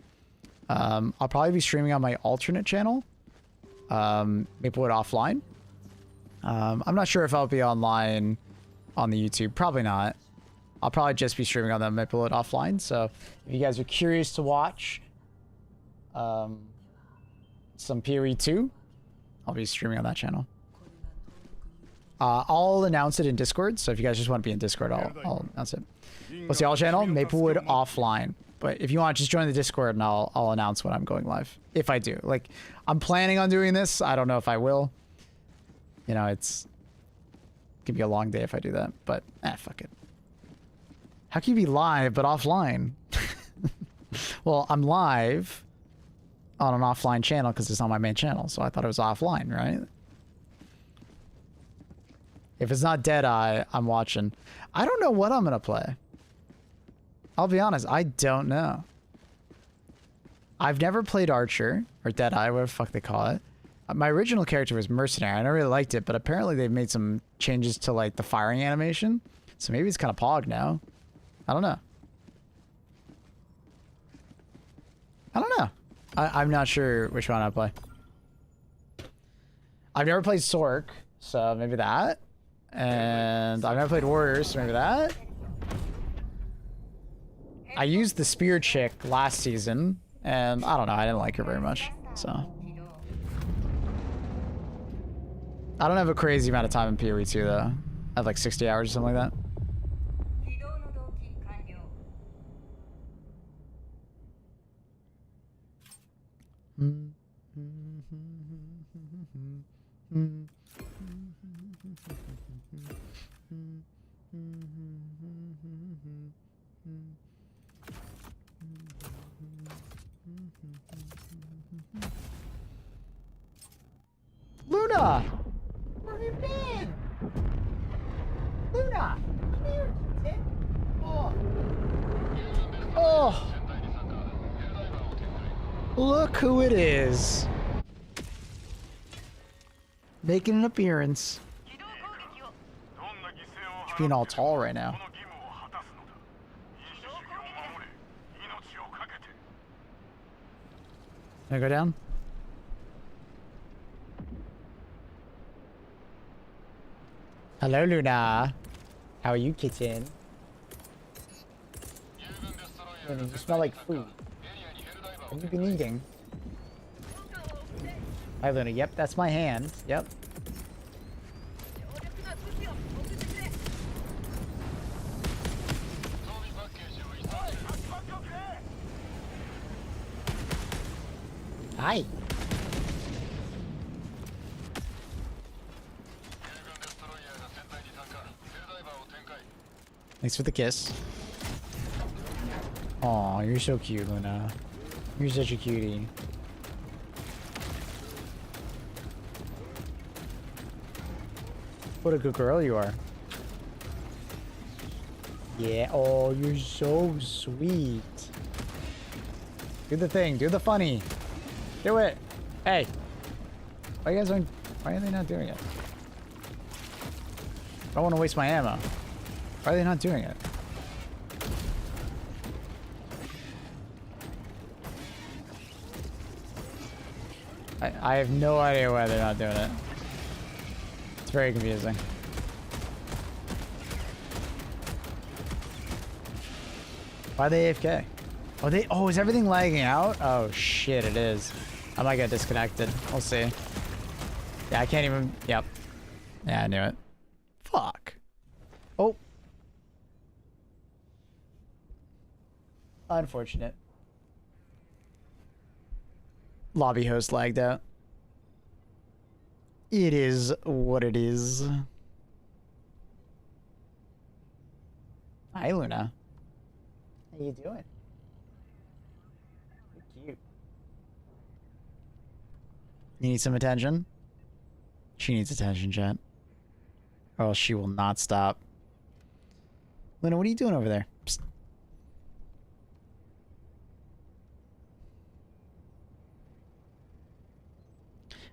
Speaker 1: I'll probably be streaming on my alternate channel, Maplewood Offline. I'm not sure if I'll be online on the YouTube. Probably not. I'll probably just be streaming on the Maplewood Offline. So if you guys are curious to watch some PoE 2, I'll be streaming on that channel. I'll announce it in Discord. So if you guys just want to be in Discord, I'll announce it. What's the all channel? Maplewood Offline. But if you want, just join the Discord and I'll announce when I'm going live. If I do. Like, I'm planning on doing this. I don't know if I will. You know, it could be a long day if I do that. But, fuck it. How can you be live but offline? Well, I'm live on an offline channel because it's on my main channel. So I thought it was offline, right? If it's not Deadeye, I'm watching. I don't know what I'm going to play. I'll be honest, I don't know. I've never played Archer, or Deadeye, whatever the fuck they call it. My original character was Mercenary, and I really liked it, but apparently they've made some changes to, like, the firing animation. So maybe it's kind of pog now. I don't know. I don't know. I'm not sure which one I play. I've never played Sork, so maybe that. And I've never played Warriors, so maybe that. I used the Spear Chick last season, and I don't know, I didn't like her very much, so. I don't have a crazy amount of time in PoE 2 though. I have like 60 hours or something like that. Luna! Where have you been? Luna! Come here, kid. Oh. Oh. Look who it is. Making an appearance. She's being all tall right now. Can I go down? Hello, Luna. How are you, kitten? Luna, you smell like food. What have you been eating? Hi, Luna. Yep, that's my hand. Yep. Hi. Thanks for the kiss. Aw, you're so cute, Luna. You're such a cutie. What a good girl you are. Yeah, oh, you're so sweet. Do the thing, do the funny. Do it. Hey. Why are they not doing it? I don't want to waste my ammo. Why are they not doing it? I have no idea why they're not doing it. It's very confusing. Why are they AFK? Oh, is everything lagging out? Oh shit, it is. I might get disconnected. We'll see. Yeah, I can't even... Yep. Yeah, I knew it. Fuck. Oh. Unfortunate. Lobby host lagged out. It is what it is. Hi, Luna. How you doing? You're cute. You need some attention? She needs attention, chat. Or else she will not stop. Luna, what are you doing over there? Psst.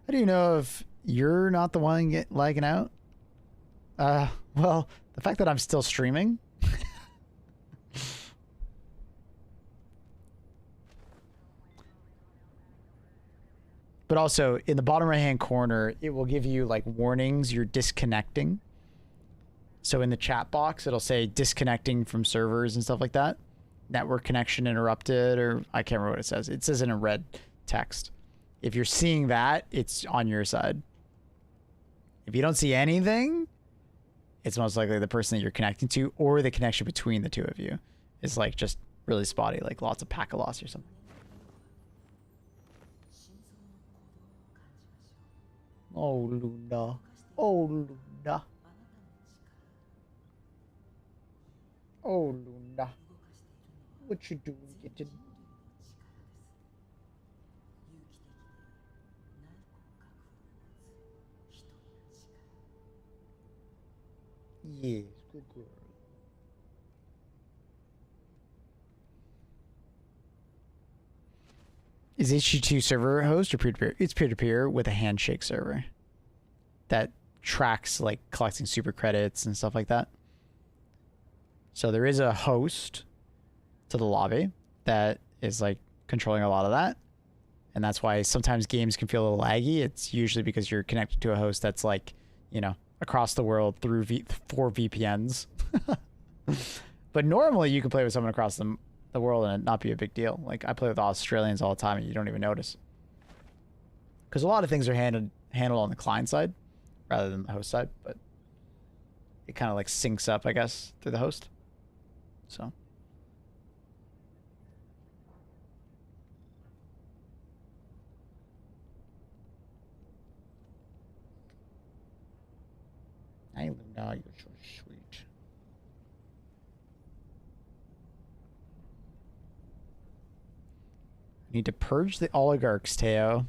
Speaker 1: How do you know if you're not the one lagging out? Well, the fact that I'm still streaming. But also, in the bottom right-hand corner, it will give you, like, warnings you're disconnecting. So in the chat box, it'll say disconnecting from servers and stuff like that. Network connection interrupted, or I can't remember what it says. It says in a red text. If you're seeing that, it's on your side. If you don't see anything, it's most likely the person that you're connecting to, or the connection between the two of you is, like, just really spotty, like lots of packet loss or something. Oh, Luna. Oh, Luna. Oh, Luna. What you doing, kitten? Yes, good girl. Is HG2 server host or peer-to-peer? It's peer-to-peer with a handshake server that tracks, like, collecting super credits and stuff like that. So there is a host to the lobby that is, like, controlling a lot of that. And that's why sometimes games can feel a little laggy. It's usually because you're connected to a host that's, like, you know, across the world through 4 VPNs. But normally you can play with someone across the world and it not be a big deal. Like, I play with Australians all the time and you don't even notice. Because a lot of things are handled on the client side, rather than the host side, but it kind of like syncs up, I guess, through the host. So. I know you're so sweet. Need to purge the oligarchs, Teo.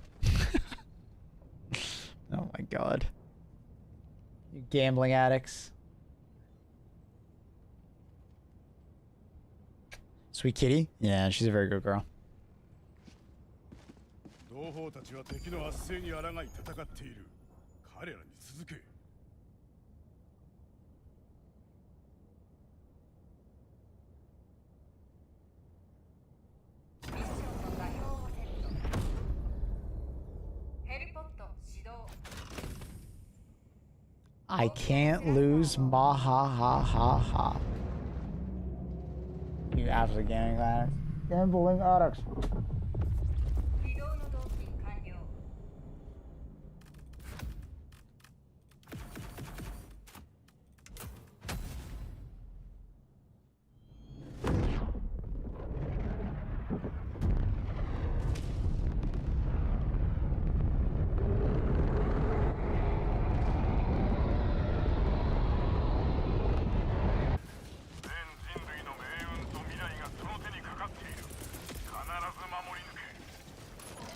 Speaker 1: Oh my god. You gambling addicts. Sweet kitty? Yeah, she's a very good girl.
Speaker 6: 同胞たちは敵の圧政に抗い戦っている。彼らに続け。
Speaker 1: I can't lose ma ha ha ha ha. You absolute gambling addicts. Gambling addicts.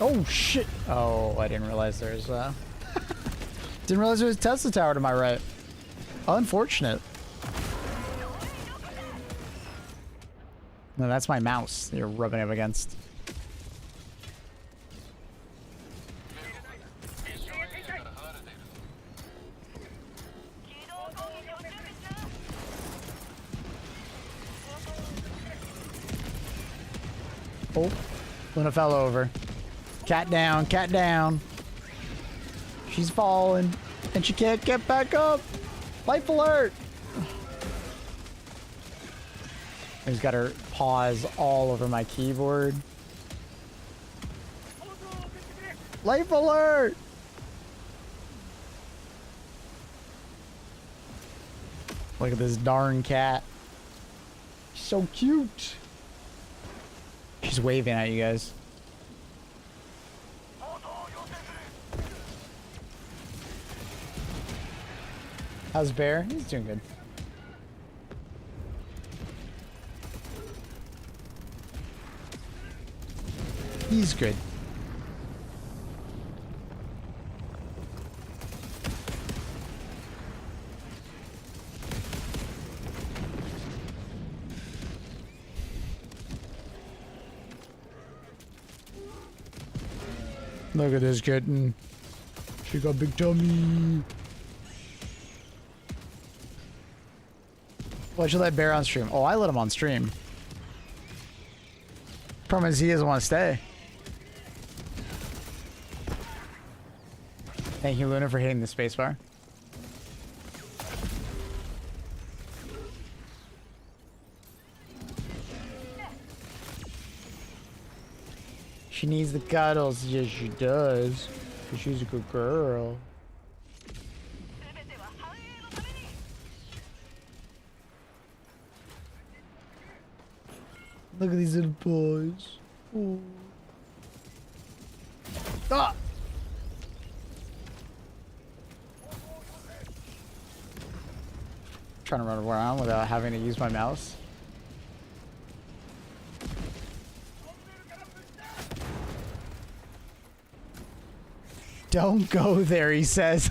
Speaker 1: Oh shit! Oh, I didn't realize there's didn't realize there was a Tesla tower to my right. Unfortunate. No, that's my mouse you're rubbing up against. Oh, Luna fell over. Cat down, cat down. She's falling, and she can't get back up. Life alert! He's got her paws all over my keyboard. Life alert! Look at this darn cat. She's so cute. She's waving at you guys. How's Bear? He's doing good. He's good. Look at this kitten. She got big tummy. Why'd you let Bear on stream? Oh, I let him on stream. Problem is he doesn't want to stay. Thank you, Luna, for hitting the spacebar. She needs the cuddles. Yes, she does. 'Cause she's a good girl. Look at these little boys. Oh. Ah! Trying to run around without having to use my mouse. Don't go there, he says.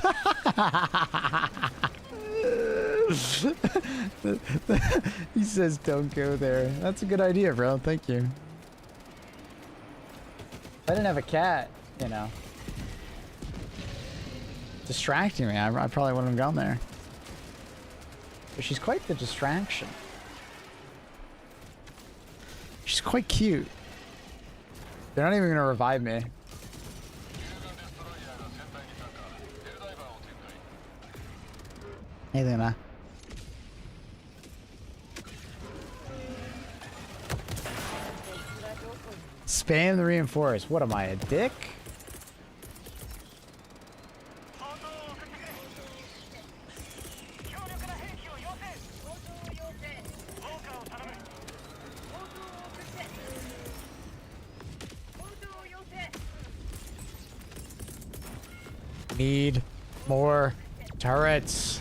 Speaker 1: He says don't go there. That's a good idea, bro. Thank you. If I didn't have a cat, you know, distracting me, I probably wouldn't have gone there. But she's quite the distraction. She's quite cute. They're not even gonna revive me. Hey, Luna. Spam the reinforce. What am I, a dick? need more turrets.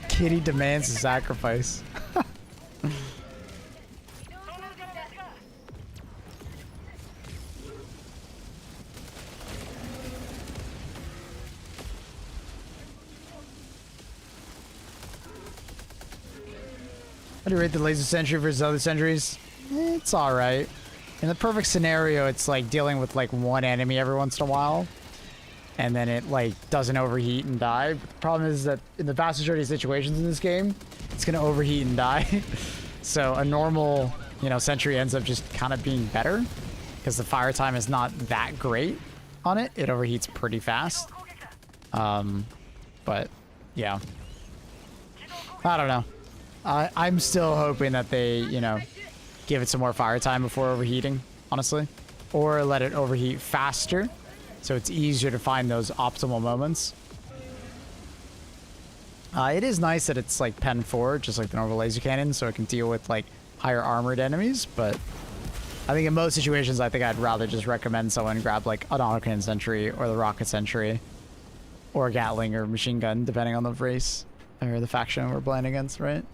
Speaker 1: Kitty demands a sacrifice. How do you rate the laser sentry versus other sentries? It's alright. In the perfect scenario, it's like dealing with like one enemy every once in a while. And then it like doesn't overheat and die. But the problem is that in the vast majority of situations in this game, it's gonna overheat and die. So a normal, you know, sentry ends up just kind of being better because the fire time is not that great on it. It overheats pretty fast. But yeah, I don't know. I'm still hoping that they, you know, give it some more fire time before overheating, honestly, or let it overheat faster. So it's easier to find those optimal moments. It is nice that it's like pen 4, just like the normal laser cannon, so it can deal with like higher armored enemies. But I think in most situations, I think I'd rather just recommend someone grab like an autocannon sentry or the rocket sentry or Gatling or machine gun, depending on the race or the faction we're playing against, right?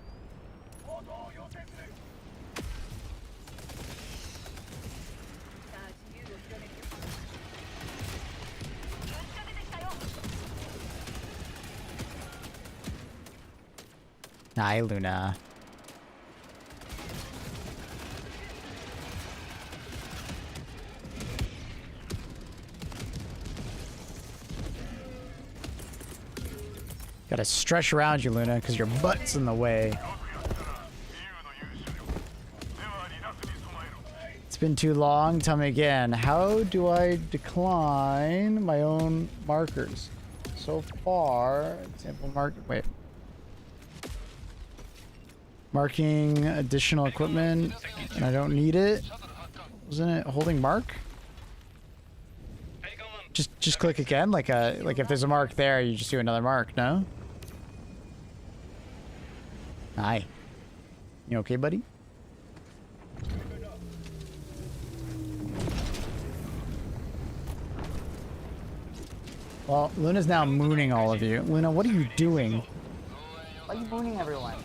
Speaker 1: Hi, Luna. Gotta stretch around you, Luna, because your butt's in the way. It's been too long. Tell me again. How do I decline my own markers? So far, example mark. Wait. Marking additional equipment, and I don't need it. Wasn't it holding mark? Just click again, like if there's a mark there, you just do another mark. No. Hi. You okay, buddy? Well, Luna's now mooning all of you. Luna, what are you doing? Why are you mooning everyone?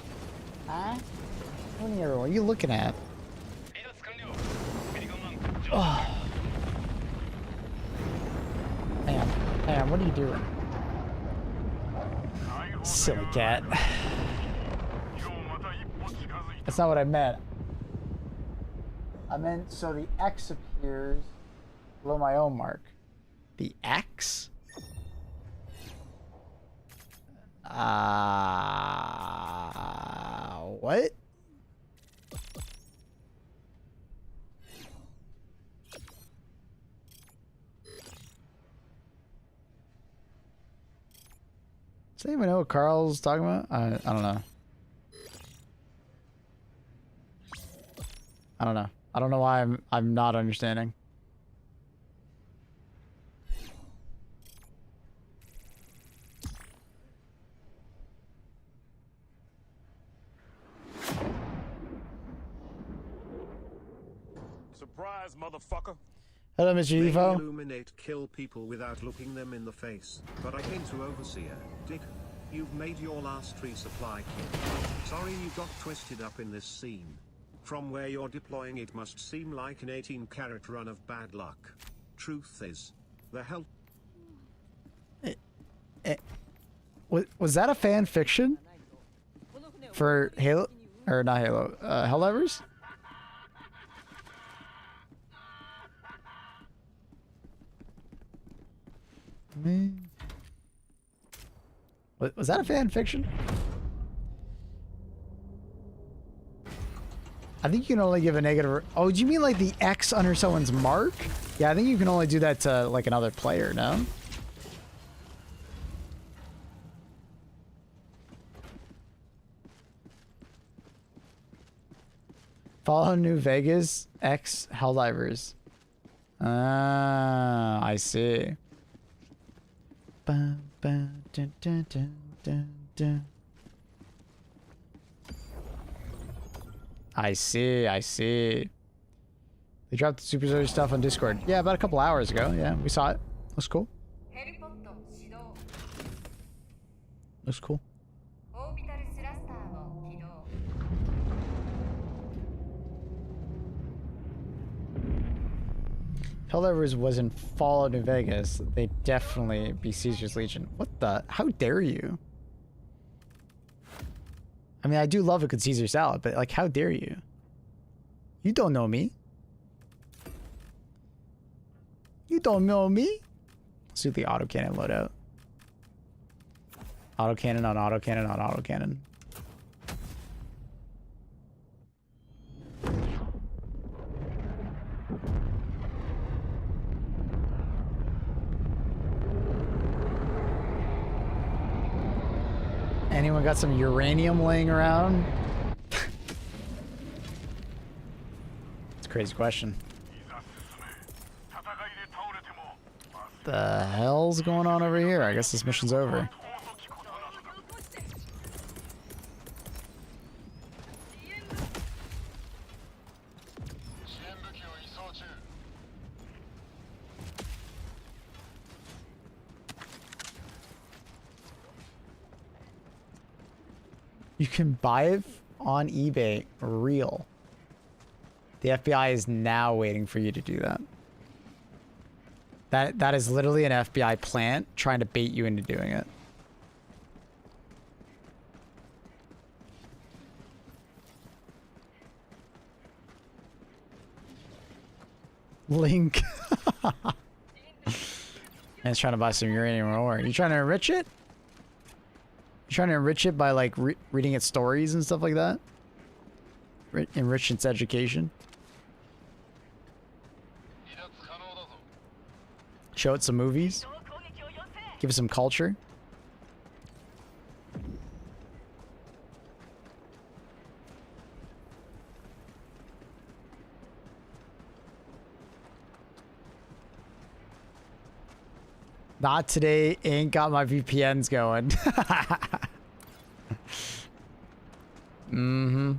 Speaker 1: Huh? Mooning everyone. What are you looking at? Oh. Man, what are you doing? Silly cat. That's not what I meant. I meant so the X appears below my own mark. The X? What? Does anyone know what Carl's talking about? I don't know. I don't know. I don't know why I'm not understanding.
Speaker 6: Surprise, motherfucker.
Speaker 1: Hello, Mr.
Speaker 2: They
Speaker 1: Evo.
Speaker 2: illuminate kill people without looking them in the face. But I came to Overseer. Dick, you've made your last resupply kit. Sorry you got twisted up in this scene. From where you're deploying it must seem like an 18-carat run of bad luck. Truth is, the hell...
Speaker 1: Was that a fan fiction? For Halo? Or not Halo. Helldivers? Was that a fan fiction? I think you can only give a negative... Oh, do you mean like the X under someone's mark? Yeah, I think you can only do that to like another player, no? Follow New Vegas X Helldivers. Ah, I see. Dun, dun, dun, dun, dun, dun. I see, I see. They dropped the Super Zero stuff on Discord. Yeah, about a couple hours ago. Yeah, we saw it. Looks cool. Looks cool. Helldivers was in Fallout New Vegas. They'd definitely be Caesar's Legion. What the? How dare you? I mean, I do love a good Caesar salad, but like, how dare you? You don't know me. You don't know me. Let's do the autocannon loadout. Autocannon on autocannon on autocannon. Anyone got some uranium laying around? It's a crazy question. The hell's going on over here? I guess this mission's over. You can buy it on eBay real. The FBI is now waiting for you to do that. That is literally an FBI plant trying to bait you into doing it. Link. Man's trying to buy some uranium ore. You trying to enrich it? You trying to enrich it by like reading its stories and stuff like that? Enrich its education? Show it some movies? Give it some culture? Not today, ain't got my VPNs going. Mm-hmm.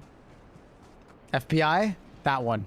Speaker 1: FBI? That one.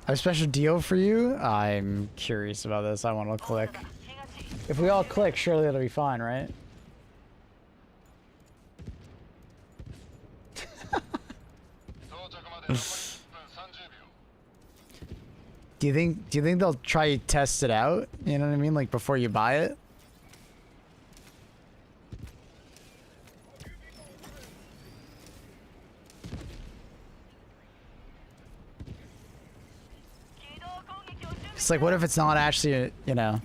Speaker 1: I have a special deal for you. I'm curious about this. I want to click. If we all click, surely it'll be fine, right? Do you think they'll try to test it out? You know what I mean? Like before you buy it? It's like, what if it's not actually, you know?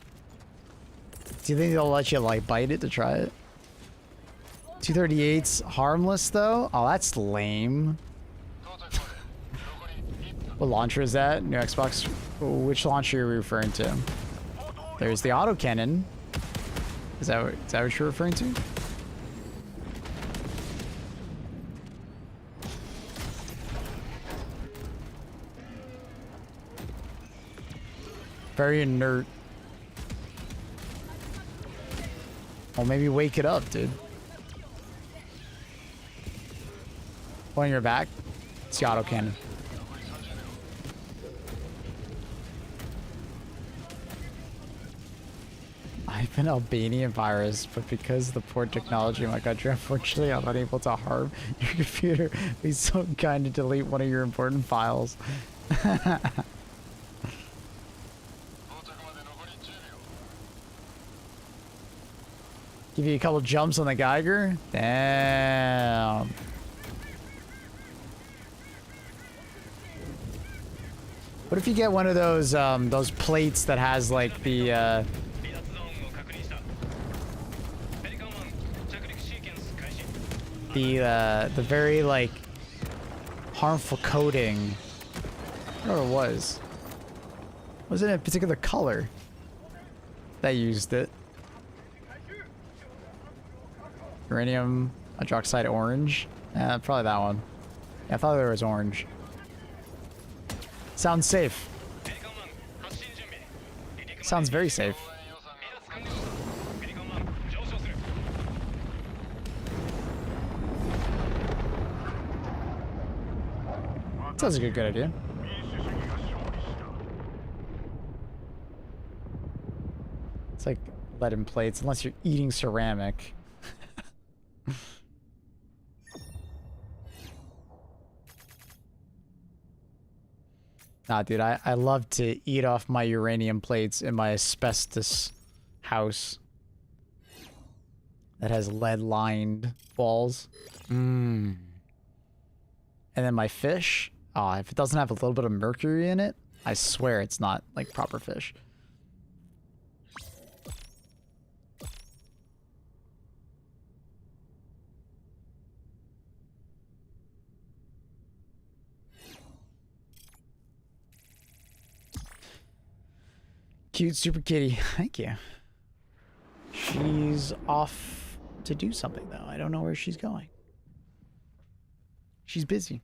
Speaker 1: Do you think they'll let you, like, bite it to try it? 238's harmless, though? Oh, that's lame. What launcher is that? New Xbox? Which launcher are you referring to? There's the autocannon. Is that what you're referring to? Very inert. Well, maybe wake it up, dude. On your back. It's the autocannon. I've an Albanian virus, but because of the poor technology in my country, unfortunately, I'm unable to harm your computer. Please so kind to delete one of your important files. Give you a couple jumps on the Geiger? Damn. What if you get one of those plates that has like the very like harmful coating? I don't know what it was. Was it a particular color that used it? Uranium hydroxide orange? Probably that one. Yeah, I thought there was orange. Sounds safe. Sounds very safe. Sounds like a good idea. It's like lead in plates, unless you're eating ceramic. Nah, dude, I love to eat off my uranium plates in my asbestos house that has lead-lined walls. Mmm. And then my fish, if it doesn't have a little bit of mercury in it, I swear it's not, like, proper fish. Cute super kitty. Thank you. She's off to do something, though. I don't know where she's going. She's busy.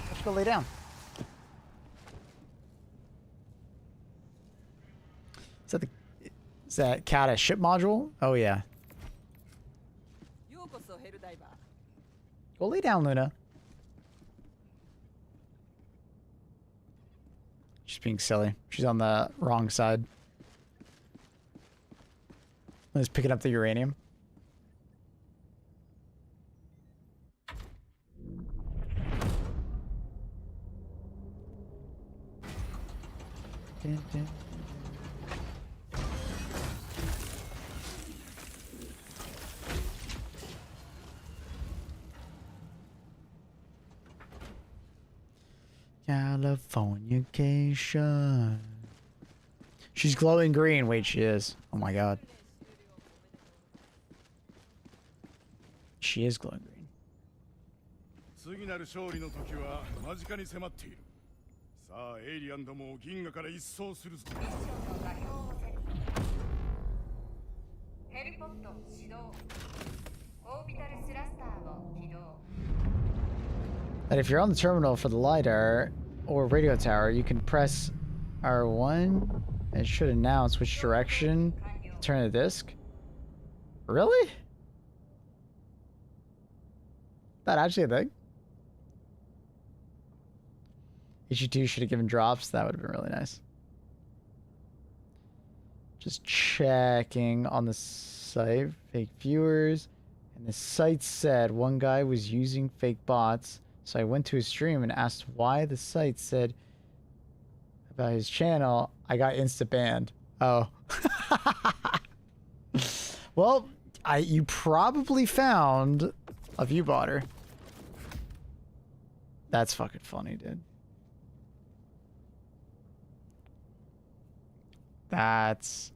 Speaker 1: Let's go lay down. Is that cat a ship module? Oh, yeah. Go lay down, Luna. She's being silly. She's on the wrong side. Let's picking up the uranium. Californication. She's glowing green. Wait, she is. Oh my god. She is glowing green.
Speaker 6: 次なる勝利の時は間近に迫っている。さあ、エイリアンどもを銀河から一掃するぞ。
Speaker 9: ヘルポット始動。オービタルスラスターを起動。
Speaker 1: And if you're on the terminal for the LiDAR or radio tower, you can press R1 and it should announce which direction to turn the disc. Really? That actually a thing? HG2 should have given drops. That would have been really nice. Just checking on the site. Fake viewers. And the site said one guy was using fake bots. So I went to his stream and asked why the site said about his channel. I got insta banned. Oh. Well, you probably found a view botter. That's fucking funny, dude. That's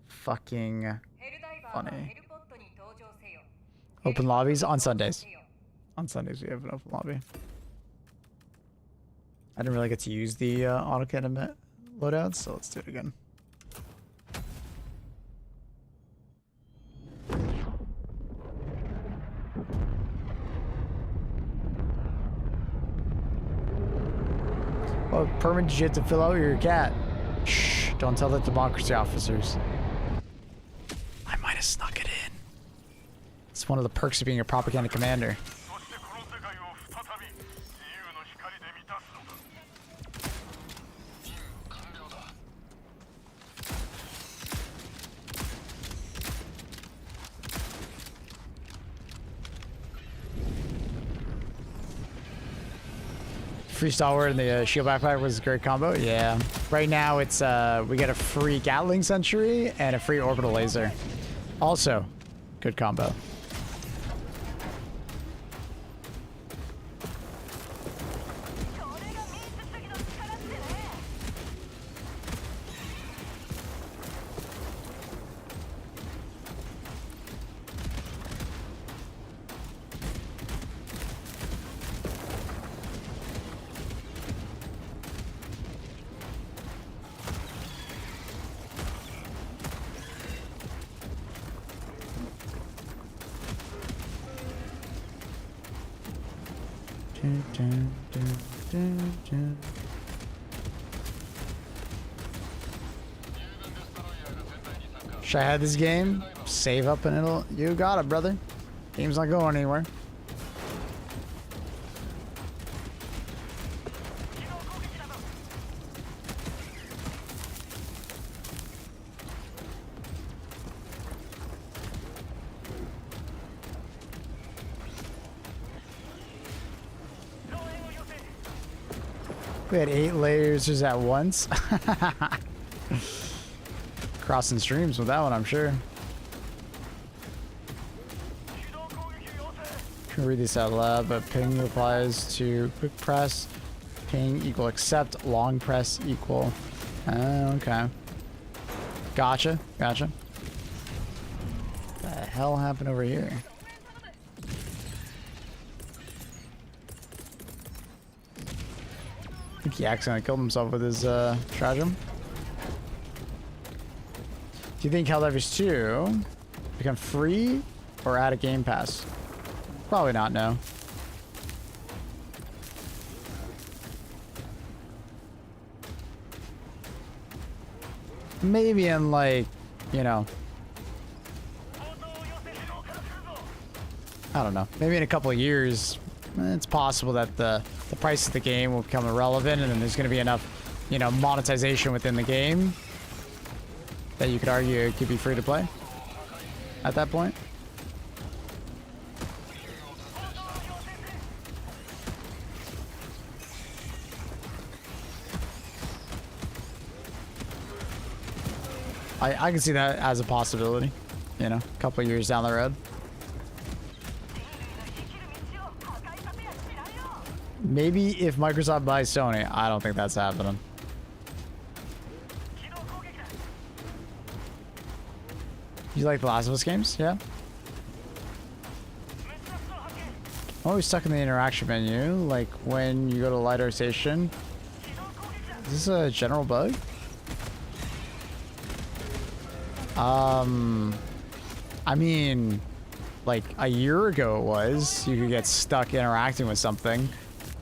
Speaker 1: fucking funny. Open lobbies on Sundays. On Sundays we have an open lobby. I didn't really get to use the AutoCAD loadouts, so let's do it again. What permit did you have to fill out your cat? Shh, don't tell the democracy officers. I might have snuck it in. It's one of the perks of being a propaganda commander. free stalwart and the shield backpack was a great combo. Yeah. Right now it's we get a free Gatling Sentry and a free orbital laser. Also, good combo. Should I have this game? Save up and it'll... You got it, brother. Game's not going anywhere. We had 8 lasers at once. Crossing streams with that one, I'm sure. Can read this out loud, but ping applies to quick press. Ping equal accept, long press equal. Okay. Gotcha, gotcha. What the hell happened over here? I think he accidentally killed himself with his stratagem. Do you think Helldivers 2 become free or add a Game Pass? Probably not, no. Maybe in like, you know, I don't know. Maybe in a couple of years, it's possible that the price of the game will become irrelevant, and then there's going to be enough, you know, monetization within the game that you could argue it could be free to play at that point. I can see that as a possibility, you know, a couple of years down the road. Maybe if Microsoft buys Sony. I don't think that's happening. You like the Last of Us games? Yeah. I'm always stuck in the interaction menu, like when you go to Lighter Station. Is this a general bug? I mean, like a year ago it was. You could get stuck interacting with something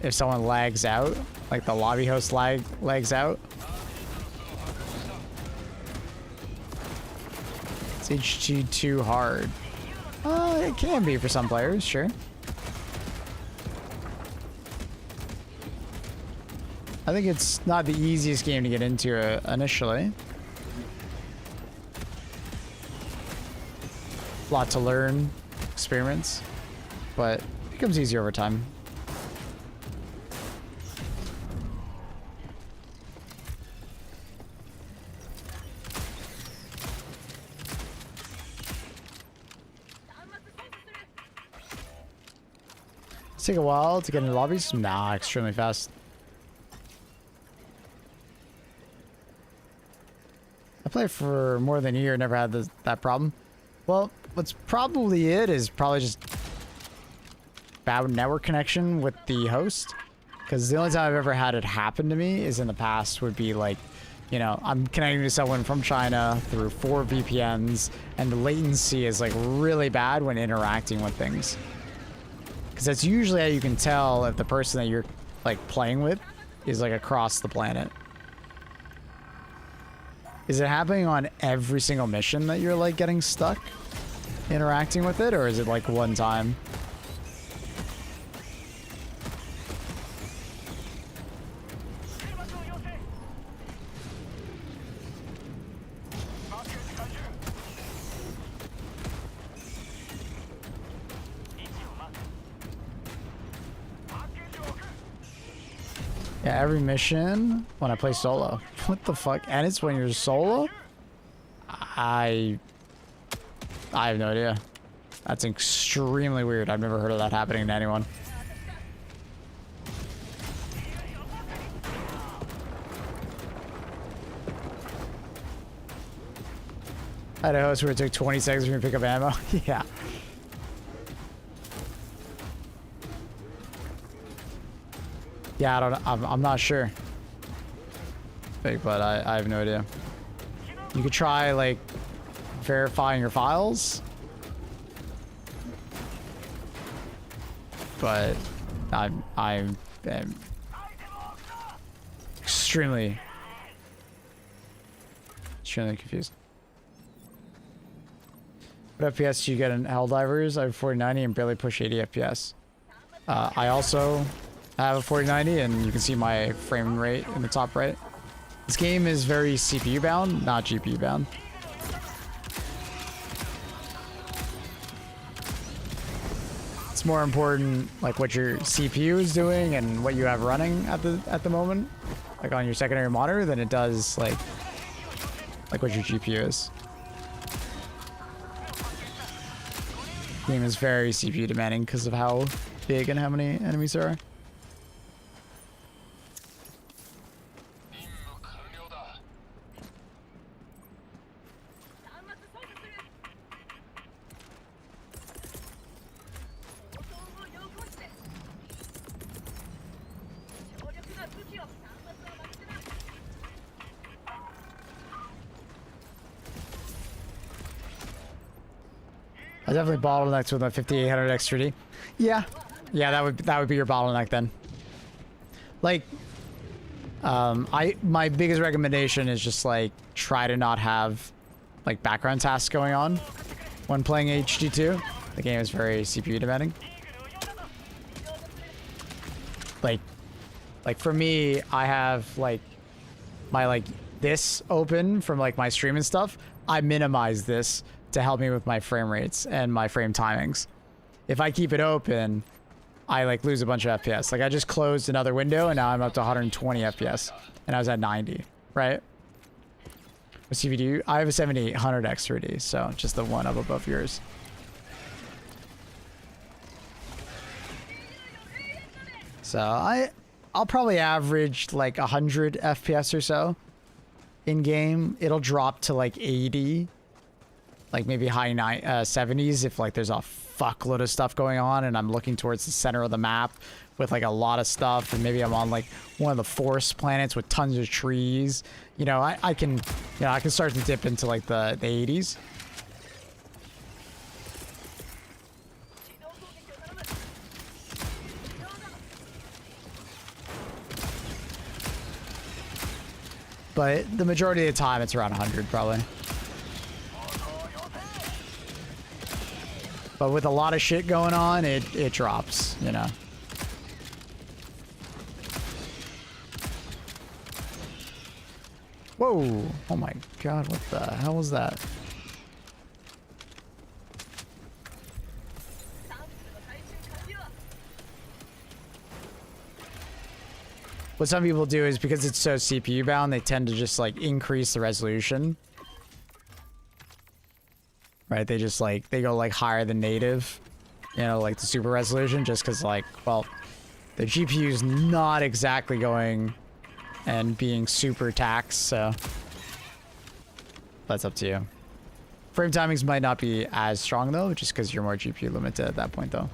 Speaker 1: if someone lags out, like the lobby host lags out. It's HG2 hard. It can be for some players, sure. I think it's not the easiest game to get into initially. A lot to learn, experience, but it becomes easier over time. Does it take a while to get into lobbies? Nah, extremely fast. I played for more than a year, never had that problem. Well, what's probably it is probably just bad network connection with the host. Because the only time I've ever had it happen to me is in the past would be like, you know, I'm connecting to someone from China through 4 VPNs, and the latency is like really bad when interacting with things. Because that's usually how you can tell if the person that you're like playing with is like across the planet. Is it happening on every single mission that you're like getting stuck interacting with it, or is it like one time? Yeah, every mission when I play solo. What the fuck? And it's when you're solo? I have no idea. That's extremely weird. I've never heard of that happening to anyone. I had a host where it took 20 seconds for me to pick up ammo. Yeah. Yeah, I don't know. I'm not sure. Fake, but I have no idea. You could try, like, verifying your files. But I'm extremely confused. What FPS do you get in Helldivers? I have 4090 and barely push 80 FPS. I also have a 4090 and you can see my frame rate in the top right. This game is very CPU bound, not GPU bound. It's more important like what your CPU is doing and what you have running at the moment, like on your secondary monitor, than it does like what your GPU is. Game is very CPU demanding because of how big and how many enemies there are. I definitely bottlenecks with my 5800 X3D. Yeah, that would be your bottleneck then. Like, my biggest recommendation is just like try to not have like background tasks going on when playing HD2. The game is very CPU demanding. Like for me, I have like my this open from like my stream and stuff. I minimize this to help me with my frame rates and my frame timings. If I keep it open, I like lose a bunch of FPS. Like I just closed another window and now I'm up to 120 FPS and I was at 90, right? What CPU do you? I have a 7800 X3D, so just the one up above yours. So I'll probably average like 100 FPS or so in game. It'll drop to like 80. Like maybe high 70s if like there's a fuckload of stuff going on and I'm looking towards the center of the map with like a lot of stuff, and maybe I'm on like one of the forest planets with tons of trees. You know, I can start to dip into like the 80s. But the majority of the time it's around 100 probably. But with a lot of shit going on, it drops, you know. Whoa! Oh my god, what the hell was that? What some people do is because it's so CPU bound, they tend to just like increase the resolution. Right, they just like, they go like higher than native, you know, like the super resolution, just because like, well, the GPU's not exactly going and being super taxed, so that's up to you. Frame timings might not be as strong though, just because you're more GPU limited at that point though.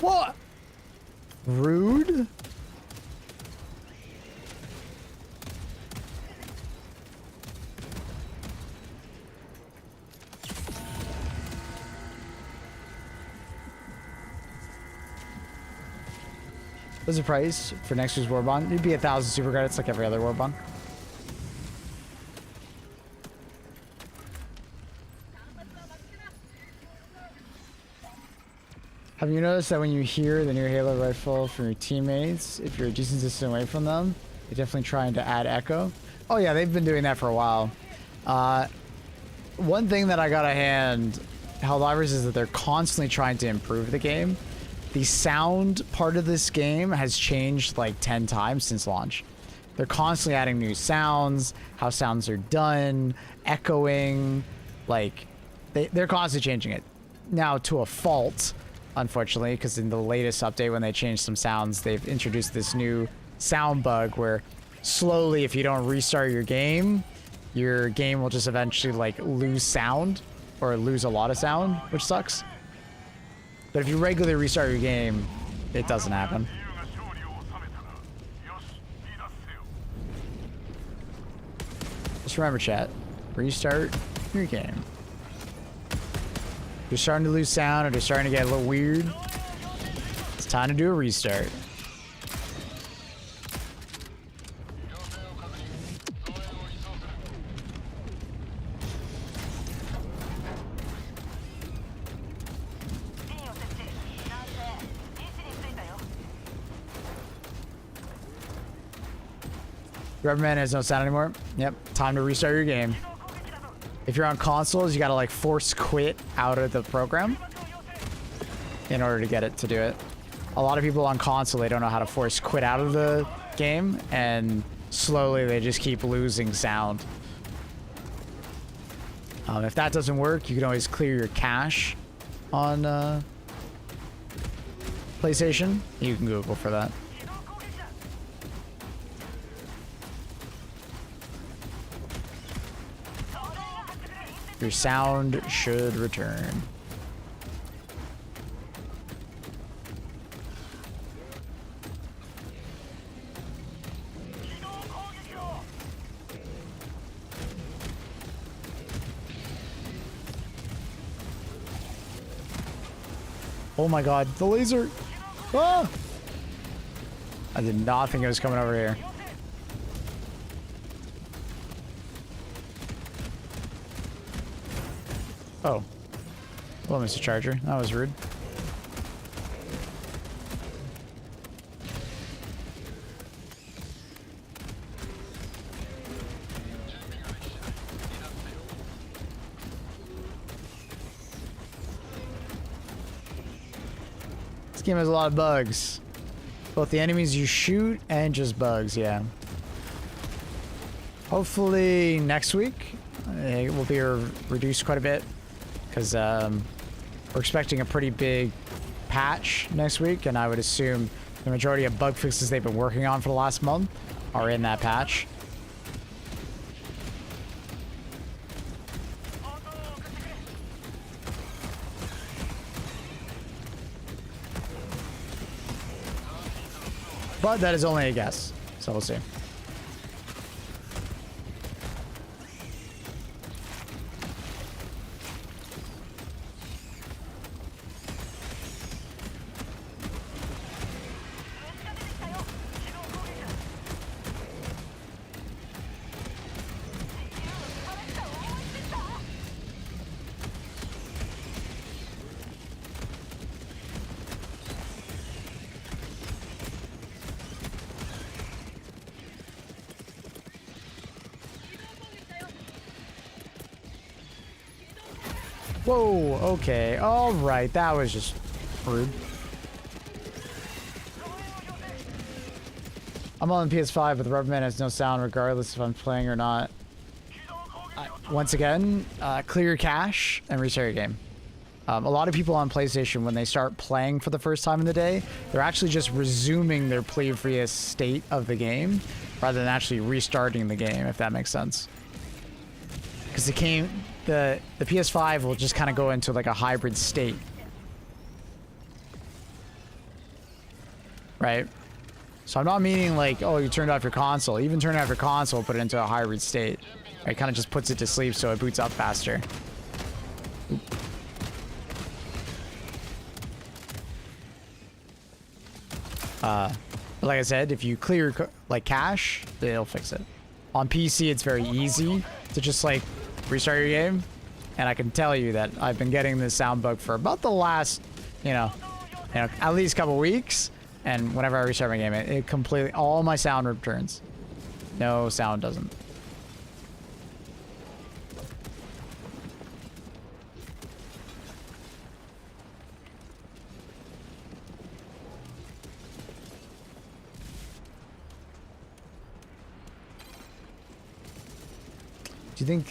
Speaker 1: What? Rude? was the price for next week's Warbond? It'd be 1,000 super credits like every other Warbond. Have you noticed that when you hear the new Halo rifle from your teammates, if you're a decent distance away from them, they're definitely trying to add echo? Oh yeah, they've been doing that for a while. One thing that I gotta hand Helldivers is that they're constantly trying to improve the game. The sound part of this game has changed like 10 times since launch. They're constantly adding new sounds, how sounds are done, echoing, like they're constantly changing it. Now to a fault, unfortunately, because in the latest update when they changed some sounds, they've introduced this new sound bug where slowly, if you don't restart your game will just eventually like lose sound or lose a lot of sound, which sucks. But if you regularly restart your game, it doesn't happen. Just remember, chat, restart your game. If you're starting to lose sound or they're starting to get a little weird, it's time to do a restart. Rubberman has no sound anymore. Yep, time to restart your game. If you're on consoles, you gotta like force quit out of the program in order to get it to do it. A lot of people on console, they don't know how to force quit out of the game, and slowly they just keep losing sound. If that doesn't work, you can always clear your cache on PlayStation. You can Google for that. Your sound should return. Oh my god, the laser! Ah! I did not think it was coming over here. Oh. Hello, Mr. Charger. That was rude. This game has a lot of bugs. Both the enemies you shoot and just bugs, yeah. Hopefully next week it will be reduced quite a bit. Because we're expecting a pretty big patch next week, and I would assume the majority of bug fixes they've been working on for the last month are in that patch. But that is only a guess, so we'll see. Whoa, okay, alright, that was just rude. I'm on PS5, but the Rubberman has no sound regardless if I'm playing or not. Once again, clear your cache and restart your game. A lot of people on PlayStation, when they start playing for the first time in the day, they're actually just resuming their previous state of the game rather than actually restarting the game, if that makes sense. Because the PS5 will just kind of go into like a hybrid state. Right? So I'm not meaning like, oh, you turned off your console. Even turn off your console, put it into a hybrid state. It kind of just puts it to sleep so it boots up faster. But like I said, if you clear like cache, it'll fix it. On PC, it's very easy to just like restart your game. And I can tell you that I've been getting this sound bug for about the last, you know, at least a couple weeks. And whenever I restart my game, it completely, all my sound returns. No sound doesn't. Do you think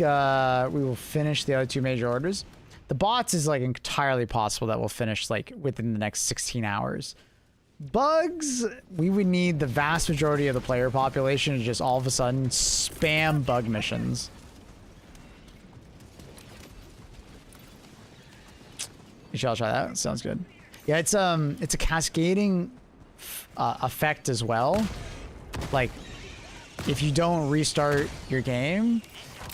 Speaker 1: we will finish the other 2 major orders? The bots is like entirely possible that we'll finish like within the next 16 hours. Bugs, we would need the vast majority of the player population to just all of a sudden spam bug missions. You shall try that. Sounds good. Yeah, it's a cascading effect as well. Like, if you don't restart your game,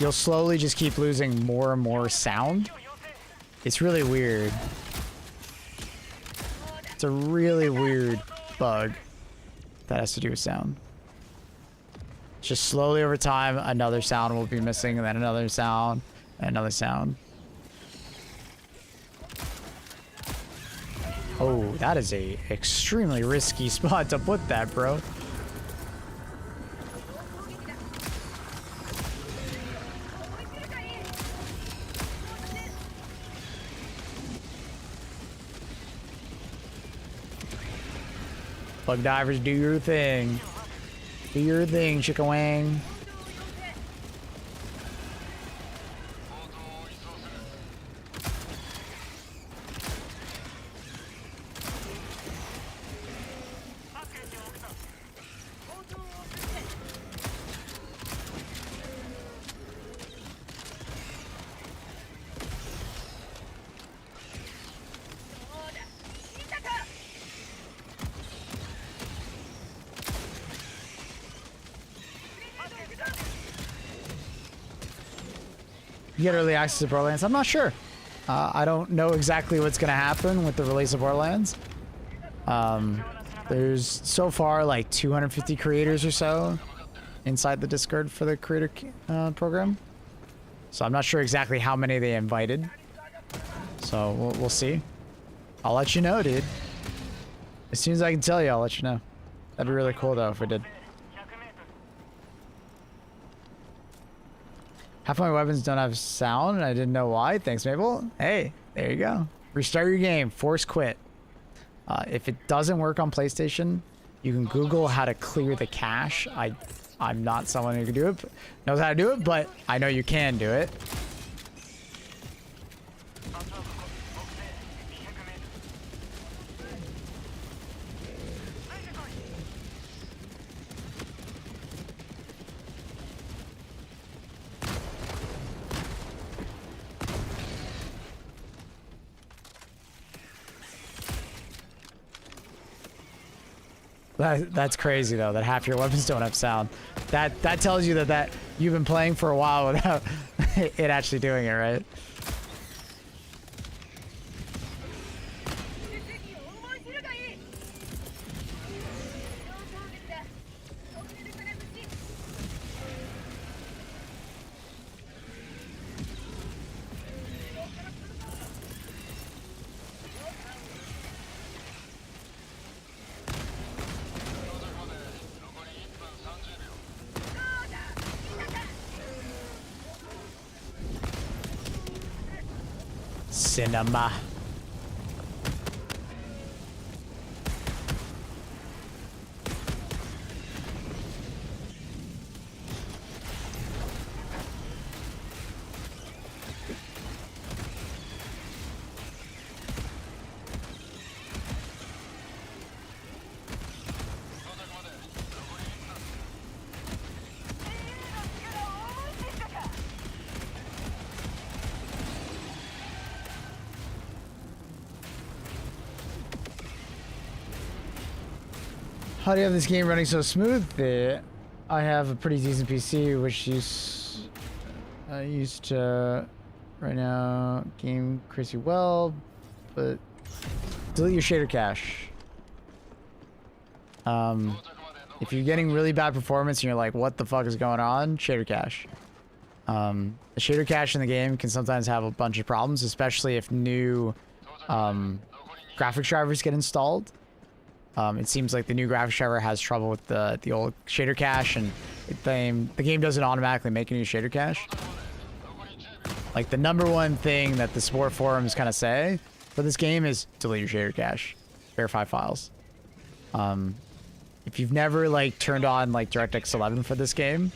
Speaker 1: you'll slowly just keep losing more and more sound. It's really weird. It's a really weird bug that has to do with sound. Just slowly over time, another sound will be missing, and then another sound, and another sound. Oh, that is a extremely risky spot to put that, bro. Bug divers, do your thing. Do your thing, chicka wang. You get early access to Borderlands? I'm not sure. I don't know exactly what's going to happen with the release of Borderlands. There's so far like 250 creators or so inside the Discord for the creator program. So I'm not sure exactly how many they invited. So we'll see. I'll let you know, dude. As soon as I can tell you, I'll let you know. That'd be really cool though if we did. Half of my weapons don't have sound, and I didn't know why. Thanks, Mabel. Hey, there you go. Restart your game. Force quit. If it doesn't work on PlayStation, you can Google how to clear the cache. I'm not someone who can do it, knows how to do it, but I know you can do it. That's crazy though, that half your weapons don't have sound. That tells you that you've been playing for a while without it actually doing it, right? Cinema. How do you have this game running so smooth? I have a pretty decent PC, which I used to right now game crazy well, but delete your shader cache. If you're getting really bad performance and you're like, what the fuck is going on? Shader cache. The shader cache in the game can sometimes have a bunch of problems, especially if new graphics drivers get installed. It seems like the new graphics driver has trouble with the old shader cache, and the game doesn't automatically make a new shader cache. Like, the number one thing that the support forums kind of say for this game is delete your shader cache, verify files. If you've never like turned on like DirectX 11 for this game,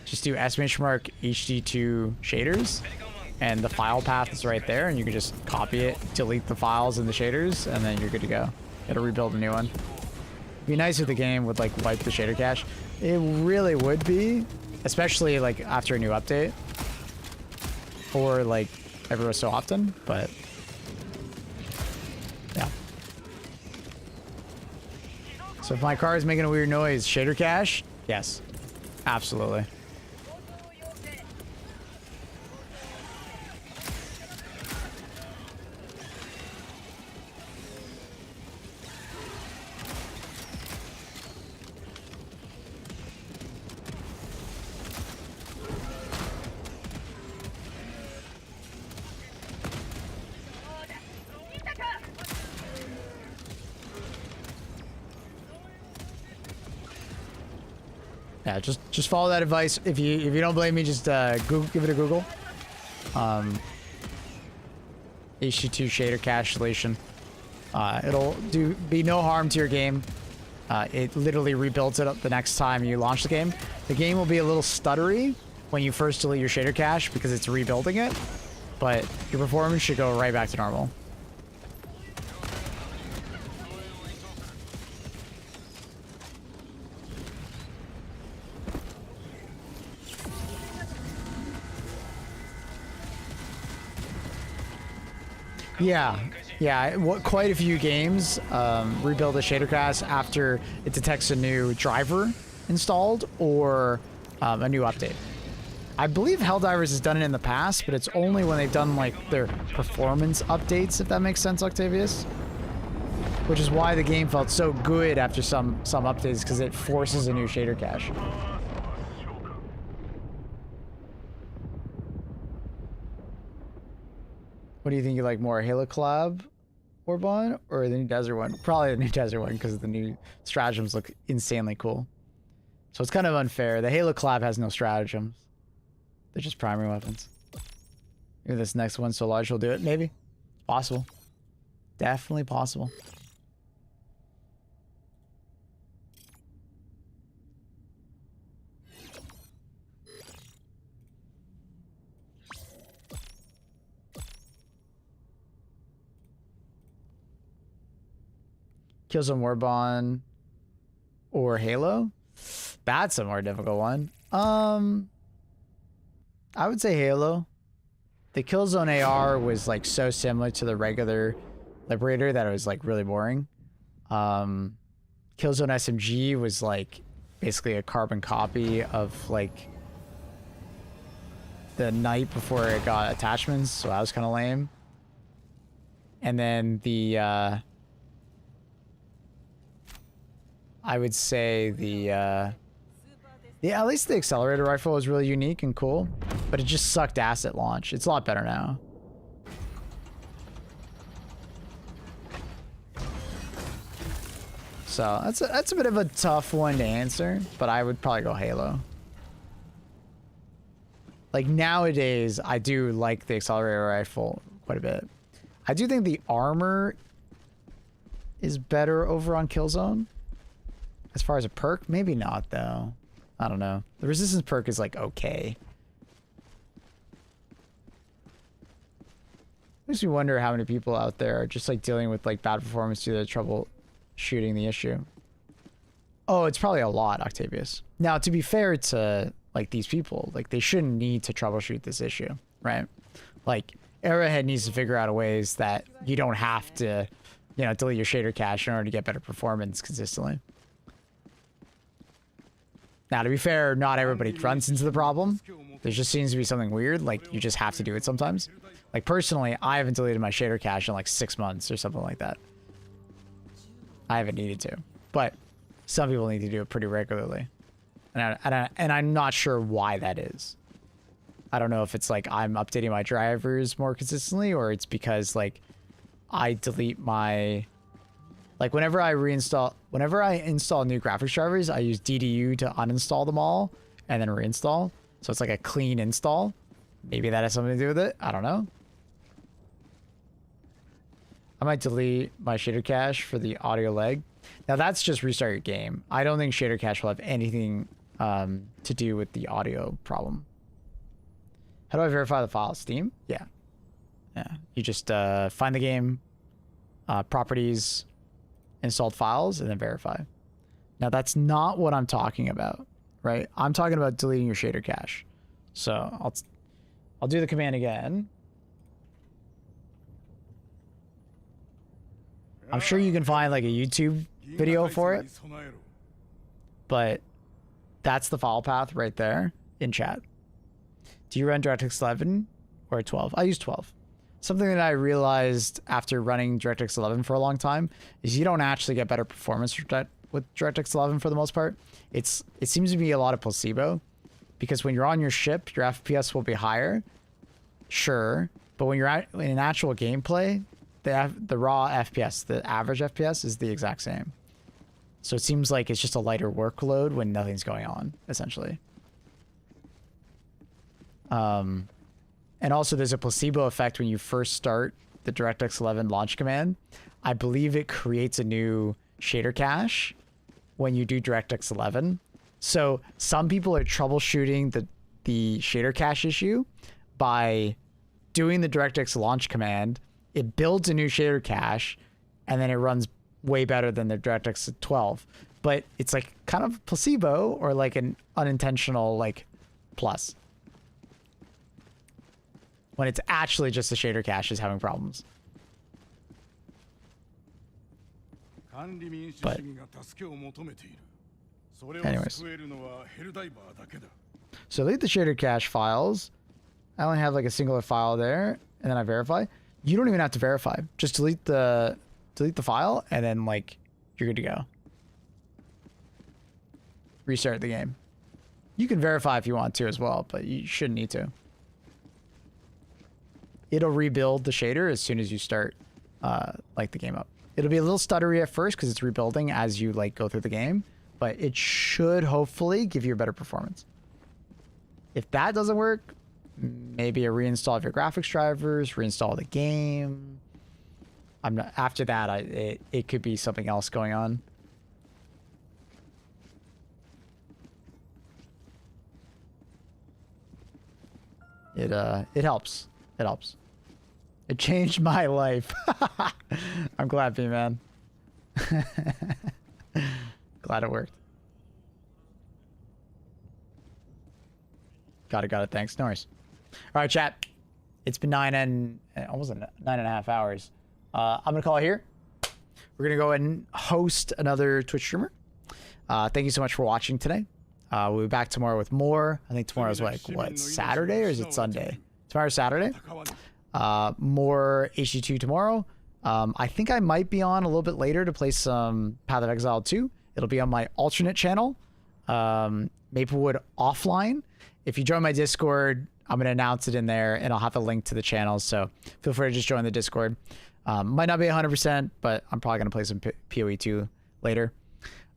Speaker 1: just do !HD2 shaders, and the file path is right there, and you can just copy it, delete the files and the shaders, and then you're good to go. It'll rebuild a new one. It'd be nice if the game would like wipe the shader cache. It really would be, especially like after a new update, or like every so often, but yeah. So if my car is making a weird noise, shader cache? Yes, absolutely. Yeah, just follow that advice. If you don't blame me, just give it a Google. H2 shader cache solution. It'll be no harm to your game. It literally rebuilds it up the next time you launch the game. The game will be a little stuttery when you first delete your shader cache because it's rebuilding it, but your performance should go right back to normal. Yeah. Quite a few games rebuild the shader cache after it detects a new driver installed or a new update. I believe Helldivers has done it in the past, but it's only when they've done like their performance updates, if that makes sense, Octavius. Which is why the game felt so good after some updates, because it forces a new shader cache. What do you think you like more, Halo Collab Orbon or the new Desert one? Probably the new Desert one because the new stratagems look insanely cool. So it's kind of unfair. The Halo Collab has no stratagems. They're just primary weapons. Maybe this next one so large will do it. Maybe. Possible. Definitely possible. Killzone Warbond or Halo? That's a more difficult one. I would say Halo. The Killzone AR was like so similar to the regular Liberator that it was like really boring. Killzone SMG was like basically a carbon copy of like the night before it got attachments, so that was kind of lame. And then the I would say yeah, at least the accelerator rifle was really unique and cool, but it just sucked ass at launch. It's a lot better now. So that's a bit of a tough one to answer, but I would probably go Halo. Like nowadays, I do like the accelerator rifle quite a bit. I do think the armor is better over on Killzone. As far as a perk, maybe not though. I don't know. The resistance perk is like okay. Makes me wonder how many people out there are just like dealing with like bad performance due to their trouble shooting the issue. Oh, it's probably a lot, Octavius. Now, to be fair to like these people, like they shouldn't need to troubleshoot this issue, right? Like Arrowhead needs to figure out ways that you don't have to, you know, delete your shader cache in order to get better performance consistently. Now, to be fair, not everybody runs into the problem. There just seems to be something weird, like you just have to do it sometimes. Like personally, I haven't deleted my shader cache in like 6 months or something like that. I haven't needed to. But some people need to do it pretty regularly. And I'm not sure why that is. I don't know if it's like I'm updating my drivers more consistently, or it's because like I delete my, like whenever I install new graphics drivers, I use DDU to uninstall them all and then reinstall. So it's like a clean install. Maybe that has something to do with it. I don't know. I might delete my shader cache for the audio lag. Now that's just restart your game. I don't think shader cache will have anything to do with the audio problem. How do I verify the file? Steam? Yeah. Yeah. You just find the game, properties, installed files, and then verify. Now that's not what I'm talking about, right? I'm talking about deleting your shader cache. So I'll do the command again. I'm sure you can find like a YouTube video for it, but that's the file path right there in chat. Do you run DirectX 11 or 12? I use 12. Something that I realized after running DirectX 11 for a long time is you don't actually get better performance with DirectX 11 for the most part. It seems to be a lot of placebo, because when you're on your ship, your FPS will be higher, sure, but when you're in actual gameplay, the raw FPS, the average FPS is the exact same. So it seems like it's just a lighter workload when nothing's going on, essentially. And also there's a placebo effect when you first start the DirectX 11 launch command. I believe it creates a new shader cache when you do DirectX 11. So some people are troubleshooting the shader cache issue by doing the DirectX launch command. It builds a new shader cache, and then it runs way better than the DirectX 12. But it's like kind of placebo, or like an unintentional like plus, when it's actually just the shader cache is having problems. But anyways, so delete the shader cache files. I only have like a singular file there, and then I verify. You don't even have to verify. Just delete the file, and then like you're good to go. Restart the game. You can verify if you want to as well, but you shouldn't need to. It'll rebuild the shader as soon as you start like the game up. It'll be a little stuttery at first because it's rebuilding as you like go through the game, but it should hopefully give you a better performance. If that doesn't work, maybe a reinstall of your graphics drivers, reinstall the game. I'm not, after that, it could be something else going on. It helps. It helps. It changed my life. I'm glad, B-Man. Glad it worked. Got it. Thanks. No worries. All right, chat. It's been almost 9.5 hours. I'm gonna call it here. We're gonna go ahead and host another Twitch streamer. Thank you so much for watching today. We'll be back tomorrow with more. I think tomorrow's like what, Saturday, or is it Sunday? Tomorrow's Saturday. More HD2 tomorrow. I think I might be on a little bit later to play some Path of Exile 2. It'll be on my alternate channel, Maplewood Offline. If you join my Discord, I'm going to announce it in there, and I'll have a link to the channel, so feel free to just join the Discord. Might not be 100%, but I'm probably going to play some PoE 2 later.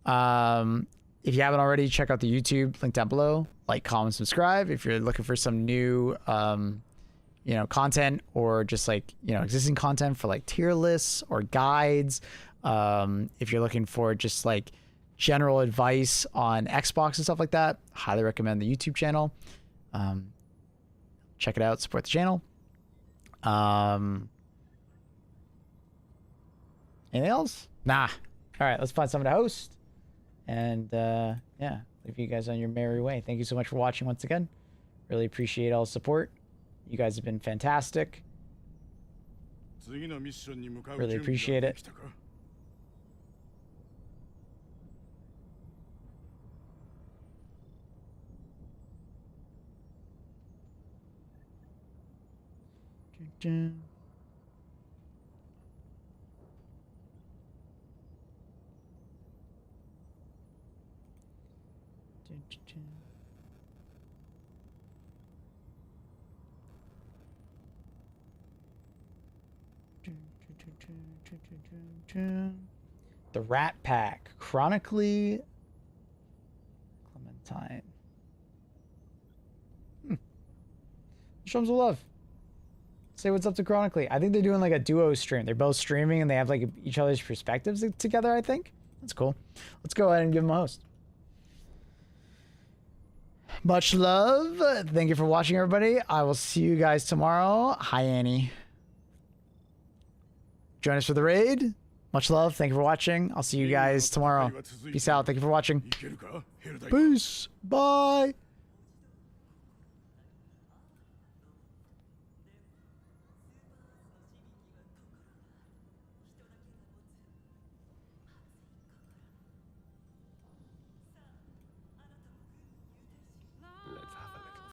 Speaker 1: If you haven't already, check out the YouTube, link down below. Like, comment, subscribe. If you're looking for some new content, or just like, existing content for like tier lists or guides. If you're looking for just like general advice on Xbox and stuff like that, highly recommend the YouTube channel. Check it out, support the channel. Anything else? Nah. All right, let's find someone to host. And yeah, leave you guys on your merry way. Thank you so much for watching once again. Really appreciate all the support. You guys have been fantastic. Really appreciate it. The Rat Pack. Chronically Clementine. Show them some love. Say what's up to Chronically. I think they're doing like a duo stream. They're both streaming and they have like each other's perspectives together, I think. That's cool. Let's go ahead and give them a host. Much love. Thank you for watching, everybody. I will see you guys tomorrow. Hi, Annie. Join us for the raid. Much love. Thank you for watching. I'll see you guys tomorrow. Peace out. Thank you for watching. Peace. Bye.